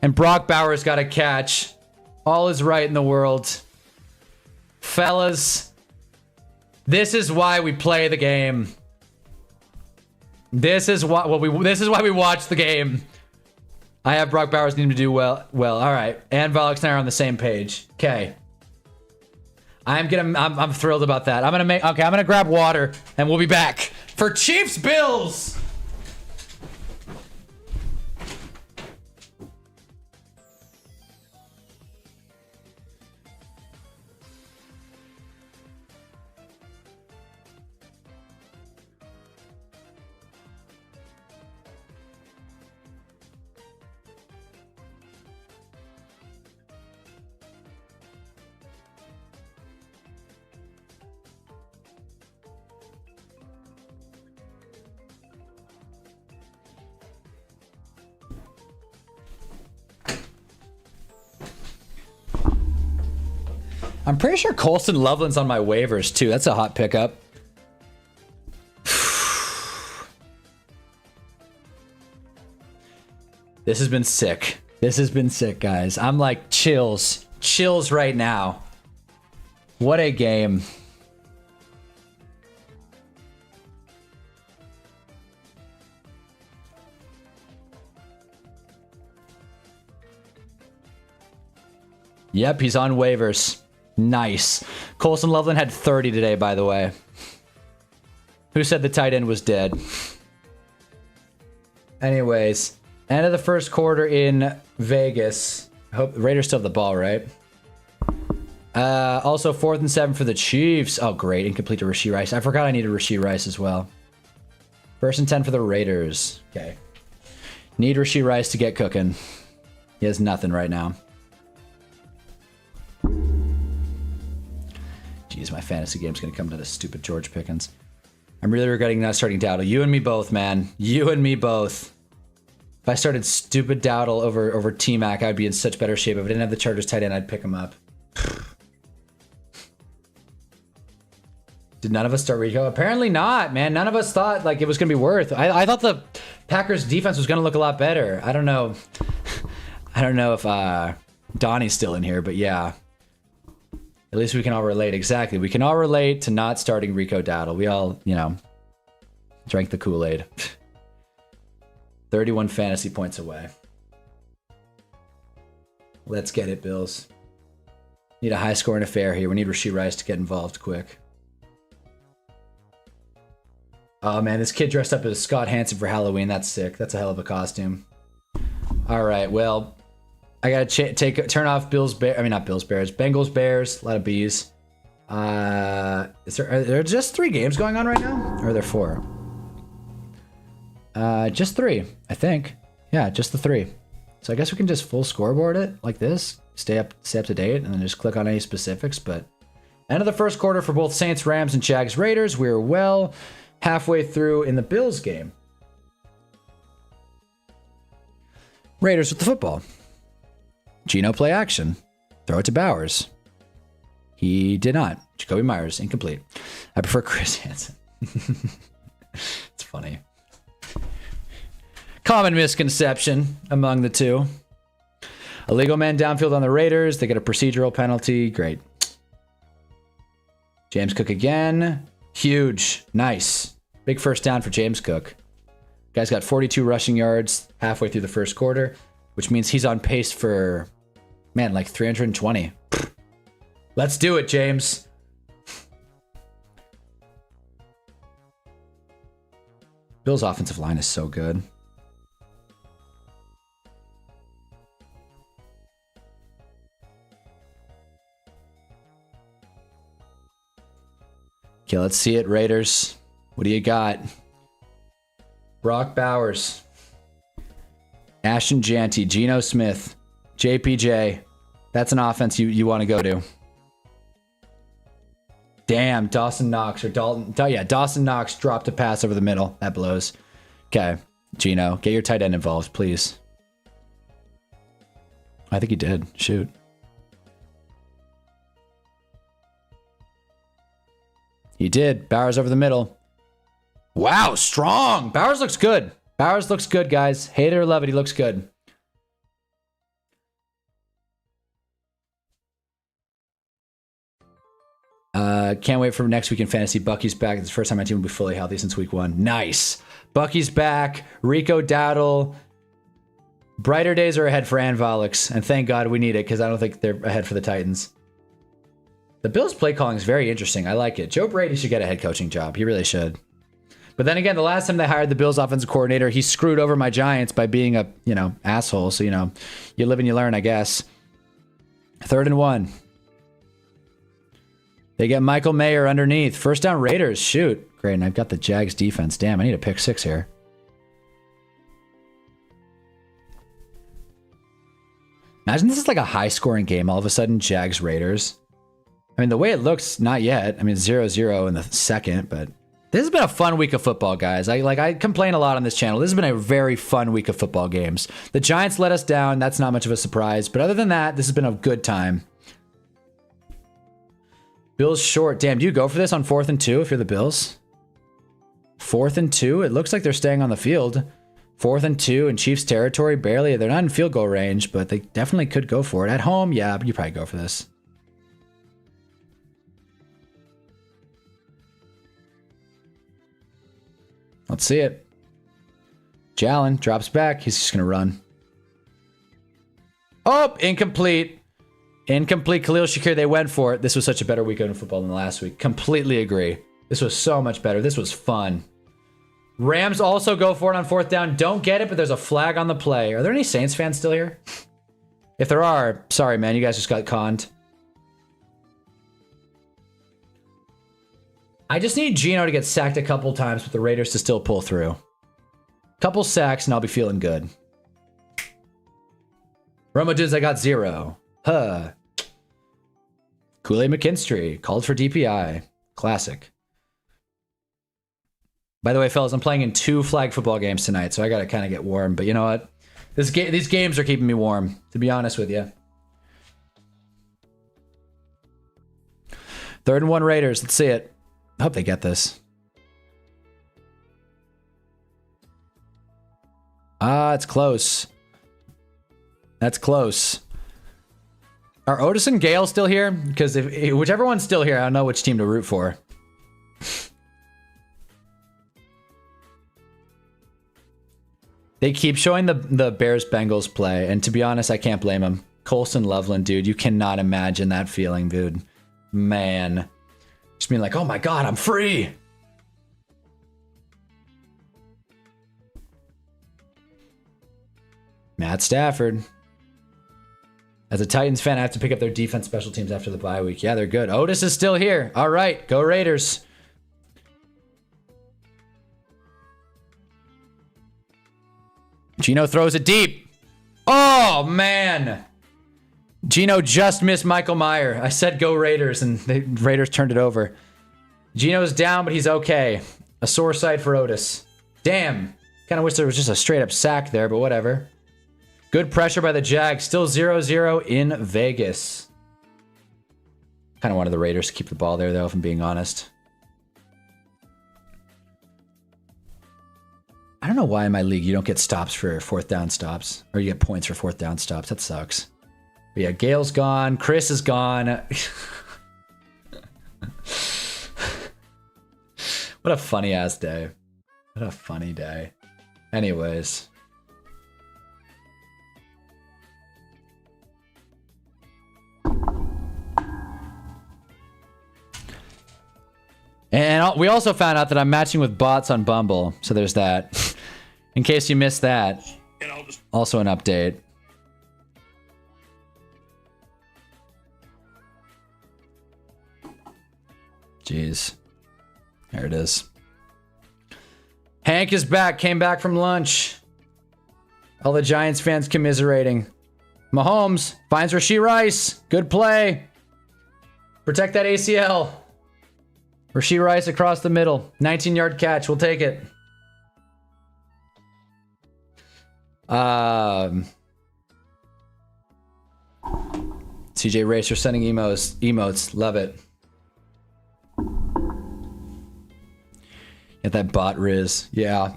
And Brock Bowers got a catch. All is right in the world. Fellas, this is why we play the game. This is why we watch the game. I have Brock Bowers needing to do well. All right. And Volix and I are on the same page. Okay. I'm thrilled about that. I'm gonna grab water and we'll be back for Chiefs Bills. I'm pretty sure Colston Loveland's on my waivers too. That's a hot pickup. This has been sick. This has been sick, guys. I'm like chills. Chills right now. What a game. Yep, he's on waivers. Nice. Colston Loveland had 30 today, by the way. Who said the tight end was dead? Anyways, end of the first quarter in Vegas. Hope Raiders still have the ball, right? Also 4th and 7 for the Chiefs. Oh, great. Incomplete to Rashee Rice. I forgot I needed Rashee Rice as well. 1st and 10 for the Raiders. Okay. Need Rashee Rice to get cooking. He has nothing right now. Jeez, my fantasy game's gonna come to this stupid George Pickens. I'm really regretting not starting Dowdle. You and me both, man. You and me both. If I started stupid Dowdle over T-Mac, I'd be in such better shape. If I didn't have the Chargers tight end, I'd pick him up. Did none of us start Rico? Apparently not, man. None of us thought like it was gonna be worth. I thought the Packers defense was gonna look a lot better. I don't know. I don't know if Donnie's still in here, but yeah. At least we can all relate. Exactly. We can all relate to not starting Rico Dowdle. We all, you know, drank the Kool-Aid. 31 fantasy points away. Let's get it, Bills. Need a high-scoring affair here. We need Rashee Rice to get involved quick. Oh, man, this kid dressed up as Scott Hansen for Halloween. That's sick. That's a hell of a costume. All right, well... I gotta turn off Bills Bears. I mean, not Bills Bears. Bengals Bears. A lot of B's. Are there just 3 games going on right now, or are there 4? Just 3, I think. Yeah, just the 3. So I guess we can just full scoreboard it like this. Stay up to date, and then just click on any specifics. But end of the first quarter for both Saints, Rams, and Jags Raiders. We're well halfway through in the Bills game. Raiders with the football. Geno play action. Throw it to Bowers. He did not. Jacoby Myers, incomplete. I prefer Chris Hansen. It's funny. Common misconception among the two. Illegal man downfield on the Raiders. They get a procedural penalty. Great. James Cook again. Huge. Nice. Big first down for James Cook. Guy's got 42 rushing yards halfway through the first quarter, which means he's on pace for, man, like 320. Let's do it, James. Bill's offensive line is so good. Okay, let's see it, Raiders. What do you got? Brock Bowers. Ashton Janty, Geno Smith, JPJ. That's an offense you want to go to. Damn, Dawson Knox or Dalton. Yeah, Dawson Knox dropped a pass over the middle. That blows. Okay, Geno, get your tight end involved, please. I think he did. Shoot. He did. Bowers over the middle. Wow, strong. Bowers looks good. Bowers looks good, guys. Hate it or love it, he looks good. Can't wait for next week in fantasy. Bucky's back. It's the first time my team will be fully healthy since week 1. Nice. Bucky's back. Rico Dowdle. Brighter days are ahead for Anvalix, and thank God we need it because I don't think they're ahead for the Titans. The Bills' play calling is very interesting. I like it. Joe Brady should get a head coaching job. He really should. But then again, the last time they hired the Bills offensive coordinator, he screwed over my Giants by being a, asshole. So, you live and you learn, I guess. 3rd and 1. They get Michael Mayer underneath. First down Raiders. Shoot. Great, and I've got the Jags defense. Damn, I need a pick 6 here. Imagine this is like a high-scoring game. All of a sudden, Jags Raiders. I mean, the way it looks, not yet. I mean, 0-0 in the second, but this has been a fun week of football, guys. I complain a lot on this channel. This has been a very fun week of football games. The Giants let us down. That's not much of a surprise. But other than that, this has been a good time. Bills short. Damn, do you go for this on 4th and 2 if you're the Bills? 4th and 2? It looks like they're staying on the field. 4th and 2 in Chiefs territory. Barely. They're not in field goal range, but they definitely could go for it. At home, yeah, but you probably go for this. Let's see it. Jalen drops back. He's just going to run. Oh, incomplete. Incomplete. Khalil Shakir, they went for it. This was such a better weekend of football than the last week. Completely agree. This was so much better. This was fun. Rams also go for it on 4th down. Don't get it, but there's a flag on the play. Are there any Saints fans still here? If there are, sorry, man. You guys just got conned. I just need Geno to get sacked a couple times with the Raiders to still pull through. Couple sacks and I'll be feeling good. Romo dudes, I got 0. Huh. Kool-Aid McKinstry called for DPI. Classic. By the way, fellas, I'm playing in 2 flag football games tonight, so I gotta kind of get warm. But you know what? These games are keeping me warm, to be honest with you. 3rd and 1 Raiders. Let's see it. I hope they get this. Ah, it's close. That's close. Are Otis and Gale still here? Because if whichever one's still here, I don't know which team to root for. They keep showing the Bears-Bengals play, and to be honest, I can't blame them. Colson Loveland, dude, you cannot imagine that feeling, dude. Man. Just being like, oh my god, I'm free! Matt Stafford. As a Titans fan, I have to pick up their defense special teams after the bye week. Yeah, they're good. Otis is still here. All right, go Raiders. Geno throws it deep. Oh, man. Geno just missed Michael Mayer. I said go Raiders, and the Raiders turned it over. Geno's down, but he's okay. A sore sight for Otis. Damn. Kind of wish there was just a straight-up sack there, but whatever. Good pressure by the Jags. Still 0-0 in Vegas. Kind of wanted the Raiders to keep the ball there, though, if I'm being honest. I don't know why in my league you don't get stops for 4th down stops. Or you get points for 4th down stops. That sucks. But yeah, Gale's gone. Chris is gone. What a funny-ass day. What a funny day. Anyways. And we also found out that I'm matching with bots on Bumble. So there's that. In case you missed that. Also an update. Jeez. There it is. Hank is back. Came back from lunch. All the Giants fans commiserating. Mahomes finds Rashee Rice. Good play. Protect that ACL. Rashee Rice across the middle. 19-yard catch. We'll take it. CJ Racer sending emotes. Love it. Get that bot Riz. Yeah.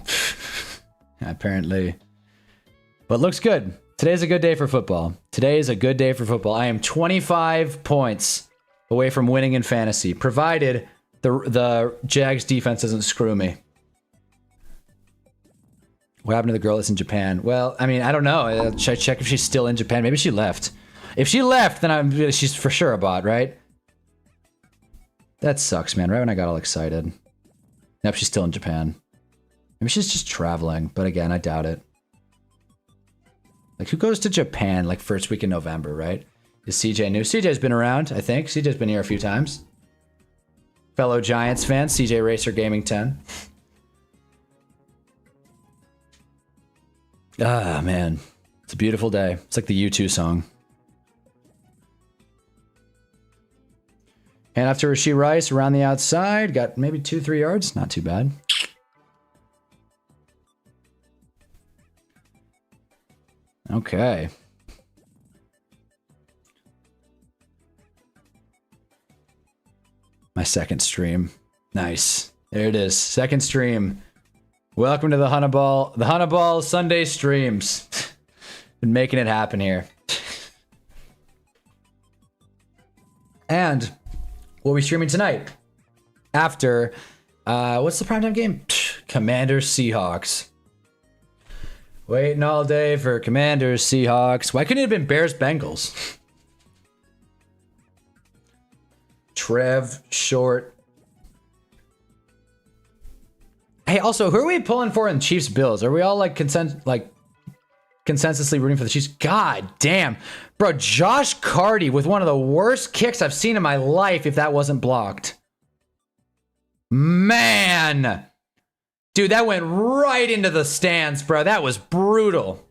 Apparently. But looks good. Today's a good day for football. Today is a good day for football. I am 25 points away from winning in fantasy, provided the Jags defense doesn't screw me. What happened to the girl that's in Japan? Well, I mean, I don't know. Should I check if she's still in Japan? Maybe she left. If she left, then she's for sure a bot, right? That sucks, man. Right when I got all excited. Nope, she's still in Japan. Maybe she's just traveling, but again, I doubt it. Like, who goes to Japan, like, first week in November, right? Is CJ new? CJ's been around, I think. CJ's been here a few times. Fellow Giants fan, CJ Racer Gaming 10. Ah, man. It's a beautiful day. It's like the U2 song. And after Rashee Rice around the outside, got maybe 2-3 yards. Not too bad. Okay. My second stream. Nice. There it is. Second stream. Welcome to the Hunnaball Sunday streams. Been making it happen here. And we'll be streaming tonight after what's the primetime game? Commanders Seahawks. Waiting all day for Commanders Seahawks. Why couldn't it have been Bears Bengals? Trev Short. Hey, also, who are we pulling for in Chiefs Bills? Are we all like consensusly rooting for the Chiefs? God damn. Bro, Josh Carty with one of the worst kicks I've seen in my life if that wasn't blocked. Man. Dude, that went right into the stands, bro. That was brutal.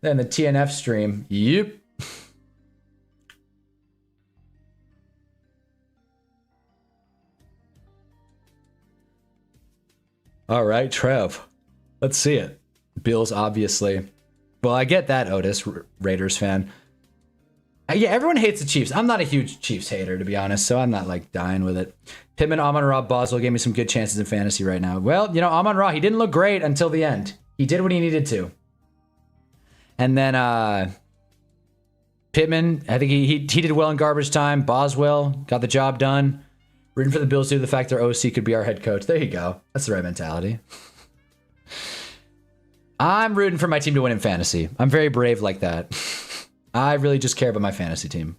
Then the TNF stream. Yep. All right, Trev. Let's see it. Bills, obviously. Well, I get that, Otis, Raiders fan. Yeah, everyone hates the Chiefs. I'm not a huge Chiefs hater, to be honest, so I'm not, like, dying with it. Pittman, Amon-Ra, Boswell gave me some good chances in fantasy right now. Well, you know, Amon-Ra, he didn't look great until the end. He did what he needed to. And then, Pittman, I think he did well in garbage time. Boswell got the job done. Rooting for the Bills due to the fact their OC could be our head coach. There you go. That's the right mentality. I'm rooting for my team to win in fantasy. I'm very brave like that. I really just care about my fantasy team.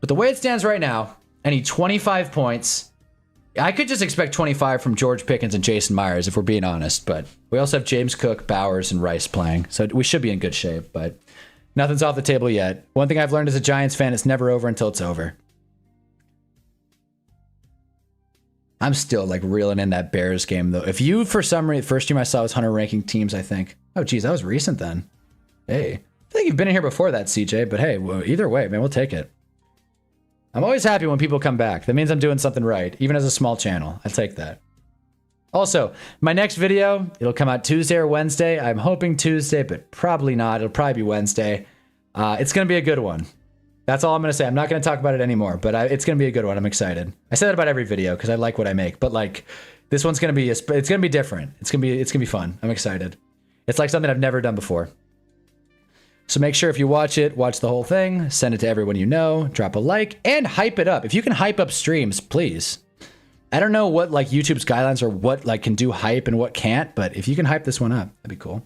But the way it stands right now, I need 25 points. I could just expect 25 from George Pickens and Jason Myers, if we're being honest. But we also have James Cook, Bowers, and Rice playing. So we should be in good shape. But nothing's off the table yet. One thing I've learned as a Giants fan, it's never over until it's over. I'm still like reeling in that Bears game though. If you, for some reason, first stream I saw was Hunter ranking teams, I think. Oh geez, that was recent then. Hey, I think you've been in here before that, CJ, but hey, well, either way, man, we'll take it. I'm always happy when people come back. That means I'm doing something right, even as a small channel. I'll take that. Also, my next video, it'll come out Tuesday or Wednesday. I'm hoping Tuesday, but probably not. It'll probably be Wednesday. It's going to be a good one. That's all I'm going to say. I'm not going to talk about it anymore, but it's going to be a good one. I'm excited. I say that about every video because I like what I make, but like this one's going to be, it's going to be different. It's going to be fun. I'm excited. It's like something I've never done before. So make sure if you watch it, watch the whole thing, send it to everyone you know, drop a like, and hype it up. If you can hype up streams, please. I don't know what like YouTube's guidelines are, what like can do hype and what can't, but if you can hype this one up, that'd be cool.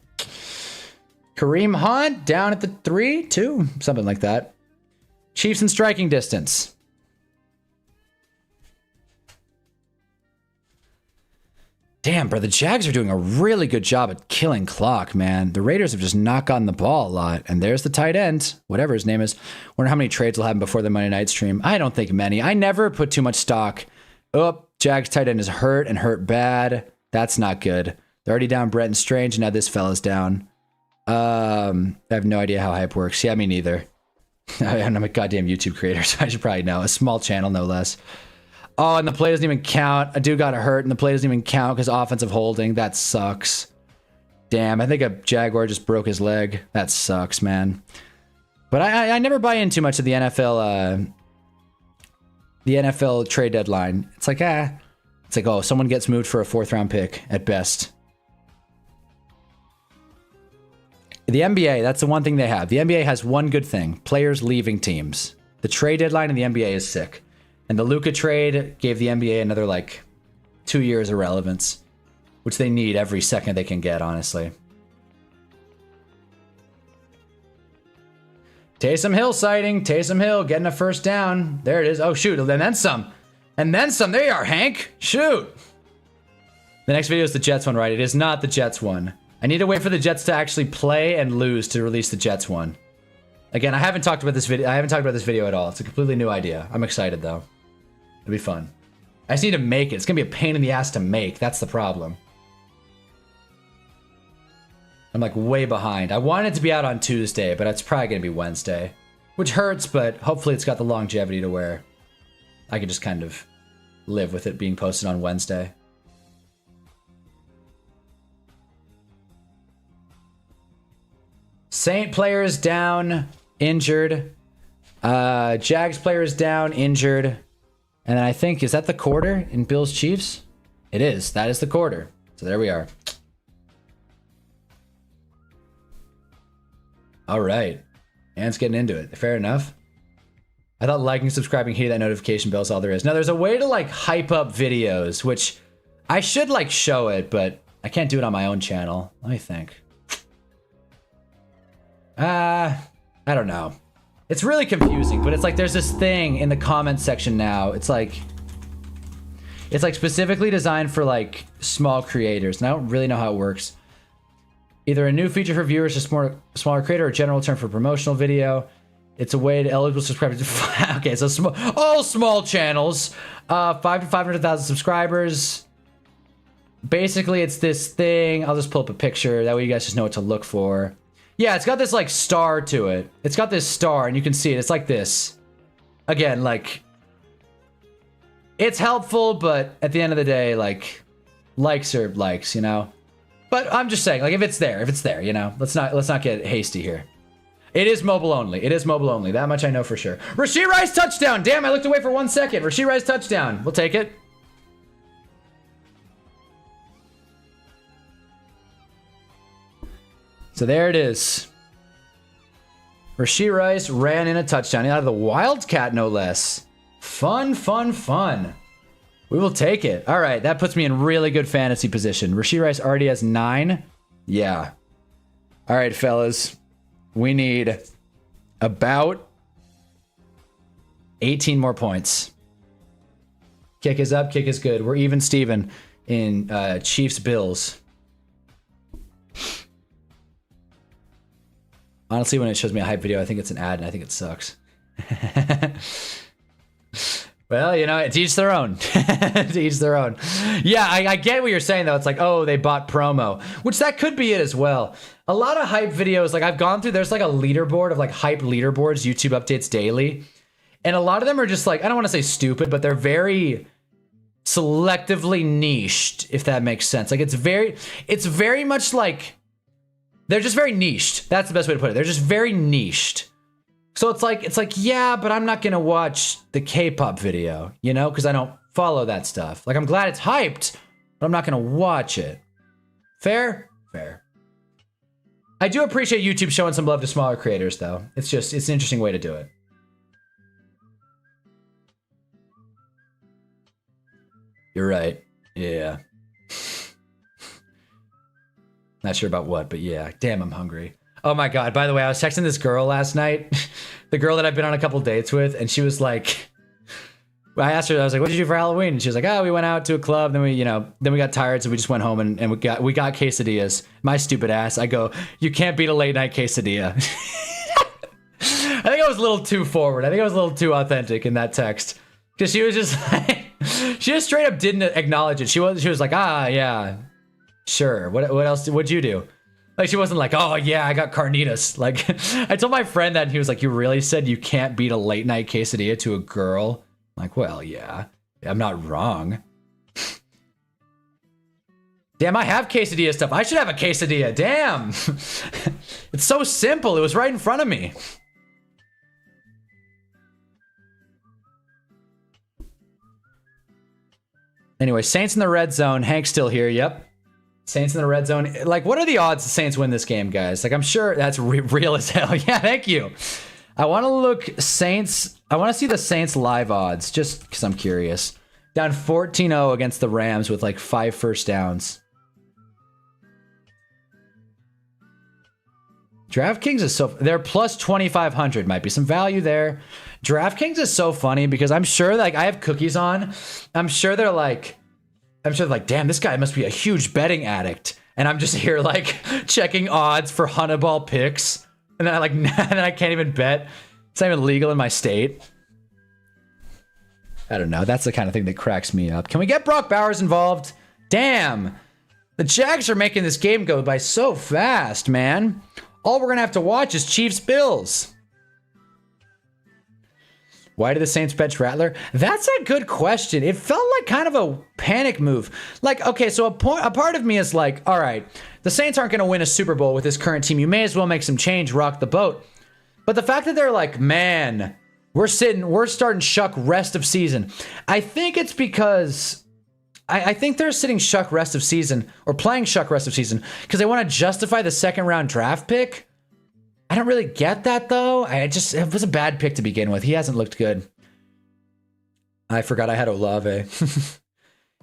Kareem Hunt down at the 3-2, something like that. Chiefs in striking distance. Damn, bro, the Jags are doing a really good job at killing clock, man. The Raiders have just not gotten the ball a lot. And there's the tight end, whatever his name is. Wonder how many trades will happen before the Monday night stream. I don't think many. I never put too much stock. Oh, Jags tight end is hurt and hurt bad. That's not good. They're already down Bretton Strange, and now this fella's down. I have no idea how hype works. Yeah, me neither. I'm a goddamn YouTube creator, so I should probably know. A small channel, no less. Oh, and the play doesn't even count. A dude got hurt, and the play doesn't even count because offensive holding. That sucks. Damn, I think a Jaguar just broke his leg. That sucks, man. But I never buy in too much of the NFL trade deadline. It's like, It's like, oh, someone gets moved for a 4th round pick at best. The NBA, that's the one thing they have. The NBA has one good thing. Players leaving teams. The trade deadline in the NBA is sick. And the Luka trade gave the NBA another, like, 2 years of relevance. Which they need every second they can get, honestly. Taysom Hill sighting. Taysom Hill getting a first down. There it is. Oh, shoot. And then some. And then some. There you are, Hank. Shoot. The next video is the Jets one, right? It is not the Jets one. I need to wait for the Jets to actually play and lose to release the Jets one. Again, I haven't talked about this video. I haven't talked about this video at all. It's a completely new idea. I'm excited though. It'll be fun. I just need to make it. It's gonna be a pain in the ass to make. That's the problem. I'm like way behind. I wanted it to be out on Tuesday, but it's probably gonna be Wednesday, which hurts. But hopefully, it's got the longevity to where I can just kind of live with it being posted on Wednesday. Saint players down, injured. Jags players down, injured. And then I think, is that the quarter in Bills Chiefs? It is. That is the quarter. So there we are. All right. Ant's getting into it. Fair enough. I thought liking, subscribing, hitting that notification bell is all there is. Now, there's a way to, like, hype up videos, which I should, like, show it, but I can't do it on my own channel. Let me think. I don't know. It's really confusing, but it's like there's this thing in the comments section now. It's like specifically designed for, like, small creators, and I don't really know how it works. Either a new feature for viewers, just smaller creator, or a general term for promotional video. It's a way to eligible subscribers. Okay, so all small channels, 5 to 500,000 subscribers. Basically, it's this thing. I'll just pull up a picture. That way you guys just know what to look for. Yeah, it's got this, like, star to it. It's got this star, and you can see it. It's like this. Again, like, it's helpful, but at the end of the day, like, likes are likes, you know? But I'm just saying, like, if it's there, you know? Let's not get hasty here. It is mobile only. It is mobile only. That much I know for sure. Rashee Rice touchdown. Damn, I looked away for 1 second. Rashee Rice touchdown. We'll take it. So there it is. Rashee Rice ran in a touchdown out of the Wildcat, no less. Fun, fun, fun. We will take it. All right, that puts me in really good fantasy position. Rashee Rice already has 9. Yeah. All right, fellas. We need about 18 more points. Kick is up, kick is good. We're even Steven in Chiefs Bills. Honestly, when it shows me a hype video, I think it's an ad and I think it sucks. Well, you know, to each their own. To each their own. Yeah, I get what you're saying, though. It's like, oh, they bought promo, which that could be it as well. A lot of hype videos, like I've gone through, there's like a leaderboard of like hype leaderboards, YouTube updates daily. And a lot of them are just like, I don't want to say stupid, but they're very selectively niched, if that makes sense. Like it's very much like, they're just very niched. That's the best way to put it. They're just very niched. So it's like, yeah, but I'm not going to watch the K-pop video, you know, because I don't follow that stuff. Like, I'm glad it's hyped, but I'm not going to watch it. Fair? Fair. I do appreciate YouTube showing some love to smaller creators, though. It's an interesting way to do it. You're right. Yeah. Not sure about what, but yeah. Damn, I'm hungry. Oh my God. By the way, I was texting this girl last night. The girl that I've been on a couple dates with, and she was like, I asked her, I was like, what did you do for Halloween? And she was like, oh, we went out to a club, then we got tired, so we just went home and we got quesadillas. My stupid ass. I go, you can't beat a late night quesadilla. I think I was a little too forward. I think I was a little too authentic in that text. Because she was just like, she just straight up didn't acknowledge it. She was like, ah, yeah, sure. What else, what'd you do? Like, she wasn't like, oh, yeah, I got carnitas. Like, I told my friend that, and he was like, you really said you can't beat a late night quesadilla to a girl? I'm like, well, yeah, I'm not wrong. Damn, I have quesadilla stuff. I should have a quesadilla. Damn. It's so simple. It was right in front of me. Anyway, Saints in the red zone. Hank's still here. Yep. Saints in the red zone. Like, what are the odds the Saints win this game, guys? Like, I'm sure that's real as hell. Yeah, thank you. I want to look Saints. I want to see the Saints live odds just because I'm curious. Down 14-0 against the Rams with like 5 first downs. DraftKings is so... They're plus 2,500. Might be some value there. DraftKings is so funny because I'm sure, like, I have cookies on. I'm sure they're like, damn, this guy must be a huge betting addict. And I'm just here, like, checking odds for Hunnaball picks. And then I can't even bet. It's not even legal in my state. I don't know. That's the kind of thing that cracks me up. Can we get Brock Bowers involved? Damn. The Jags are making this game go by so fast, man. All we're going to have to watch is Chiefs Bills. Why did the Saints bench Rattler? That's a good question. It felt like kind of a panic move. Like, okay, so a part of me is like, all right, the Saints aren't going to win a Super Bowl with this current team. You may as well make some change, rock the boat. But the fact that they're like, man, We're starting Shuck rest of season. I think it's because I think they're sitting Shuck rest of season or playing Shuck rest of season because they want to justify the second round draft pick. I don't really get that though. It was a bad pick to begin with. He hasn't looked good. I forgot I had Olave.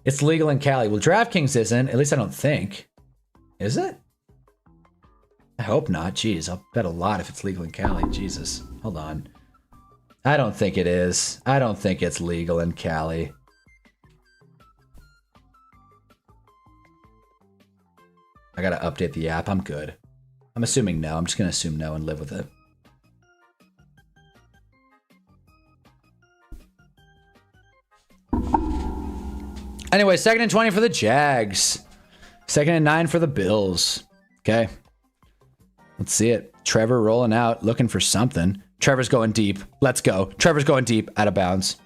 It's legal in Cali. Well, DraftKings isn't. At least I don't think. Is it? I hope not. Jeez, I'll bet a lot if it's legal in Cali. Jesus. Hold on. I don't think it is. I don't think it's legal in Cali. I gotta update the app. I'm good. I'm assuming no. I'm just gonna assume no and live with it. Anyway, 2nd and 20 for the Jags. 2nd and 9 for the Bills. Okay. Let's see it. Trevor rolling out, looking for something. Trevor's going deep. Let's go. Trevor's going deep, out of bounds.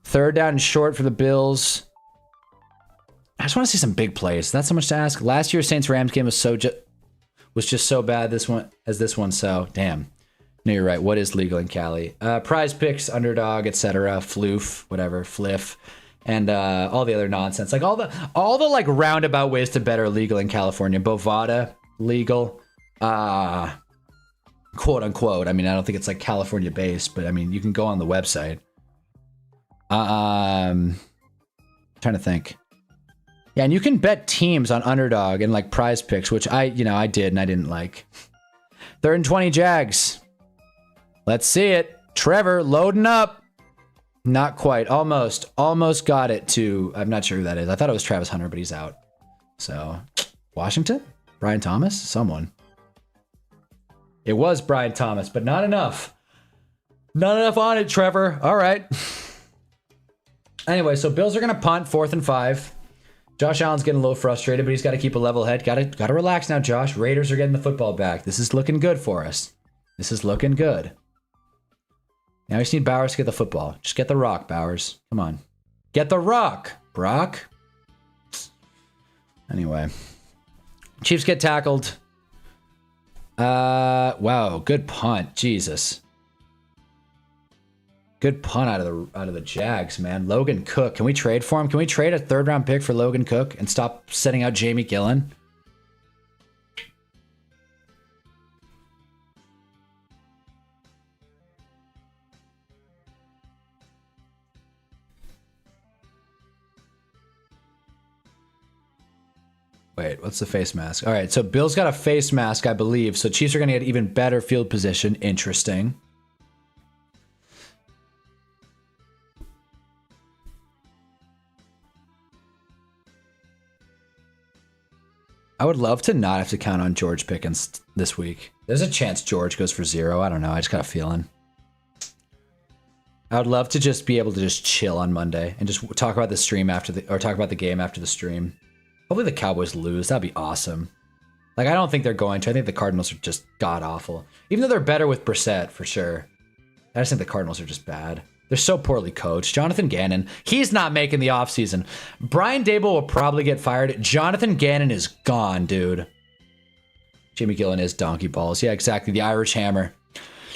3rd down and short for the Bills. I just want to see some big plays. That's so much to ask. Last year's Saints-Rams game was just so bad this one, so damn. No, you're right. What is legal in Cali? Prize Picks, Underdog, etc. Floof, whatever, Fliff. And all the other nonsense, like all the like roundabout ways to bet are legal in California. Bovada, legal, quote unquote. I mean, I don't think it's like California based, but I mean, you can go on the website. Trying to think. Yeah, and you can bet teams on Underdog and like Prize Picks, which I did and I didn't like. 3rd and 20 Jags. Let's see it. Trevor loading up. Not quite. Almost got it to... I'm not sure who that is. I thought it was Travis Hunter, but he's out. So, Washington? Brian Thomas? Someone. It was Brian Thomas, but not enough. Not enough on it, Trevor. All right. Anyway, so Bills are going to punt 4th and 5. Josh Allen's getting a little frustrated, but he's got to keep a level head. Got to relax now, Josh. Raiders are getting the football back. This is looking good for us. This is looking good. Now we just need Bowers to get the football. Just get the rock, Bowers. Come on. Get the rock, Brock. Anyway. Chiefs get tackled. Wow, good punt. Jesus. Good punt out of the Jags, man. Logan Cook. Can we trade for him? Can we trade a 3rd round pick for Logan Cook and stop sending out Jamie Gillen? Wait, what's the face mask? All right, so Bill's got a face mask, I believe. So Chiefs are going to get even better field position. Interesting. I would love to not have to count on George Pickens this week. There's a chance George goes for 0. I don't know. I just got a feeling. I would love to just be able to just chill on Monday and just talk about the stream talk about the game after the stream. Hopefully the Cowboys lose. That'd be awesome. Like, I don't think they're going to. I think the Cardinals are just god-awful. Even though they're better with Brissett, for sure. I just think the Cardinals are just bad. They're so poorly coached. Jonathan Gannon, he's not making the offseason. Brian Dable will probably get fired. Jonathan Gannon is gone, dude. Jamie Gillen is donkey balls. Yeah, exactly. The Irish Hammer.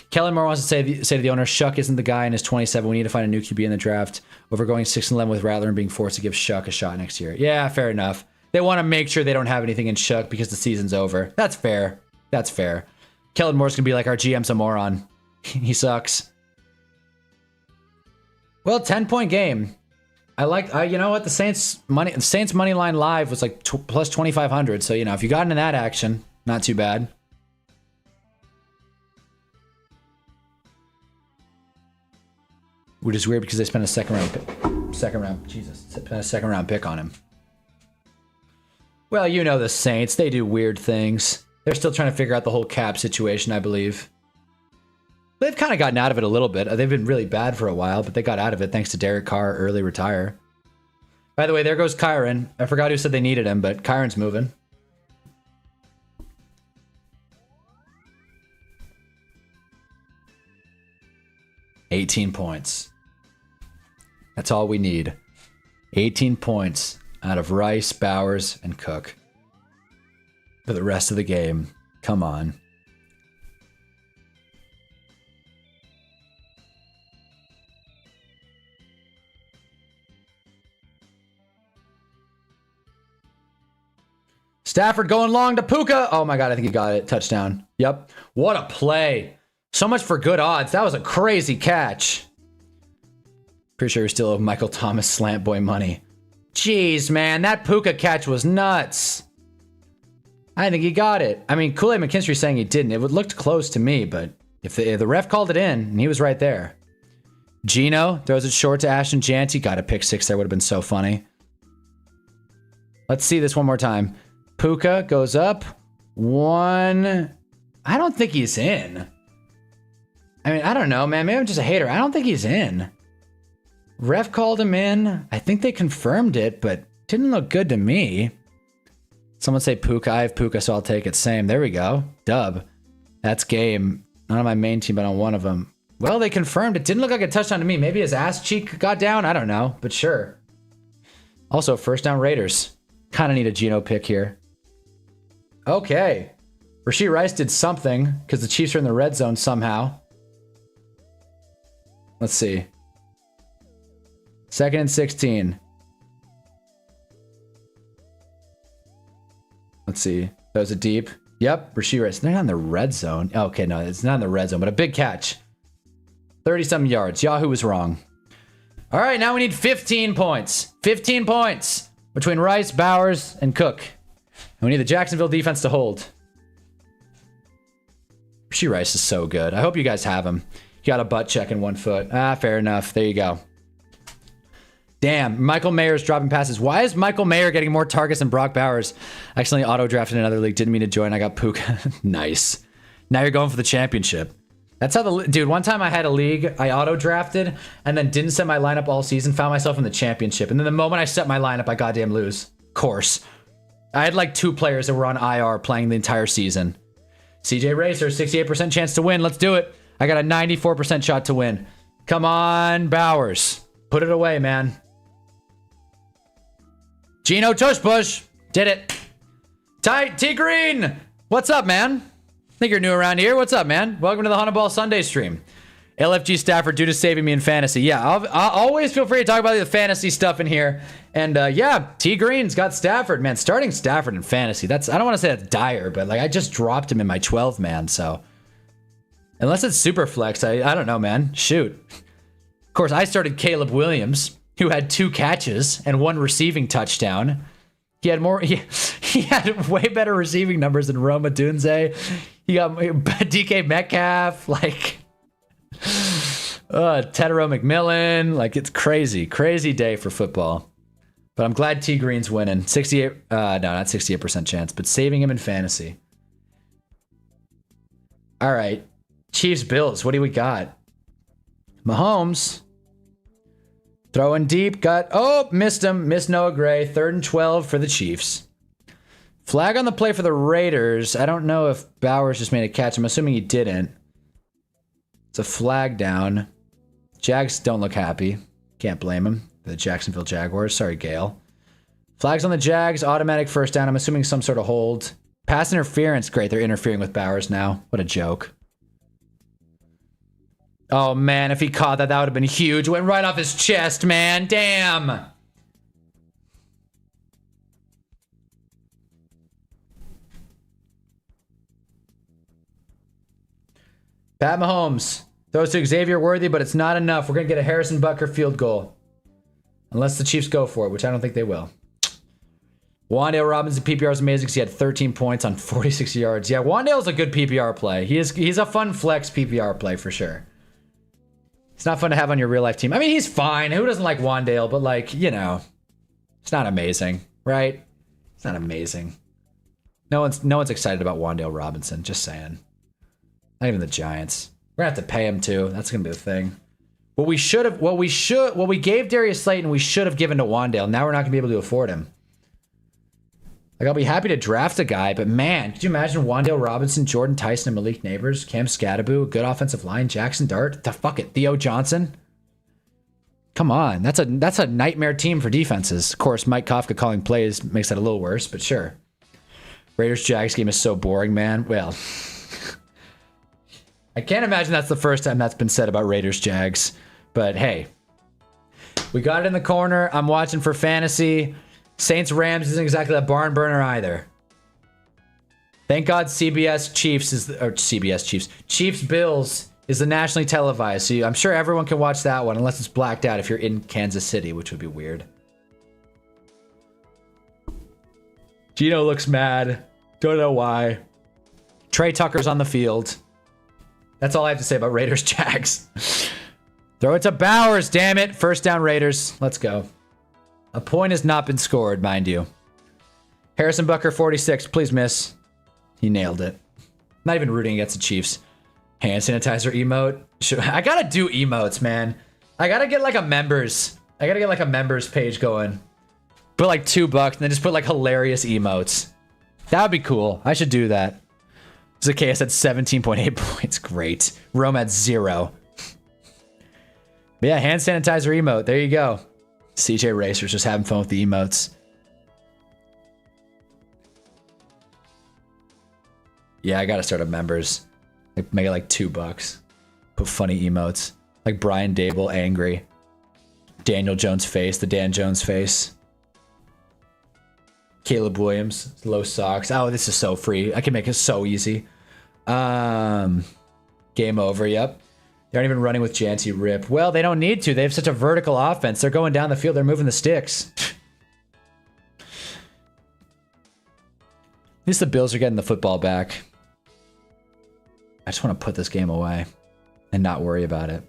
Kellen Moore wants to say to the owner, Shuck isn't the guy and is 27. We need to find a new QB in the draft. Over going 6-11 with Rattler and being forced to give Shuck a shot next year. Yeah, fair enough. They want to make sure they don't have anything in Shuck because the season's over. That's fair. That's fair. Kellen Moore's going to be like, our GM's a moron. He sucks. Well, 10-point game. You know what? The Saints money line live was like plus 2,500. So, if you got into that action, not too bad. Which is weird because they spent a second round pick on him. Well, the Saints, they do weird things. They're still trying to figure out the whole cap situation, I believe. They've kind of gotten out of it a little bit. They've been really bad for a while, but they got out of it thanks to Derek Carr early retire. By the way, there goes Kyron. I forgot who said they needed him, but Kyron's moving. $18 points. That's all we need. 18 points out of Rice, Bowers, and Cook. For the rest of the game. Come on. Stafford going long to Puka. Oh my God, I think he got it. Touchdown. Yep. What a play. So much for good odds. That was a crazy catch. Pretty sure we still have Michael Thomas slant boy money. Jeez, man, that Puka catch was nuts. I think he got it. I mean, Kool-Aid McKinstry saying he didn't. It looked close to me, but if the ref called it in, and he was right there. Gino throws it short to Ashton Janty. Got a pick six there. Would have been so funny. Let's see this one more time. Puka goes up. One. I don't think he's in. I mean, I don't know, man. Maybe I'm just a hater. I don't think he's in. Ref called him in. I think they confirmed it, but didn't look good to me. Someone say Puka. I have Puka, so I'll take it. Same. There we go. Dub. That's game. Not on my main team, but on one of them. Well, they confirmed it. Didn't look like a touchdown to me. Maybe his ass cheek got down. I don't know, but sure. Also, first down Raiders. Kind of need a Geno pick here. Okay. Rashee Rice did something because the Chiefs are in the red zone somehow. Let's see. 2nd and 16. Let's see. That was a deep. Yep, Rashee Rice. They're not in the red zone. Okay, no, it's not in the red zone, but a big catch. 30-something yards. Yahoo was wrong. All right, now we need 15 points. 15 points between Rice, Bowers, and Cook. And we need the Jacksonville defense to hold. Rashee Rice is so good. I hope you guys have him. He got a butt check in 1 foot. Ah, fair enough. There you go. Damn, Michael Mayer's dropping passes. Why is Michael Mayer getting more targets than Brock Bowers? I accidentally auto-drafted in another league. Didn't mean to join. I got Puka. Nice. Now you're going for the championship. That's how the... Dude, one time I had a league. I auto-drafted and then didn't set my lineup all season. Found myself in the championship. And then the moment I set my lineup, I goddamn lose. Of course. I had like 2 players that were on IR playing the entire season. CJ Racer, 68% chance to win. Let's do it. I got a 94% shot to win. Come on, Bowers. Put it away, man. Gino tush push. Did it. T Green. What's up, man? Think you're new around here. What's up, man? Welcome to the Hunnaball Sunday stream. LFG Stafford, due to saving me in fantasy. Yeah, I'll always feel free to talk about the fantasy stuff in here. And yeah, T Green's got Stafford, man. Starting Stafford in fantasy. I don't want to say that's dire, but like I just dropped him in my 12 man, so unless it's super flex, I don't know, man. Shoot. Of course, I started Caleb Williams, who had 2 catches and 1 receiving touchdown. He had more. He had way better receiving numbers than Roma Dunze. He got DK Metcalf, like Tedero McMillan. Like it's crazy day for football. But I'm glad T Green's winning. 68. No, not 68% chance, but saving him in fantasy. All right, Chiefs Bills. What do we got? Mahomes. Throwing deep, missed him. Missed Noah Gray. 3rd and 12 for the Chiefs. Flag on the play for the Raiders. I don't know if Bowers just made a catch. I'm assuming he didn't. It's a flag down. Jags don't look happy. Can't blame him. The Jacksonville Jaguars. Sorry, Gale. Flags on the Jags. Automatic first down. I'm assuming some sort of hold. Pass interference. Great. They're interfering with Bowers now. What a joke. Oh, man, if he caught that, that would have been huge. Went right off his chest, man. Damn. Pat Mahomes throws to Xavier Worthy, but it's not enough. We're going to get a Harrison Butker field goal. Unless the Chiefs go for it, which I don't think they will. Wandale Robinson PPR is amazing because he had 13 points on 46 yards. Yeah, Wandale's a good PPR play. He's a fun flex PPR play for sure. It's not fun to have on your real life team. I mean, he's fine. Who doesn't like Wandale? But like, you know, it's not amazing, right? It's not amazing. No one's excited about Wandale Robinson. Just saying. Not even the Giants. We're gonna have to pay him too. That's gonna be the thing. What we gave Darius Slayton, we should have given to Wandale. Now we're not gonna be able to afford him. Like, I'll be happy to draft a guy, but man, could you imagine Wandale Robinson, Jordan Tyson, and Malik Neighbors, Cam Scadaboo, good offensive line, Jackson Dart, fuck it, Theo Johnson? Come on, that's a nightmare team for defenses. Of course, Mike Kafka calling plays makes that a little worse, but sure. Raiders-Jags game is so boring, man. Well, I can't imagine that's the first time that's been said about Raiders-Jags, but hey, we got it in the corner. I'm watching for fantasy. Saints Rams isn't exactly a barn burner either. Thank God CBS Chiefs is or CBS Chiefs. Chiefs Bills is the nationally televised. So I'm sure everyone can watch that one unless it's blacked out if you're in Kansas City, which would be weird. Gino looks mad. Don't know why. Trey Tucker's on the field. That's all I have to say about Raiders Jags. Throw it to Bowers, damn it. First down Raiders. Let's go. A point has not been scored, mind you. Harrison Bucker, 46. Please miss. He nailed it. Not even rooting against the Chiefs. Hand sanitizer emote. I gotta do emotes, man. I gotta get like a members. I gotta get like a members page going. Put like $2 and then just put like hilarious emotes. That would be cool. I should do that. Zacchaeus had 17.8 points. Great. Rome had 0. But yeah, hand sanitizer emote. There you go. CJ Racer's just having fun with the emotes. Yeah, I gotta start a members. Like, make it like $2. Put funny emotes. Like Brian Dable angry. Daniel Jones face, the Dan Jones face. Caleb Williams, low socks. Oh, this is so free. I can make it so easy. Game over, yep. They aren't even running with Janty Rip. Well, they don't need to. They have such a vertical offense. They're going down the field. They're moving the sticks. At least the Bills are getting the football back. I just want to put this game away and not worry about it.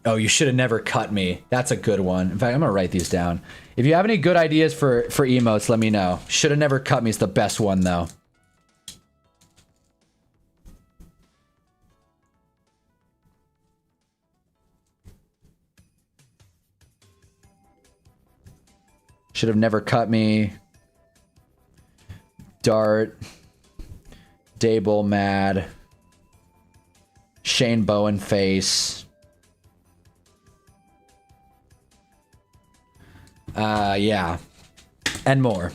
Oh, you should have never cut me. That's a good one. In fact, I'm going to write these down. If you have any good ideas for emotes, let me know. Should have never cut me is the best one, though. Should have never cut me. Dart. Dable mad. Shane Bowen face. Yeah. And more.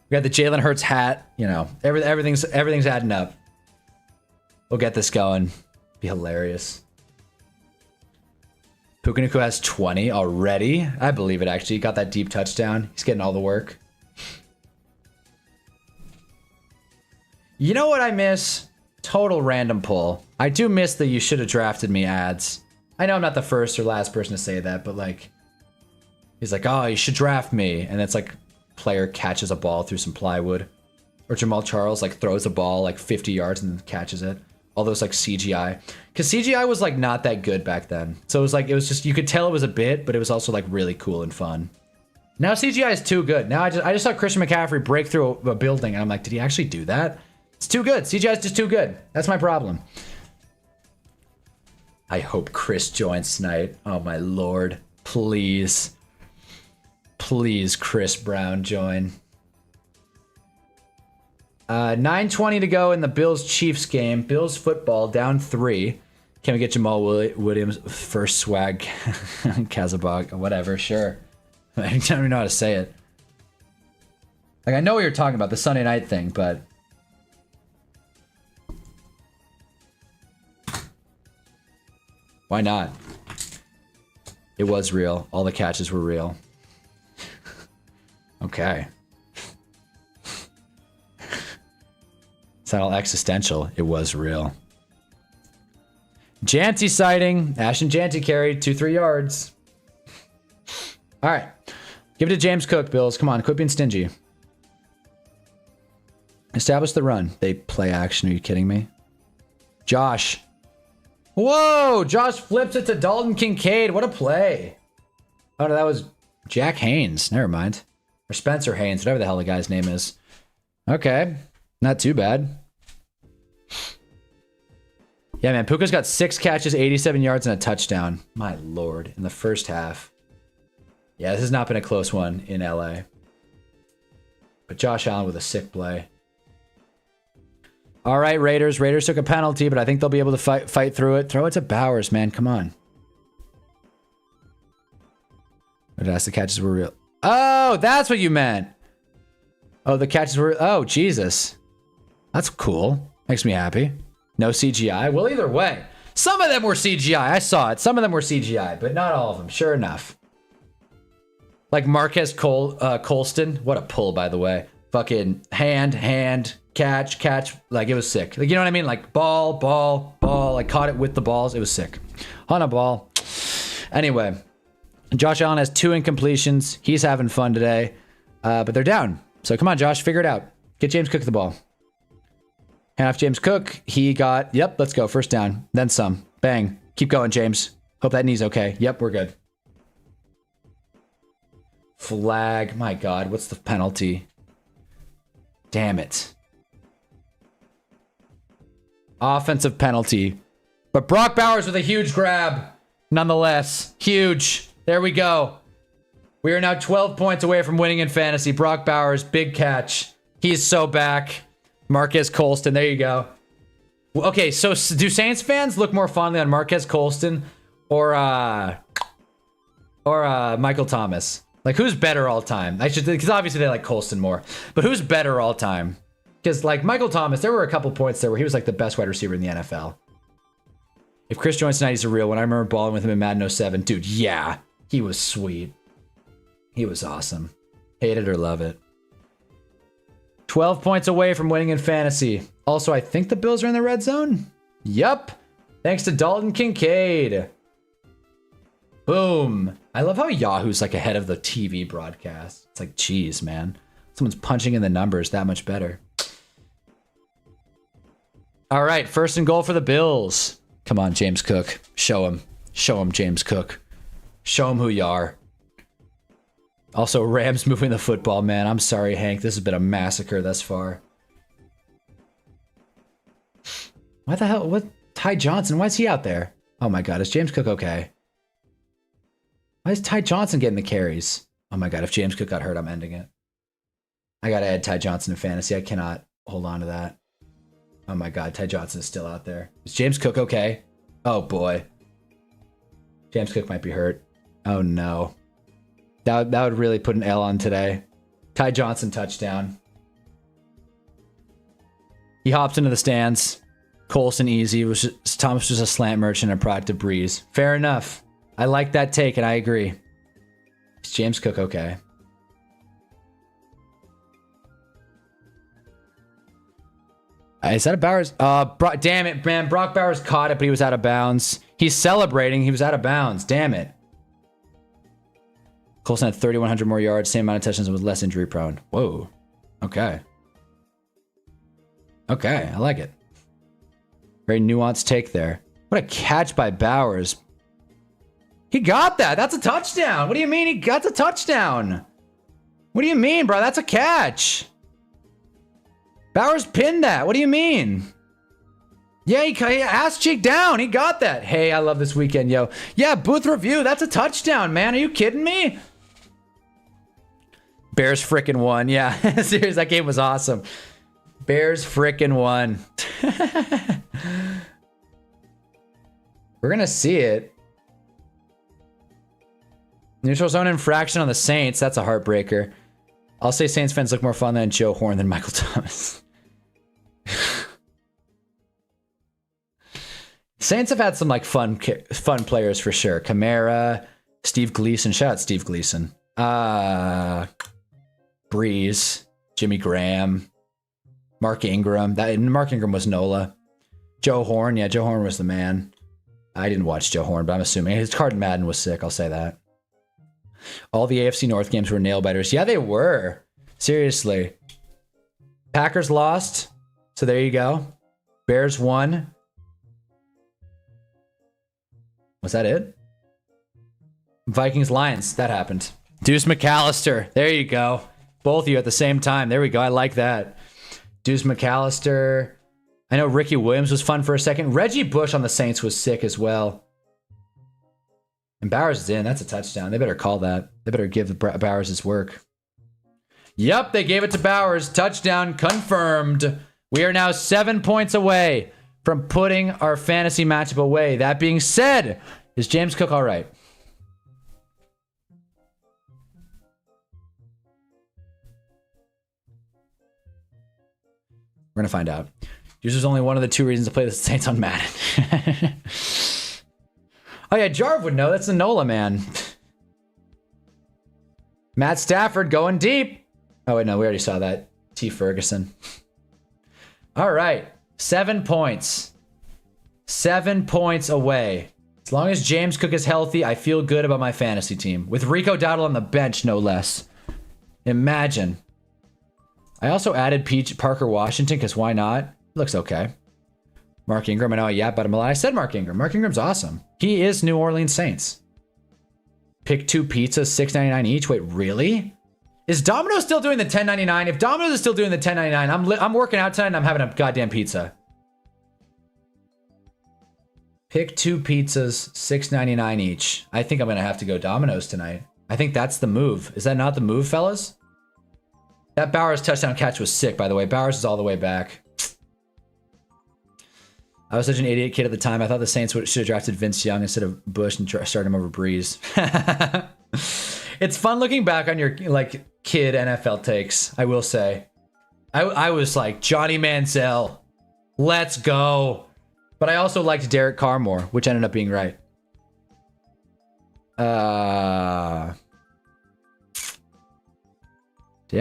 We got the Jalen Hurts hat. You know, everything's adding up. We'll get this going. Be hilarious. Pukanuku has 20 already. I believe it, actually. He got that deep touchdown. He's getting all the work. You know what I miss? Total random pull. I do miss the you should have drafted me ads. I know I'm not the first or last person to say that, but like... He's like, oh, you should draft me. And it's like, player catches a ball through some plywood. Or Jamal Charles like throws a ball like 50 yards and catches it. All those like CGI. Because CGI was like not that good back then. So it was just, you could tell it was a bit, but it was also like really cool and fun. Now CGI is too good. Now I just saw Christian McCaffrey break through a building and I'm like, did he actually do that? It's too good. CGI is just too good. That's my problem. I hope Chris joins tonight. Oh my lord. Please. Please, Chris Brown, join. 9:20 to go in the Bills-Chiefs game. Bills football down 3. Can we get Jamal Williams first swag? Kazabog, whatever, sure. I don't even know how to say it. Like, I know what you're talking about, the Sunday night thing, but... Why not? It was real. All the catches were real. Okay. It's not all existential. It was real. Janty sighting. Ashton Janty carried 2-3 yards. All right. Give it to James Cook, Bills. Come on, quit being stingy. Establish the run. They play action. Are you kidding me? Josh. Whoa! Josh flips it to Dalton Kincaid. What a play. Oh, no, that was Jack Haynes. Never mind. Or Spencer Haynes, whatever the hell the guy's name is. Okay. Not too bad. Yeah, man. Puka's got 6 catches, 87 yards, and a touchdown. My lord. In the first half. Yeah, this has not been a close one in LA. But Josh Allen with a sick play. All right, Raiders. Raiders took a penalty, but I think they'll be able to fight through it. Throw it to Bowers, man. Come on. That's the catches were real. Oh, that's what you meant. Oh, the catches were... Oh, Jesus. That's cool. Makes me happy. No CGI. Well, either way. Some of them were CGI. I saw it. Some of them were CGI, but not all of them. Sure enough. Like Marquez Colston. What a pull, by the way. Fucking hand, catch. Like, it was sick. Like, you know what I mean? Like, ball. I caught it with the balls. It was sick. Hunnaball. Anyway, Josh Allen has 2 incompletions. He's having fun today. But they're down. So come on, Josh. Figure it out. Get James Cook the ball. Hand off James Cook. He got... Yep, let's go. First down. Then some. Bang. Keep going, James. Hope that knee's okay. Yep, we're good. Flag. My God, what's the penalty? Damn it. Offensive penalty. But Brock Bowers with a huge grab. Nonetheless. Huge. There we go. We are now 12 points away from winning in fantasy. Brock Bowers, big catch. He's so back. Marquez Colston, there you go. Okay, so do Saints fans look more fondly on Marquez Colston or Michael Thomas? Like, who's better all time? Because obviously they like Colston more. But who's better all time? Because, like, Michael Thomas, there were a couple points there where he was, like, the best wide receiver in the NFL. If Chris Jones tonight, he's a real one. I remember balling with him in Madden 07. Dude, yeah. He was sweet. He was awesome. Hate it or love it. 12 points away from winning in fantasy. Also, I think the Bills are in the red zone. Yup. Thanks to Dalton Kincaid. Boom. I love how Yahoo's like ahead of the TV broadcast. It's like, geez, man. Someone's punching in the numbers that much better. All right, 1st and goal for the Bills. Come on, James Cook. Show him. Show him, James Cook. Show him who you are. Also, Rams moving the football, man. I'm sorry, Hank. This has been a massacre thus far. Why the hell? What? Ty Johnson? Why is he out there? Oh my God. Is James Cook okay? Why is Ty Johnson getting the carries? Oh my God. If James Cook got hurt, I'm ending it. I got to add Ty Johnson to fantasy. I cannot hold on to that. Oh my God. Ty Johnson is still out there. Is James Cook okay? Oh boy. James Cook might be hurt. Oh no. That would really put an L on today. Ty Johnson touchdown. He hops into the stands. Colson easy. Thomas was a slant merchant and a product of Breeze. Fair enough. I like that take and I agree. Is James Cook okay? Is that a Bowers? Damn it, man. Brock Bowers caught it, but he was out of bounds. He's celebrating. He was out of bounds. Damn it. Colson had 3,100 more yards, same amount of touchdowns, and was less injury prone. Whoa. Okay. Okay, I like it. Very nuanced take there. What a catch by Bowers. He got that. That's a touchdown. What do you mean he got the touchdown? What do you mean, bro? That's a catch. Bowers pinned that. What do you mean? Yeah, he ass cheek down. He got that. Hey, I love this weekend, yo. Yeah, booth review. That's a touchdown, man. Are you kidding me? Bears frickin' won. Yeah, seriously, that game was awesome. Bears frickin' won. We're gonna see it. Neutral zone infraction on the Saints. That's a heartbreaker. I'll say Saints fans look more fun than Joe Horn than Michael Thomas. Saints have had some like fun players for sure. Kamara, Steve Gleason. Shout out Steve Gleason. Breeze, Jimmy Graham, Mark Ingram. Mark Ingram was Nola. Joe Horn. Yeah, Joe Horn was the man. I didn't watch Joe Horn, but I'm assuming his card in Madden was sick. I'll say that. All the AFC North games were nail biters. Yeah, they were. Seriously. Packers lost. So there you go. Bears won. Was that it? Vikings Lions. That happened. Deuce McAllister. There you go. Both of you at the same time. There we go. I like that. Deuce McAllister. I know Ricky Williams was fun for a second. Reggie Bush on the Saints was sick as well. And Bowers is in. That's a touchdown. They better call that. They better give Bowers his work. Yep, they gave it to Bowers. Touchdown confirmed. We are now 7 points away from putting our fantasy matchup away. That being said, is James Cook all right? We're going to find out. Usually only one of the two reasons to play the Saints on Madden. Oh yeah, Jarv would know. That's the Nola man. Matt Stafford going deep. Oh wait, no, we already saw that. T. Ferguson. All right, 7 points. 7 points away. As long as James Cook is healthy, I feel good about my fantasy team. With Rico Dowdle on the bench, no less. Imagine. I also added Parker Washington, because why not? Looks okay. Mark Ingram, I know I yap about him a lot. I said Mark Ingram. Mark Ingram's awesome. He is New Orleans Saints. Pick 2 pizzas, $6.99 each. Wait, really? Is Domino's still doing the $10.99? If Domino's is still doing the $10.99, I'm working out tonight and I'm having a goddamn pizza. Pick 2 pizzas, $6.99 each. I think I'm going to have to go Domino's tonight. I think that's the move. Is that not the move, fellas? That Bowers touchdown catch was sick, by the way. Bowers is all the way back. I was such an idiot kid at the time. I thought the Saints should have drafted Vince Young instead of Bush and started him over Breeze. It's fun looking back on your like kid NFL takes, I will say. I was like, Johnny Manziel, let's go. But I also liked Derek Carr more, which ended up being right. Daniel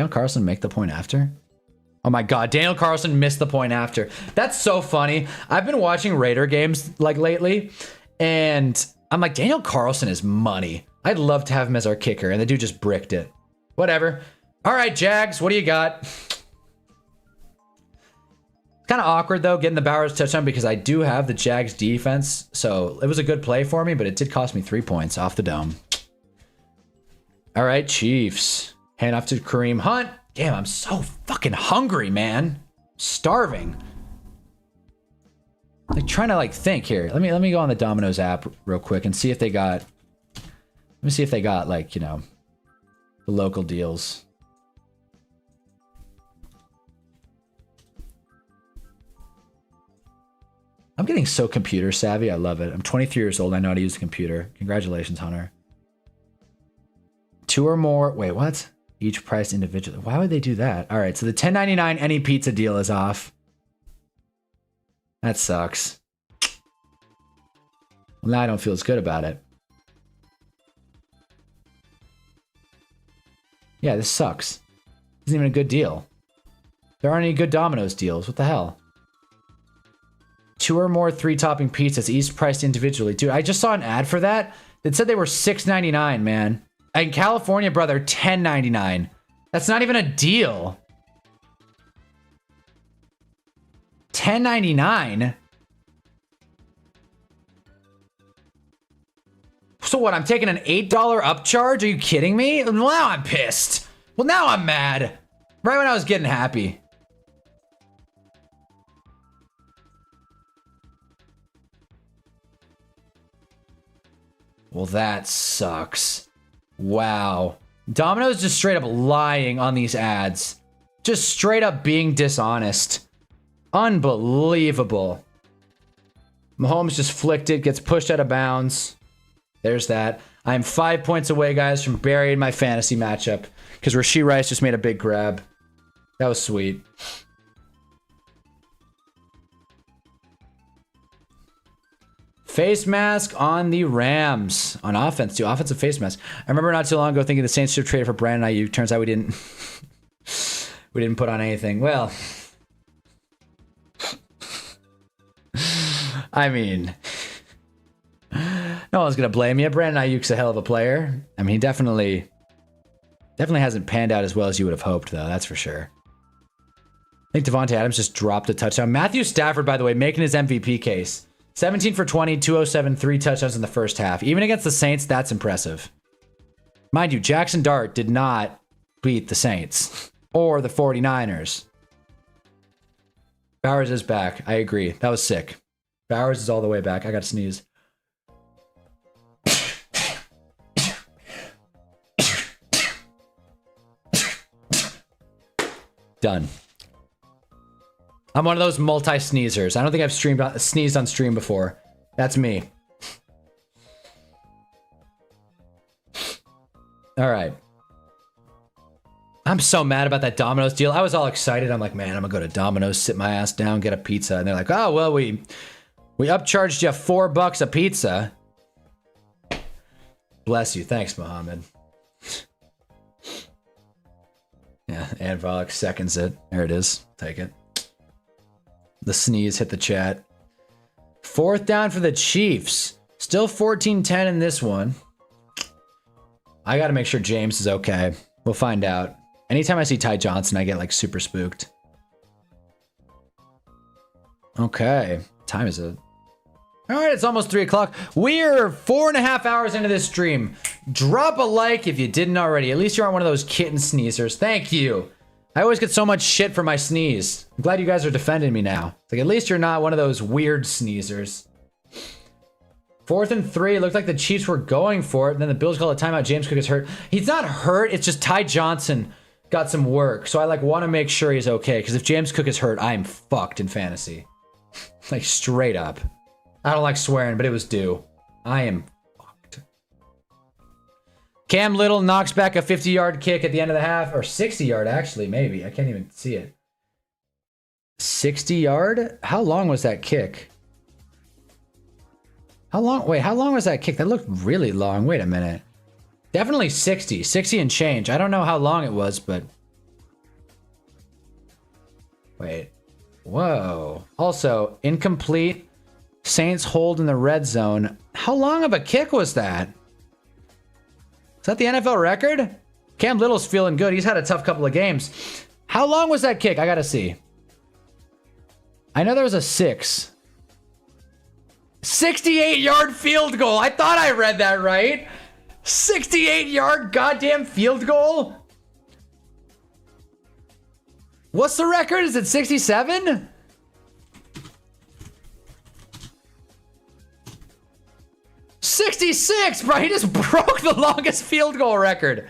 Carlson make the point after? Oh my god, Daniel Carlson missed the point after. That's so funny. I've been watching Raider games like lately, and I'm like, Daniel Carlson is money. I'd love to have him as our kicker, and the dude just bricked it. Whatever. All right, Jags, what do you got? Kind of awkward, though, getting the Bowers touchdown because I do have the Jags defense, so it was a good play for me, but it did cost me 3 points off the dome. All right, Chiefs. Hand off to Kareem Hunt. Damn, I'm so fucking hungry, man. Starving. Like trying to like think here. Let me go on the Domino's app real quick and see if they got. Let me see if they got like, you know, the local deals. I'm getting so computer savvy. I love it. I'm 23 years old. I know how to use a computer. Congratulations, Hunter. 2 or more. Wait, what? Each priced individually. Why would they do that? All right, so the $10.99 any pizza deal is off. That sucks. Well, now I don't feel as good about it. Yeah, this sucks. This isn't even a good deal. There aren't any good Domino's deals. What the hell? 2 or more 3-topping pizzas, each priced individually. Dude, I just saw an ad for that. It said they were $6.99, man. In California, brother, $10.99. That's not even a deal. $10.99? So what, I'm taking an $8 upcharge? Are you kidding me? Well, now I'm pissed. Well, now I'm mad. Right when I was getting happy. Well, that sucks. Wow. Domino's just straight up lying on these ads. Just straight up being dishonest. Unbelievable. Mahomes just flicked it, gets pushed out of bounds. There's that. I'm 5 points away, guys, from burying my fantasy matchup because Rashee Rice just made a big grab. That was sweet. Face mask on the Rams. On offense, too. Offensive face mask. I remember not too long ago thinking the Saints should have traded for Brandon Ayuk. Turns out we didn't. We didn't put on anything. Well, I mean, no one's going to blame you. Brandon Ayuk's a hell of a player. I mean, he definitely hasn't panned out as well as you would have hoped, though. That's for sure. I think Devontae Adams just dropped a touchdown. Matthew Stafford, by the way, making his MVP case. 17 for 20, 207, 3 touchdowns in the first half. Even against the Saints, that's impressive. Mind you, Jackson Dart did not beat the Saints or the 49ers. Bowers is back. I agree. That was sick. Bowers is all the way back. I got to sneeze. Done. I'm one of those multi-sneezers. I don't think I've sneezed on stream before. That's me. All right. I'm so mad about that Domino's deal. I was all excited. I'm like, man, I'm gonna go to Domino's, sit my ass down, get a pizza. And they're like, oh, well, we upcharged you $4 a pizza. Bless you. Thanks, Mohammed. Yeah, and Volk seconds it. There it is. Take it. The sneeze hit the chat. 4th down for the Chiefs. Still 14-10 in this one. I gotta make sure James is okay. We'll find out. Anytime I see Ty Johnson, I get like super spooked. Okay. Time is it? All right, it's almost 3 o'clock. We're 4.5 hours into this stream. Drop a like if you didn't already. At least you aren't one of those kitten sneezers. Thank you. I always get so much shit for my sneeze. I'm glad you guys are defending me now. It's like, at least you're not one of those weird sneezers. 4th and 3. It looked like the Chiefs were going for it. And then the Bills call a timeout. James Cook is hurt. He's not hurt. It's just Ty Johnson got some work. So I like want to make sure he's okay. Because if James Cook is hurt, I'm fucked in fantasy. Like straight up. I don't like swearing, but it was due. I am fucked. Cam Little knocks back a 50-yard kick at the end of the half. Or 60-yard, actually, maybe. I can't even see it. 60-yard? How long was that kick? How long? Wait, how long was that kick? That looked really long. Wait a minute. Definitely 60. 60 and change. I don't know how long it was, but... Wait. Whoa. Also, incomplete... Saints hold in the red zone. How long of a kick was that? Is that the NFL record? Cam Little's feeling good. He's had a tough couple of games. How long was that kick? I gotta see. I know there was a 6. 68-yard field goal. I thought I read that right. 68-yard goddamn field goal? What's the record? Is it 67? '66, bro. He just broke the longest field goal record.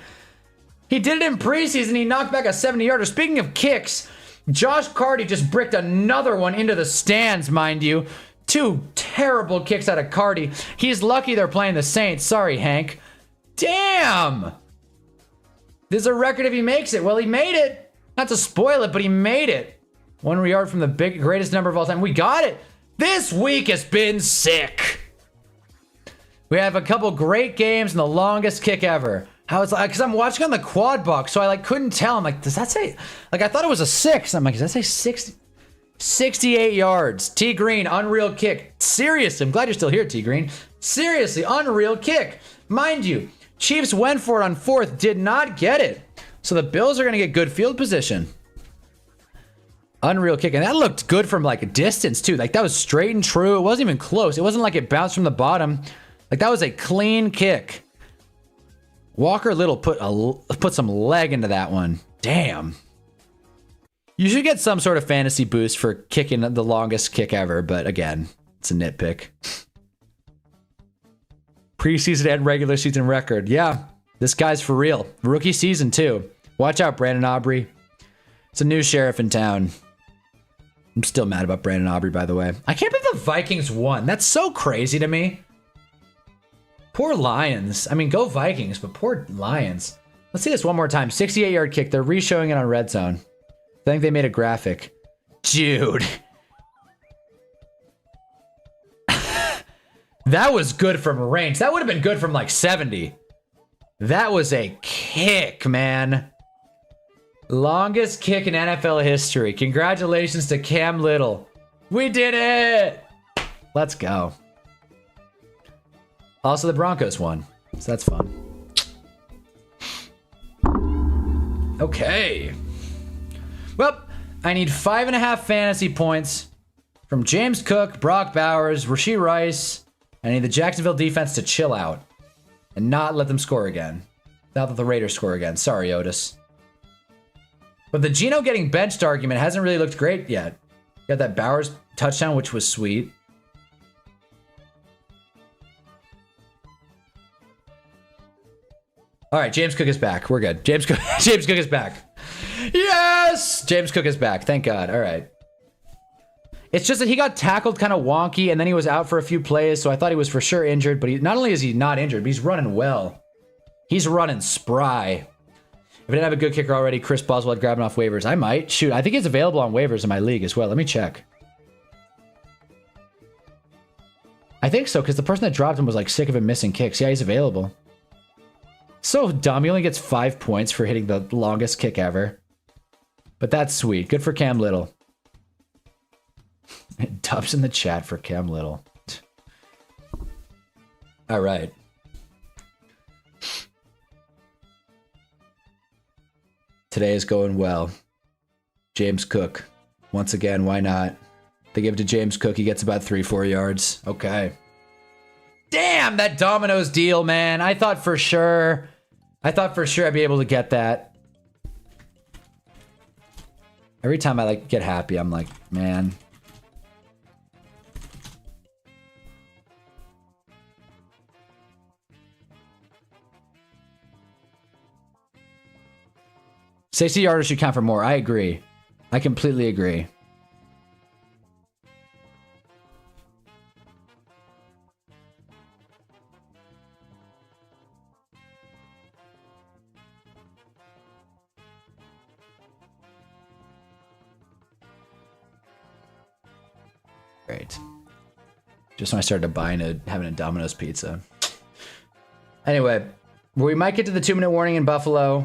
He did it in preseason. He knocked back a 70-yarder. Speaking of kicks, Josh Carty just bricked another one into the stands, mind you. 2 terrible kicks out of Carty. He's lucky they're playing the Saints. Sorry, Hank. Damn. This is a record if he makes it. Well, he made it. Not to spoil it, but he made it. 1 yard from the greatest number of all time. We got it. This week has been sick. We have a couple great games and the longest kick ever. How it's like, because I'm watching on the quad box, so I like couldn't tell. I'm like, does that say, like I thought it was a 6. I'm like, does that say 60? 68 yards. T Green, unreal kick. Seriously, I'm glad you're still here, T Green. Seriously, unreal kick. Mind you, Chiefs went for it on 4th, did not get it. So the Bills are going to get good field position. Unreal kick. And that looked good from like a distance too. Like that was straight and true. It wasn't even close. It wasn't like it bounced from the bottom. Like that was a clean kick. Walker Little put some leg into that one. Damn. You should get some sort of fantasy boost for kicking the longest kick ever, but again, it's a nitpick. Preseason and regular season record. Yeah, this guy's for real. Rookie season too. Watch out, Brandon Aubrey. It's a new sheriff in town. I'm still mad about Brandon Aubrey, by the way. I can't believe the Vikings won. That's so crazy to me. Poor Lions. I mean, go Vikings, but poor Lions. Let's see this one more time. 68-yard kick. They're re-showing it on Red Zone. I think they made a graphic. Dude. That was good from range. That would have been good from like 70. That was a kick, man. Longest kick in NFL history. Congratulations to Cam Little. We did it! Let's go. Also, the Broncos won, so that's fun. Okay. Well, I need 5.5 fantasy points from James Cook, Brock Bowers, Rashee Rice. I need the Jacksonville defense to chill out and not let them score again. Not let the Raiders score again. Sorry, Otis. But the Geno getting benched argument hasn't really looked great yet. Got that Bowers touchdown, which was sweet. All right, James Cook is back. We're good. James Cook is back. Yes! James Cook is back. Thank God. All right. It's just that he got tackled kind of wonky, and then he was out for a few plays, so I thought he was for sure injured, but not only is he not injured, but he's running well. He's running spry. If I didn't have a good kicker already, Chris Boswell, I'd grab him off waivers. I might. Shoot, I think he's available on waivers in my league as well. Let me check. I think so, because the person that dropped him was like sick of him missing kicks. Yeah, he's available. So dumb. He only gets 5 points for hitting the longest kick ever. But that's sweet. Good for Cam Little. Dubs in the chat for Cam Little. All right. Today is going well. James Cook. Once again, why not? They give it to James Cook. He gets about 3-4 yards. Okay. Damn, that Domino's deal, man. I thought for sure I'd be able to get that. Every time I like get happy, I'm like, man. Stacey Yarder should count for more. I agree. I completely agree. Great. Just when I started having a Domino's pizza. Anyway, we might get to the 2-minute warning in Buffalo.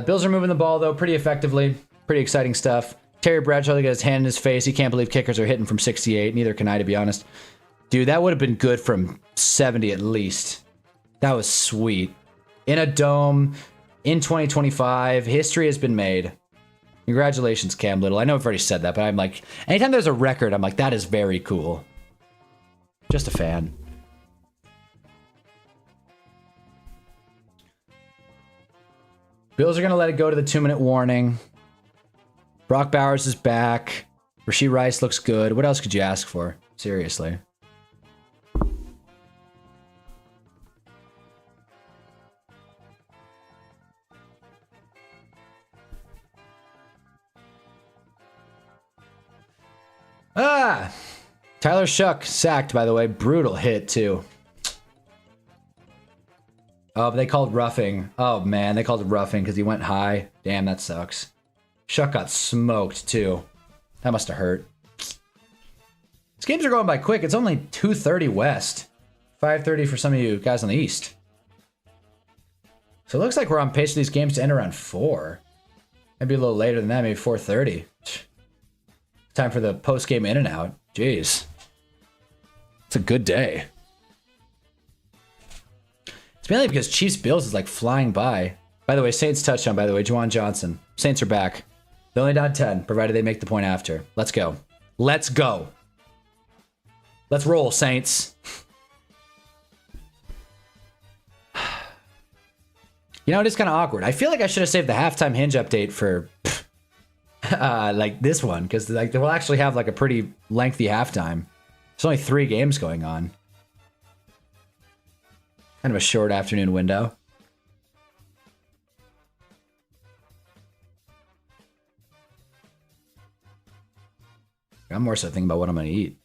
Bills are moving the ball, though, pretty effectively. Pretty exciting stuff. Terry Bradshaw got his hand in his face. He can't believe kickers are hitting from 68. Neither can I, to be honest. Dude, that would have been good from 70 at least. That was sweet. In a dome, in 2025, history has been made. Congratulations, Cam Little. I know I've already said that, but I'm like, anytime there's a record, I'm like, that is very cool. Just a fan. Bills are going to let it go to the 2-minute warning. Brock Bowers is back. Rashee Rice looks good. What else could you ask for? Seriously. Ah! Tyler Shuck sacked, by the way. Brutal hit, too. Oh, but they called roughing. Oh, man. They called it roughing because he went high. Damn, that sucks. Shuck got smoked, too. That must have hurt. These games are going by quick. It's only 2:30 West. 5:30 for some of you guys on the East. So it looks like we're on pace for these games to end around 4. Maybe a little later than that. Maybe 4:30. Time for the post-game in and out. Jeez. It's a good day. It's mainly because Chiefs-Bills is like flying by. By the way, Saints touchdown, by the way. Juwan Johnson. Saints are back. They're only down 10, provided they make the point after. Let's go. Let's go. Let's roll, Saints. You know, it is kind of awkward. I feel like I should have saved the halftime hinge update for like this one, because like we'll actually have like a pretty lengthy halftime. There's only 3 games going on. Kind of a short afternoon window. I'm more so thinking about what I'm going to eat.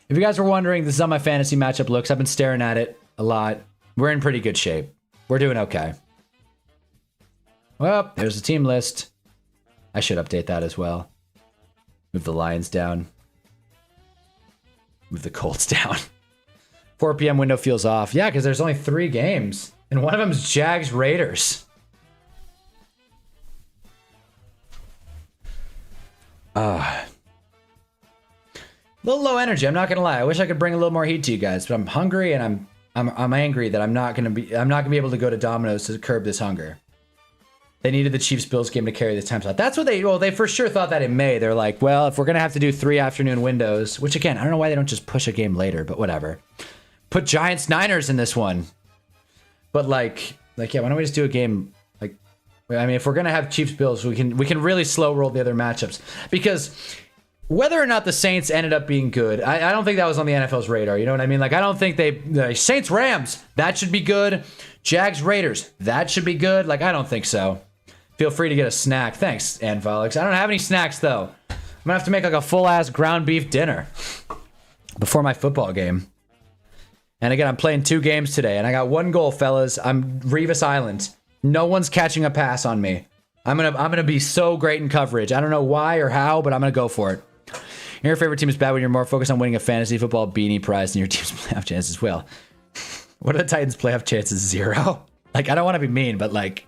If you guys were wondering, this is how my fantasy matchup looks. I've been staring at it a lot. We're in pretty good shape. We're doing okay. Well, there's the team list. I should update that as well. Move the Lions down. Move the Colts down. 4 p.m. window feels off. Yeah, because there's only 3 games. And one of them is Jags Raiders. A little low energy, I'm not gonna lie. I wish I could bring a little more heat to you guys, but I'm hungry and I'm angry that I'm not gonna be able to go to Domino's to curb this hunger. They needed the Chiefs-Bills game to carry this time slot. That's what they for sure thought that in May. They're like, well, if we're gonna have to do 3 afternoon windows, which again, I don't know why they don't just push a game later, but whatever. Put Giants-Niners in this one. But like yeah, why don't we just do a game like, I mean, if we're gonna have Chiefs-Bills, we can really slow roll the other matchups, because whether or not the Saints ended up being good, I don't think that was on the NFL's radar. You know what I mean? Like, I don't think Saints-Rams, that should be good. Jags-Raiders, that should be good. Like, I don't think so. Feel free to get a snack. Thanks, Anvolix. I don't have any snacks, though. I'm gonna have to make like a full-ass ground beef dinner before my football game. And again, I'm playing 2 games today, and I got 1 goal, fellas. I'm Revis Island. No one's catching a pass on me. I'm gonna be so great in coverage. I don't know why or how, but I'm gonna go for it. Your favorite team is bad when you're more focused on winning a fantasy football beanie prize than your team's playoff chances. Well, what are the Titans' playoff chances? 0. Like, I don't want to be mean, but like,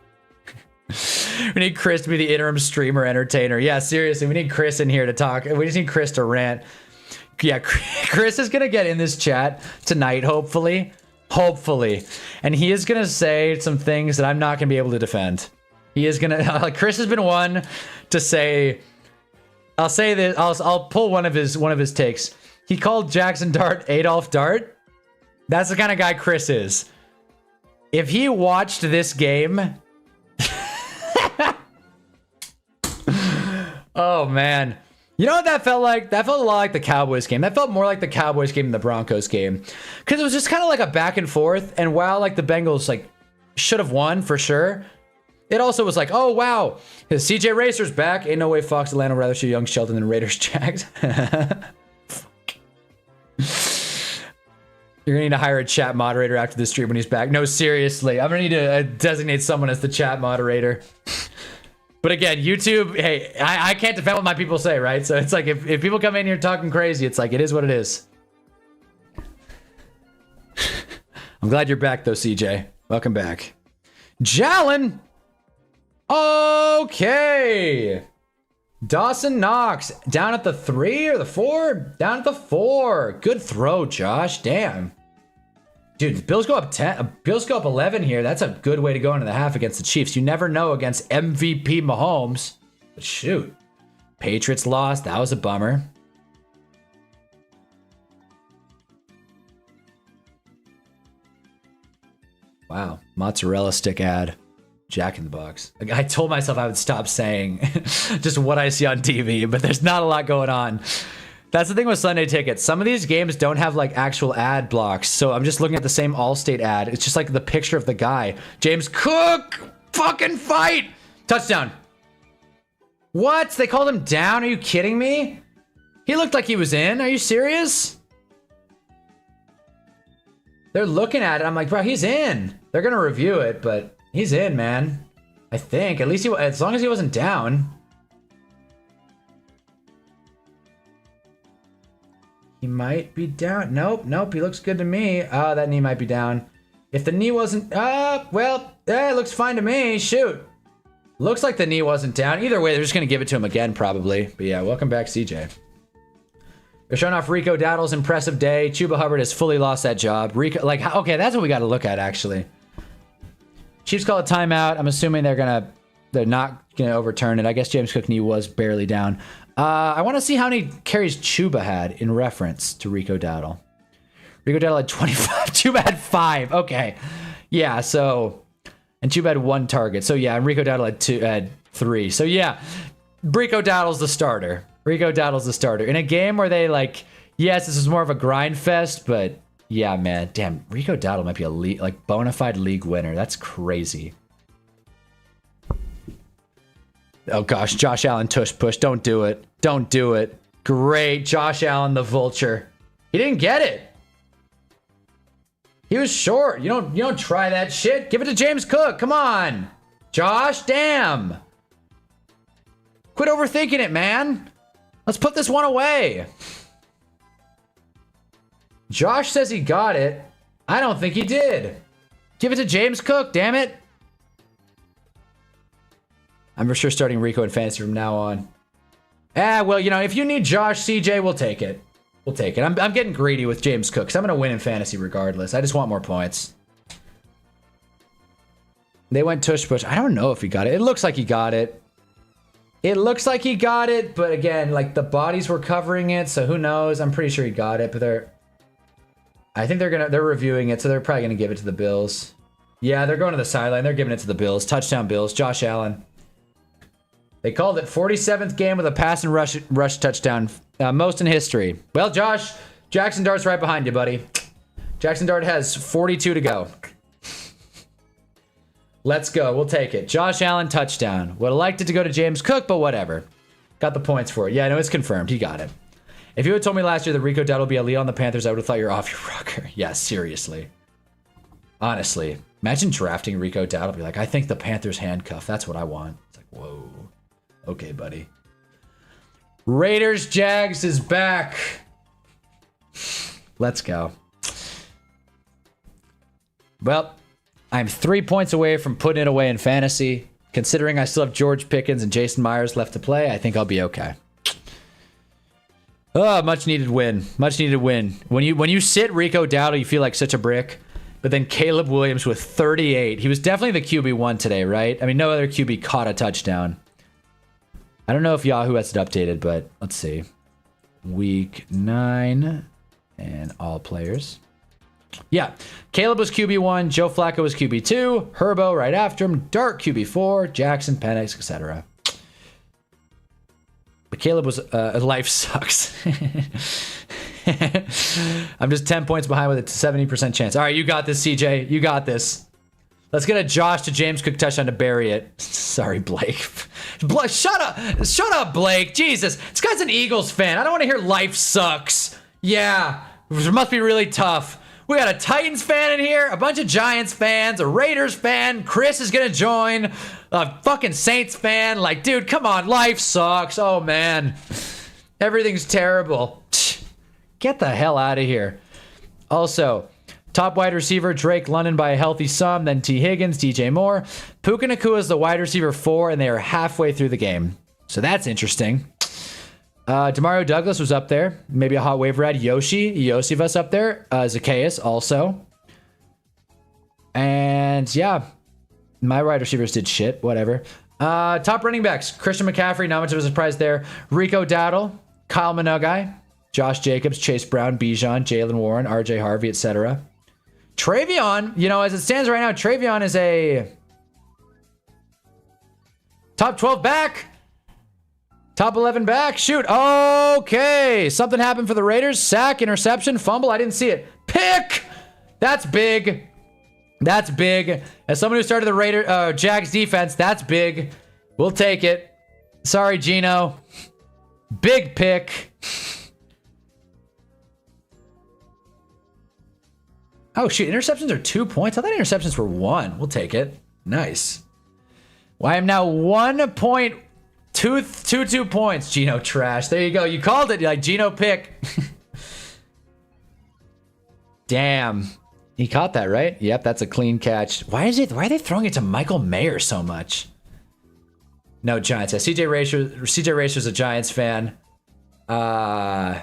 we need Chris to be the interim streamer entertainer. Yeah, seriously, we need Chris in here to talk. We just need Chris to rant. Yeah, Chris is gonna get in this chat tonight, hopefully, and he is gonna say some things that I'm not gonna be able to defend. He is gonna. Chris has been one to say. I'll say this. I'll pull one of his takes. He called Jackson Dart Adolf Dart. That's the kind of guy Chris is. If he watched this game, oh man, you know what that felt like? That felt a lot like the Cowboys game. That felt more like the Cowboys game than the Broncos game, because it was just kind of like a back and forth. And while like the Bengals like should have won for sure, it also was like, oh, wow, CJ Racer's back. Ain't no way Fox Atlanta would rather shoot young Shelton than Raiders Jags. You're going to need to hire a chat moderator after the stream when he's back. No, seriously. I'm going to need to designate someone as the chat moderator. But again, YouTube, hey, I can't defend what my people say, right? So it's like if people come in here talking crazy, it's like it is what it is. I'm glad you're back, though, CJ. Welcome back. Jalen! Okay. Dawson Knox down at the 3 or the 4? Down at the 4. Good throw, Josh. Damn. Dude, the Bills go up 10. Bills go up 11 here. That's a good way to go into the half against the Chiefs. You never know against MVP Mahomes. But shoot. Patriots lost. That was a bummer. Wow. Mozzarella stick ad. Jack in the Box. Like, I told myself I would stop saying just what I see on TV, but there's not a lot going on. That's the thing with Sunday Tickets. Some of these games don't have like actual ad blocks, so I'm just looking at the same Allstate ad. It's just like the picture of the guy. James Cook! Fucking fight! Touchdown. What? They called him down? Are you kidding me? He looked like he was in. Are you serious? They're looking at it. I'm like, bro, he's in. They're gonna review it, but he's in, man. I think. At least he, as long as he wasn't down. He might be down. Nope. He looks good to me. Oh, that knee might be down. If the knee wasn't, well, it looks fine to me. Shoot. Looks like the knee wasn't down. Either way, they're just gonna give it to him again, probably. But yeah, welcome back, CJ. They're showing off Rico Dowdle's impressive day. Chuba Hubbard has fully lost that job. Rico, like, okay, that's what we got to look at, actually. Chiefs call a timeout. I'm assuming they're not gonna overturn it. I guess James Cook knee was barely down. I want to see how many carries Chuba had in reference to Rico Dowdle. Rico Dowdle had 25. Chuba had 5. Okay, yeah. So, and Chuba had 1 target. So yeah, and Rico Dowdle had 3. So yeah, Rico Dowdle's the starter. Rico Dowdle's the starter in a game where they like. Yes, this is more of a grind fest, but. Yeah, man. Damn, Rico Dowdle might be a league, like bona fide league winner. That's crazy. Oh gosh, Josh Allen tush push. Don't do it. Don't do it. Great, Josh Allen the vulture. He didn't get it. He was short. You don't try that shit. Give it to James Cook. Come on, Josh. Damn. Quit overthinking it, man. Let's put this one away. Josh says he got it. I don't think he did. Give it to James Cook, damn it. I'm for sure starting Rico in fantasy from now on. Well, you know, if you need Josh, CJ, we'll take it. We'll take it. I'm getting greedy with James Cook because I'm going to win in fantasy regardless. I just want more points. They went tush push. I don't know if he got it. It looks like he got it. It looks like he got it, but again, like the bodies were covering it, so who knows? I'm pretty sure he got it, but I think they're reviewing it, so they're probably gonna give it to the Bills. Yeah, they're going to the sideline. They're giving it to the Bills. Touchdown Bills. Josh Allen. They called it 47th game with a pass and rush touchdown, most in history. Well, Josh, Jackson Dart's right behind you, buddy. Jackson Dart has 42 to go. Let's go. We'll take it. Josh Allen touchdown. Would have liked it to go to James Cook, but whatever. Got the points for it. Yeah, no, it's confirmed. He got it. If you had told me last year that Rico Dowdle would be a lead on the Panthers, I would have thought you're off your rocker. Yeah, seriously. Honestly. Imagine drafting Rico Dowdle. Be like, I think the Panthers handcuff. That's what I want. It's like, whoa. Okay, buddy. Raiders Jags is back. Let's go. Well, I'm 3 points away from putting it away in fantasy. Considering I still have George Pickens and Jason Myers left to play, I think I'll be okay. Oh, much needed win. Much needed win. When you sit Rico Dowdle, you feel like such a brick. But then Caleb Williams with 38. He was definitely the QB1 today, right? I mean, no other QB caught a touchdown. I don't know if Yahoo has it updated, but let's see. Week 9 and all players. Yeah, Caleb was QB1, Joe Flacco was QB2, Herbo right after him, Dart QB4, Jackson, Penix, etc. But Caleb was life sucks. I'm just 10 points behind with a 70% chance. All right, you got this, CJ. You got this. Let's get a Josh to James Cook touchdown to bury it. Sorry, Blake. Shut up. Shut up, Blake. Jesus. This guy's an Eagles fan. I don't want to hear life sucks. Yeah, it must be really tough. We got a Titans fan in here, a bunch of Giants fans, a Raiders fan. Chris is going to join. A fucking Saints fan. Like, dude, come on. Life sucks. Oh, man. Everything's terrible. Get the hell out of here. Also, top wide receiver, Drake London by a healthy sum, then T. Higgins, DJ Moore. Puka Nacua is the wide receiver 4, and they are halfway through the game. So that's interesting. Demario Douglas was up there. Maybe a hot waiver ad. Yosivas up there. Zacchaeus also. And yeah, my wide receivers did shit. Whatever. Top running backs. Christian McCaffrey, not much of a surprise there. Rico Dowdle, Kyle Minogue, Josh Jacobs, Chase Brown, Bijan, Jalen Warren, RJ Harvey, etc. Travion, you know, as it stands right now, Travion is a top 12 back. Top 11 back. Shoot. Okay. Something happened for the Raiders. Sack, interception, fumble. I didn't see it. Pick. That's big. That's big. As someone who started the Jags defense, that's big. We'll take it. Sorry, Gino. Big pick. Oh, shoot. Interceptions are 2 points. I thought interceptions were 1. We'll take it. Nice. Well, I am now 1.22 points. Gino trash. There you go. You called it. You're like, Gino pick. Damn. He caught that, right? Yep, that's a clean catch. Why are they throwing it to Michael Mayer so much? No, Giants. Yeah, CJ Racer's a Giants fan. My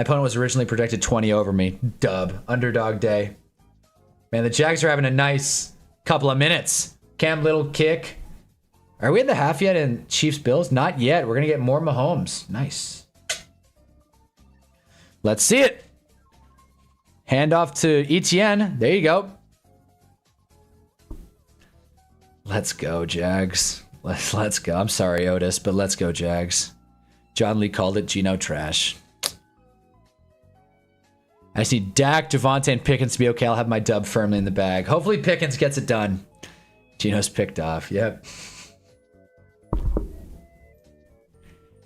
opponent was originally projected 20 over me. Dub. Underdog day. Man, the Jags are having a nice couple of minutes. Cam Little kick. Are we in the half yet in Chiefs Bills? Not yet. We're going to get more Mahomes. Nice. Let's see it. Hand off to Etienne. There you go. Let's go, Jags. Let's go. I'm sorry, Otis, but let's go, Jags. John Lee called it Gino trash. I just need Dak, Javonte, and Pickens to be okay. I'll have my dub firmly in the bag. Hopefully Pickens gets it done. Gino's picked off. Yep.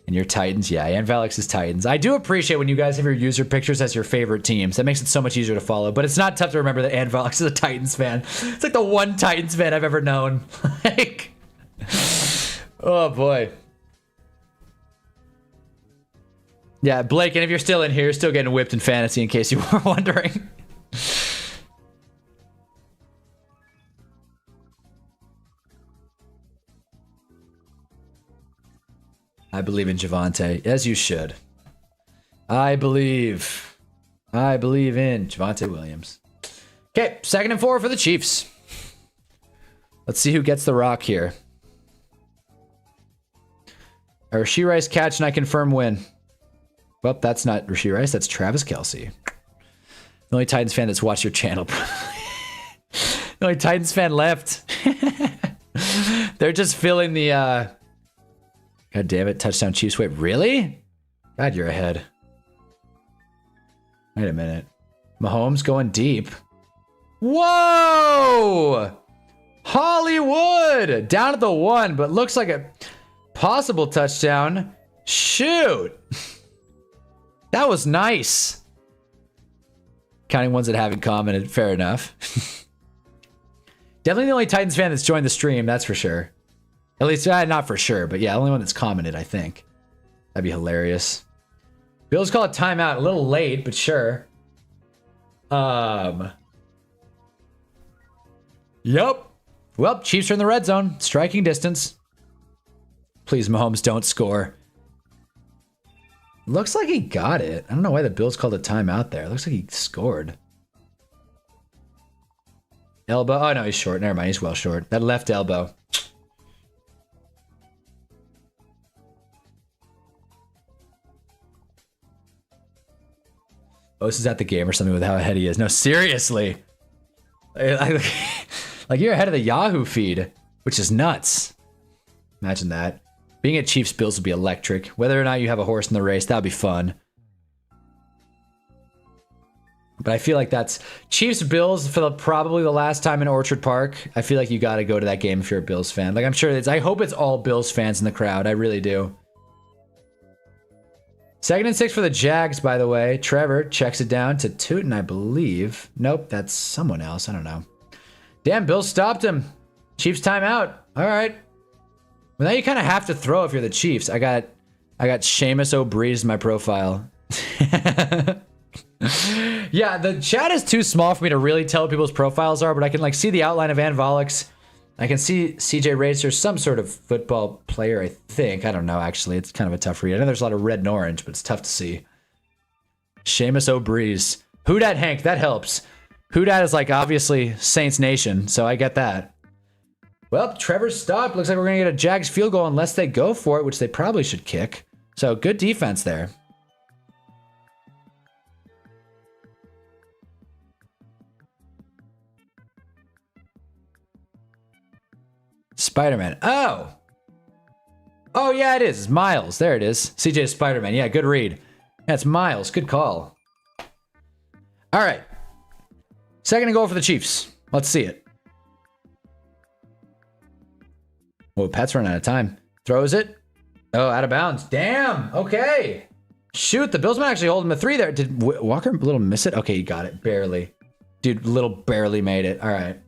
And your Titans, yeah, and Valex's Titans. I do appreciate when you guys have your user pictures as your favorite teams. That makes it so much easier to follow. But it's not tough to remember that Ann Valix is a Titans fan. It's like the one Titans fan I've ever known. Like, oh boy. Yeah, Blake, and if you're still in here, you're still getting whipped in fantasy in case you were wondering. I believe in Javonte, as you should. I believe in Javonte Williams. Okay, 2nd and 4 for the Chiefs. Let's see who gets the rock here. A Rashee Rice catch, and I confirm win. Well, that's not Rashee Rice, that's Travis Kelce. The only Titans fan that's watched your channel. The only Titans fan left. They're just filling the... God damn it, touchdown Chiefs. Wait, really? God, you're ahead. Wait a minute. Mahomes going deep. Whoa! Hollywood! Down at the 1, but looks like a possible touchdown. Shoot! That was nice. Counting ones that haven't commented. Fair enough. Definitely the only Titans fan that's joined the stream, that's for sure. At least, not for sure, but yeah, only one that's commented, I think. That'd be hilarious. Bills call a timeout. A little late, but sure. Yep. Well, Chiefs are in the red zone. Striking distance. Please, Mahomes, don't score. Looks like he got it. I don't know why the Bills called a timeout there. Looks like he scored. Elbow. Oh, no, he's short. Never mind. He's well short. That left elbow. Oh, this is at the game or something with how ahead he is. No, seriously. Like, you're ahead of the Yahoo feed, which is nuts. Imagine that. Being at Chiefs Bills would be electric. Whether or not you have a horse in the race, that would be fun. But I feel like that's Chiefs Bills for probably the last time in Orchard Park. I feel like you got to go to that game if you're a Bills fan. Like, I'm sure I hope it's all Bills fans in the crowd. I really do. 2nd and 6 for the Jags, by the way. Trevor checks it down to Tootin, I believe. Nope, that's someone else. I don't know. Damn, Bills stopped him. Chiefs timeout. All right. Well, now you kind of have to throw if you're the Chiefs. I got Seamus O'Breeze in my profile. Yeah, the chat is too small for me to really tell what people's profiles are, but I can like see the outline of Van Volix. I can see CJ Racer, some sort of football player, I think. I don't know, actually. It's kind of a tough read. I know there's a lot of red and orange, but it's tough to see. Seamus O'Breeze. Who dat, Hank? That helps. Who dat is like obviously Saints Nation, so I get that. Well, Trevor stopped. Looks like we're going to get a Jags field goal unless they go for it, which they probably should kick. So good defense there. Spider-Man. Oh. Oh, yeah, it is. It's Miles. There it is. CJ Spider-Man. Yeah, good read. That's Miles. Good call. All right. 2nd and goal for the Chiefs. Let's see it. Whoa, Pat's running out of time. Throws it. Oh, out of bounds. Damn. Okay. Shoot, the Bills might actually hold him to 3 there. Did Walker Little miss it? Okay, he got it. Barely. Dude, Little barely made it. All right.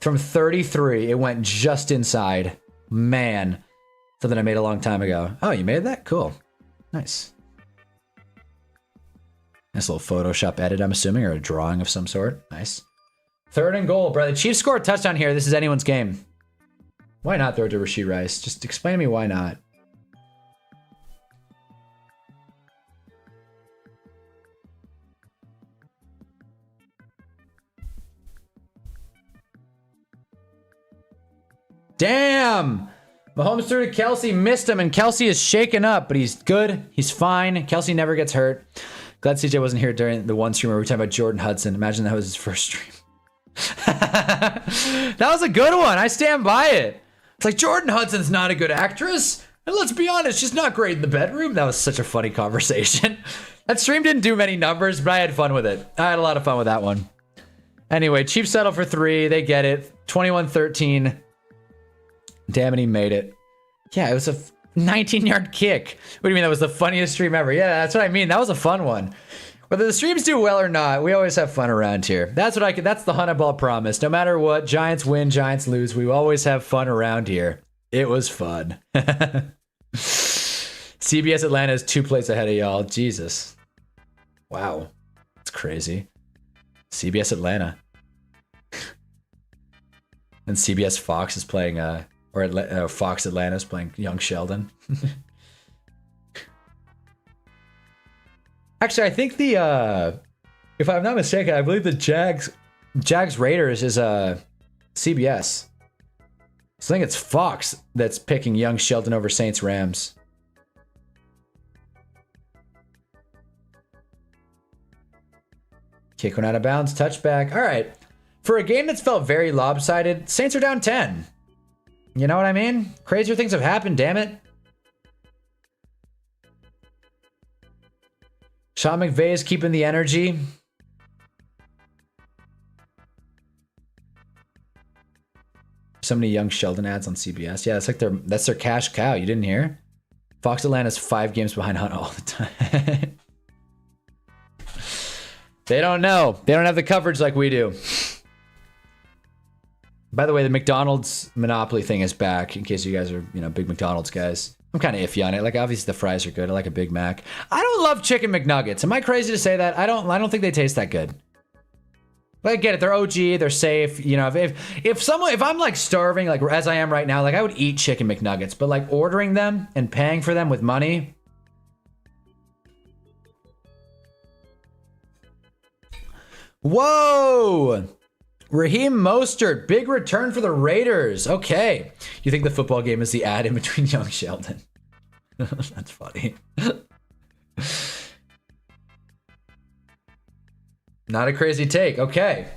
From 33, it went just inside. Man. Something I made a long time ago. Oh, you made that? Cool. Nice. Nice little Photoshop edit, I'm assuming, or a drawing of some sort. Nice. 3rd and goal, bro. The Chiefs score a touchdown here. This is anyone's game. Why not throw it to Rashee Rice? Just explain to me why not. Damn! Mahomes threw to Kelsey, missed him, and Kelsey is shaken up, but he's good. He's fine. Kelsey never gets hurt. Glad CJ wasn't here during the one stream where we were talking about Jordan Hudson. Imagine that was his first stream. That was a good one. I stand by it. It's like, Jordan Hudson's not a good actress. And let's be honest, she's not great in the bedroom. That was such a funny conversation. That stream didn't do many numbers, but I had fun with it. I had a lot of fun with that one. Anyway, Chiefs settle for 3. They get it. 21-13. Damn it, he made it. Yeah, it was a 19-yard kick. What do you mean that was the funniest stream ever? Yeah, that's what I mean. That was a fun one. Whether the streams do well or not, we always have fun around here. That's what that's the Hunnaball promise. No matter what, Giants win, Giants lose, we always have fun around here. It was fun. CBS Atlanta is 2 plays ahead of y'all. Jesus. Wow. That's crazy. CBS Atlanta. And CBS Fox is playing Fox Atlanta is playing Young Sheldon. Actually, I think if I'm not mistaken, I believe the Jags Raiders is CBS. So I think it's Fox that's picking Young Sheldon over Saints Rams. Kick went out of bounds, touchback. All right. For a game that's felt very lopsided, Saints are down 10. You know what I mean? Crazier things have happened, damn it. Sean McVay is keeping the energy. So many Young Sheldon ads on CBS. Yeah, that's their cash cow. You didn't hear? Fox Atlanta's 5 games behind Hunt all the time. They don't know. They don't have the coverage like we do. By the way, the McDonald's Monopoly thing is back, in case you guys are, you know, big McDonald's guys. I'm kind of iffy on it. Like, obviously the fries are good. I like a Big Mac. I don't love chicken McNuggets. Am I crazy to say that? I don't think they taste that good. But I get it. They're OG. They're safe. You know, if I'm like starving, like as I am right now, like I would eat chicken McNuggets. But like ordering them and paying for them with money. Whoa! Raheem Mostert, big return for the Raiders. Okay. You think the football game is the ad in between young Sheldon? That's funny. Not a crazy take. Okay.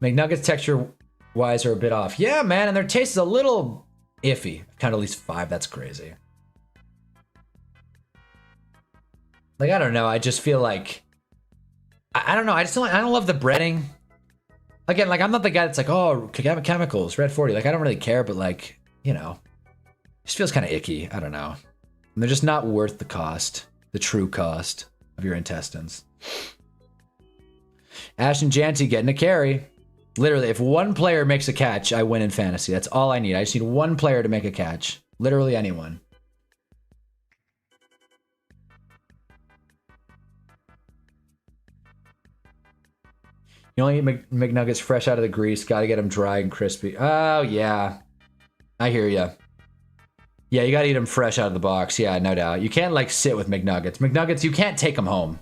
McNuggets texture-wise are a bit off. Yeah, man, and their taste is a little iffy. Kind of at least 5. That's crazy. Like, I don't know. I just feel like... I don't know. I don't love the breading. Again, like, I'm not the guy that's like, oh, chemicals, red 40. Like, I don't really care, but like, you know, it just feels kind of icky. I don't know. And they're just not worth the cost, the true cost of your intestines. Ashton Janty getting a carry. Literally, if one player makes a catch, I win in fantasy. That's all I need. I just need one player to make a catch. Literally anyone. You only eat McNuggets fresh out of the grease. Got to get them dry and crispy. Oh, yeah. I hear you. Yeah, you got to eat them fresh out of the box. Yeah, no doubt. You can't, like, sit with McNuggets. McNuggets, you can't take them home.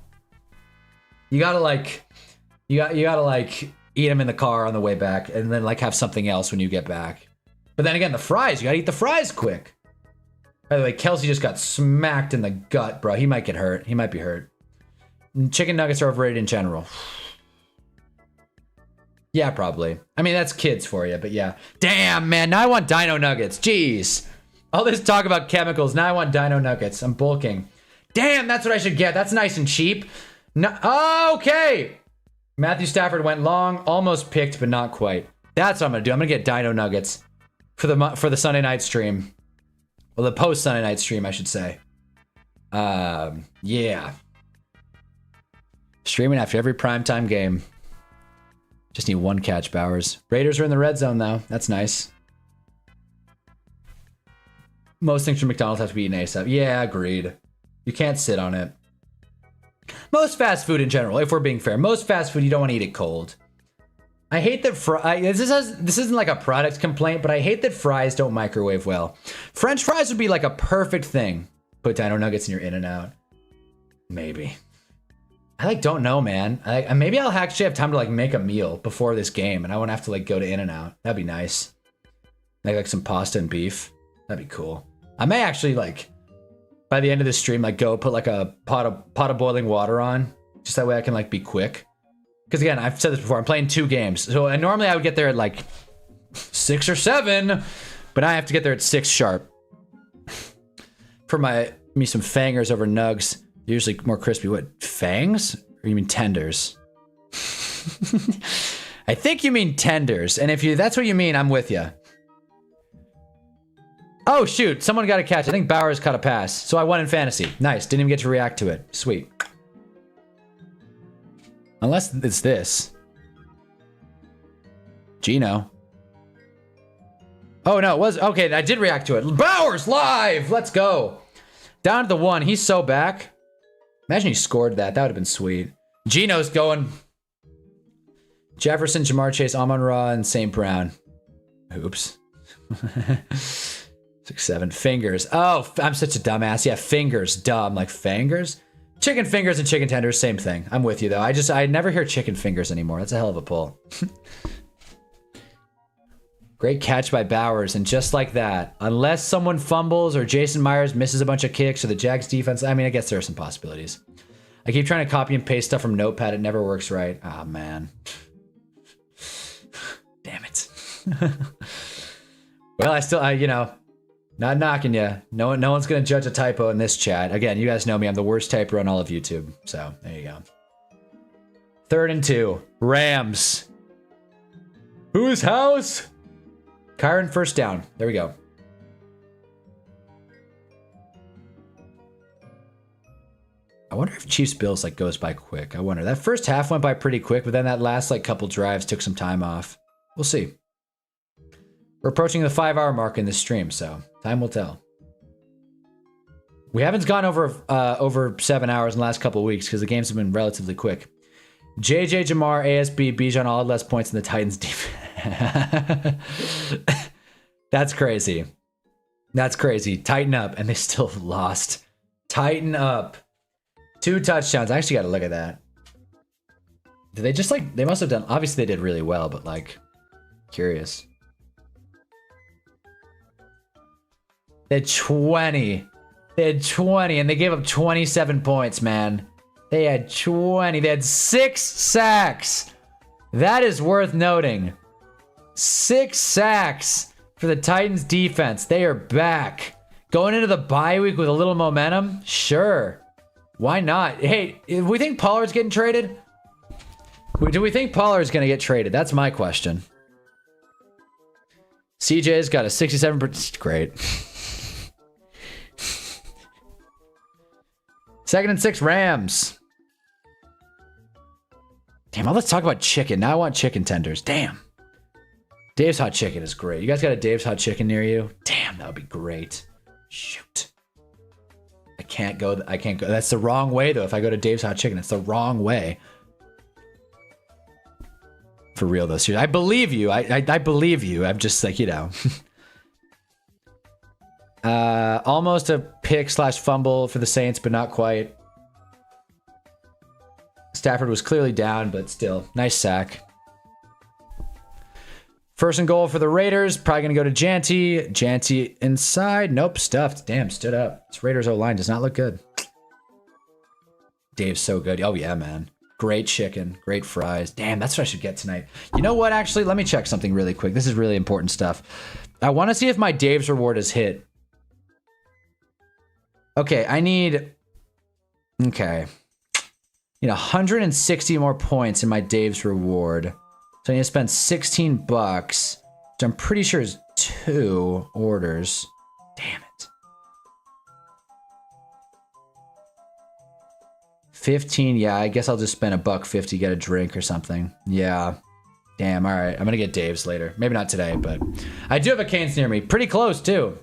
You got to, like... You got to, like, eat them in the car on the way back and then, like, have something else when you get back. But then again, the fries. You got to eat the fries quick. By the way, Kelsey just got smacked in the gut, bro. He might get hurt. He might be hurt. Chicken nuggets are overrated in general. Yeah, probably. I mean, that's kids for you, but yeah. Damn, man. Now I want dino nuggets. Jeez. All this talk about chemicals. Now I want dino nuggets. I'm bulking. Damn, that's what I should get. That's nice and cheap. No, okay. Matthew Stafford went long. Almost picked, but not quite. That's what I'm going to do. I'm going to get dino nuggets for the Sunday night stream. Well, the post-Sunday night stream, I should say. Yeah. Streaming after every primetime game. Just need one catch, Bowers. Raiders are in the red zone, though. That's nice. Most things from McDonald's have to be eaten ASAP. Yeah, agreed. You can't sit on it. Most fast food in general, if we're being fair. Most fast food, you don't want to eat it cold. I hate that this isn't like a product complaint, but I hate that fries don't microwave well. French fries would be like a perfect thing. Put dino nuggets in your In-N-Out. Maybe. I like don't know, man. Maybe I'll actually have time to like make a meal before this game, and I won't have to like go to In-N-Out. That'd be nice. Make like some pasta and beef. That'd be cool. I may actually like by the end of this stream like go put like a pot of boiling water on, just that way I can like be quick. Because again, I've said this before. I'm playing 2 games, so and normally I would get there at like 6 or 7, but I have to get there at 6 sharp. For me some fangers over nugs. Usually more crispy. What, fangs? Or you mean tenders? I think you mean tenders. And if that's what you mean, I'm with you. Oh, shoot. Someone got a catch. I think Bowers caught a pass. So I won in fantasy. Nice. Didn't even get to react to it. Sweet. Unless it's this. Gino. Oh, no. It was... Okay, I did react to it. Bowers live! Let's go. Down to the 1. He's so back. Imagine he scored that. That would have been sweet. Gino's going. Jefferson, Jamar Chase, Amon-Ra, and St. Brown. Oops. 6, 7. Fingers. Oh, I'm such a dumbass. Yeah, fingers. Dumb. Like fingers? Chicken fingers and chicken tenders, same thing. I'm with you, though. I never hear chicken fingers anymore. That's a hell of a pull. Great catch by Bowers, and just like that, unless someone fumbles or Jason Myers misses a bunch of kicks or the Jags defense, I mean, I guess there are some possibilities. I keep trying to copy and paste stuff from Notepad. It never works right. Oh, man. Damn it. Well, you know, not knocking you. No one's going to judge a typo in this chat. Again, you guys know me. I'm the worst typer on all of YouTube. So, there you go. 3rd and 2. Rams. Whose house? Kyron, first down. There we go. I wonder if Chiefs Bills like goes by quick. I wonder. That first half went by pretty quick, but then that last like couple drives took some time off. We'll see. We're approaching the 5-hour mark in this stream, so time will tell. We haven't gone over 7 hours in the last couple of weeks because the games have been relatively quick. JJ, Jamar, ASB, Bijan all had less points in the Titans defense. That's crazy. That's crazy. Tighten up, and they still lost. Tighten up. 2 touchdowns. I actually got to look at that. Did they just like, they must have done, obviously they did really well, but like, curious. They had 20. They had 20, and they gave up 27 points, man. They had 20. They had 6 sacks. That is worth noting. 6 sacks for the Titans defense. They are back. Going into the bye week with a little momentum? Sure. Why not? Hey, do we think Pollard's getting traded? Do we think Pollard's going to get traded? That's my question. CJ's got a 67%. Great. 2nd and 6 Rams. Damn, let's talk about chicken. Now I want chicken tenders. Damn. Dave's Hot Chicken is great. You guys got a Dave's Hot Chicken near you? Damn, that would be great. Shoot. I can't go. That's the wrong way, though. If I go to Dave's Hot Chicken, it's the wrong way. For real, though. Seriously, I believe you. I believe you. I'm just like, you know. Almost a pick / fumble for the Saints, but not quite. Stafford was clearly down, but still. Nice sack. 1st and goal for the Raiders. Probably going to go to Janty. Janty inside. Nope, stuffed. Damn, stood up. This Raiders O-line does not look good. Dave's so good. Oh, yeah, man. Great chicken. Great fries. Damn, that's what I should get tonight. You know what, actually? Let me check something really quick. This is really important stuff. I want to see if my Dave's reward is hit. Okay, I need... Okay. I need 160 more points in my Dave's reward. So I need to spend 16 bucks, which I'm pretty sure is 2 orders. Damn it. 15, yeah, I guess I'll just spend $1.50, get a drink or something. Yeah. Damn, all right. I'm gonna get Dave's later. Maybe not today, but I do have a Cane's near me. Pretty close, too.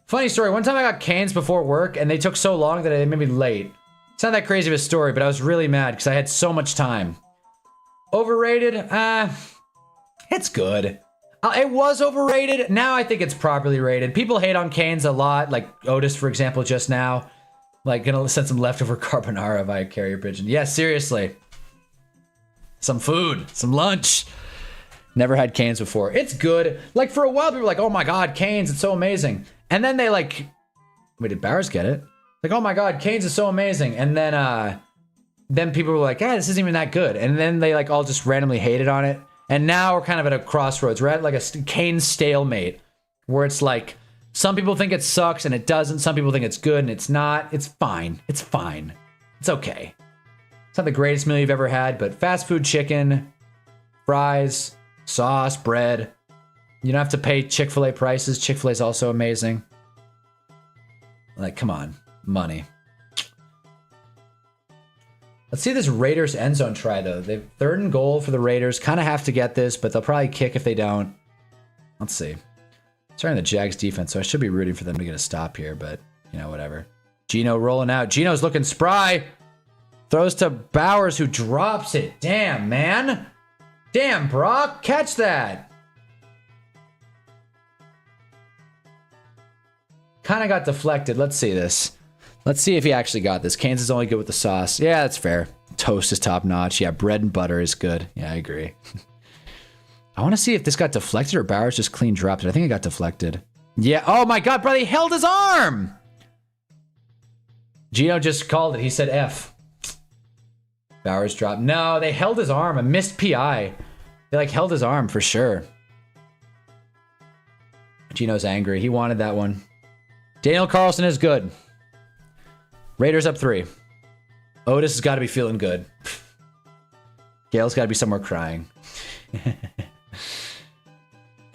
Funny story, one time I got Cane's before work, and they took so long that they made me late. It's not that crazy of a story, but I was really mad because I had so much time. Overrated? It's good. It was overrated. Now I think it's properly rated. People hate on Cane's a lot, like Otis, for example, just now. Like, gonna send some leftover carbonara via carrier pigeon. Yeah, seriously. Some food, some lunch. Never had Cane's before. It's good. Like, for a while, people were like, oh my god, Cane's, it's so amazing. And then they like... Wait, did Bowers get it? Like, oh my god, Cane's is so amazing. And then people were like, this isn't even that good. And then they like all just randomly hated on it. And now we're kind of at a crossroads. We're at like a Cane's stalemate where it's like, some people think it sucks and it doesn't. Some people think it's good and it's not. It's fine. It's fine. It's okay. It's not the greatest meal you've ever had, but fast food chicken, fries, sauce, bread. You don't have to pay Chick-fil-A prices. Chick-fil-A is also amazing. Like, come on. Money. Let's see this Raiders end zone try, though. They've 3rd and goal for the Raiders. Kind of have to get this, but they'll probably kick if they don't. Let's see. Starting the Jags defense, so I should be rooting for them to get a stop here, but, you know, whatever. Gino rolling out. Gino's looking spry. Throws to Bowers, who drops it. Damn, man. Damn, Brock. Catch that. Kind of got deflected. Let's see this. Let's see if he actually got this. Cane's is only good with the sauce. Yeah, that's fair. Toast is top notch. Yeah, bread and butter is good. Yeah, I agree. I want to see if this got deflected or Bowers just clean dropped it. I think it got deflected. Yeah. Oh my god, bro, he held his arm. Gino just called it. He said F. Bowers dropped. No, they held his arm. A missed PI. They like held his arm for sure. Gino's angry. He wanted that one. Daniel Carlson is good. Raiders up 3. Otis has got to be feeling good. Gail's got to be somewhere crying.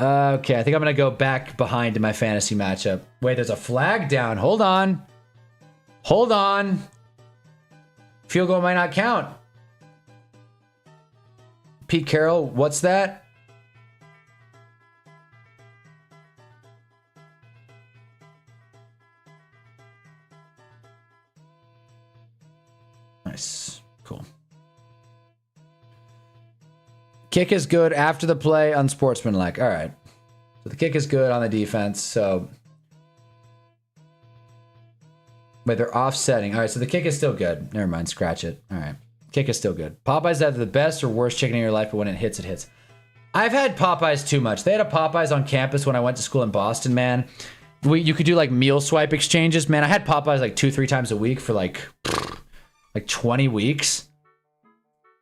Okay, I think I'm going to go back behind in my fantasy matchup. Wait, there's a flag down. Hold on. Hold on. Field goal might not count. Pete Carroll, what's that? Nice. Cool. Kick is good after the play, unsportsmanlike. All right. So the kick is good on the defense. So wait, they're offsetting. All right, so the kick is still good. Never mind, scratch it. All right. Kick is still good. Popeyes have the best or worst chicken in your life, but when it hits, it hits. I've had Popeyes too much. They had a Popeyes on campus when I went to school in Boston, man. You could do like meal swipe exchanges, man. I had Popeyes like 2-3 times a week for like 20 weeks.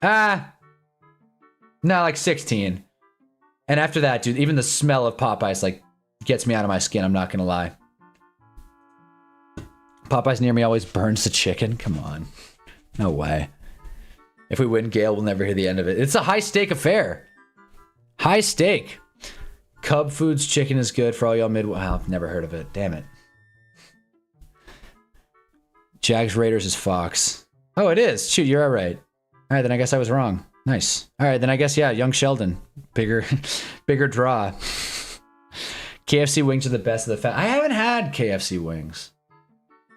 No, like 16. And after that, dude, even the smell of Popeyes like gets me out of my skin. I'm not gonna lie. Popeyes near me always burns the chicken. Come on. No way. If we win, Gale will never hear the end of it. It's a high stake affair. High stake. Cub Foods chicken is good for all y'all mid. Wow, I've never heard of it. Damn it. Jags Raiders is Fox. Oh, it is. Shoot, you're all right. All right, then I guess I was wrong. Nice. All right, then I guess, yeah, Young Sheldon. Bigger draw. KFC wings are the best of the fat. I haven't had KFC wings,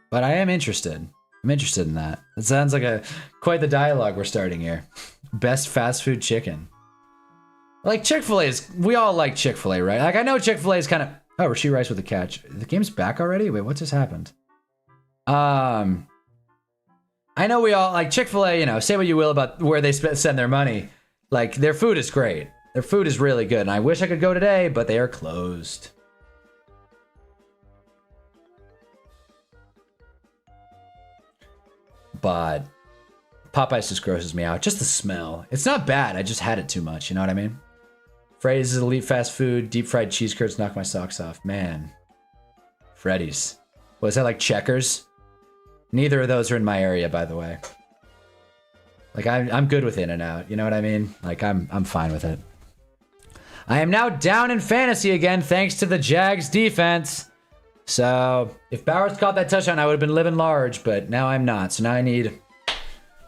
but I am interested. I'm interested in that. It sounds like quite the dialogue we're starting here. Best fast food chicken. Like Chick-fil-A is, we all like Chick-fil-A, right? Like I know Chick-fil-A is kind of, oh, Rasheed Rice with a catch. The game's back already? Wait, what just happened? I know we all like Chick-fil-A, you know, say what you will about where they send their money. Like their food is great. Their food is really good. And I wish I could go today, but they are closed. But Popeyes just grosses me out. Just the smell. It's not bad. I just had it too much. You know what I mean? Freddy's is elite fast food. Deep fried cheese curds knock my socks off. Man. Freddy's. Was that like Checkers? Neither of those are in my area, by the way. Like I'm good with In-N-Out. You know what I mean? Like I'm fine with it. I am now down in fantasy again, thanks to the Jags defense. So if Bowers caught that touchdown, I would have been living large, but now I'm not. So now I need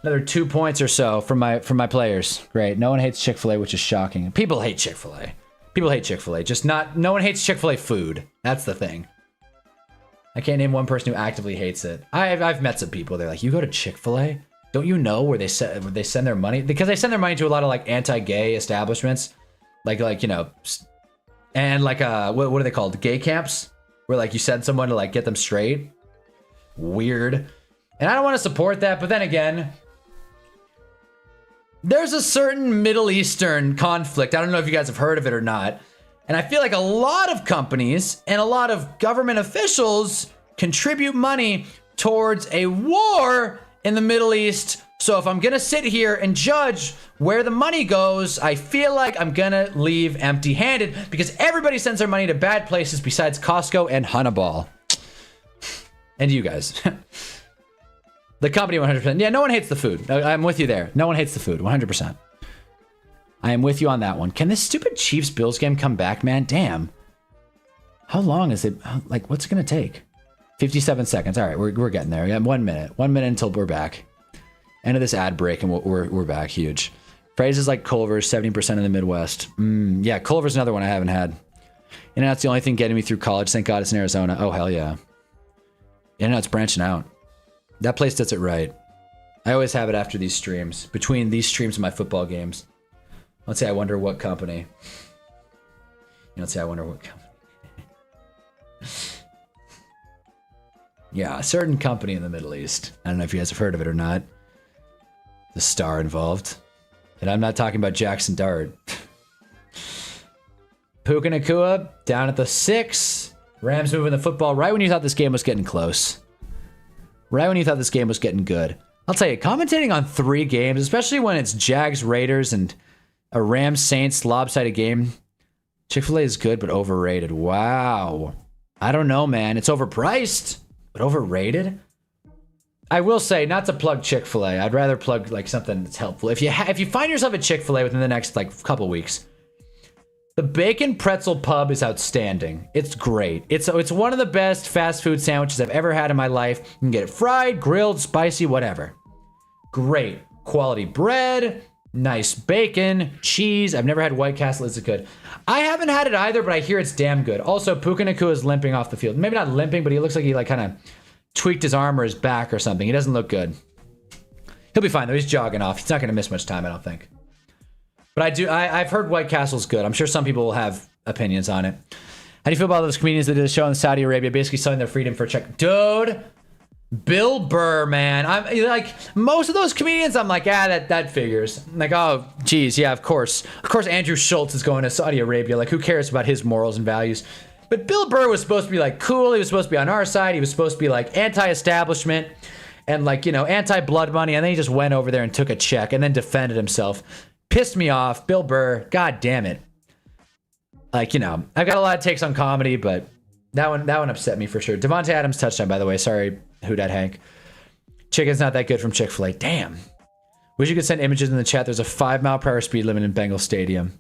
another 2 points or so from my players. Great. No one hates Chick-fil-A, which is shocking. People hate Chick-fil-A. People hate Chick-fil-A. Just not. No one hates Chick-fil-A food. That's the thing. I can't name one person who actively hates it. I've met some people. They're like, you go to Chick-fil-A? Don't you know where they send their money? Because they send their money to a lot of like anti-gay establishments, like you know, and like what are they called? Gay camps. Where like you send someone to like get them straight. Weird. And I don't want to support that, but then again, there's a certain Middle Eastern conflict. I don't know if you guys have heard of it or not. And I feel like a lot of companies and a lot of government officials contribute money towards a war in the Middle East. So if I'm gonna sit here and judge where the money goes, I feel like I'm gonna leave empty-handed because everybody sends their money to bad places besides Costco and Hunnaball. And you guys. The company 100%. Yeah, no one hates the food. I'm with you there. No one hates the food, 100%. I am with you on that one. Can this stupid Chiefs-Bills game come back, man? Damn. How long is it? Like, what's it gonna take? 57 seconds. All right, we're getting there. We got 1 minute. 1 minute until we're back. End of this ad break and we're back. Huge. Phrases like Culver's, 70% in the Midwest. Yeah, Culver's another one I haven't had. In-N-Out's the only thing getting me through college. Thank God it's in Arizona. Oh, hell yeah. In-N-Out's branching out. That place does it right. I always have it after these streams. Between these streams and my football games. Let's say I wonder what company. Let's say I wonder what company. Yeah, a certain company in the Middle East. I don't know if you guys have heard of it or not. The star involved. And I'm not talking about Jackson Dart. Puka Nacua down at the 6. Rams moving the football right when you thought this game was getting close. Right when you thought this game was getting good. I'll tell you, commentating on 3 games, especially when it's Jags Raiders and a Rams Saints lopsided game. Chick-fil-A is good but overrated. Wow. I don't know, man. It's overpriced, but overrated. I will say, not to plug Chick-fil-A. I'd rather plug like something that's helpful. If you find yourself at Chick-fil-A within the next like couple weeks, the Bacon Pretzel Pub is outstanding. It's great. It's one of the best fast food sandwiches I've ever had in my life. You can get it fried, grilled, spicy, whatever. Great quality bread, nice bacon, cheese. I've never had White Castle. Is it good? I haven't had it either, but I hear it's damn good. Also, Puka Nakua is limping off the field. Maybe not limping, but he looks like he like kind of tweaked his arm or his back or something. He doesn't look good. He'll be fine though. He's jogging off. He's not going to miss much time, I don't think. But I've heard White Castle's good. I'm sure some people will have opinions on it. How do you feel about those comedians that did a show in Saudi Arabia, basically selling their freedom for a check? Dude, Bill Burr, man. I'm like, most of those comedians, I'm like, that figures. I'm like, oh, geez, yeah, of course. Of course, Andrew Schultz is going to Saudi Arabia. Like, who cares about his morals and values? But Bill Burr was supposed to be like cool. He was supposed to be on our side. He was supposed to be like anti-establishment and like, you know, anti-blood money. And then he just went over there and took a check and then defended himself. Pissed me off. Bill Burr, god damn it. Like, you know, I've got a lot of takes on comedy, but that one upset me for sure. Devontae Adams touchdown, by the way. Sorry, who dat Hank. Chicken's not that good from Chick-fil-A. Damn. Wish you could send images in the chat. There's a 5-mile-per-hour speed limit in Bengal Stadium.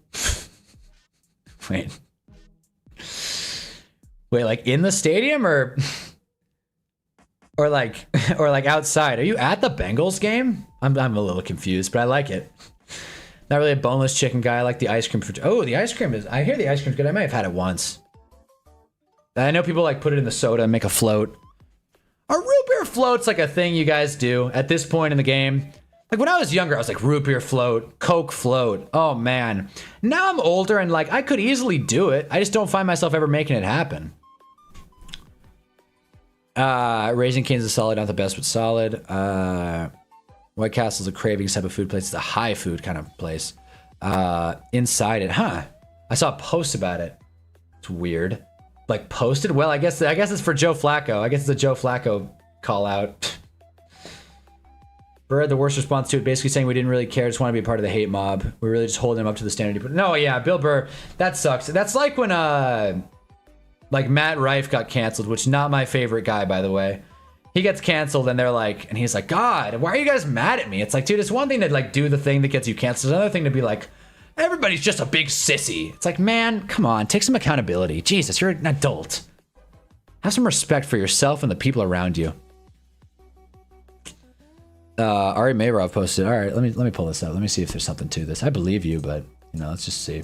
Wait, like in the stadium or like outside? Are you at the Bengals game? I'm a little confused, but I like it. Not really a boneless chicken guy. I like the ice cream. Oh, the ice cream is... I hear the ice cream's good. I might have had it once. I know people like put it in the soda and make a float. Are root beer floats like a thing you guys do at this point in the game? Like when I was younger, I was like root beer float, Coke float. Oh man. Now I'm older and like I could easily do it. I just don't find myself ever making it happen. Raising Cane's is solid, not the best, but solid. White Castle's a cravings type of food place. It's a high food kind of place. Inside it, huh? I saw a post about it. It's weird. Like posted? Well, I guess it's for Joe Flacco. I guess it's a Joe Flacco call out. Bird, the worst response to it, basically saying we didn't really care, just want to be a part of the hate mob. We're really just holding him up to the standard. No, yeah, Bill Burr, that sucks. That's like when like Matt Rife got canceled, which not my favorite guy, by the way. He gets canceled and they're like, and he's like, God, why are you guys mad at me? It's like, dude, it's one thing to like do the thing that gets you canceled. It's another thing to be like, everybody's just a big sissy. It's like, man, come on, take some accountability. Jesus, you're an adult. Have some respect for yourself and the people around you. Ari Mayrov posted. All right, let me pull this up. Let me see if there's something to this. I believe you, but you know, let's just see.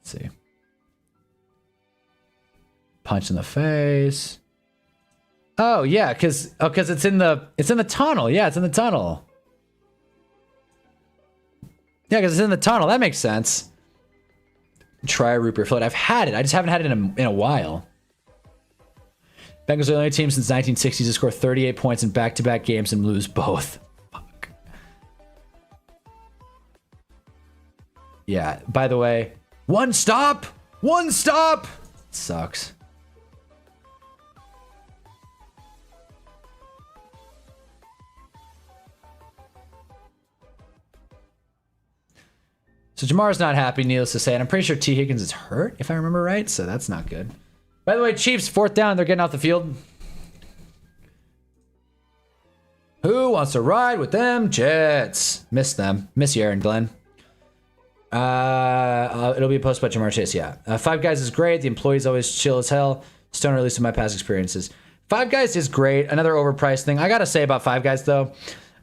See. Punch in the face. Oh yeah, because it's in the tunnel. Yeah, it's in the tunnel. Yeah, because it's in the tunnel. That makes sense. Try a root beer float. I've had it. I just haven't had it in a while. Bengals are the only team since 1960s to score 38 points in back-to-back games and lose both. Fuck. Yeah. By the way. One stop! Sucks. So Jamar's not happy, needless to say, and I'm pretty sure T. Higgins is hurt, if I remember right, so that's not good. By the way, Chiefs, 4th down, they're getting off the field. Who wants to ride with them Jets? Miss them. Miss you, Aaron Glenn. It'll be a post by Jamar Chase, yeah. Five Guys is great. The employees always chill as hell. Stoner, at least in my past experiences. Five Guys is great. Another overpriced thing. I gotta say about Five Guys, though,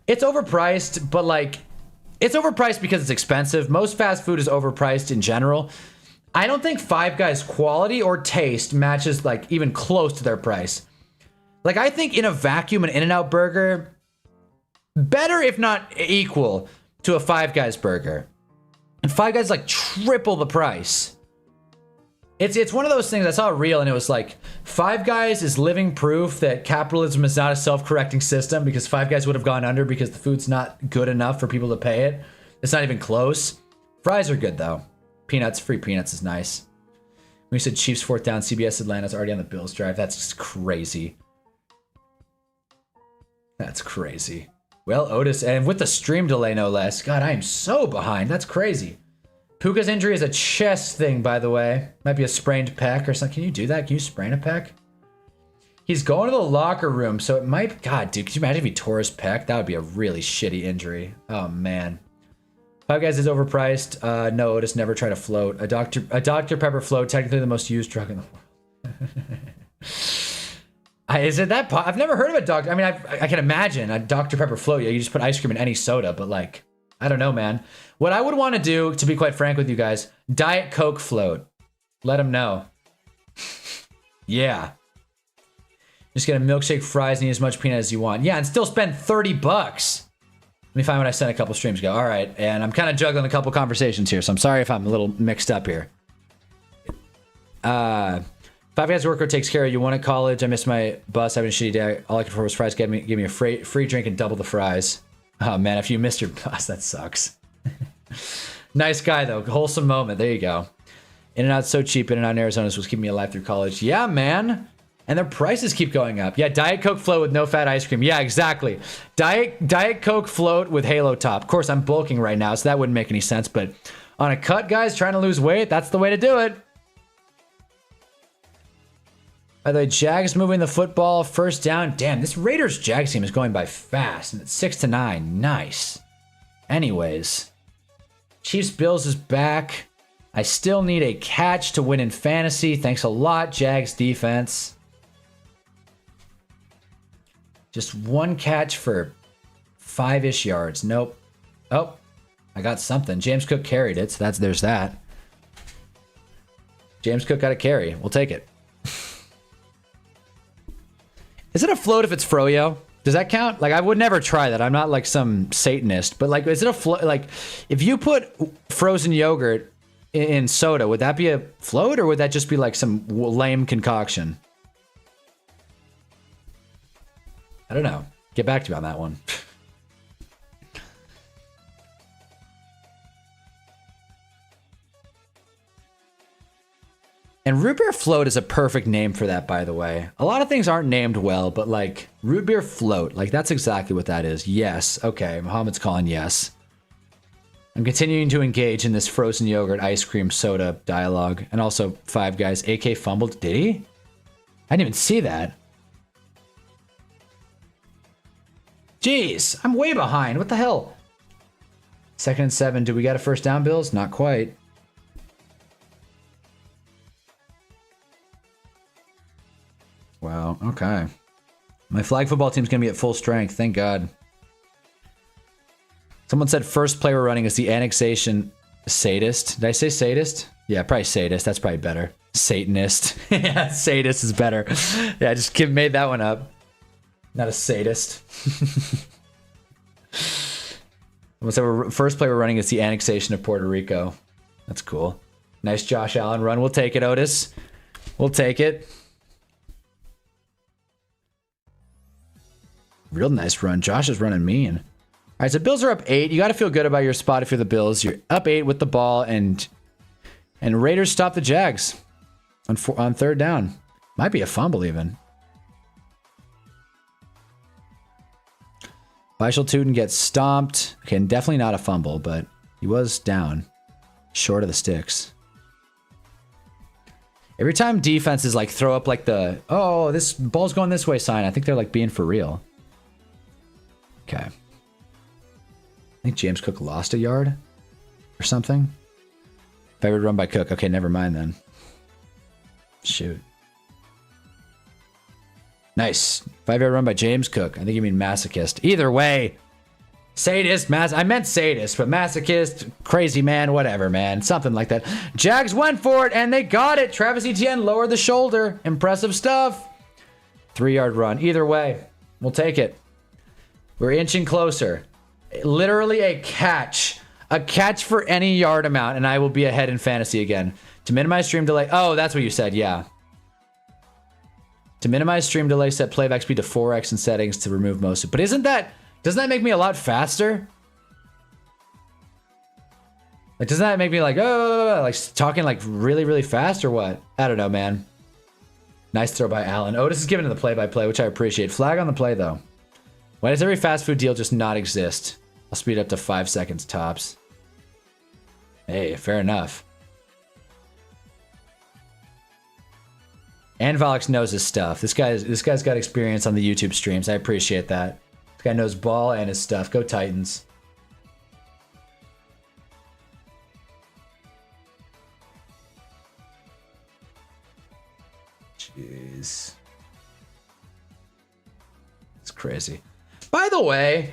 it's overpriced, but like, it's overpriced because it's expensive. Most fast food is overpriced in general. I don't think Five Guys quality or taste matches like even close to their price. Like I think in a vacuum, an In-N-Out burger, better if not equal to a Five Guys burger. And Five Guys like triple the price. It's one of those things. I saw a reel and it was like, Five Guys is living proof that capitalism is not a self-correcting system because Five Guys would have gone under because the food's not good enough for people to pay it. It's not even close. Fries are good though. Peanuts, free peanuts is nice. We said Chiefs 4th down, CBS Atlanta's already on the Bills drive. That's just crazy. That's crazy. Well, Otis, and with the stream delay no less. God, I am so behind. That's crazy. Puka's injury is a chest thing, by the way. Might be a sprained pec or something. Can you do that? Can you sprain a pec? He's going to the locker room, so it might... God, dude, could you imagine if he tore his pec? That would be a really shitty injury. Oh, man. Five Guys is overpriced. No, Otis, never try to float. A Dr. Pepper float, technically the most used drug in the world. Is it that? I've never heard of a Dr. I mean, I can imagine a Dr. Pepper float. Yeah, you just put ice cream in any soda, but like, I don't know, man. What I would want to do, to be quite frank with you guys, Diet Coke float. Let them know. Yeah. Just get a milkshake, fries, and eat as much peanut as you want. Yeah, and still spend 30 bucks. Let me find what I sent a couple streams ago. All right, and I'm kind of juggling a couple conversations here, so I'm sorry if I'm a little mixed up here. Five Guys Worker takes care of you. One at college. I missed my bus. Having a shitty day. All I could afford was fries. Give me a free drink and double the fries. Oh man, if you missed your bus, that sucks. Nice guy though. Wholesome moment. There you go. In-N-Out's so cheap. In-N-Out in Arizona was keeping me alive through college. Yeah, man. And their prices keep going up. Yeah, Diet Coke float with no fat ice cream. Yeah, exactly. Diet Coke float with Halo top. Of course, I'm bulking right now, so that wouldn't make any sense. But on a cut, guys, trying to lose weight, that's the way to do it. By the way, Jags moving the football, first down. Damn, this Raiders-Jags team is going by fast. And it's 6-9. Nice. Anyways, Chiefs-Bills is back. I still need a catch to win in fantasy. Thanks a lot, Jags defense. Just one catch for 5-ish yards. Nope. Oh, I got something. James Cook carried it, so there's that. James Cook got a carry. We'll take it. Is it a float if it's froyo? Does that count? Like, I would never try that. I'm not like some Satanist, but like, is it a float? Like, if you put frozen yogurt in soda, would that be a float or would that just be like some lame concoction? I don't know. Get back to me on that one. And root beer float is a perfect name for that, by the way. A lot of things aren't named well, but like root beer float, like that's exactly what that is. Yes. Okay. Muhammad's calling yes. I'm continuing to engage in this frozen yogurt, ice cream, soda dialogue. And also Five Guys. AK fumbled. Did he? I didn't even see that. Jeez, I'm way behind. What the hell? 2nd and 7. Do we got a first down, Bills? Not quite. Wow, okay. My flag football team's going to be at full strength. Thank God. Someone said first play we're running is the annexation sadist. Did I say sadist? Yeah, probably sadist. That's probably better. Satanist. Yeah, sadist is better. Yeah, just made that one up. Not a sadist. Someone said first play we're running is the annexation of Puerto Rico. That's cool. Nice Josh Allen run. We'll take it, Otis. We'll take it. Real nice run. Josh is running mean. All right, so Bills are up 8. You got to feel good about your spot if you're the Bills. You're up 8 with the ball, and Raiders stop the Jags on 3rd down. Might be a fumble even. Bishal Tootin gets stomped. Okay, and definitely not a fumble, but he was down, short of the sticks. Every time defenses like throw up like the, oh, this ball's going this way sign, I think they're like being for real. Okay. I think James Cook lost a yard or something. Favored run by Cook. Okay, never mind then. Shoot. Nice. 5-yard run by James Cook. I think you mean masochist. Either way. Sadist, I meant sadist, but masochist, crazy man, whatever, man. Something like that. Jags went for it, and they got it. Travis Etienne lowered the shoulder. Impressive stuff. 3-yard run. Either way, we'll take it. We're inching closer. Literally a catch. A catch for any yard amount, and I will be ahead in fantasy again. To minimize stream delay. Oh, that's what you said, yeah. To minimize stream delay, set playback speed to 4x in settings to remove most of it. But doesn't that make me a lot faster? Like, doesn't that make me like, oh, like talking like really, really fast or what? I don't know, man. Nice throw by Allen. Otis is giving it the play-by-play, which I appreciate. Flag on the play, though. Why does every fast food deal just not exist? I'll speed it up to 5 seconds tops. Hey, fair enough. And Volix knows his stuff. This guy's got experience on the YouTube streams. I appreciate that. This guy knows ball and his stuff. Go Titans. Jeez. It's crazy. By the way,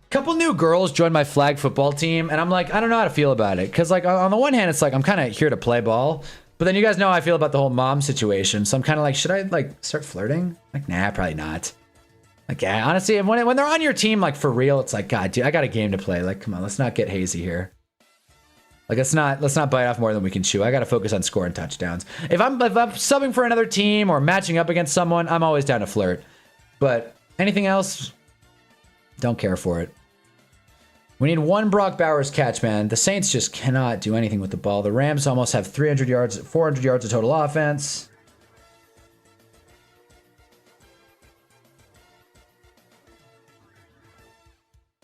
a couple new girls joined my flag football team, and I'm like, I don't know how to feel about it. Because, like, on the one hand, it's like, I'm kind of here to play ball. But then you guys know how I feel about the whole mom situation. So I'm kind of like, should I, like, start flirting? Like, nah, probably not. Like, yeah, honestly, when they're on your team, like, for real, it's like, God, dude, I got a game to play. Like, come on, let's not get hazy here. Like, let's not bite off more than we can chew. I got to focus on scoring touchdowns. If I'm subbing for another team or matching up against someone, I'm always down to flirt. But anything else, don't care for it. We need one Brock Bowers catch, man. The Saints just cannot do anything with the ball. The Rams almost have 300 yards, 400 yards of total offense.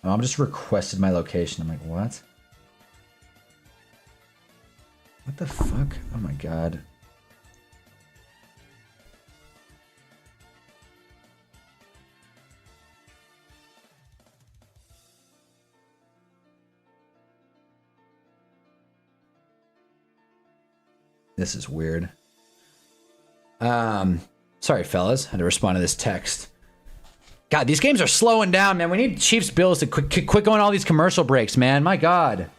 Oh, I'm just requested my location. I'm like, what? What the fuck? Oh my god. This is weird. Sorry, fellas. I had to respond to this text. God, these games are slowing down, man. We need Chiefs Bills to quit going all these commercial breaks, man. My god.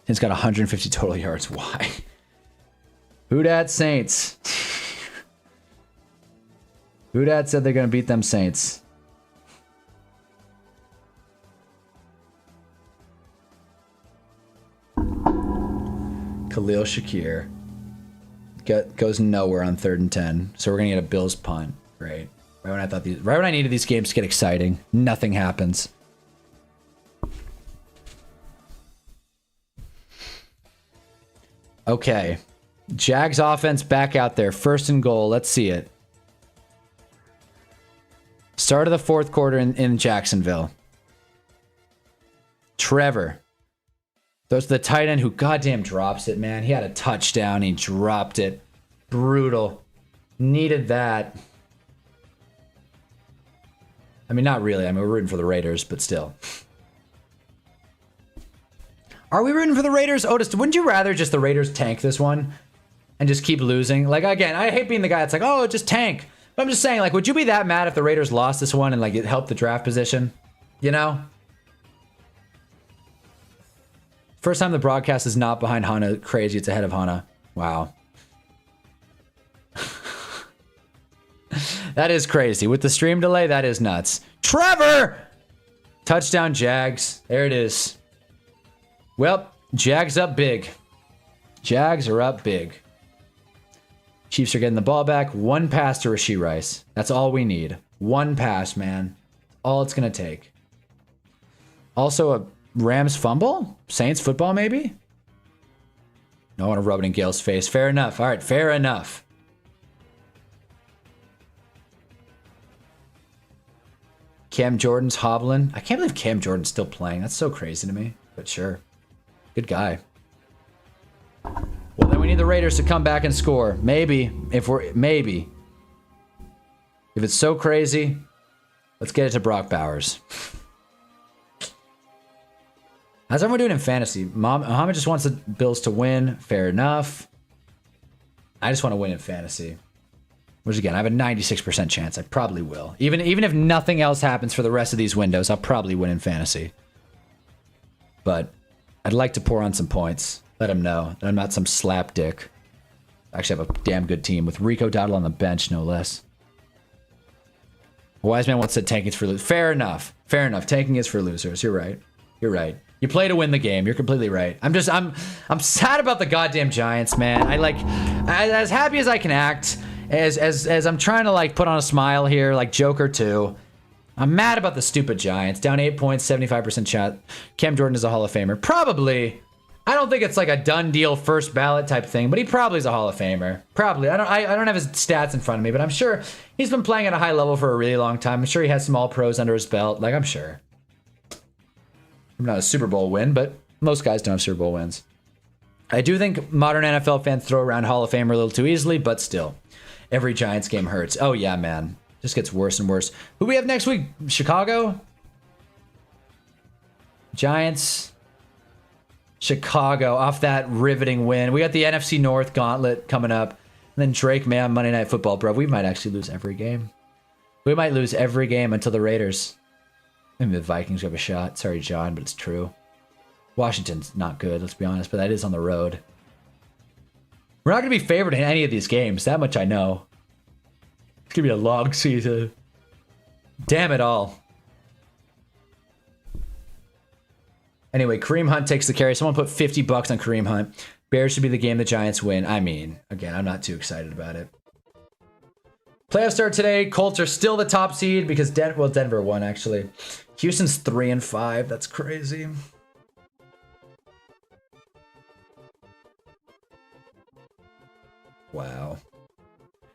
It's got 150 total yards. Why? Who dat Saints? Who dat said they're going to beat them Saints? Khalil Shakir goes nowhere on 3rd and 10. So we're going to get a Bills punt. Great. Right when I needed these games to get exciting, nothing happens. Okay. Jags offense back out there. 1st and goal. Let's see it. Start of the 4th quarter in Jacksonville. Trevor. Those the tight end who goddamn drops it, man. He had a touchdown. He dropped it. Brutal. Needed that. I mean, not really. I mean, we're rooting for the Raiders, but still. Are we rooting for the Raiders? Otis, wouldn't you rather just the Raiders tank this one and just keep losing? Like, again, I hate being the guy that's like, oh, just tank. But I'm just saying, like, would you be that mad if the Raiders lost this one and, like, it helped the draft position? You know? First time the broadcast is not behind Hana. Crazy, it's ahead of Hana. Wow. That is crazy. With the stream delay, that is nuts. Trevor! Touchdown, Jags. There it is. Well, Jags up big. Jags are up big. Chiefs are getting the ball back. One pass to Rashee Rice. That's all we need. One pass, man. All it's going to take. Also, a Rams fumble? Saints football, maybe? No, I want to rub it in Gale's face. Fair enough. All right, fair enough. Cam Jordan's hobbling. I can't believe Cam Jordan's still playing. That's so crazy to me. But sure. Good guy. Well, then we need the Raiders to come back and score. Maybe. Maybe. If it's so crazy, let's get it to Brock Bowers. How's everyone doing in fantasy? Muhammad just wants the Bills to win. Fair enough. I just want to win in fantasy. Which again, I have a 96% chance I probably will. Even if nothing else happens for the rest of these windows, I'll probably win in fantasy. But I'd like to pour on some points. Let him know that I'm not some slapdick. I actually have a damn good team with Rico Dowdle on the bench, no less. Wise man once said tanking is for losers. Fair enough. Fair enough. Tanking is for losers. You're right. You're right. You play to win the game. You're completely right. I'm sad about the goddamn Giants, man. I like as happy as I can act, as I'm trying to like put on a smile here, like Joker 2. I'm mad about the stupid Giants. Down 8 points, 75% shot. Cam Jordan is a Hall of Famer. Probably. I don't think it's like a done deal first ballot type thing, but he probably is a Hall of Famer. Probably. I don't have his stats in front of me, but I'm sure he's been playing at a high level for a really long time. I'm sure he has some All-Pros under his belt. Like, I'm sure. I'm not a Super Bowl win, but most guys don't have Super Bowl wins. I do think modern NFL fans throw around Hall of Famer a little too easily, but still. Every Giants game hurts. Oh, yeah, man. Just gets worse and worse. Who we have next week? Chicago? Giants, Chicago off that riveting win. We got the NFC North gauntlet coming up. And then Drake, man, Monday Night Football, bro. We might actually lose every game. We might lose every game until the Raiders. Maybe the Vikings have a shot. Sorry, John, but it's true. Washington's not good, let's be honest, but that is on the road. We're not going to be favored in any of these games. That much I know. It's going to be a long season. Damn it all. Anyway, Kareem Hunt takes the carry. Someone put $50 on Kareem Hunt. Bears should be the game the Giants win. I mean, again, I'm not too excited about it. Playoff start today. Colts are still the top seed because Denver won, actually. Houston's 3-5. That's crazy. Wow.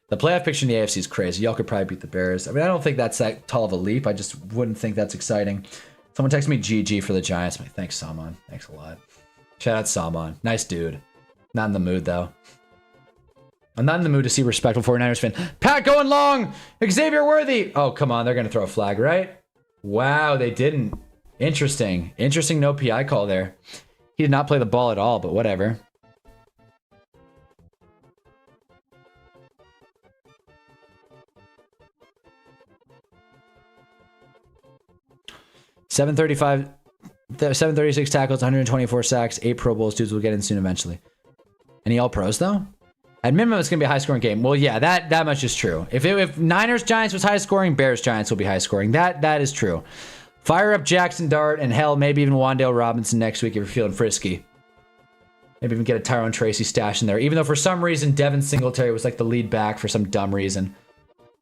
The playoff picture in the AFC is crazy. Y'all could probably beat the Bears. I mean, I don't think that's that tall of a leap. I just wouldn't think that's exciting. Someone texted me GG for the Giants. I'm like, thanks, Salmon. Thanks a lot. Shout out Salmon. Nice dude. Not in the mood, though. I'm not in the mood to see respectful 49ers fan. Pat going long! Xavier Worthy! Oh, come on. They're going to throw a flag, right? Wow, they didn't. Interesting. Interesting no PI call there. He did not play the ball at all, but whatever. .735, 736 tackles, 124 sacks, 8 Pro Bowls. Dudes will get in soon eventually. Any All-Pros, though? At minimum, it's going to be a high-scoring game. Well, yeah, that much is true. If Niners-Giants was high-scoring, Bears-Giants will be high-scoring. That is true. Fire up Jackson Dart and hell, maybe even Wan'Dale Robinson next week if you're feeling frisky. Maybe even get a Tyrone Tracy stash in there. Even though for some reason, Devin Singletary was like the lead back for some dumb reason.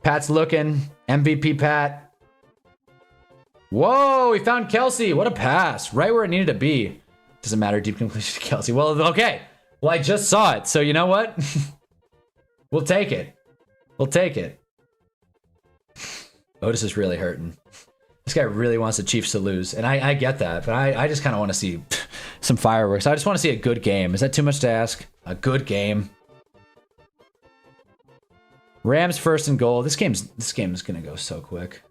Pat's looking. MVP Pat. Whoa, he found Kelsey. What a pass. Right where it needed to be. Doesn't matter. Deep completion to Kelsey. Well, okay. Well, I just saw it. So you know what? We'll take it. We'll take it. Otis is really hurting. This guy really wants the Chiefs to lose. And I get that. But I just kind of want to see some fireworks. I just want to see a good game. Is that too much to ask? A good game. Rams first and goal. This game is going to go so quick.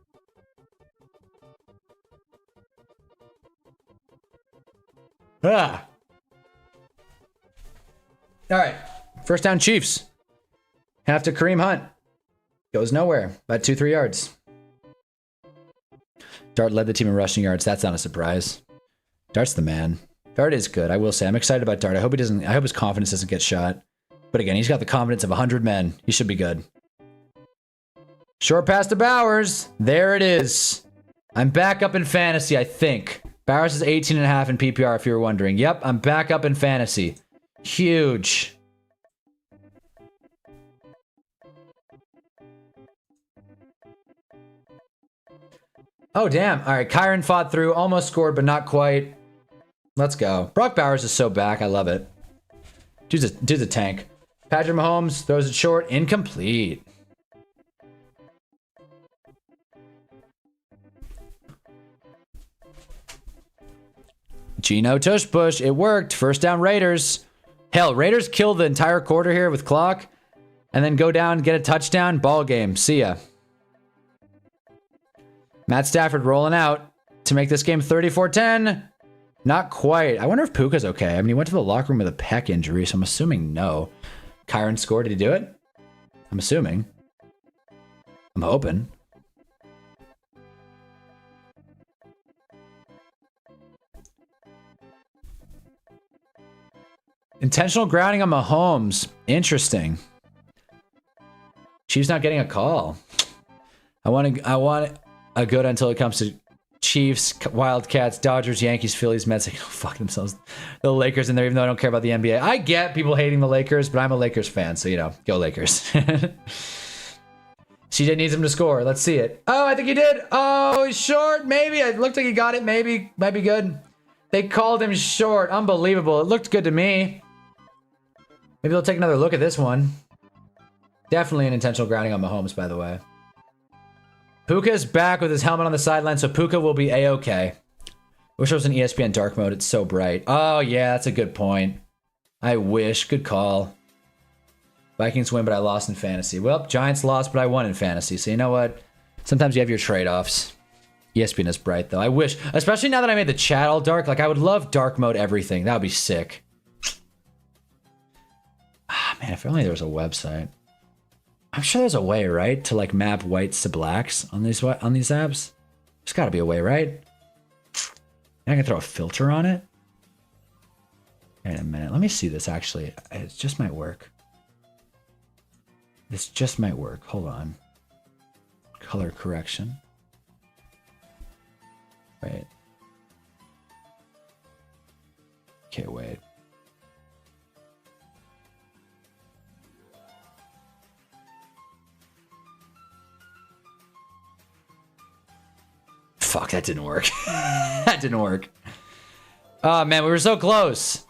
Ah. All right. First down Chiefs. Half to Kareem Hunt. Goes nowhere. About 2-3 yards. Dart led the team in rushing yards. That's not a surprise. Dart's the man. Dart is good. I will say. I'm excited about Dart. I hope his confidence doesn't get shot. But again, he's got the confidence of 100 men. He should be good. Short pass to Bowers. There it is. I'm back up in fantasy, I think. Bowers is 18.5 in PPR, if you were wondering. Yep, I'm back up in fantasy. Huge. Oh, damn. All right, Kyron fought through. Almost scored, but not quite. Let's go. Brock Bowers is so back. I love it. Dude's a tank. Patrick Mahomes throws it short. Incomplete. Geno tush push. It worked. First down Raiders. Hell, Raiders kill the entire quarter here with clock and then go down and get a touchdown. Ball game. See ya. Matt Stafford rolling out to make this game 34-10. Not quite. I wonder if Puka's okay. I mean, he went to the locker room with a pec injury, so I'm assuming no. Kyron scored. Did he do it? I'm assuming. I'm hoping. Intentional grounding on Mahomes. Interesting. Chiefs not getting a call. I want a good until it comes to Chiefs, Wildcats, Dodgers, Yankees, Phillies, Mets. They go fuck themselves. The Lakers in there, even though I don't care about the NBA. I get people hating the Lakers, but I'm a Lakers fan, so, you know, go Lakers. CJ needs him to score. Let's see it. Oh, I think he did. Oh, he's short. Maybe. It looked like he got it. Maybe. Might be good. They called him short. Unbelievable. It looked good to me. Maybe they'll take another look at this one. Definitely an intentional grounding on Mahomes, by the way. Puka's back with his helmet on the sideline, so Puka will be A-okay. Wish it was in ESPN dark mode. It's so bright. Oh, yeah, that's a good point. I wish. Good call. Vikings win, but I lost in fantasy. Well, Giants lost, but I won in fantasy. So you know what? Sometimes you have your trade-offs. ESPN is bright though. I wish, especially now that I made the chat all dark, like I would love dark mode everything. That would be sick. Ah, man, if only there was a website. I'm sure there's a way, right, to like map whites to blacks on these apps. There's got to be a way, right? I can throw a filter on it. Wait a minute. Let me see this actually. It just might work. This just might work. Hold on. Color correction. Wait. Okay, wait. Fuck, that didn't work. That didn't work. Oh man, we were so close.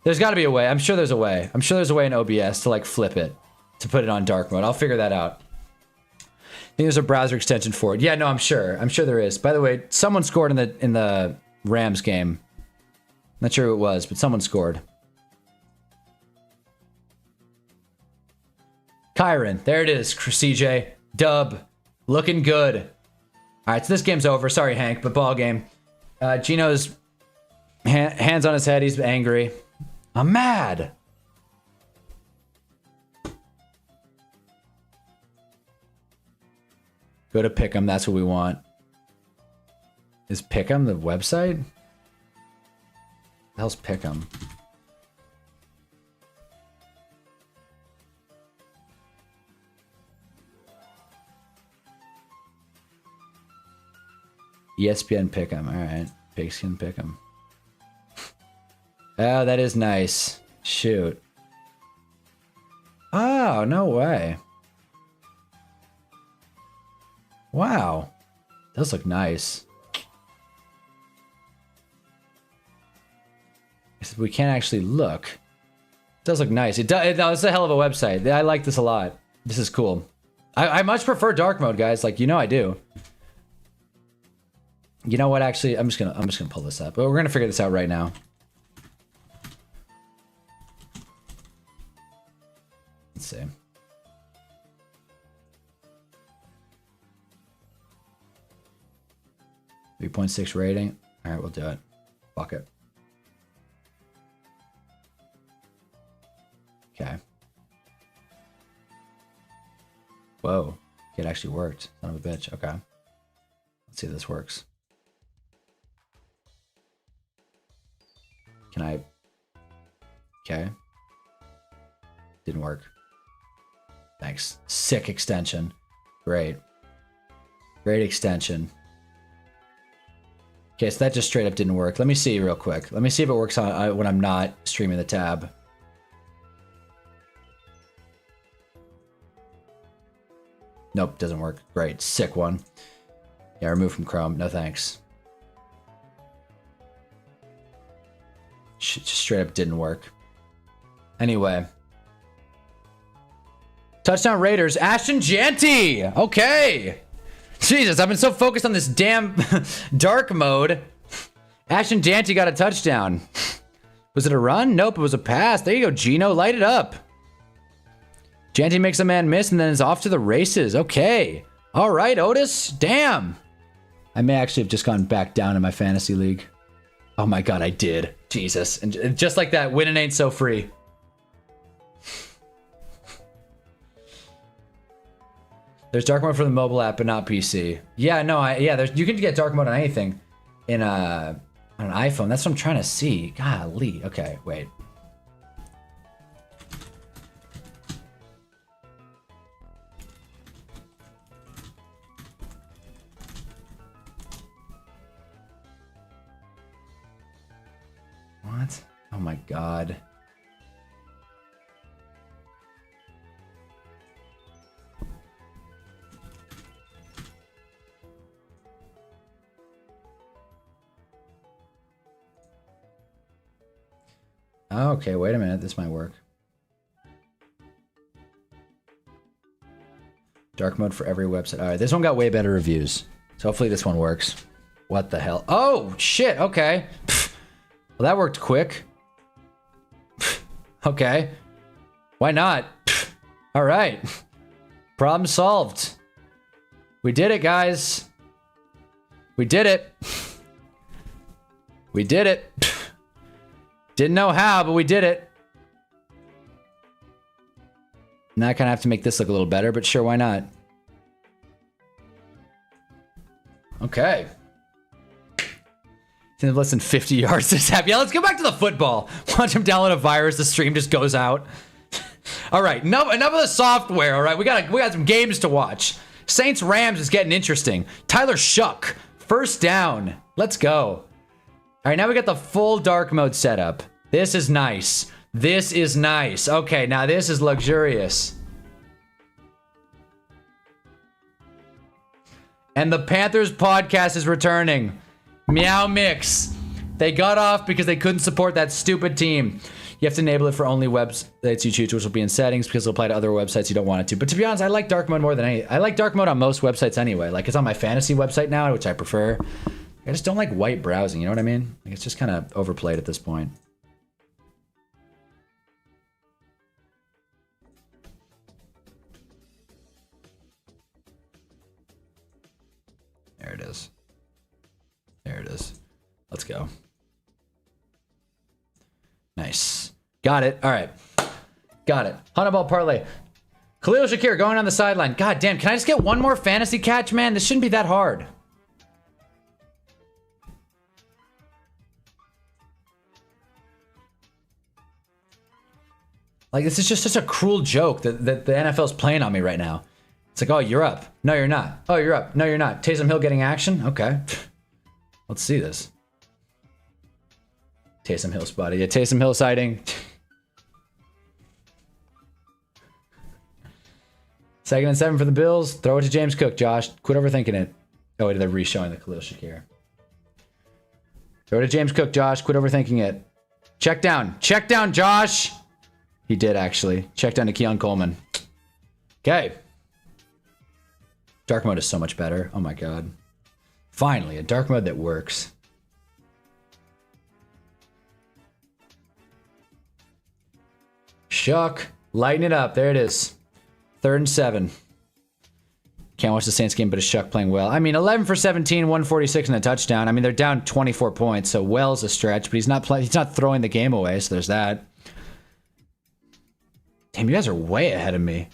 There's got to be a way. I'm sure there's a way. I'm sure there's a way in OBS to like flip it, to put it on dark mode. I'll figure that out. I think there's a browser extension for it. Yeah, no, I'm sure. I'm sure there is. By the way, someone scored in the Rams game. Not sure who it was, but someone scored. Kyron, there it is. CJ, dub, looking good. All right, so this game's over. Sorry, Hank, but ball game. Gino's hands on his head. He's angry. I'm mad. Go to Pick'em. That's what we want. Is Pick'em the website? What the hell's Pick'em? ESPN Pick'em. All right. Pigskin Pick'em. Oh, that is nice. Shoot. Oh, no way. Wow. Those look nice. We can't actually look. It does look nice. It's a hell of a website. I like this a lot. This is cool. I much prefer dark mode, guys. Like, you know I do. You know what? Actually, I'm just gonna pull this up. But we're gonna figure this out right now. Let's see. .6 rating. All right, we'll do it. Fuck it. Okay. Whoa. It actually worked. Son of a bitch. Okay. Let's see if this works. Can I? Okay. Didn't work. Thanks. Sick extension. Great. Great extension. Okay, so that just straight up didn't work. Let me see real quick. Let me see if it works on when I'm not streaming the tab. Nope, doesn't work. Great. Sick one. Yeah, remove from Chrome. No thanks. Just straight up didn't work. Anyway. Touchdown Raiders. Ashton Janty. Okay. Jesus, I've been so focused on this damn dark mode. Ashton Janty got a touchdown. Was it a run? Nope, it was a pass. There you go, Gino. Light it up. Janty makes a man miss and then is off to the races. Okay. All right, Otis. Damn. I may actually have just gone back down in my fantasy league. Oh my god, I did. Jesus. And just like that, winning ain't so free. There's dark mode for the mobile app, but not PC. Yeah, no, you can get dark mode on anything in on an iPhone. That's what I'm trying to see. Golly. Okay, wait. What? Oh my god. Okay, wait a minute. This might work. Dark mode for every website. All right, this one got way better reviews. So hopefully this one works. What the hell? Oh, shit. Okay. Well, that worked quick. Okay. Why not? All right. Problem solved. We did it, guys. We did it. We did it. Didn't know how, but we did it. Now I kind of have to make this look a little better, but sure, why not? Okay. Less than 50 yards this half. Yeah, let's go back to the football. Watch him download a virus, the stream just goes out. All right, enough of the software, all right? We got some games to watch. Saints Rams is getting interesting. Tyler Shuck, first down. Let's go. All right, now we got the full dark mode setup. This is nice. This is nice. Okay, now this is luxurious. And the Panthers podcast is returning. Meow Mix. They got off because they couldn't support that stupid team. You have to enable it for only websites you choose, which will be in settings because it'll apply to other websites you don't want it to. But to be honest, I like dark mode more than any. I like dark mode on most websites anyway. Like, it's on my fantasy website now, which I prefer. I just don't like white browsing, you know what I mean? Like, it's just kind of overplayed at this point. There it is. There it is. Let's go. Nice. Got it. All right. Got it. Hunnaball parlay. Khalil Shakir going on the sideline. God damn, can I just get one more fantasy catch, man? This shouldn't be that hard. Like, this is just such a cruel joke that the NFL's playing on me right now. It's like, oh, you're up. No, you're not. Oh, you're up. No, you're not. Taysom Hill getting action? Okay. Let's see this. Taysom Hill spotted. Yeah, Taysom Hill sighting. Second and 7 for the Bills. Throw it to James Cook, Josh. Quit overthinking it. Oh, wait, they're re-showing the Khalil Shakir. Throw it to James Cook, Josh. Quit overthinking it. Check down. Check down, Josh. He did, actually. Check down to Keon Coleman. Okay. Dark mode is so much better. Oh, my God. Finally, a dark mode that works. Shuck. Lighten it up. There it is. 3rd and 7. Can't watch the Saints game, but it's Shuck playing well. I mean, 11 for 17, 146 and a touchdown. I mean, they're down 24 points, so well's a stretch, but he's not throwing the game away, so there's that. Damn, you guys are way ahead of me.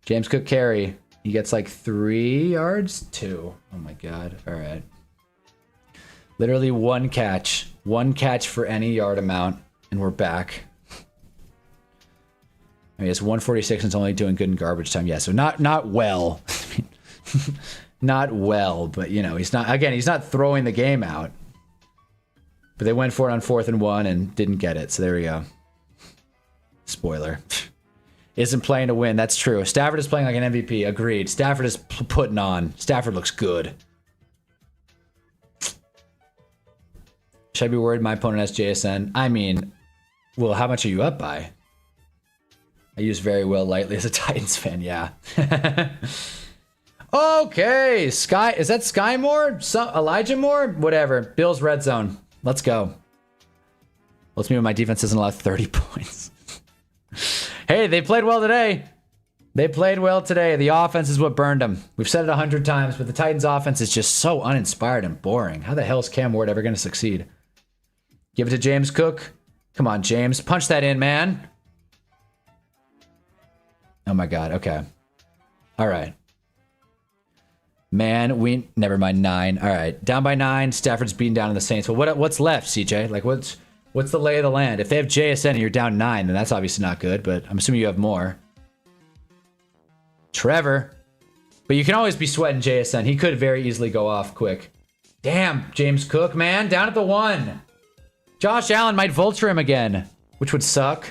James Cook carry. He gets like 3 yards? 2. Oh my God. All right. Literally one catch. One catch for any yard amount. And we're back. I mean, it's 146 and it's only doing good in garbage time. Yeah, so not well. Not well, but you know, he's not throwing the game out. But they went for it on 4th and 1 and didn't get it. So there we go. Spoiler. Isn't playing to win. That's true. Stafford is playing like an MVP. Agreed. Stafford is putting on. Stafford looks good. Should I be worried my opponent has JSN? I mean, well, how much are you up by? I use very well lightly as a Titans fan. Yeah. Okay. Sky. Is that Sky Moore? Elijah Moore? Whatever. Bills red zone. Let's go. Let's mean my defense doesn't allow 30 points. Hey, they played well today. They played well today. The offense is what burned them. We've said it 100 times, but the Titans' offense is just so uninspired and boring. How the hell is Cam Ward ever going to succeed? Give it to James Cook. Come on, James. Punch that in, man. Oh, my God. Okay. All right. Man, never mind, 9. All right. Down by 9. Stafford's beating down on the Saints. Well, what's left, CJ? Like, what's the lay of the land? If they have JSN and you're down 9, then that's obviously not good, but I'm assuming you have more. Trevor. But you can always be sweating JSN. He could very easily go off quick. Damn, James Cook, man. Down at the 1. Josh Allen might vulture him again, which would suck.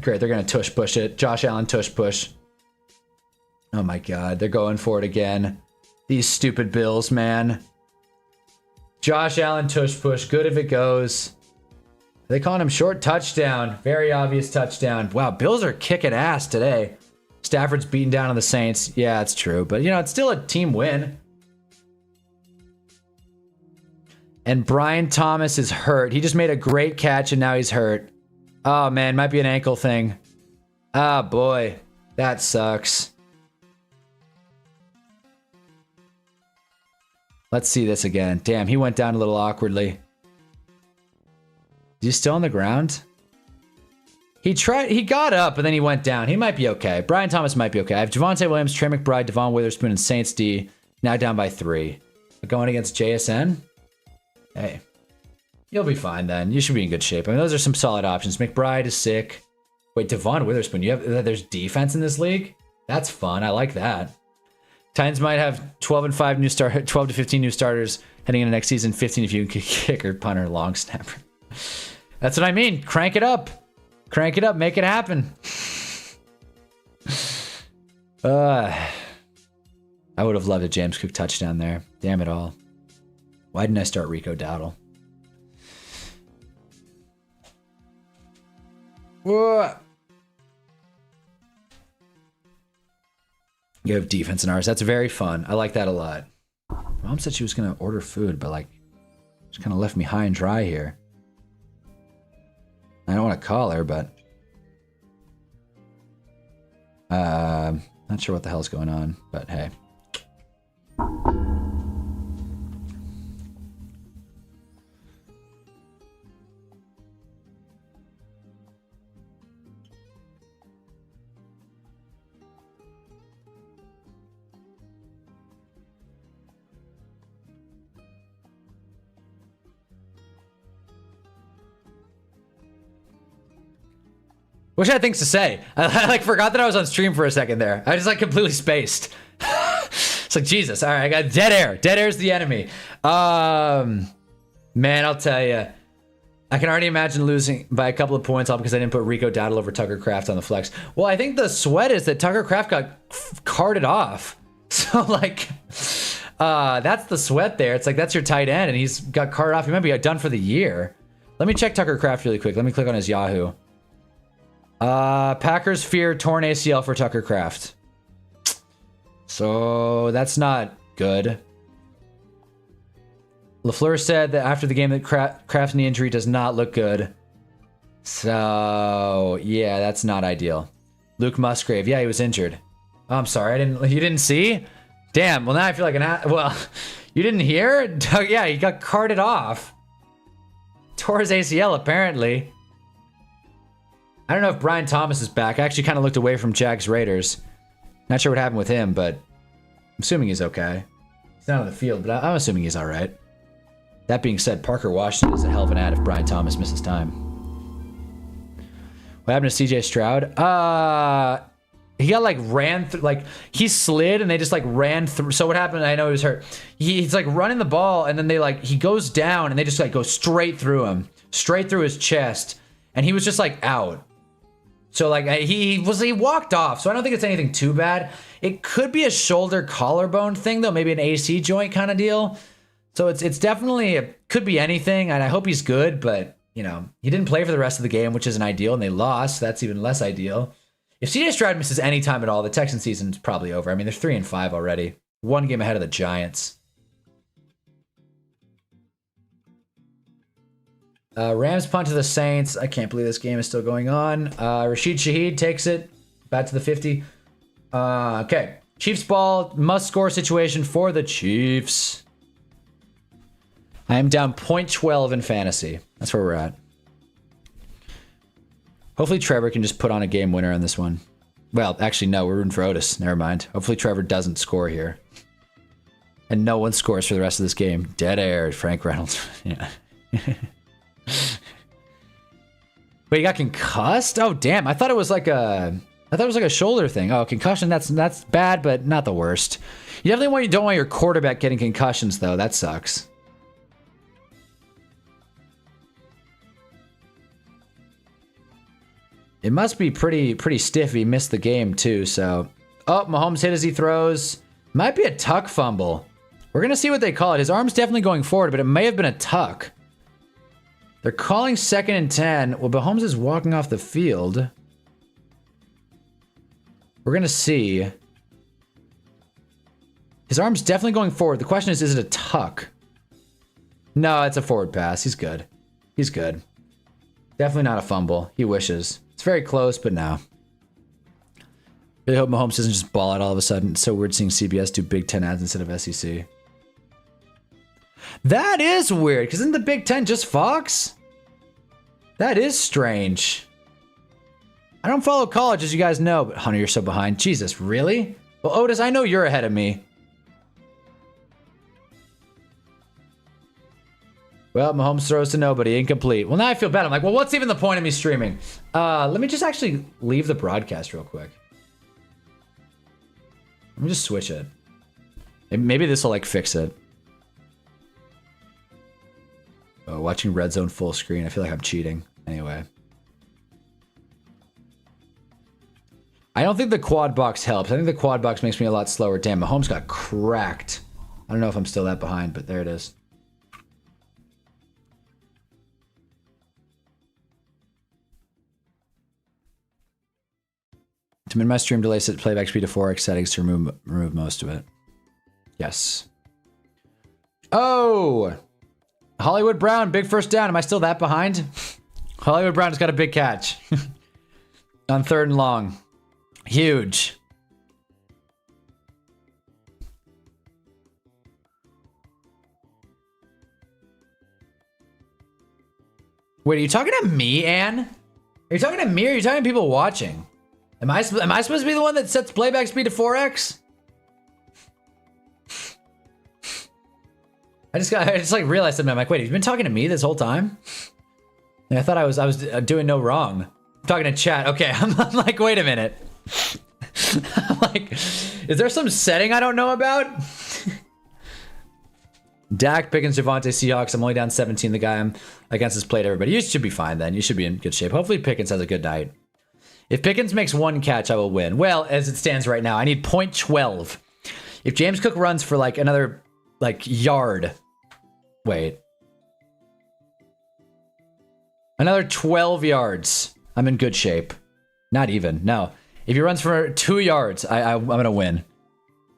Great, they're going to tush push it. Josh Allen tush push. Oh my God, they're going for it again. These stupid Bills, man. Josh Allen tush push. Good if it goes. Are they calling him short? Touchdown. Very obvious touchdown. Wow, Bills are kicking ass today. Stafford's beating down on the Saints. Yeah, it's true. But, you know, it's still a team win. And Brian Thomas is hurt. He just made a great catch and now he's hurt. Oh man, might be an ankle thing. Oh boy, that sucks. Let's see this again. Damn, he went down a little awkwardly. Is he still on the ground? He got up, and then he went down. He might be okay. Brian Thomas might be okay. I have Javonte Williams, Trey McBride, Devon Witherspoon, and Saints D. Now down by 3. But going against JSN? Hey. You'll be fine then. You should be in good shape. I mean, those are some solid options. McBride is sick. Wait, Devon Witherspoon. There's defense in this league? That's fun. I like that. Titans might have 12 to 15 new starters heading into next season. 15 if you can kicker, punter, long snapper. That's what I mean. Crank it up. Crank it up. Make it happen. I would have loved a James Cook touchdown there. Damn it all. Why didn't I start Rico Dowdle? Whoa. You have defense in ours. That's very fun. I like that a lot. Mom said she was going to order food, but like, she kind of left me high and dry here. I don't want to call her, but not sure what the hell's going on, but hey. Wish I had things to say. I like forgot that I was on stream for a second there. I just like completely spaced. It's like, Jesus. All right, I got dead air. Dead air's the enemy. Man, I'll tell you. I can already imagine losing by a couple of points all because I didn't put Rico Dowdle over Tucker Kraft on the flex. Well, I think the sweat is that Tucker Kraft got carted off. So like, that's the sweat there. It's like, that's your tight end and he's got carted off. He might be done for the year. Let me check Tucker Kraft really quick. Let me click on his Yahoo. Packers fear torn ACL for Tucker Kraft. So that's not good. LaFleur said that after the game that Kraft's knee injury does not look good. So yeah, that's not ideal. Luke Musgrave, yeah, he was injured. Oh, I'm sorry, you didn't see? Damn, well now I feel like well, you didn't hear? Yeah, he got carted off. Tore his ACL apparently. I don't know if Brian Thomas is back. I actually kind of looked away from Jags Raiders. Not sure what happened with him, but I'm assuming he's okay. He's not on the field, but I'm assuming he's all right. That being said, Parker Washington is a hell of an ad if Brian Thomas misses time. What happened to CJ Stroud? He got like ran through, like he slid and they just like ran through. So what happened? I know he was hurt. He's like running the ball and then he goes down and they just like go straight through him, straight through his chest. And he was just like out. So like he walked off, so I don't think it's anything too bad. It could be a shoulder collarbone thing though, maybe an AC joint kind of deal. So it's definitely, it could be anything, and I hope he's good, but you know, he didn't play for the rest of the game, which isn't ideal, and they lost, so that's even less ideal. If CJ Stroud misses any time at all, the Texans season's probably over. I mean, they're 3-5 already. 1 game ahead of the Giants. Rams punt to the Saints. I can't believe this game is still going on. Rashid Shaheed takes it back to the 50. Okay. Chiefs ball. Must score situation for the Chiefs. I am down 0.12 in fantasy. That's where we're at. Hopefully Trevor can just put on a game winner on this one. Well, actually, no. We're rooting for Otis. Never mind. Hopefully Trevor doesn't score here. And no one scores for the rest of this game. Dead air. Frank Reynolds. Yeah. Wait, you got concussed? Oh, damn. I thought it was like a shoulder thing. Oh, concussion, that's bad, but not the worst. You definitely don't want your quarterback getting concussions, though. That sucks. It must be pretty stiff. He missed the game, too, so. Oh, Mahomes hit as he throws. Might be a tuck fumble. We're going to see what they call it. His arm's definitely going forward, but it may have been a tuck. They're calling 2nd and 10. Well, Mahomes is walking off the field. We're going to see. His arm's definitely going forward. The question is it a tuck? No, it's a forward pass. He's good. He's good. Definitely not a fumble. He wishes. It's very close, but no. Really hope Mahomes doesn't just ball out all of a sudden. It's so weird seeing CBS do Big Ten ads instead of SEC. That is weird, because isn't the Big Ten just Fox? That is strange. I don't follow college, as you guys know, but Hunter, you're so behind. Jesus, really? Well, Otis, I know you're ahead of me. Well, Mahomes throws to nobody, incomplete. Well, now I feel bad. I'm like, well, what's even the point of me streaming? Let me just actually leave the broadcast real quick. Let me just switch it. Maybe this will like fix it. Oh, watching Red Zone full screen. I feel like I'm cheating. Anyway. I don't think the quad box helps. I think the quad box makes me a lot slower. Damn, Mahomes got cracked. I don't know if I'm still that behind, but there it is. To minimize stream delay, set playback speed to 4x settings to remove most of it. Yes. Oh! Hollywood Brown, big first down. Am I still that behind? Hollywood Brown has got a big catch. On 3rd and long. Huge. Wait, are you talking to me, Ann? Are you talking to me or are you talking to people watching? Am I supposed to be the one that sets playback speed to 4x? I just like realized something. I'm like, wait, you've been talking to me this whole time? And I thought I was doing no wrong. I'm talking to chat. Okay, I'm like, wait a minute. I'm like, is there some setting I don't know about? Dak, Pickens, Javonte, Seahawks. I'm only down 17. The guy I'm against has played everybody. You should be fine then. You should be in good shape. Hopefully Pickens has a good night. If Pickens makes 1 catch, I will win. Well, as it stands right now, I need 0.12. If James Cook runs for like another like yard. Wait. Another 12 yards. I'm in good shape. Not even. No. If he runs for 2 yards, I'm going to win.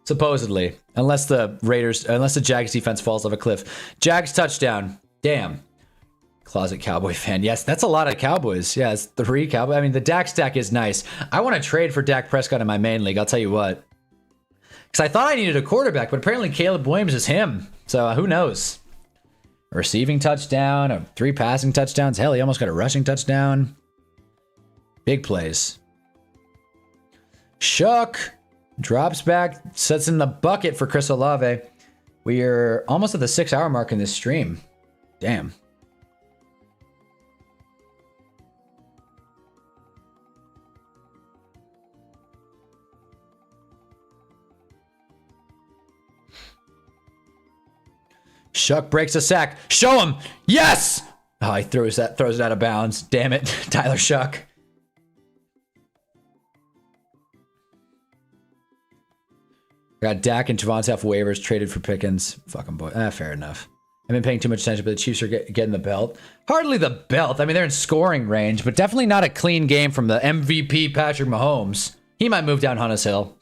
Supposedly. Unless the Jags defense falls off a cliff. Jags touchdown. Damn. Closet Cowboy fan. Yes, that's a lot of Cowboys. Yeah, it's 3 Cowboys. I mean, the Dak stack is nice. I want to trade for Dak Prescott in my main league. I'll tell you what. Because I thought I needed a quarterback, but apparently Caleb Williams is him. So who knows? A receiving touchdown, 3 passing touchdowns. Hell, he almost got a rushing touchdown. Big plays. Shook. Drops back. Sets in the bucket for Chris Olave. We are almost at the 6-hour mark in this stream. Damn. Shuck breaks a sack. Show him. Yes. Oh, he throws it out of bounds. Damn it, Tyler Shuck. I got Dak and Javonte off waivers, traded for Pickens. Fucking boy. Fair enough. I've been paying too much attention, but the Chiefs are getting the belt. Hardly the belt. I mean, they're in scoring range, but definitely not a clean game from the MVP Patrick Mahomes. He might move down Hunter's Hill.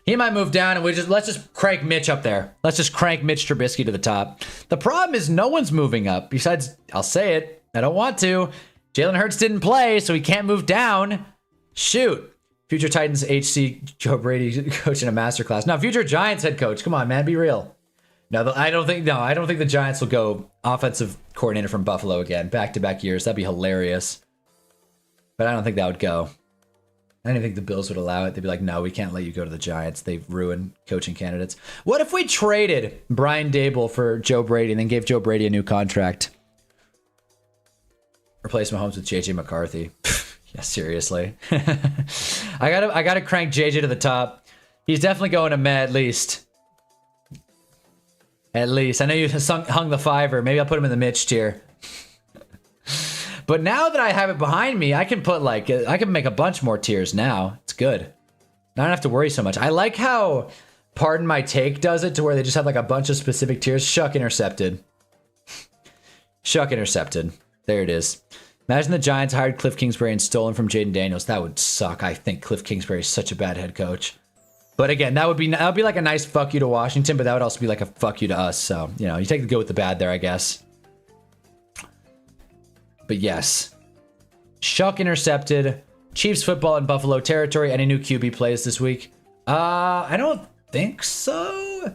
He might move down and let's just crank Mitch up there. Let's just crank Mitch Trubisky to the top. The problem is no one's moving up. Besides, I'll say it, I don't want to. Jalen Hurts didn't play, so he can't move down. Shoot. Future Titans HC Joe Brady coaching a masterclass. Now, future Giants head coach. Come on, man, be real. No, I don't think the Giants will go offensive coordinator from Buffalo again, back-to-back years. That'd be hilarious. But I don't think that would go. I don't even think the Bills would allow it. They'd be like, no, we can't let you go to the Giants. They've ruined coaching candidates. What if we traded Brian Dable for Joe Brady and then gave Joe Brady a new contract? Replace Mahomes with JJ McCarthy. Yeah, seriously. I gotta crank JJ to the top. He's definitely going to Met at least. At least. I know you hung the fiver. Maybe I'll put him in the Mitch tier. But now that I have it behind me, I can put I can make a bunch more tiers now. It's good. I don't have to worry so much. I like how Pardon My Take does it to where they just have like a bunch of specific tiers. Shuck intercepted. Shuck intercepted. There it is. Imagine the Giants hired Cliff Kingsbury and stolen from Jaden Daniels. That would suck. I think Cliff Kingsbury is such a bad head coach. But again, that would be like a nice fuck you to Washington, but that would also be like a fuck you to us. So, you know, you take the good with the bad there, I guess. But yes. Shuck intercepted. Chiefs football in Buffalo territory. Any new QB plays this week? I don't think so.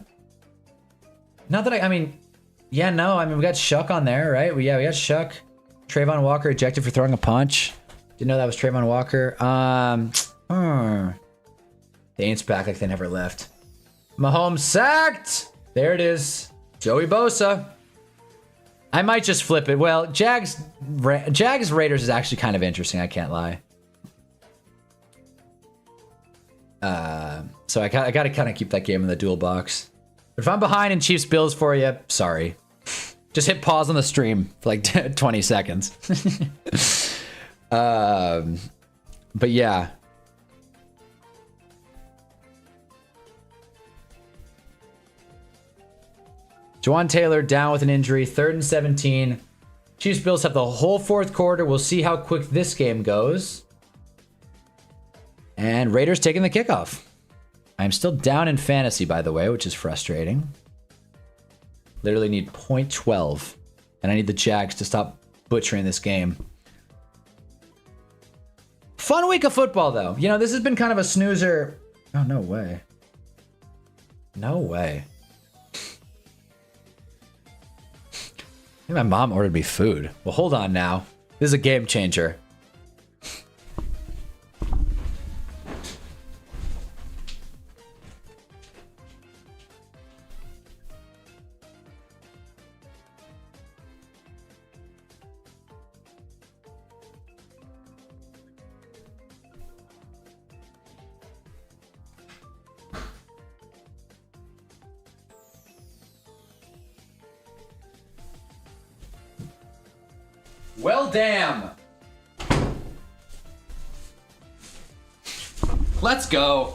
Not that I mean, yeah, no. I mean, we got Shuck on there, right? We got Shuck. Trayvon Walker ejected for throwing a punch. Didn't know that was Trayvon Walker. The Aints back like they never left. Mahomes sacked. There it is. Joey Bosa. I might just flip it. Well, Jags Raiders is actually kind of interesting. I can't lie. So I got to kind of keep that game in the dual box. But if I'm behind in Chiefs Bills for you, sorry. Just hit pause on the stream for like 20 seconds. But yeah. Juwan Taylor down with an injury. 3rd and 17. Chiefs Bills have the whole 4th quarter. We'll see how quick this game goes. And Raiders taking the kickoff. I'm still down in fantasy, by the way, which is frustrating. Literally need 0.12. And I need the Jags to stop butchering this game. Fun week of football, though. You know, this has been kind of a snoozer. Oh, no way. No way. My mom ordered me food. Well, hold on now. This is a game changer. Well, damn. Let's go.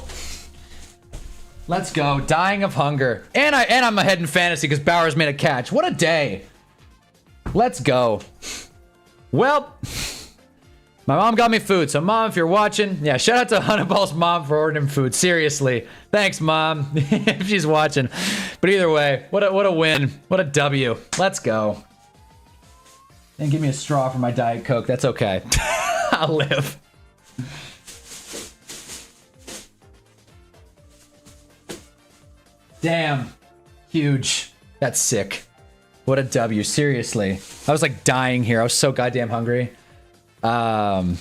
Let's go. Dying of hunger. And I'm ahead in fantasy because Bowers made a catch. What a day. Let's go. Well, my mom got me food. So, Mom, if you're watching, yeah, shout out to Hunnaball's mom for ordering food. Seriously. Thanks, Mom, if she's watching. But either way, what a win. What a W. Let's go. And give me a straw for my Diet Coke. That's okay. I'll live. Damn. Huge. That's sick. What a W. Seriously. I was like dying here. I was so goddamn hungry. I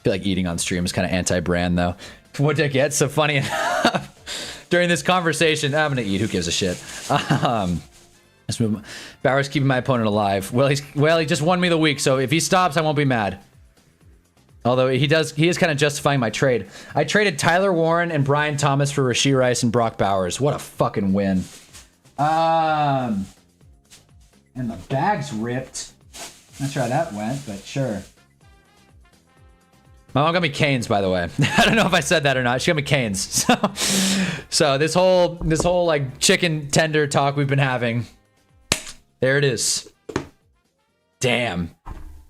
feel like eating on stream is kind of anti-brand though. What did I get? So funny enough, during this conversation, I'm gonna eat. Who gives a shit? Bowers keeping my opponent alive. Well, he just won me the week, so if he stops, I won't be mad. Although he is kind of justifying my trade. I traded Tyler Warren and Brian Thomas for Rashee Rice and Brock Bowers. What a fucking win. And the bag's ripped. Not sure how that went, but sure. My mom got me Canes, by the way. I don't know if I said that or not. She got me Canes. So this whole like chicken tender talk we've been having. There it is. Damn.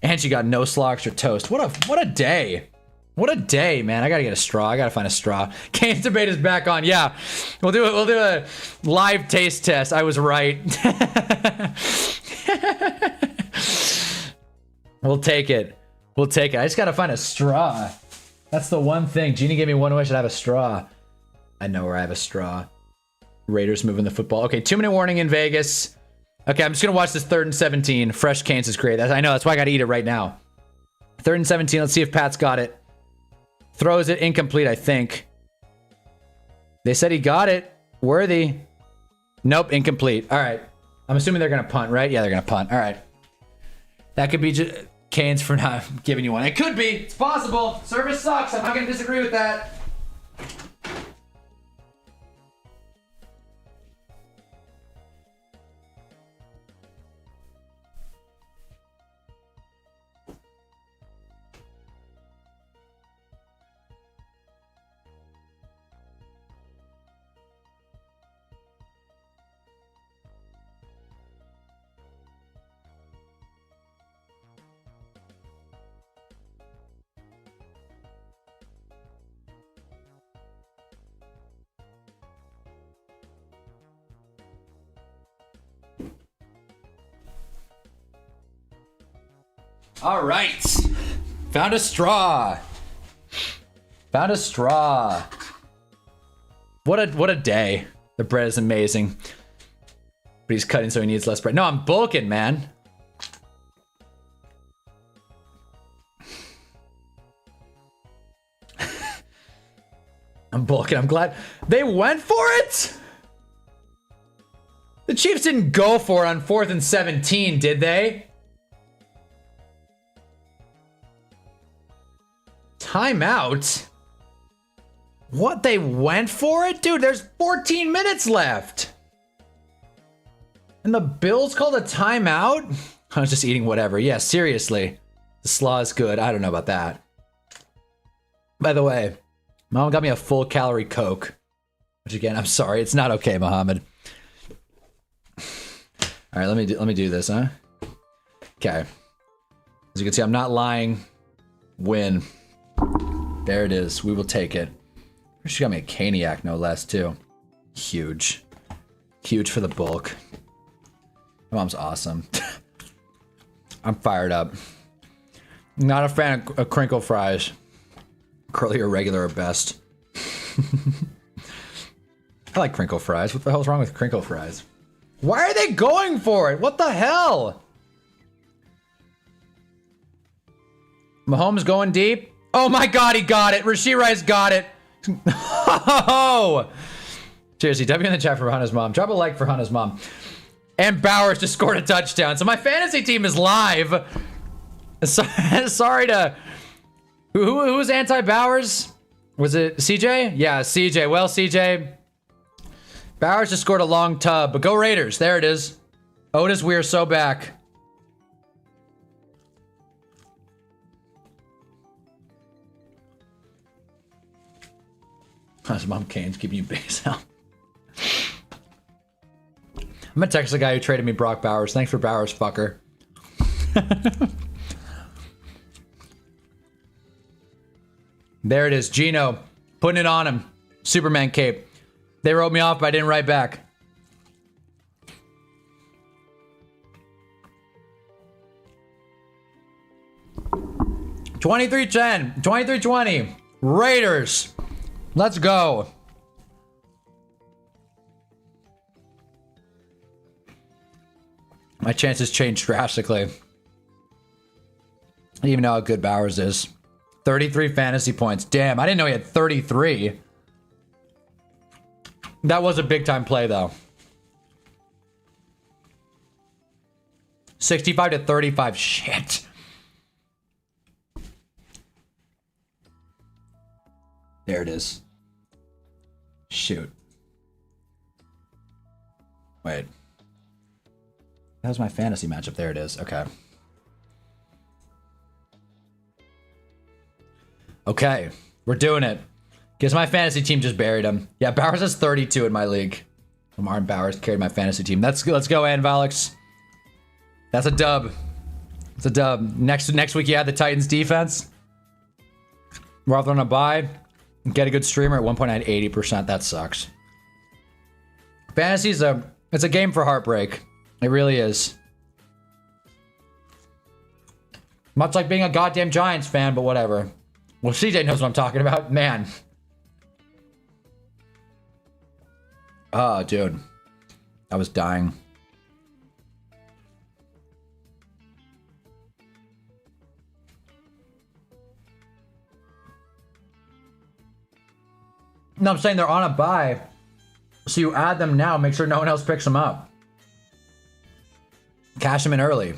And she got no slaw extra toast. What a day. What a day, man. I gotta get a straw. I gotta find a straw. Cane's debate is back on. Yeah. We'll do a live taste test. I was right. We'll take it. We'll take it. I just gotta find a straw. That's the one thing. Jeannie gave me one wish. I'd have a straw. I know where I have a straw. Raiders moving the football. Okay, 2-minute warning in Vegas. Okay, I'm just gonna watch this 3rd and 17. Fresh Canes is great. I know, that's why I gotta eat it right now. 3rd and 17, let's see if Pat's got it. Throws it incomplete, I think. They said he got it. Worthy. Nope, incomplete. All right. I'm assuming they're gonna punt, right? Yeah, they're gonna punt. All right. That could be Canes for not giving you one. It could be. It's possible. Service sucks. I'm not gonna disagree with that. All right. Found a straw. Found a straw. What a day. The bread is amazing. But he's cutting so he needs less bread. No, I'm bulking, man. I'm bulking. I'm glad they went for it. The Chiefs didn't go for it on 4th and 17, did they? Timeout? What, they went for it? Dude, there's 14 minutes left. And the Bills called a timeout? I was just eating whatever. Yeah, seriously. The slaw is good. I don't know about that. By the way, Mom got me a full calorie Coke. Which again, I'm sorry, it's not okay, Mohammed. All right, let me do this, huh? Okay. As you can see, I'm not lying. Win. There it is. We will take it. She got me a Caniac, no less, too. Huge. Huge for the bulk. My mom's awesome. I'm fired up. Not a fan of crinkle fries. Curly or regular are best. I like crinkle fries. What the hell's wrong with crinkle fries? Why are they going for it? What the hell? Mahomes going deep. Oh my God, he got it. Rashee Rice got it. Oh! Seriously, W in the chat for Hunna's mom. Drop a like for Hunna's mom. And Bowers just scored a touchdown. So my fantasy team is live. Sorry to... Who was anti-Bowers? Was it CJ? Yeah, CJ. Well, CJ. Bowers just scored a long tub. But go Raiders. There it is. Otis, we are so back. How's Mom Kane's keeping you base out? I'm gonna text the guy who traded me Brock Bowers. Thanks for Bowers, fucker. There it is. Gino. Putting it on him. Superman cape. They wrote me off, but I didn't write back. $23.10. $23.20. Raiders. Let's go. My chances changed drastically. I didn't even know how good Bowers is. 33 fantasy points. Damn, I didn't know he had 33. That was a big time play, though. 65 to 35. Shit. There it is. Shoot. Wait. That was my fantasy matchup. There it is. Okay. Okay. We're doing it. Because my fantasy team just buried him. Yeah, Bowers has 32 in my league. Lamar and Bowers carried my fantasy team. Let's go, Anvalix. That's a dub. It's a dub. Next week you add the Titans defense. Rather than a bye. Get a good streamer at 1.9, 80%. That sucks. Fantasy's it's a game for heartbreak. It really is. Much like being a goddamn Giants fan, but whatever. Well, CJ knows what I'm talking about. Man. Oh, dude. I was dying. No, I'm saying they're on a bye. So you add them now, make sure no one else picks them up. Cash them in early.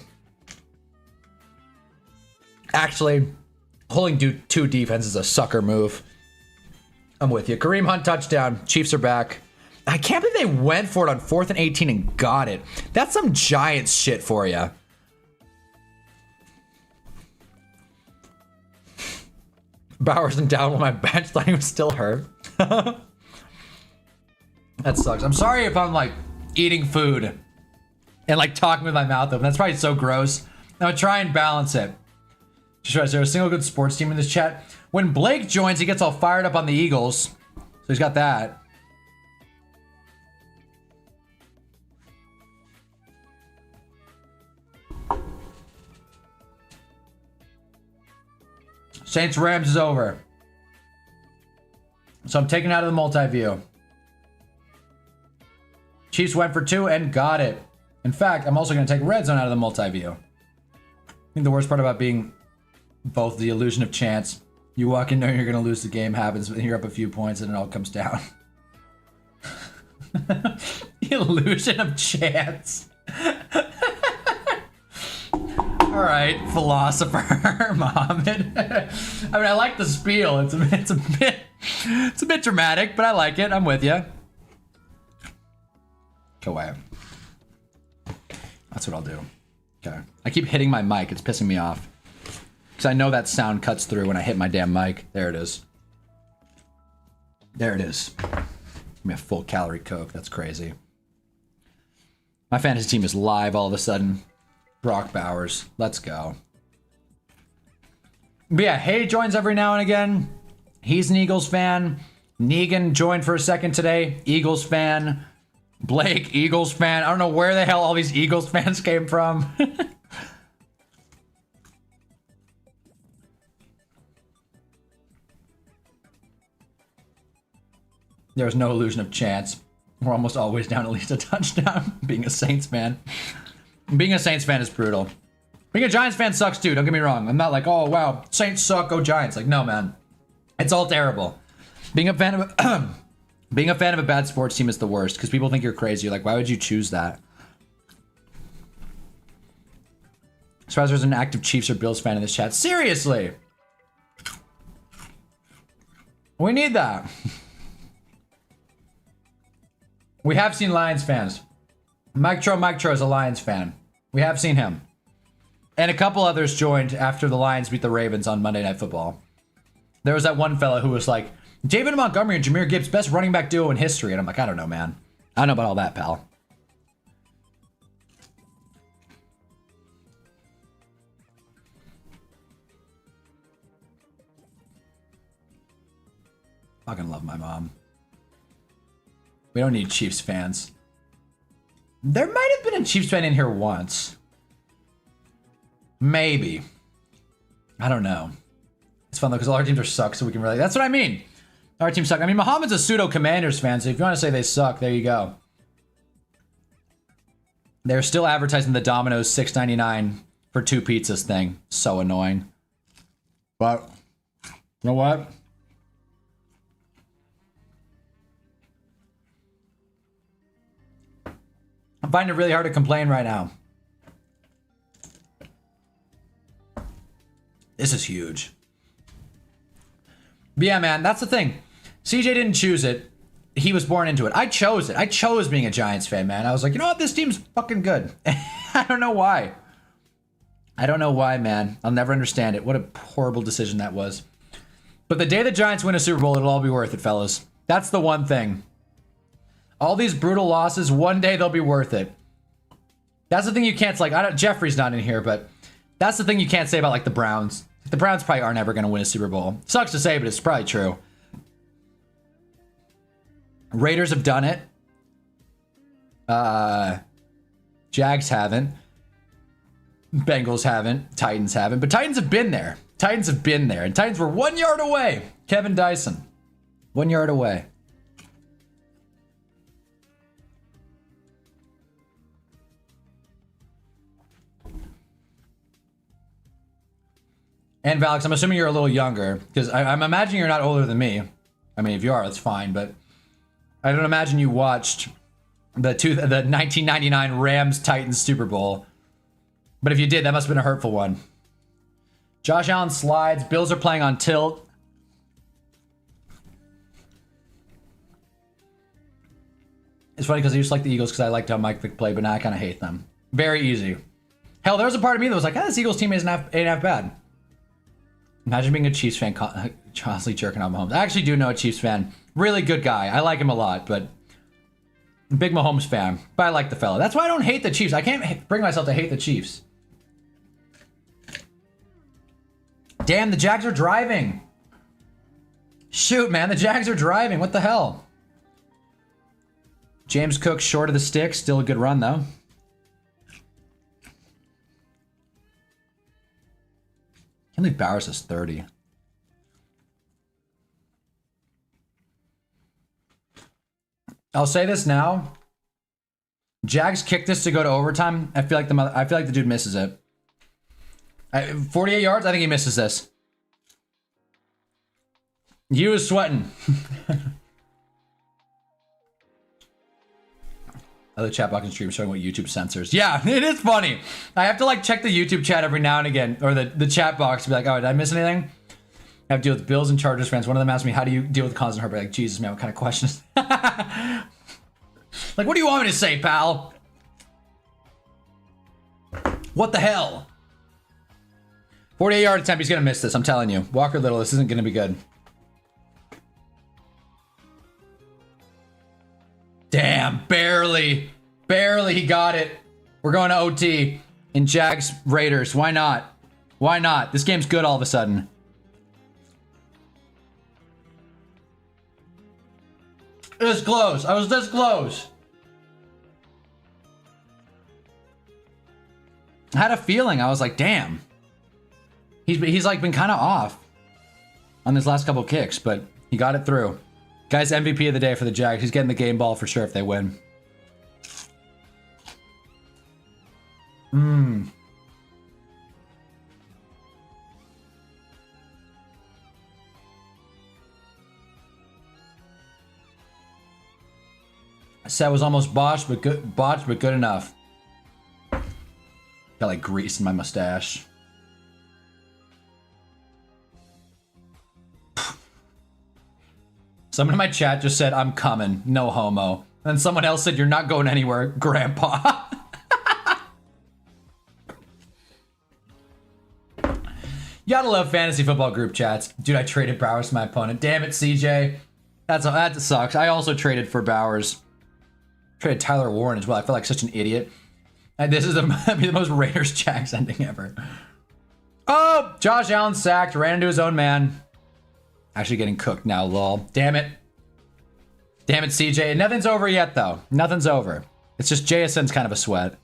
Actually, holding two defense is a sucker move. I'm with you. Kareem Hunt touchdown. Chiefs are back. I can't believe they went for it on 4th and 18 and got it. That's some Giants shit for you. Bowers and down on my bench. Thought he was still hurt. That sucks. I'm sorry if I'm like eating food and like talking with my mouth open. That's probably so gross. Now try and balance it. Just right, is there a single good sports team in this chat? When Blake joins, he gets all fired up on the Eagles. So he's got that. Saints Rams is over. So I'm taking it out of the multi-view. Chiefs went for 2 and got it. In fact, I'm also going to take red zone out of the multi-view. I think the worst part about being both the illusion of chance. You walk in knowing you're going to lose the game happens when you're up a few points and it all comes down. The illusion of chance. All right, philosopher Mohammed. I mean, I like the spiel. It's a bit dramatic, but I like it. I'm with you. Go away. That's what I'll do. Okay. I keep hitting my mic. It's pissing me off. Because I know that sound cuts through when I hit my damn mic. There it is. There it is. Give me a full calorie Coke. That's crazy. My fantasy team is live all of a sudden. Brock Bowers. Let's go. But yeah, Hay joins every now and again. He's an Eagles fan. Negan joined for a second today. Eagles fan. Blake, Eagles fan. I don't know where the hell all these Eagles fans came from. There's no illusion of chance. We're almost always down at least a touchdown. Being a Saints fan. Being a Saints fan is brutal. Being a Giants fan sucks too, don't get me wrong. I'm not like, oh wow, Saints suck, go Giants. Like, no man. It's all terrible. Being a fan of being a fan of a bad sports team is the worst because people think you're crazy. You're like, why would you choose that? As far as there's an active Chiefs or Bills fan in this chat. Seriously! We need that. We have seen Lions fans. Mike Tro is a Lions fan. We have seen him. And a couple others joined after the Lions beat the Ravens on Monday Night Football. There was that one fella who was like, David Montgomery and Jahmyr Gibbs, best running back duo in history. And I'm like, I don't know, man. I don't know about all that, pal. Fucking love my mom. We don't need Chiefs fans. There might have been a Chiefs fan in here once. Maybe. I don't know. It's fun though, because all our teams are suck, so we can really... That's what I mean. Our teams suck. I mean, Muhammad's a pseudo Commanders fan, so if you want to say they suck, there you go. They're still advertising the Domino's $6.99 for 2 pizzas thing. So annoying. But, you know what? I'm finding it really hard to complain right now. This is huge. But yeah, man, that's the thing. CJ didn't choose it. He was born into it. I chose it. I chose being a Giants fan, man. I was like, you know what? This team's fucking good. I don't know why. I don't know why, man. I'll never understand it. What a horrible decision that was. But the day the Giants win a Super Bowl, it'll all be worth it, fellas. That's the one thing. All these brutal losses, one day they'll be worth it. That's the thing you can't, like, Jeffrey's not in here, but that's the thing you can't say about, like, the Browns. The Browns probably aren't ever going to win a Super Bowl. Sucks to say, but it's probably true. Raiders have done it. Jags haven't. Bengals haven't. Titans haven't. But Titans have been there. Titans have been there. And Titans were 1 yard away. Kevin Dyson. 1 yard away. And Valix, I'm assuming you're a little younger, because I'm imagining you're not older than me. I mean, if you are, that's fine, but I don't imagine you watched the 1999 Rams-Titans Super Bowl. But if you did, that must have been a hurtful one. Josh Allen slides. Bills are playing on tilt. It's funny because I used to like the Eagles because I liked how Mike Vick played, but now I kind of hate them. Very easy. Hell, there was a part of me that was like, this Eagles team ain't half bad. Imagine being a Chiefs fan constantly jerking on Mahomes. I actually do know a Chiefs fan. Really good guy. I like him a lot, but big Mahomes fan. But I like the fella. That's why I don't hate the Chiefs. I can't bring myself to hate the Chiefs. Damn, the Jags are driving. Shoot, man, the Jags are driving. What the hell? James Cook short of the stick. Still a good run, though. I can't believe Bowers is 30. I'll say this now. Jags kicked this to go to overtime. I feel like the dude misses it. 48 yards. I think he misses this. You was sweating. Other chat box and stream showing what YouTube censors. Yeah, it is funny. I have to like check the YouTube chat every now and again, or the chat box to be like, oh, did I miss anything? I have to deal with Bills and Chargers fans. One of them asked me, how do you deal with constant heartbreak? Like, Jesus, man, what kind of questions? Like, what do you want me to say, pal? What the hell? 48-yard attempt. He's going to miss this. I'm telling you. Walker Little, this isn't going to be good. Damn, barely. Barely he got it. We're going to OT in Jags Raiders. Why not? Why not? This game's good all of a sudden. It was close. I was this close. I had a feeling. I was like, damn. He's like been kind of off on his last couple kicks, but he got it through. Guys, MVP of the day for the Jags. He's getting the game ball for sure if they win. Set was almost botched, but good enough. Got like grease in my mustache. Someone in my chat just said, I'm coming, no homo. And then someone else said, you're not going anywhere, grandpa. You gotta love fantasy football group chats. Dude, I traded Bowers to my opponent. Damn it, CJ. That sucks. I also traded for Bowers. Traded Tyler Warren as well. I feel like such an idiot. And this is the most Raiders Jags ending ever. Oh, Josh Allen sacked, ran into his own man. Actually getting cooked now, lol. Damn it. Damn it, CJ. Nothing's over yet, though. Nothing's over. It's just JSN's kind of a sweat.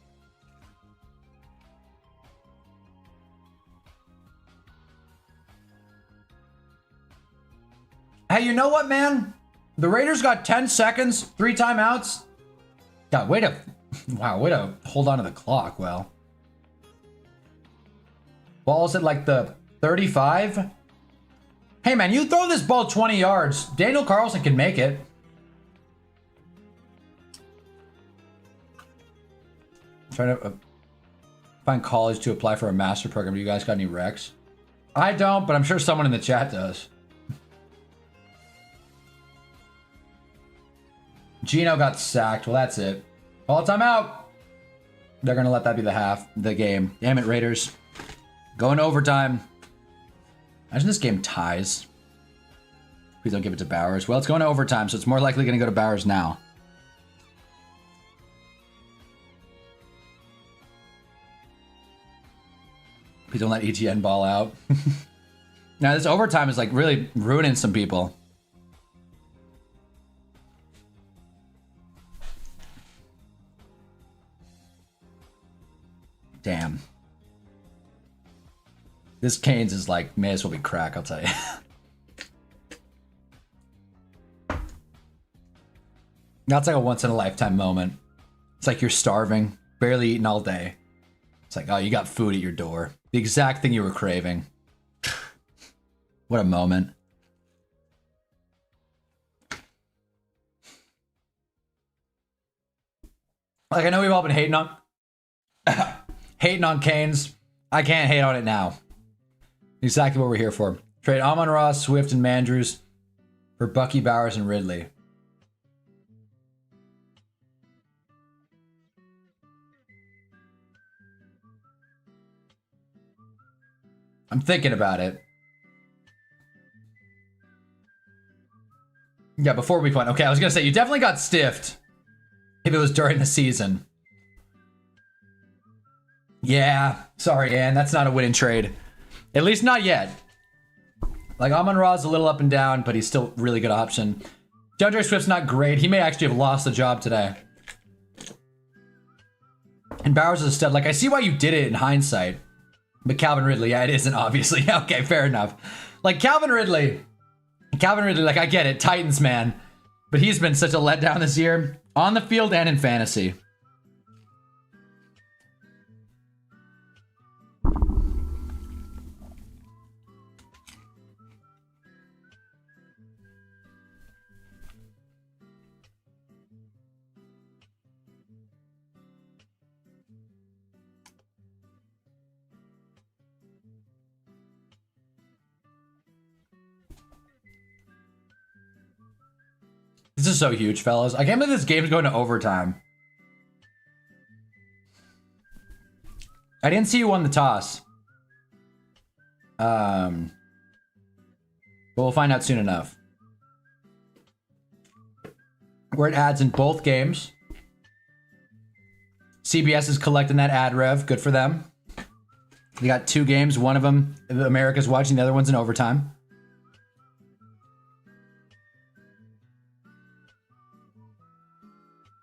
Hey, you know what, man? The Raiders got 10 seconds, 3 timeouts. God, way to hold on to the clock. Well, ball's at like the 35. Hey, man, you throw this ball 20 yards. Daniel Carlson can make it. I'm trying to find college to apply for a master program. Do you guys got any recs? I don't, but I'm sure someone in the chat does. Gino got sacked. Well, that's it. All time out. They're going to let that be the game. Damn it, Raiders. Going to overtime. Imagine this game ties. Please don't give it to Bowers. Well, it's going to overtime, so it's more likely going to go to Bowers now. Please don't let ETN ball out. Now, this overtime is like really ruining some people. Damn. This Canes is like, may as well be crack, I'll tell you. That's like a once-in-a-lifetime moment. It's like you're starving, barely eating all day. It's like, oh, you got food at your door. The exact thing you were craving. What a moment. Like, I know we've all been hating on... hating on Canes. I can't hate on it now. Exactly what we're here for. Trade Amon-Ra, Swift, and Mandrews for Bucky, Bowers, and Ridley. I'm thinking about it. Yeah, before we went. Okay, I was gonna say, you definitely got stiffed if it was during the season. Yeah, sorry, Ann. That's not a winning trade. At least not yet. Like, Amon-Ra's a little up and down, but he's still a really good option. DeAndre Swift's not great. He may actually have lost the job today. And Bowers is a stud. Like, I see why you did it in hindsight. But Calvin Ridley, yeah, it isn't, obviously. Okay, fair enough. Like, Calvin Ridley, like, I get it. Titans, man. but he's been such a letdown this year on the field and in fantasy. This is so huge, fellas. I can't believe this game's going to overtime. I didn't see you won the toss. But we'll find out soon enough. We're at ads in both games. CBS is collecting that ad rev. Good for them. They got 2 games. One of them, America's watching. The other one's in overtime.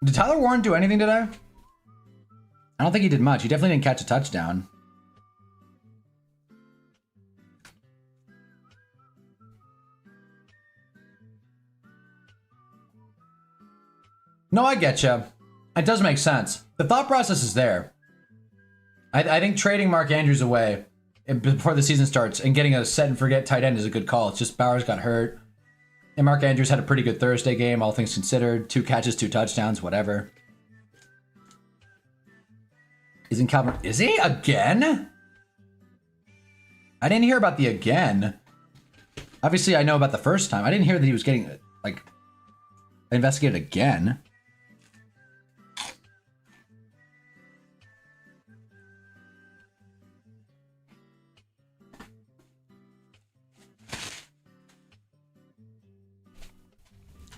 Did Tyler Warren do anything today? I don't think he did much. He definitely didn't catch a touchdown. No, I get you. It does make sense. The thought process is there. I think trading Mark Andrews away before the season starts and getting a set and forget tight end is a good call. It's just Bowers got hurt. And Mark Andrews had a pretty good Thursday game, all things considered. 2 catches, 2 touchdowns, whatever. Isn't Calvin... Is he? Again? I didn't hear about the again. Obviously, I know about the first time. I didn't hear that he was getting, like, investigated again.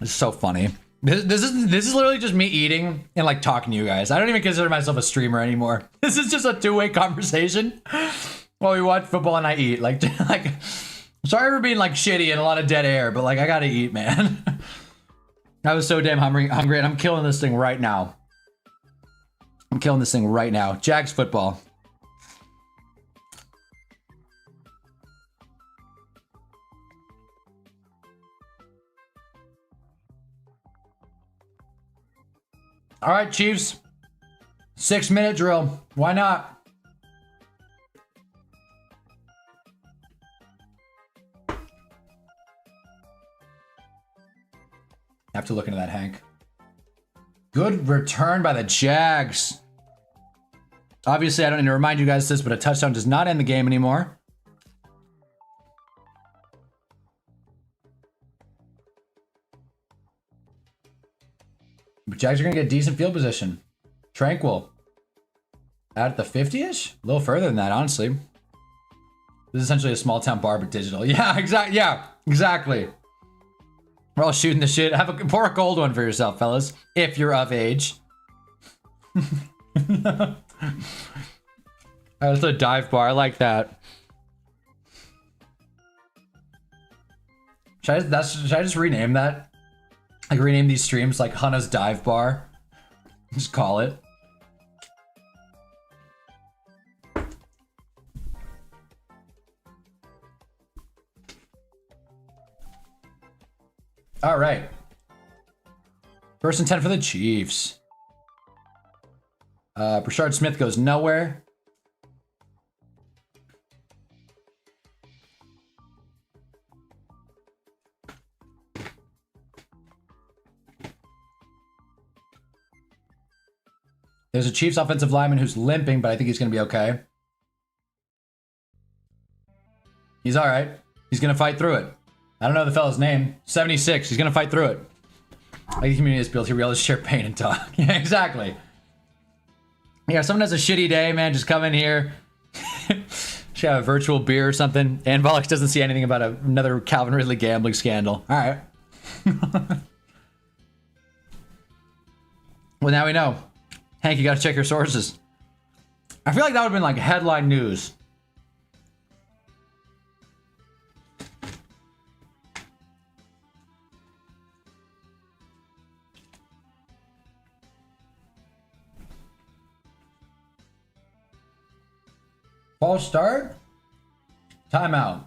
It's so funny. This is literally just me eating and like talking to you guys. I don't even consider myself a streamer anymore. This is just a 2-way conversation while we watch football and I eat. Like sorry for being like shitty and a lot of dead air, but like I gotta eat, man. I was so damn hungry and I'm killing this thing right now. I'm killing this thing right now. Jags football. All right, Chiefs. 6-minute drill. Why not? Have to look into that, Hank. Good return by the Jags. Obviously, I don't need to remind you guys this, but a touchdown does not end the game anymore. But Jags are going to get decent field position. Tranquil. Out at the 50-ish? A little further than that, honestly. This is essentially a small town bar, but digital. Yeah, exactly. Yeah, exactly. We're all shooting the shit. Pour a cold one for yourself, fellas. If you're of age. That's a dive bar. I like that. Should I just rename that? Like rename these streams like Hunna's Dive Bar. Just call it. All right. 1st and 10 for the Chiefs. Brashard Smith goes nowhere. There's a Chiefs offensive lineman who's limping, but I think he's going to be okay. He's all right. He's going to fight through it. I don't know the fella's name. 76. He's going to fight through it. Like the community is built here. We all just share pain and talk. Yeah, exactly. Yeah, if someone has a shitty day, man, just come in here. Should have a virtual beer or something. And Volix doesn't see anything about another Calvin Ridley gambling scandal. All right. Well, now we know. Hank, you got to check your sources. I feel like that would have been like headline news. False start? Timeout.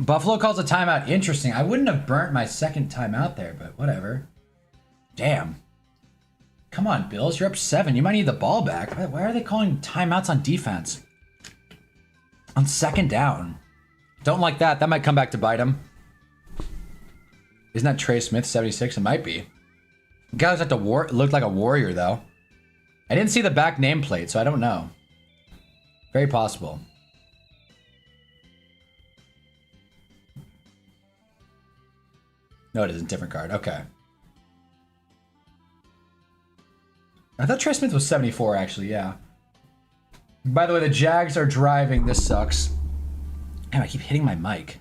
Buffalo calls a timeout. Interesting. I wouldn't have burnt my second timeout there, but whatever. Damn. Come on, Bills. You're up 7. You might need the ball back. Why are they calling timeouts on defense? On second down. Don't like that. That might come back to bite him. Isn't that Trey Smith, 76? It might be. The guy was at the looked like a warrior, though. I didn't see the back nameplate, so I don't know. Very possible. No, it isn't. Different card. Okay. I thought Trey Smith was 74, actually. Yeah. By the way, the Jags are driving. This sucks. Damn, I keep hitting my mic.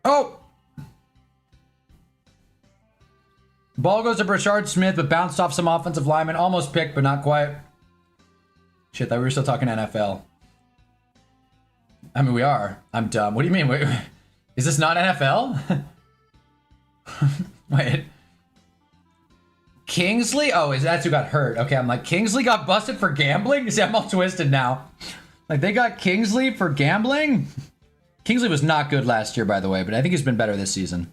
Oh! Ball goes to Brashard Smith, but bounced off some offensive lineman. Almost picked, but not quite. Shit, thought we were still talking NFL. I mean, we are. I'm dumb. What do you mean? Wait, is this not NFL? Wait. Kingsley? Oh, that's who got hurt. Okay, I'm like, Kingsley got busted for gambling? You see, I'm all twisted now. Like, they got Kingsley for gambling? Kingsley was not good last year, by the way, but I think he's been better this season.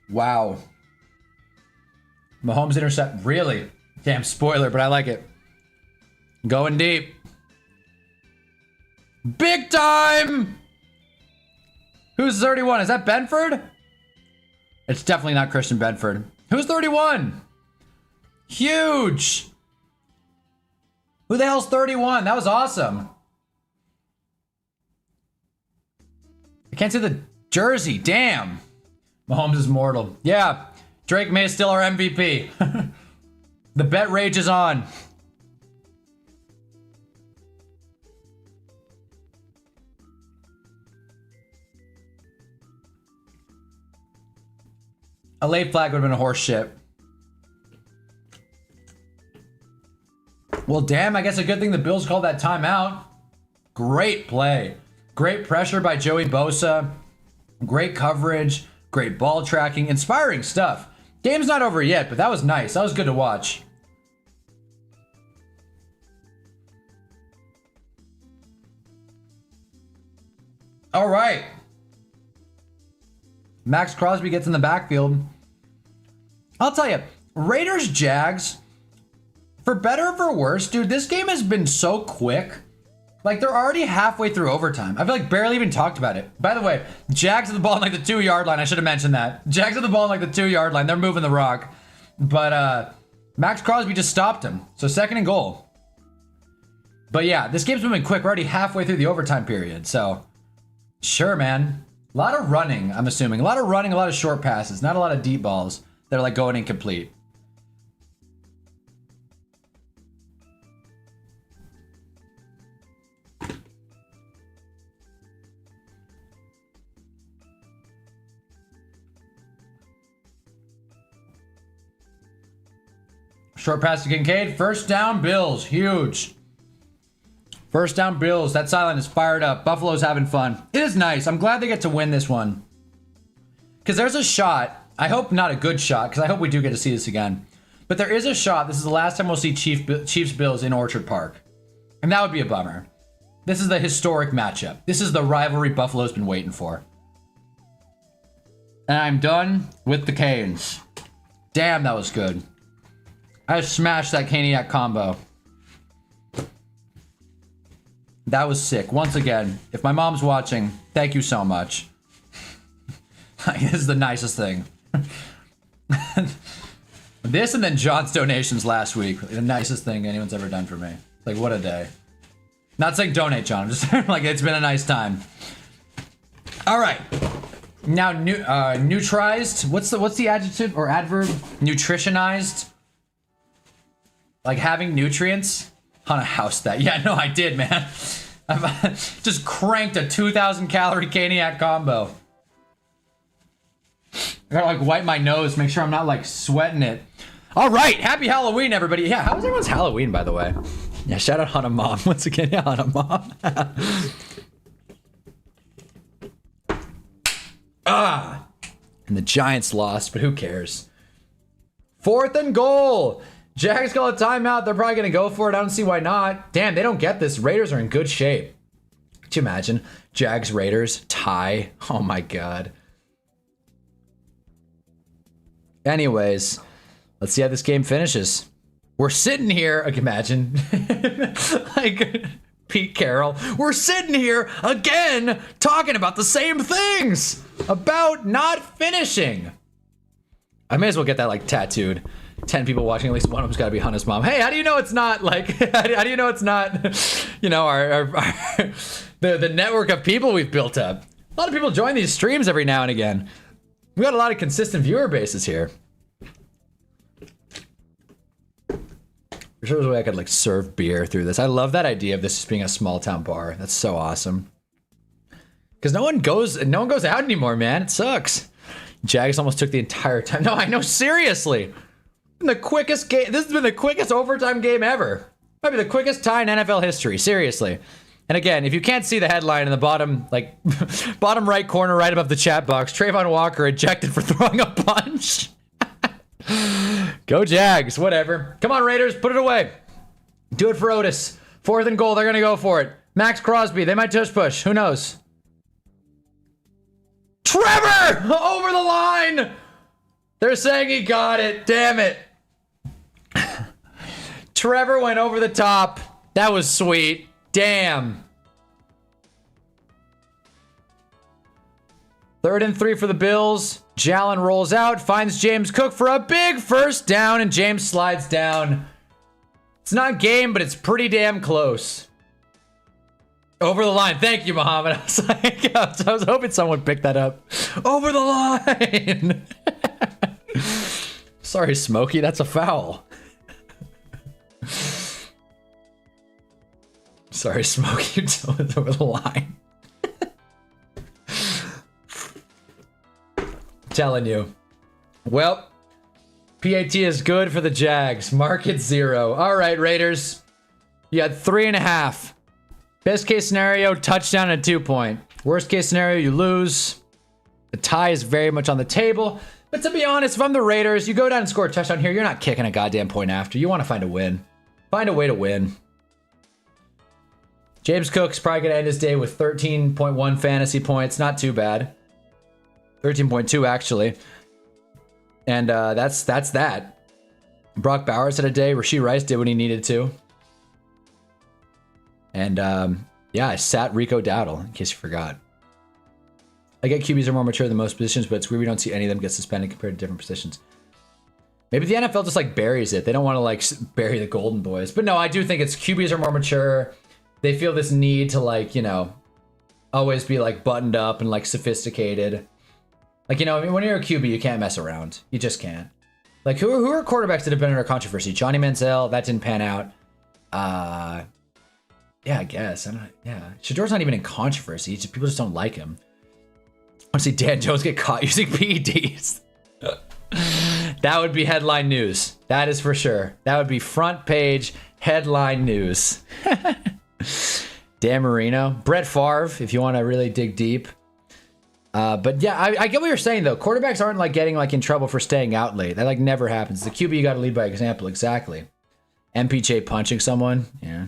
Wow. Mahomes intercept. Really? Damn, spoiler, but I like it. Going deep. Big time! Who's 31? Is that Benford? It's definitely not Christian Benford. Who's 31? Huge! Who the hell's 31? That was awesome. I can't see the jersey. Damn. Mahomes is mortal. Yeah. Drake May is still our MVP. The bet rage is on. A late flag would have been a horse shit. Well, damn, I guess a good thing the Bills called that timeout. Great play. Great pressure by Joey Bosa. Great coverage. Great ball tracking. Inspiring stuff. Game's not over yet, but that was nice. That was good to watch. All right. Max Crosby gets in the backfield. I'll tell you, Raiders Jags, for better or for worse, dude, this game has been so quick. Like, they're already halfway through overtime. I feel like barely even talked about it. By the way, Jags have the ball on like the 2-yard line. I should have mentioned that. Jags have the ball on like the 2-yard line. They're moving the rock. But Max Crosby just stopped him. So 2nd and goal. But yeah, this game's moving quick. We're already halfway through the overtime period. So, sure, man. A lot of running, I'm assuming. A lot of running, a lot of short passes. Not a lot of deep balls that are like going incomplete. Short pass to Kincaid. First down, Bills. Huge. First down, Bills. That sideline is fired up. Buffalo's having fun. It is nice. I'm glad they get to win this one. Because there's a shot. I hope not a good shot, because I hope we do get to see this again. But there is a shot. This is the last time we'll see Chiefs-Bills in Orchard Park. And that would be a bummer. This is the historic matchup. This is the rivalry Buffalo's been waiting for. And I'm done with the Canes. Damn, that was good. I smashed that Caniac combo. That was sick. Once again, if my mom's watching, thank you so much. This is the nicest thing. This and then John's donations last week. The nicest thing anyone's ever done for me. Like, what a day. Not saying donate, John. I'm just saying, like, it's been a nice time. All right. Now, neutrized. What's the adjective or adverb? Nutritionized. Like having nutrients. On a house that. Yeah, no, I did, man. I've just cranked a 2,000 calorie Caniac combo. I gotta like wipe my nose, make sure I'm not like sweating it. All right, happy Halloween, everybody. Yeah, how was everyone's Halloween, by the way? Yeah, shout out Hannah Mom once again. Yeah, Hannah Mom. And the Giants lost, but who cares? 4th and goal. Jags call a timeout. They're probably going to go for it. I don't see why not. Damn, they don't get this. Raiders are in good shape. Could you imagine? Jags, Raiders, tie. Oh my God. Anyways, let's see how this game finishes. We're sitting here, I can imagine, like Pete Carroll. We're sitting here again talking about the same things about not finishing. I may as well get that like tattooed. 10 people watching, at least one of them's got to be Hannah's mom. Hey, how do you know it's not like? How do you know it's not? You know, the network of people we've built up. A lot of people join these streams every now and again. We got a lot of consistent viewer bases here. I'm sure there's a way I could like serve beer through this. I love that idea of this just being a small town bar. That's so awesome. Because no one goes out anymore, man. It sucks. Jags almost took the entire time. No, I know, seriously. The quickest game. This has been the quickest overtime game ever. Might be the quickest tie in NFL history. Seriously. And again, if you can't see the headline in the bottom, like bottom right corner, right above the chat box, Trayvon Walker ejected for throwing a punch. Go Jags, whatever. Come on, Raiders, put it away. Do it for Otis. 4th and goal, they're gonna go for it. Max Crosby, they might tush push. Who knows? Trevor! Over the line! They're saying he got it. Damn it. Trevor went over the top. That was sweet. Damn. 3rd and 3 for the Bills. Jalen rolls out, finds James Cook for a big first down, and James slides down. It's not game, but it's pretty damn close. Over the line. Thank you, Muhammad. I was like, I was hoping someone picked that up. Over the line. Sorry, Smokey. That's a foul. Sorry, Smokey. It's over the line. Telling you. Well, PAT is good for the Jags. Market 0. All right, Raiders. You had 3.5. Best case scenario, touchdown and 2-point. Worst case scenario, you lose. The tie is very much on the table. But to be honest, if I'm the Raiders, you go down and score a touchdown here, you're not kicking a goddamn point after. You want to find a win. Find a way to win. James Cook's probably going to end his day with 13.1 fantasy points. Not too bad. 13.2 actually. And that's that. Brock Bowers had a day. Rashee Rice did what he needed to. And yeah, I sat Rico Dowdle, in case you forgot. I get QBs are more mature than most positions, but it's weird we don't see any of them get suspended compared to different positions. Maybe the NFL just like buries it. They don't want to like bury the golden boys. But no, I do think it's QBs are more mature. They feel this need to like, you know, always be like buttoned up and like sophisticated. Like, you know, I mean, when you're a QB, you can't mess around. You just can't. Like, who are quarterbacks that have been under controversy? Johnny Manziel, that didn't pan out. Yeah, I guess. Yeah. Shador's not even in controversy. People just don't like him. I want to see Dan Jones get caught using PEDs. That would be headline news. That is for sure. That would be front page headline news. Dan Marino. Brett Favre, if you want to really dig deep. But yeah, I get what you're saying though. Quarterbacks aren't like getting like in trouble for staying out late. That like never happens. The QB, you got to lead by example. Exactly. MPJ punching someone. Yeah.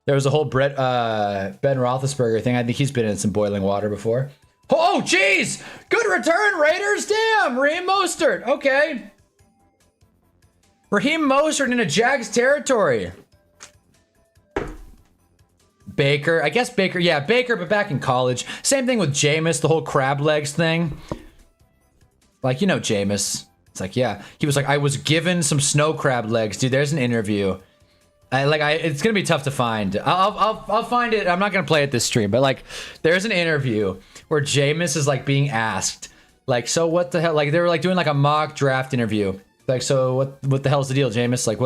There was a whole Ben Roethlisberger thing. I think he's been in some boiling water before. Oh, jeez! Good return, Raiders. Damn, Raheem Mostert. Okay. Raheem Mostert in a Jags territory. Baker. I guess Baker. Yeah, Baker, but back in college. Same thing with Jameis, the whole crab legs thing. Like, you know, Jameis. It's like, yeah. He was like, I was given some snow crab legs. Dude, there's an interview. It's gonna be tough to find. I'll find it. I'm not gonna play it this stream, but like, there's an interview where Jameis is like being asked, like, so what the hell? Like, they were like doing like a mock draft interview. Like, so what the hell's the deal, Jameis? Like,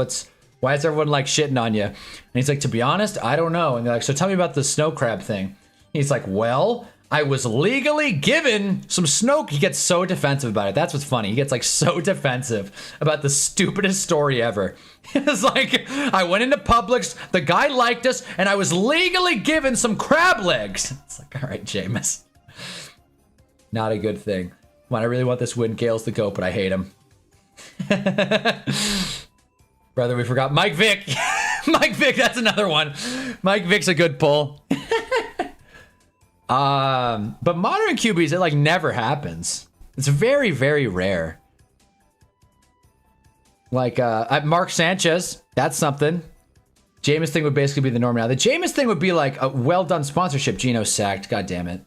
why is everyone like shitting on you? And he's like, to be honest, I don't know. And they're like, so tell me about the snow crab thing. He's like, well, I was legally given some Snoke. He gets so defensive about it. That's what's funny. He gets like so defensive about the stupidest story ever. It's like, I went into Publix, the guy liked us, and I was legally given some crab legs. It's like, all right, Jameis. Not a good thing. Come on, I really want this win. Gale's the GOAT, but I hate him. Brother, we forgot Mike Vick. Mike Vick, that's another one. Mike Vick's a good pull. But modern QBs, it like never happens. It's very, very rare. Like Mark Sanchez, that's something. Jameis thing would basically be the norm now. The Jameis thing would be like a well done sponsorship. Geno sacked. God damn it.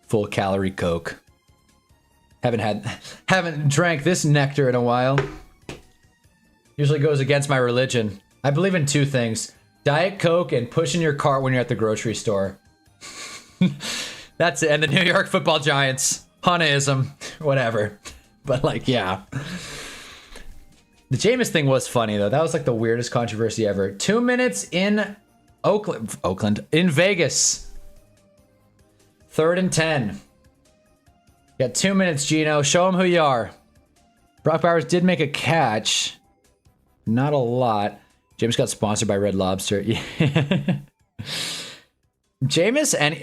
Full calorie Coke. Haven't drank this nectar in a while. Usually goes against my religion. I believe in two things: Diet Coke and pushing your cart when you're at the grocery store. That's it. And the New York Football Giants. Hunnaism. Whatever. But like, yeah. The Jameis thing was funny though. That was like the weirdest controversy ever. 2 minutes in Oakland. In Vegas. 3rd and 10. You got 2 minutes, Gino. Show him who you are. Brock Bowers did make a catch. Not a lot. Jameis got sponsored by Red Lobster. Jameis and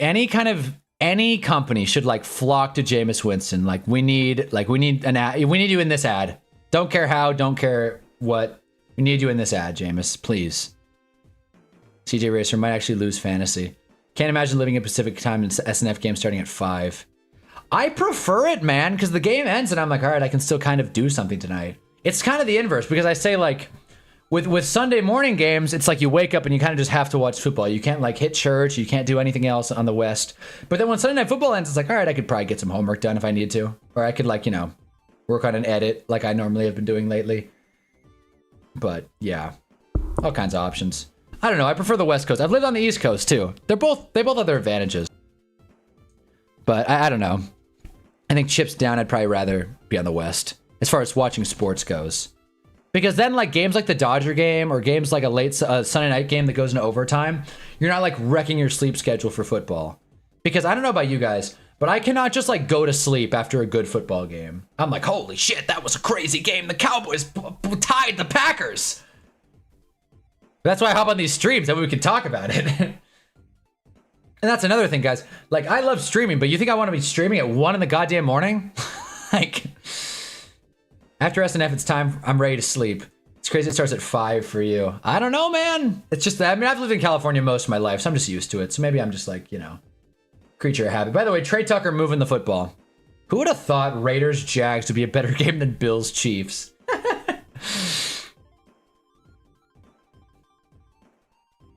any company should like flock to Jameis Winston. Like we need an ad. We need you in this ad. Don't care how, don't care what. We need you in this ad, Jameis, please. CJ Racer might actually lose fantasy. Can't imagine living in Pacific time and SNF game starting at 5. I prefer it, man, because the game ends and I'm like, all right, I can still kind of do something tonight. It's kind of the inverse because I say like, with Sunday morning games, it's like you wake up and you kind of just have to watch football. You can't like hit church. You can't do anything else on the West. But then when Sunday Night Football ends, it's like, all right, I could probably get some homework done if I need to. Or I could like, you know, work on an edit like I normally have been doing lately. But yeah, all kinds of options. I don't know. I prefer the West Coast. I've lived on the East Coast too. They both have their advantages. But I don't know. I think chips down, I'd probably rather be on the West as far as watching sports goes. Because then like games like the Dodger game or games like a late Sunday night game that goes into overtime, you're not like wrecking your sleep schedule for football. Because I don't know about you guys, but I cannot just like go to sleep after a good football game. I'm like, holy shit, that was a crazy game. The Cowboys tied the Packers. That's why I hop on these streams, that way we can talk about it. And that's another thing, guys. Like, I love streaming, but you think I want to be streaming at 1 in the goddamn morning? Like, after SNF, it's time. I'm ready to sleep. It's crazy it starts at 5 for you. I don't know, man. It's just that, I mean, I've lived in California most of my life, so I'm just used to it. So maybe I'm just like, you know, creature of habit. By the way, Trey Tucker moving the football. Who would have thought Raiders Jags would be a better game than Bills Chiefs?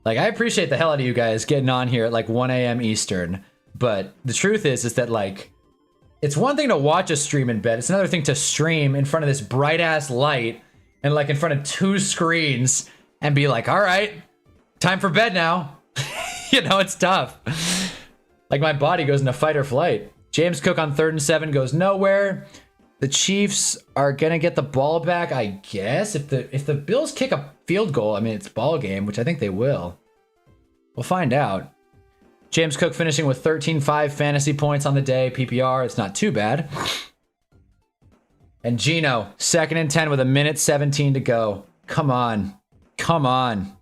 Like, I appreciate the hell out of you guys getting on here at like 1 a.m. Eastern, but the truth is that like, it's one thing to watch a stream in bed. It's another thing to stream in front of this bright ass light and like in front of 2 screens and be like, all right, time for bed now. You know, it's tough. Like my body goes into fight or flight. James Cook on 3rd and 7 goes nowhere. The Chiefs are gonna get the ball back, I guess. If the Bills kick a field goal, I mean, it's ball game, which I think they will. We'll find out. James Cook finishing with 13.5 fantasy points on the day. PPR, it's not too bad. And Gino, 2nd and 10 with 1:17 to go. Come on. Come on.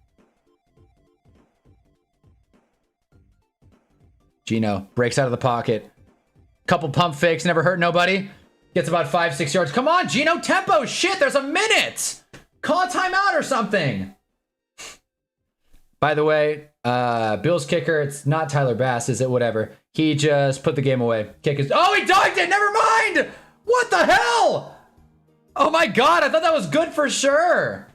Gino breaks out of the pocket. Couple pump fakes, never hurt nobody. Gets about 5-6 yards. Come on, Gino, tempo. Shit, there's a minute. Call a timeout or something. By the way, Bills kicker, it's not Tyler Bass, is it? Whatever. He just put the game away. Kick is... Oh, he donked it. Never mind. What the hell? Oh, my God. I thought that was good for sure.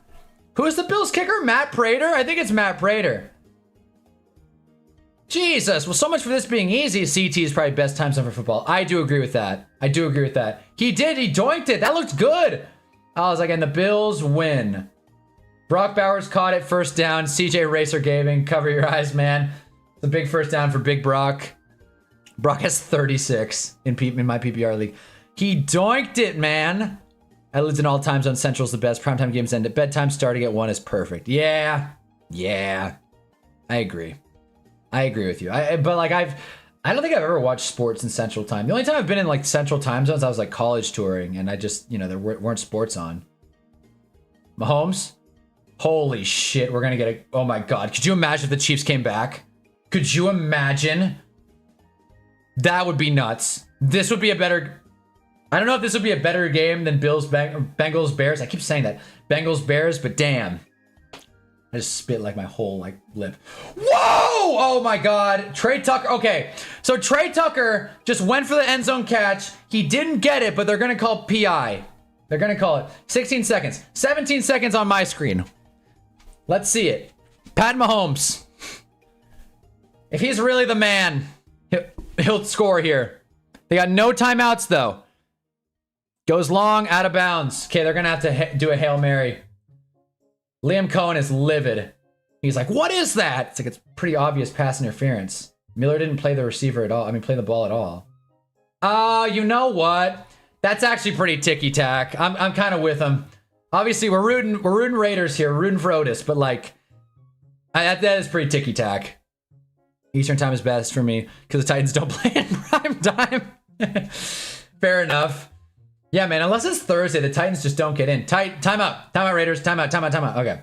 Who's the Bills kicker? Matt Prater? I think it's Matt Prater. Jesus. Well, so much for this being easy. CT is probably best time zone for football. I do agree with that. I do agree with that. He did. He doinked it. That looked good. I was like, and the Bills win. Brock Bowers caught it, 1st down. CJ Racer gaming. Cover your eyes, man. It's a big 1st down for Big Brock. Brock has 36 in my PPR league. He doinked it, man. I lived in all time zone. Central's the best. Primetime games end at bedtime. Starting at 1 is perfect. Yeah. Yeah, I agree. I agree with you. But like I don't think I've ever watched sports in Central Time. The only time I've been in like Central Time zones, I was like college touring, and I just, you know, there weren't sports on. Mahomes, holy shit, we're gonna get a. Oh my god, could you imagine if the Chiefs came back? Could you imagine? That would be nuts. This would be a better. I don't know if this would be a better game than Bengals Bears. I keep saying that Bengals Bears, but damn. I just spit like my whole like lip. Whoa! Oh my god. Trey Tucker. Okay. So Trey Tucker just went for the end zone catch. He didn't get it, but they're going to call PI. They're going to call it 16 seconds. 17 seconds on my screen. Let's see it. Pat Mahomes. If he's really the man, he'll score here. They got no timeouts though. Goes long, out of bounds. Okay, they're going to have to do a Hail Mary. Liam Cohen is livid. He's like, what is that? It's like, it's pretty obvious pass interference. Miller didn't play the receiver at all. I mean, play the ball at all. You know what? That's actually pretty ticky-tack. I'm kind of with him. Obviously, we're rooting Raiders here. We're rooting for Otis, but like, that is pretty ticky-tack. Eastern time is best for me because the Titans don't play in prime time. Fair enough. Yeah, man, unless it's Thursday, the Titans just don't get in. Timeout. Timeout, Raiders. Timeout. Okay.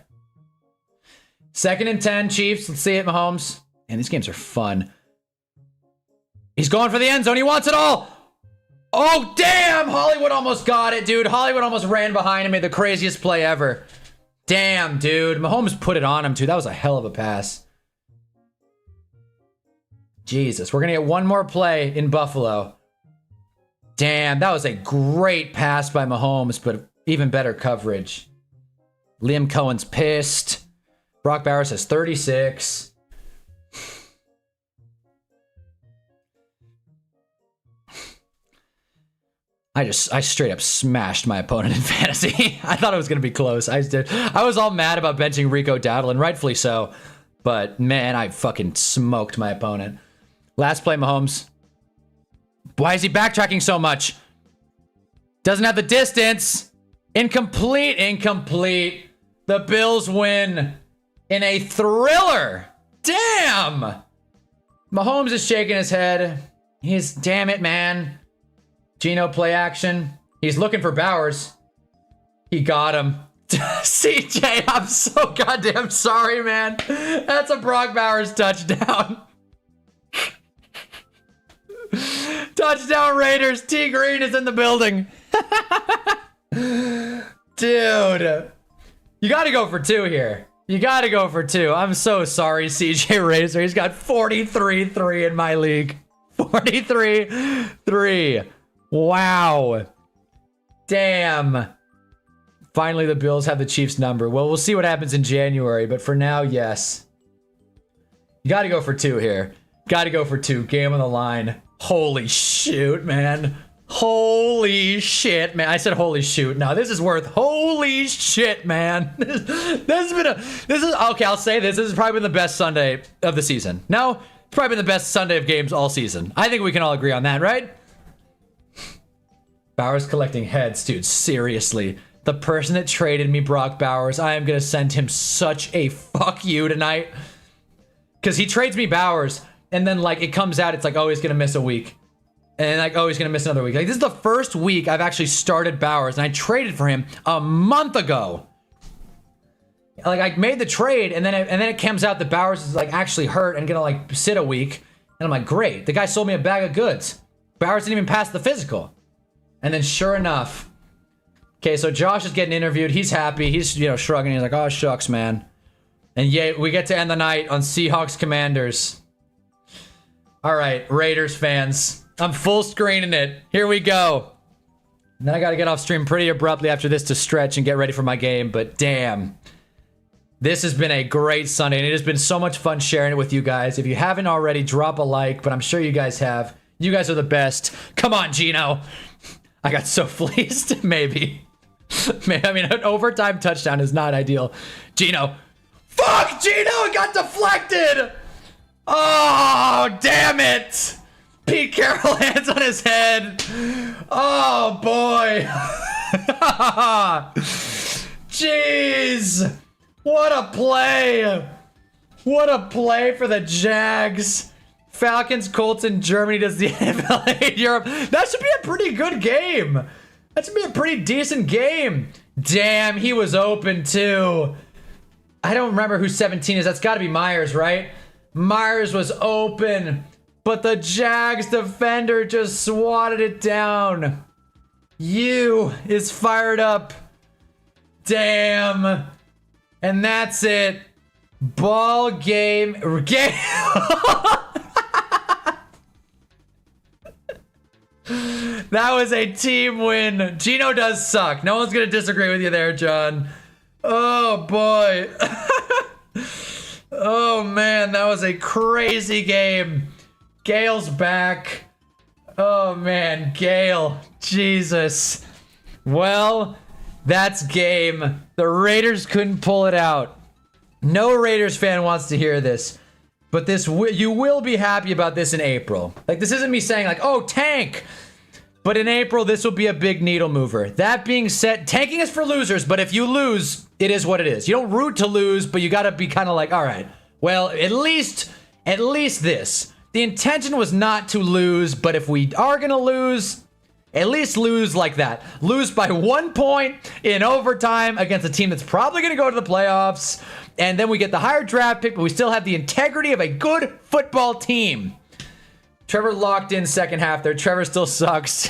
2nd and 10, Chiefs. Let's see it, Mahomes. Man, these games are fun. He's going for the end zone. He wants it all. Oh, damn. Hollywood almost got it, dude. Hollywood almost ran behind and made the craziest play ever. Damn, dude. Mahomes put it on him, too. That was a hell of a pass. Jesus. We're going to get one more play in Buffalo. Damn, that was a great pass by Mahomes, but even better coverage. Liam Cohen's pissed. Brock Bowers has 36. I straight up smashed my opponent in fantasy. I thought it was going to be close. I was all mad about benching Rico Dowdle, and rightfully so. But, man, I fucking smoked my opponent. Last play, Mahomes. Why is he backtracking so much? Doesn't have the distance. Incomplete. The Bills win in a thriller. Damn. Mahomes is shaking his head. Damn it, man. Geno play action. He's looking for Bowers. He got him. CJ, I'm so goddamn sorry, man. That's a Brock Bowers touchdown. Touchdown Raiders. T Green is in the building. Dude. You got to go for 2 here. You got to go for 2. I'm so sorry, CJ Razor. He's got 43-3 in my league. 43-3. Wow. Damn. Finally, the Bills have the Chiefs number. Well, we'll see what happens in January, but for now, yes. You got to go for 2 here. Got to go for 2. Game on the line. Holy shoot, man. Holy shit, man. I said holy shoot. Now this is worth holy shit, man. This is okay, I'll say this. This has probably been the best Sunday of the season. No, it's probably been the best Sunday of games all season. I think we can all agree on that, right? Bowers collecting heads, dude. Seriously. The person that traded me, Brock Bowers, I am gonna send him such a fuck you tonight. Because he trades me Bowers. And then, like, it comes out, it's like, oh, he's going to miss a week. And, like, oh, he's going to miss another week. Like, this is the first week I've actually started Bowers, and I traded for him a month ago. Like, I made the trade, and then it comes out that Bowers is, like, actually hurt and going to, like, sit a week. And I'm like, great. The guy sold me a bag of goods. Bowers didn't even pass the physical. And then, sure enough. Okay, so Josh is getting interviewed. He's happy. He's, you know, shrugging. He's like, oh, shucks, man. And yet, we get to end the night on Seahawks Commanders. All right, Raiders fans. I'm full screening it. Here we go. And then I got to get off stream pretty abruptly after this to stretch and get ready for my game. But damn, this has been a great Sunday. And it has been so much fun sharing it with you guys. If you haven't already, drop a like. But I'm sure you guys have. You guys are the best. Come on, Geno. I got so fleeced. Maybe. I mean, an overtime touchdown is not ideal. Geno. Fuck, Geno. It got deflected. Oh, damn it. Pete Carroll lands on his head. Oh, boy. Jeez. What a play. What a play for the Jags. Falcons, Colts, and Germany does the NFL in Europe. That should be a pretty good game. That should be a pretty decent game. Damn, he was open too. I don't remember who 17 is. That's got to be Myers, right? Myers was open, but the Jags defender just swatted it down. You is fired up. Damn. And that's it. Ball game. That was a team win. Gino does suck. No one's going to disagree with you there, John. Oh, boy. Oh, man. That was a crazy game. Gale's back. Oh, man. Gale. Jesus. Well, that's game. The Raiders couldn't pull it out. No Raiders fan wants to hear this. But this, you will be happy about this in April. Like, this isn't me saying like, oh, tank. But in April, this will be a big needle mover. That being said, tanking is for losers, but if you lose, it is what it is. You don't root to lose, but you gotta be kind of like, all right, well, at least this. The intention was not to lose, but if we are gonna lose, at least lose like that. Lose by 1 point in overtime against a team that's probably gonna go to the playoffs. And then we get the higher draft pick, but we still have the integrity of a good football team. Trevor locked in second half there. Trevor still sucks.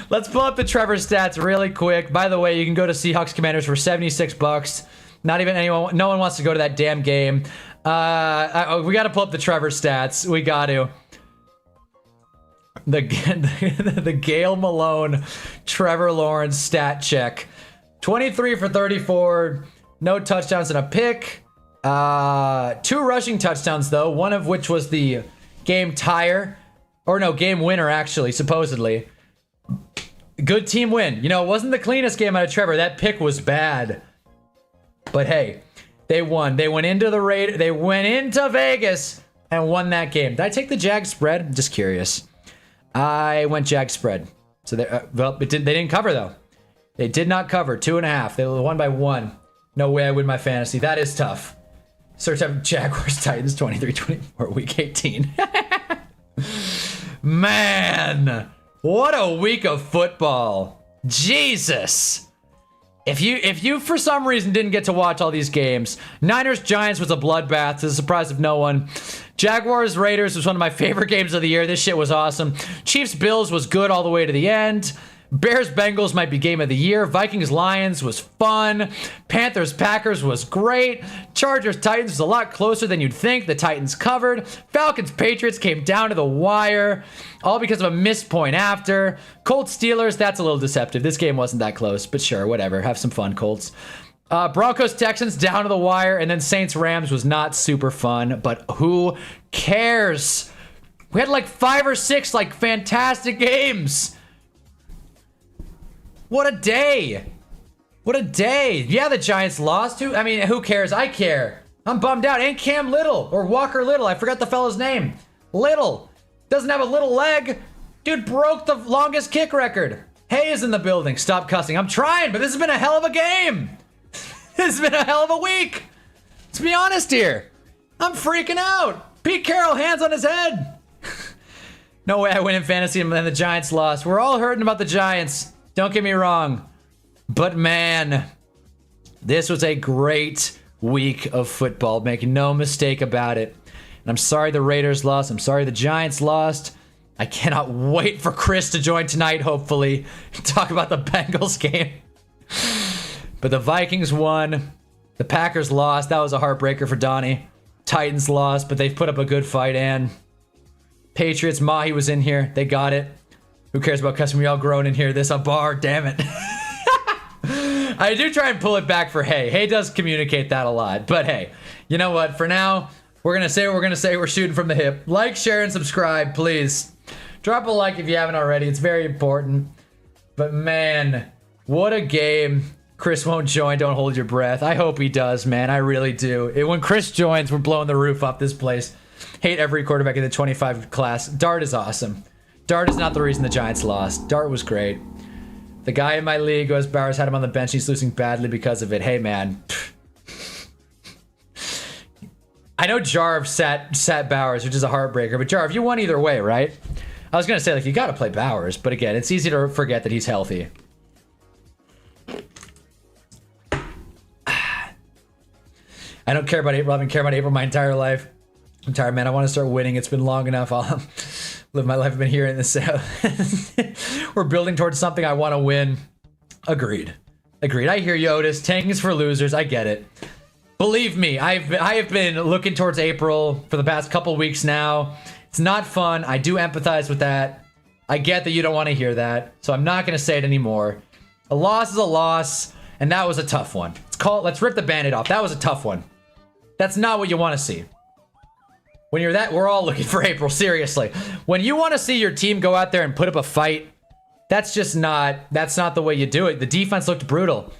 Let's pull up the Trevor stats really quick. By the way, you can go to Seahawks Commanders for $76. Not even anyone, no one wants to go to that damn game. We got to pull up the Trevor stats. We got to. The Gale Malone, Trevor Lawrence stat check. 23 for 34. No touchdowns and a pick. 2 rushing touchdowns, though. One of which was the game tire. Or no, game winner, actually, supposedly. Good team win. You know, it wasn't the cleanest game out of Trevor. That pick was bad. But hey, they won. They went into the raid. They went into Vegas and won that game. Did I take the Jags spread? I'm just curious. I went Jags spread. So well, they didn't cover, though. They did not cover. 2.5. They won by 1. No way I win my fantasy. That is tough. Search up Jaguars Titans 23-24 week 18. Man, what a week of football. Jesus. If you for some reason didn't get to watch all these games, Niners Giants was a bloodbath, to the surprise of no one. Jaguars Raiders was one of my favorite games of the year. This shit was awesome. Chiefs Bills was good all the way to the end. Bears Bengals might be game of the year. Vikings Lions was fun. Panthers Packers was great. Chargers Titans was a lot closer than you'd think. The Titans covered. Falcons Patriots came down to the wire, all because of a missed point after. Colts Steelers, that's a little deceptive. This game wasn't that close, but sure, whatever. Have some fun, Colts. Broncos Texans down to the wire, and then Saints Rams was not super fun, but who cares? We had like 5 or 6 like fantastic games. What a day. What a day. Yeah, the Giants lost too. I mean, who cares? I care. I'm bummed out. And Cam Little or Walker Little. I forgot the fella's name. Little. Doesn't have a little leg. Dude broke the longest kick record. Hayes in the building. Stop cussing. I'm trying, but this has been a hell of a game. This has been a hell of a week. Let's be honest here. I'm freaking out. Pete Carroll, hands on his head. No way I win in fantasy and then the Giants lost. We're all hurting about the Giants. Don't get me wrong, but man, this was a great week of football. Make no mistake about it. And I'm sorry the Raiders lost. I'm sorry the Giants lost. I cannot wait for Chris to join tonight, hopefully, and talk about the Bengals game. But the Vikings won. The Packers lost. That was a heartbreaker for Donnie. Titans lost, but they've put up a good fight. And Patriots, Mahi was in here. They got it. Who cares about cussing? We all grown in here. This a bar, damn it. I do try and pull it back for Hay. Hay does communicate that a lot. But hey, you know what? For now, we're going to say what we're going to say. We're shooting from the hip. Like, share, and subscribe, please. Drop a like if you haven't already. It's very important. But man, what a game. Chris won't join. Don't hold your breath. I hope he does, man. I really do. When Chris joins, we're blowing the roof off this place. Hate every quarterback in the 25 class. Dart is awesome. Dart is not the reason the Giants lost. Dart was great. The guy in my league, Wes Bowers, had him on the bench. He's losing badly because of it. Hey, man. I know Jarv sat Bowers, which is a heartbreaker, but Jarv, you won either way, right? I was gonna say, like, you gotta play Bowers, but again, it's easy to forget that he's healthy. I don't care about April. I've been caring about April my entire life. I'm tired, man. I want to start winning. It's been long enough. I'll live my life. I've been here in the South. We're building towards something. I want to win. Agreed. I hear you, Otis. Tanking is for losers. I get it. Believe me, I have been looking towards April for the past couple weeks now. It's not fun. I do empathize with that. I get that you don't want to hear that, so I'm not going to say it anymore. A loss is a loss, and that was a tough one. Let's rip the Band-Aid off. That was a tough one. That's not what you want to see. When you're that, we're all looking for April, seriously. When you want to see your team go out there and put up a fight, that's not the way you do it. The defense looked brutal.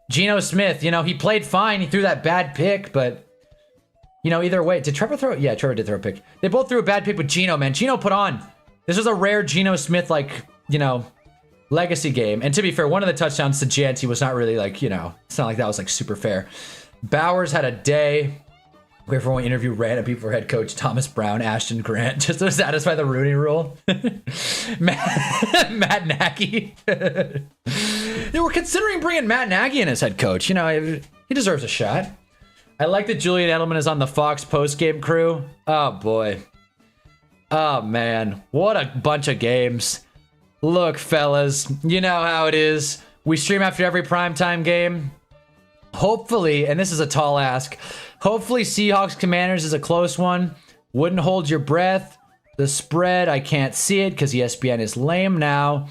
Geno Smith, you know, he played fine. He threw that bad pick, but, you know, either way. Did Trevor throw it? Yeah, Trevor did throw a pick. They both threw a bad pick with Geno, man. Geno put on. This was a rare Geno Smith, like, you know, legacy game. And to be fair, one of the touchdowns to Janty was not really, like, you know, it's not like that was, like, super fair. Bowers had a day. Wait for one interview random people for head coach Thomas Brown, Ashton Grant, just to satisfy the Rooney rule. Matt Nagy. They were considering bringing Matt Nagy in as head coach. You know, he deserves a shot. I like that Julian Edelman is on the Fox post-game crew. Oh, boy. Oh, man. What a bunch of games. Look, fellas, you know how it is. We stream after every primetime game. Hopefully, and this is a tall ask, hopefully Seahawks Commanders is a close one. Wouldn't hold your breath. The spread, I can't see it because ESPN is lame now.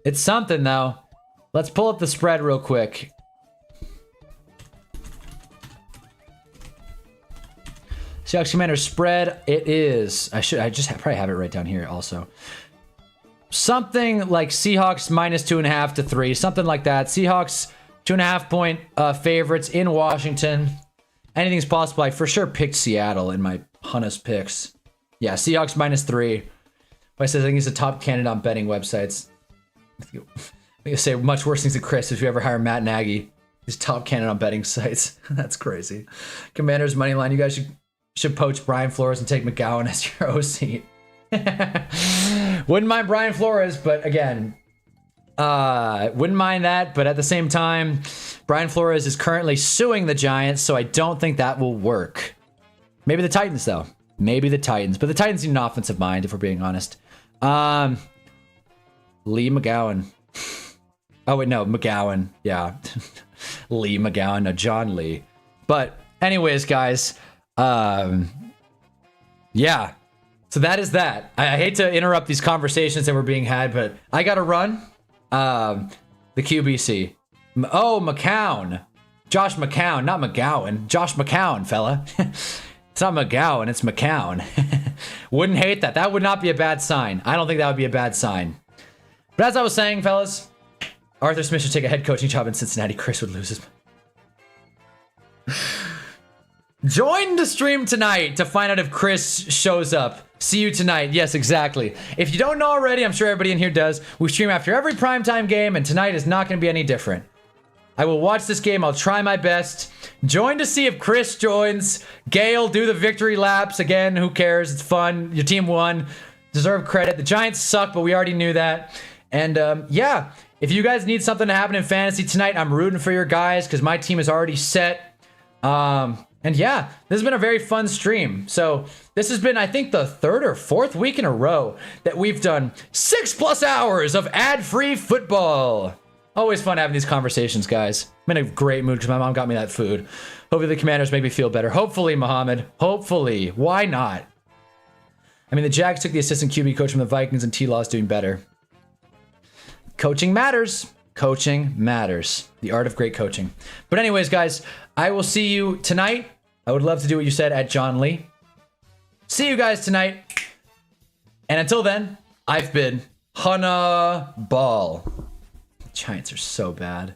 It's something, though. Let's pull up the spread real quick. Seahawks Commanders spread, it is. I just probably have it right down here also. Something like Seahawks -2.5 to 3, something like that. Seahawks 2.5 point favorites in Washington. Anything's possible. I for sure picked Seattle in my Hunna's picks. Yeah, Seahawks -3. But I said I think he's a top candidate on betting websites. I say much worse things than Chris if you ever hire Matt Nagy. He's top candidate on betting sites. That's crazy. Commanders money line. You guys should poach Brian Flores and take McGowan as your OC. Wouldn't mind Brian Flores, but again, wouldn't mind that. But at the same time, Brian Flores is currently suing the Giants, so I don't think that will work. Maybe the Titans, though. Maybe the Titans. But the Titans need an offensive mind, if we're being honest. Lee McGowan. Oh, wait, no, McGowan. Yeah. Lee McGowan. No, John Lee. But anyways, guys, yeah. So that is that. I hate to interrupt these conversations that were being had, but I got to run. The QBC. Oh, McCown. Josh McCown, not McGowan. Josh McCown, fella. It's not McGowan, it's McCown. Wouldn't hate that. That would not be a bad sign. I don't think that would be a bad sign. But as I was saying, fellas, Arthur Smith should take a head coaching job in Cincinnati. Chris would lose his... Join the stream tonight to find out if Chris shows up. See you tonight. Yes, exactly. If you don't know already, I'm sure everybody in here does. We stream after every primetime game, and tonight is not going to be any different. I will watch this game. I'll try my best. Join to see if Chris joins. Gale, do the victory laps. Again, who cares? It's fun. Your team won. Deserve credit. The Giants suck, but we already knew that. And yeah, if you guys need something to happen in fantasy tonight, I'm rooting for your guys because my team is already set. And yeah, this has been a very fun stream. So this has been, I think, the 3rd or 4th week in a row that we've done 6+ hours of ad-free football. Always fun having these conversations, guys. I'm in a great mood because my mom got me that food. Hopefully the Commanders make me feel better. Hopefully, Muhammad. Hopefully. Why not? I mean, the Jags took the assistant QB coach from the Vikings and T-Law's doing better. Coaching matters. Coaching matters. The art of great coaching. But anyways, guys, I will see you tonight. I would love to do what you said at John Lee. See you guys tonight. And until then, I've been Hunnaball. Giants are so bad.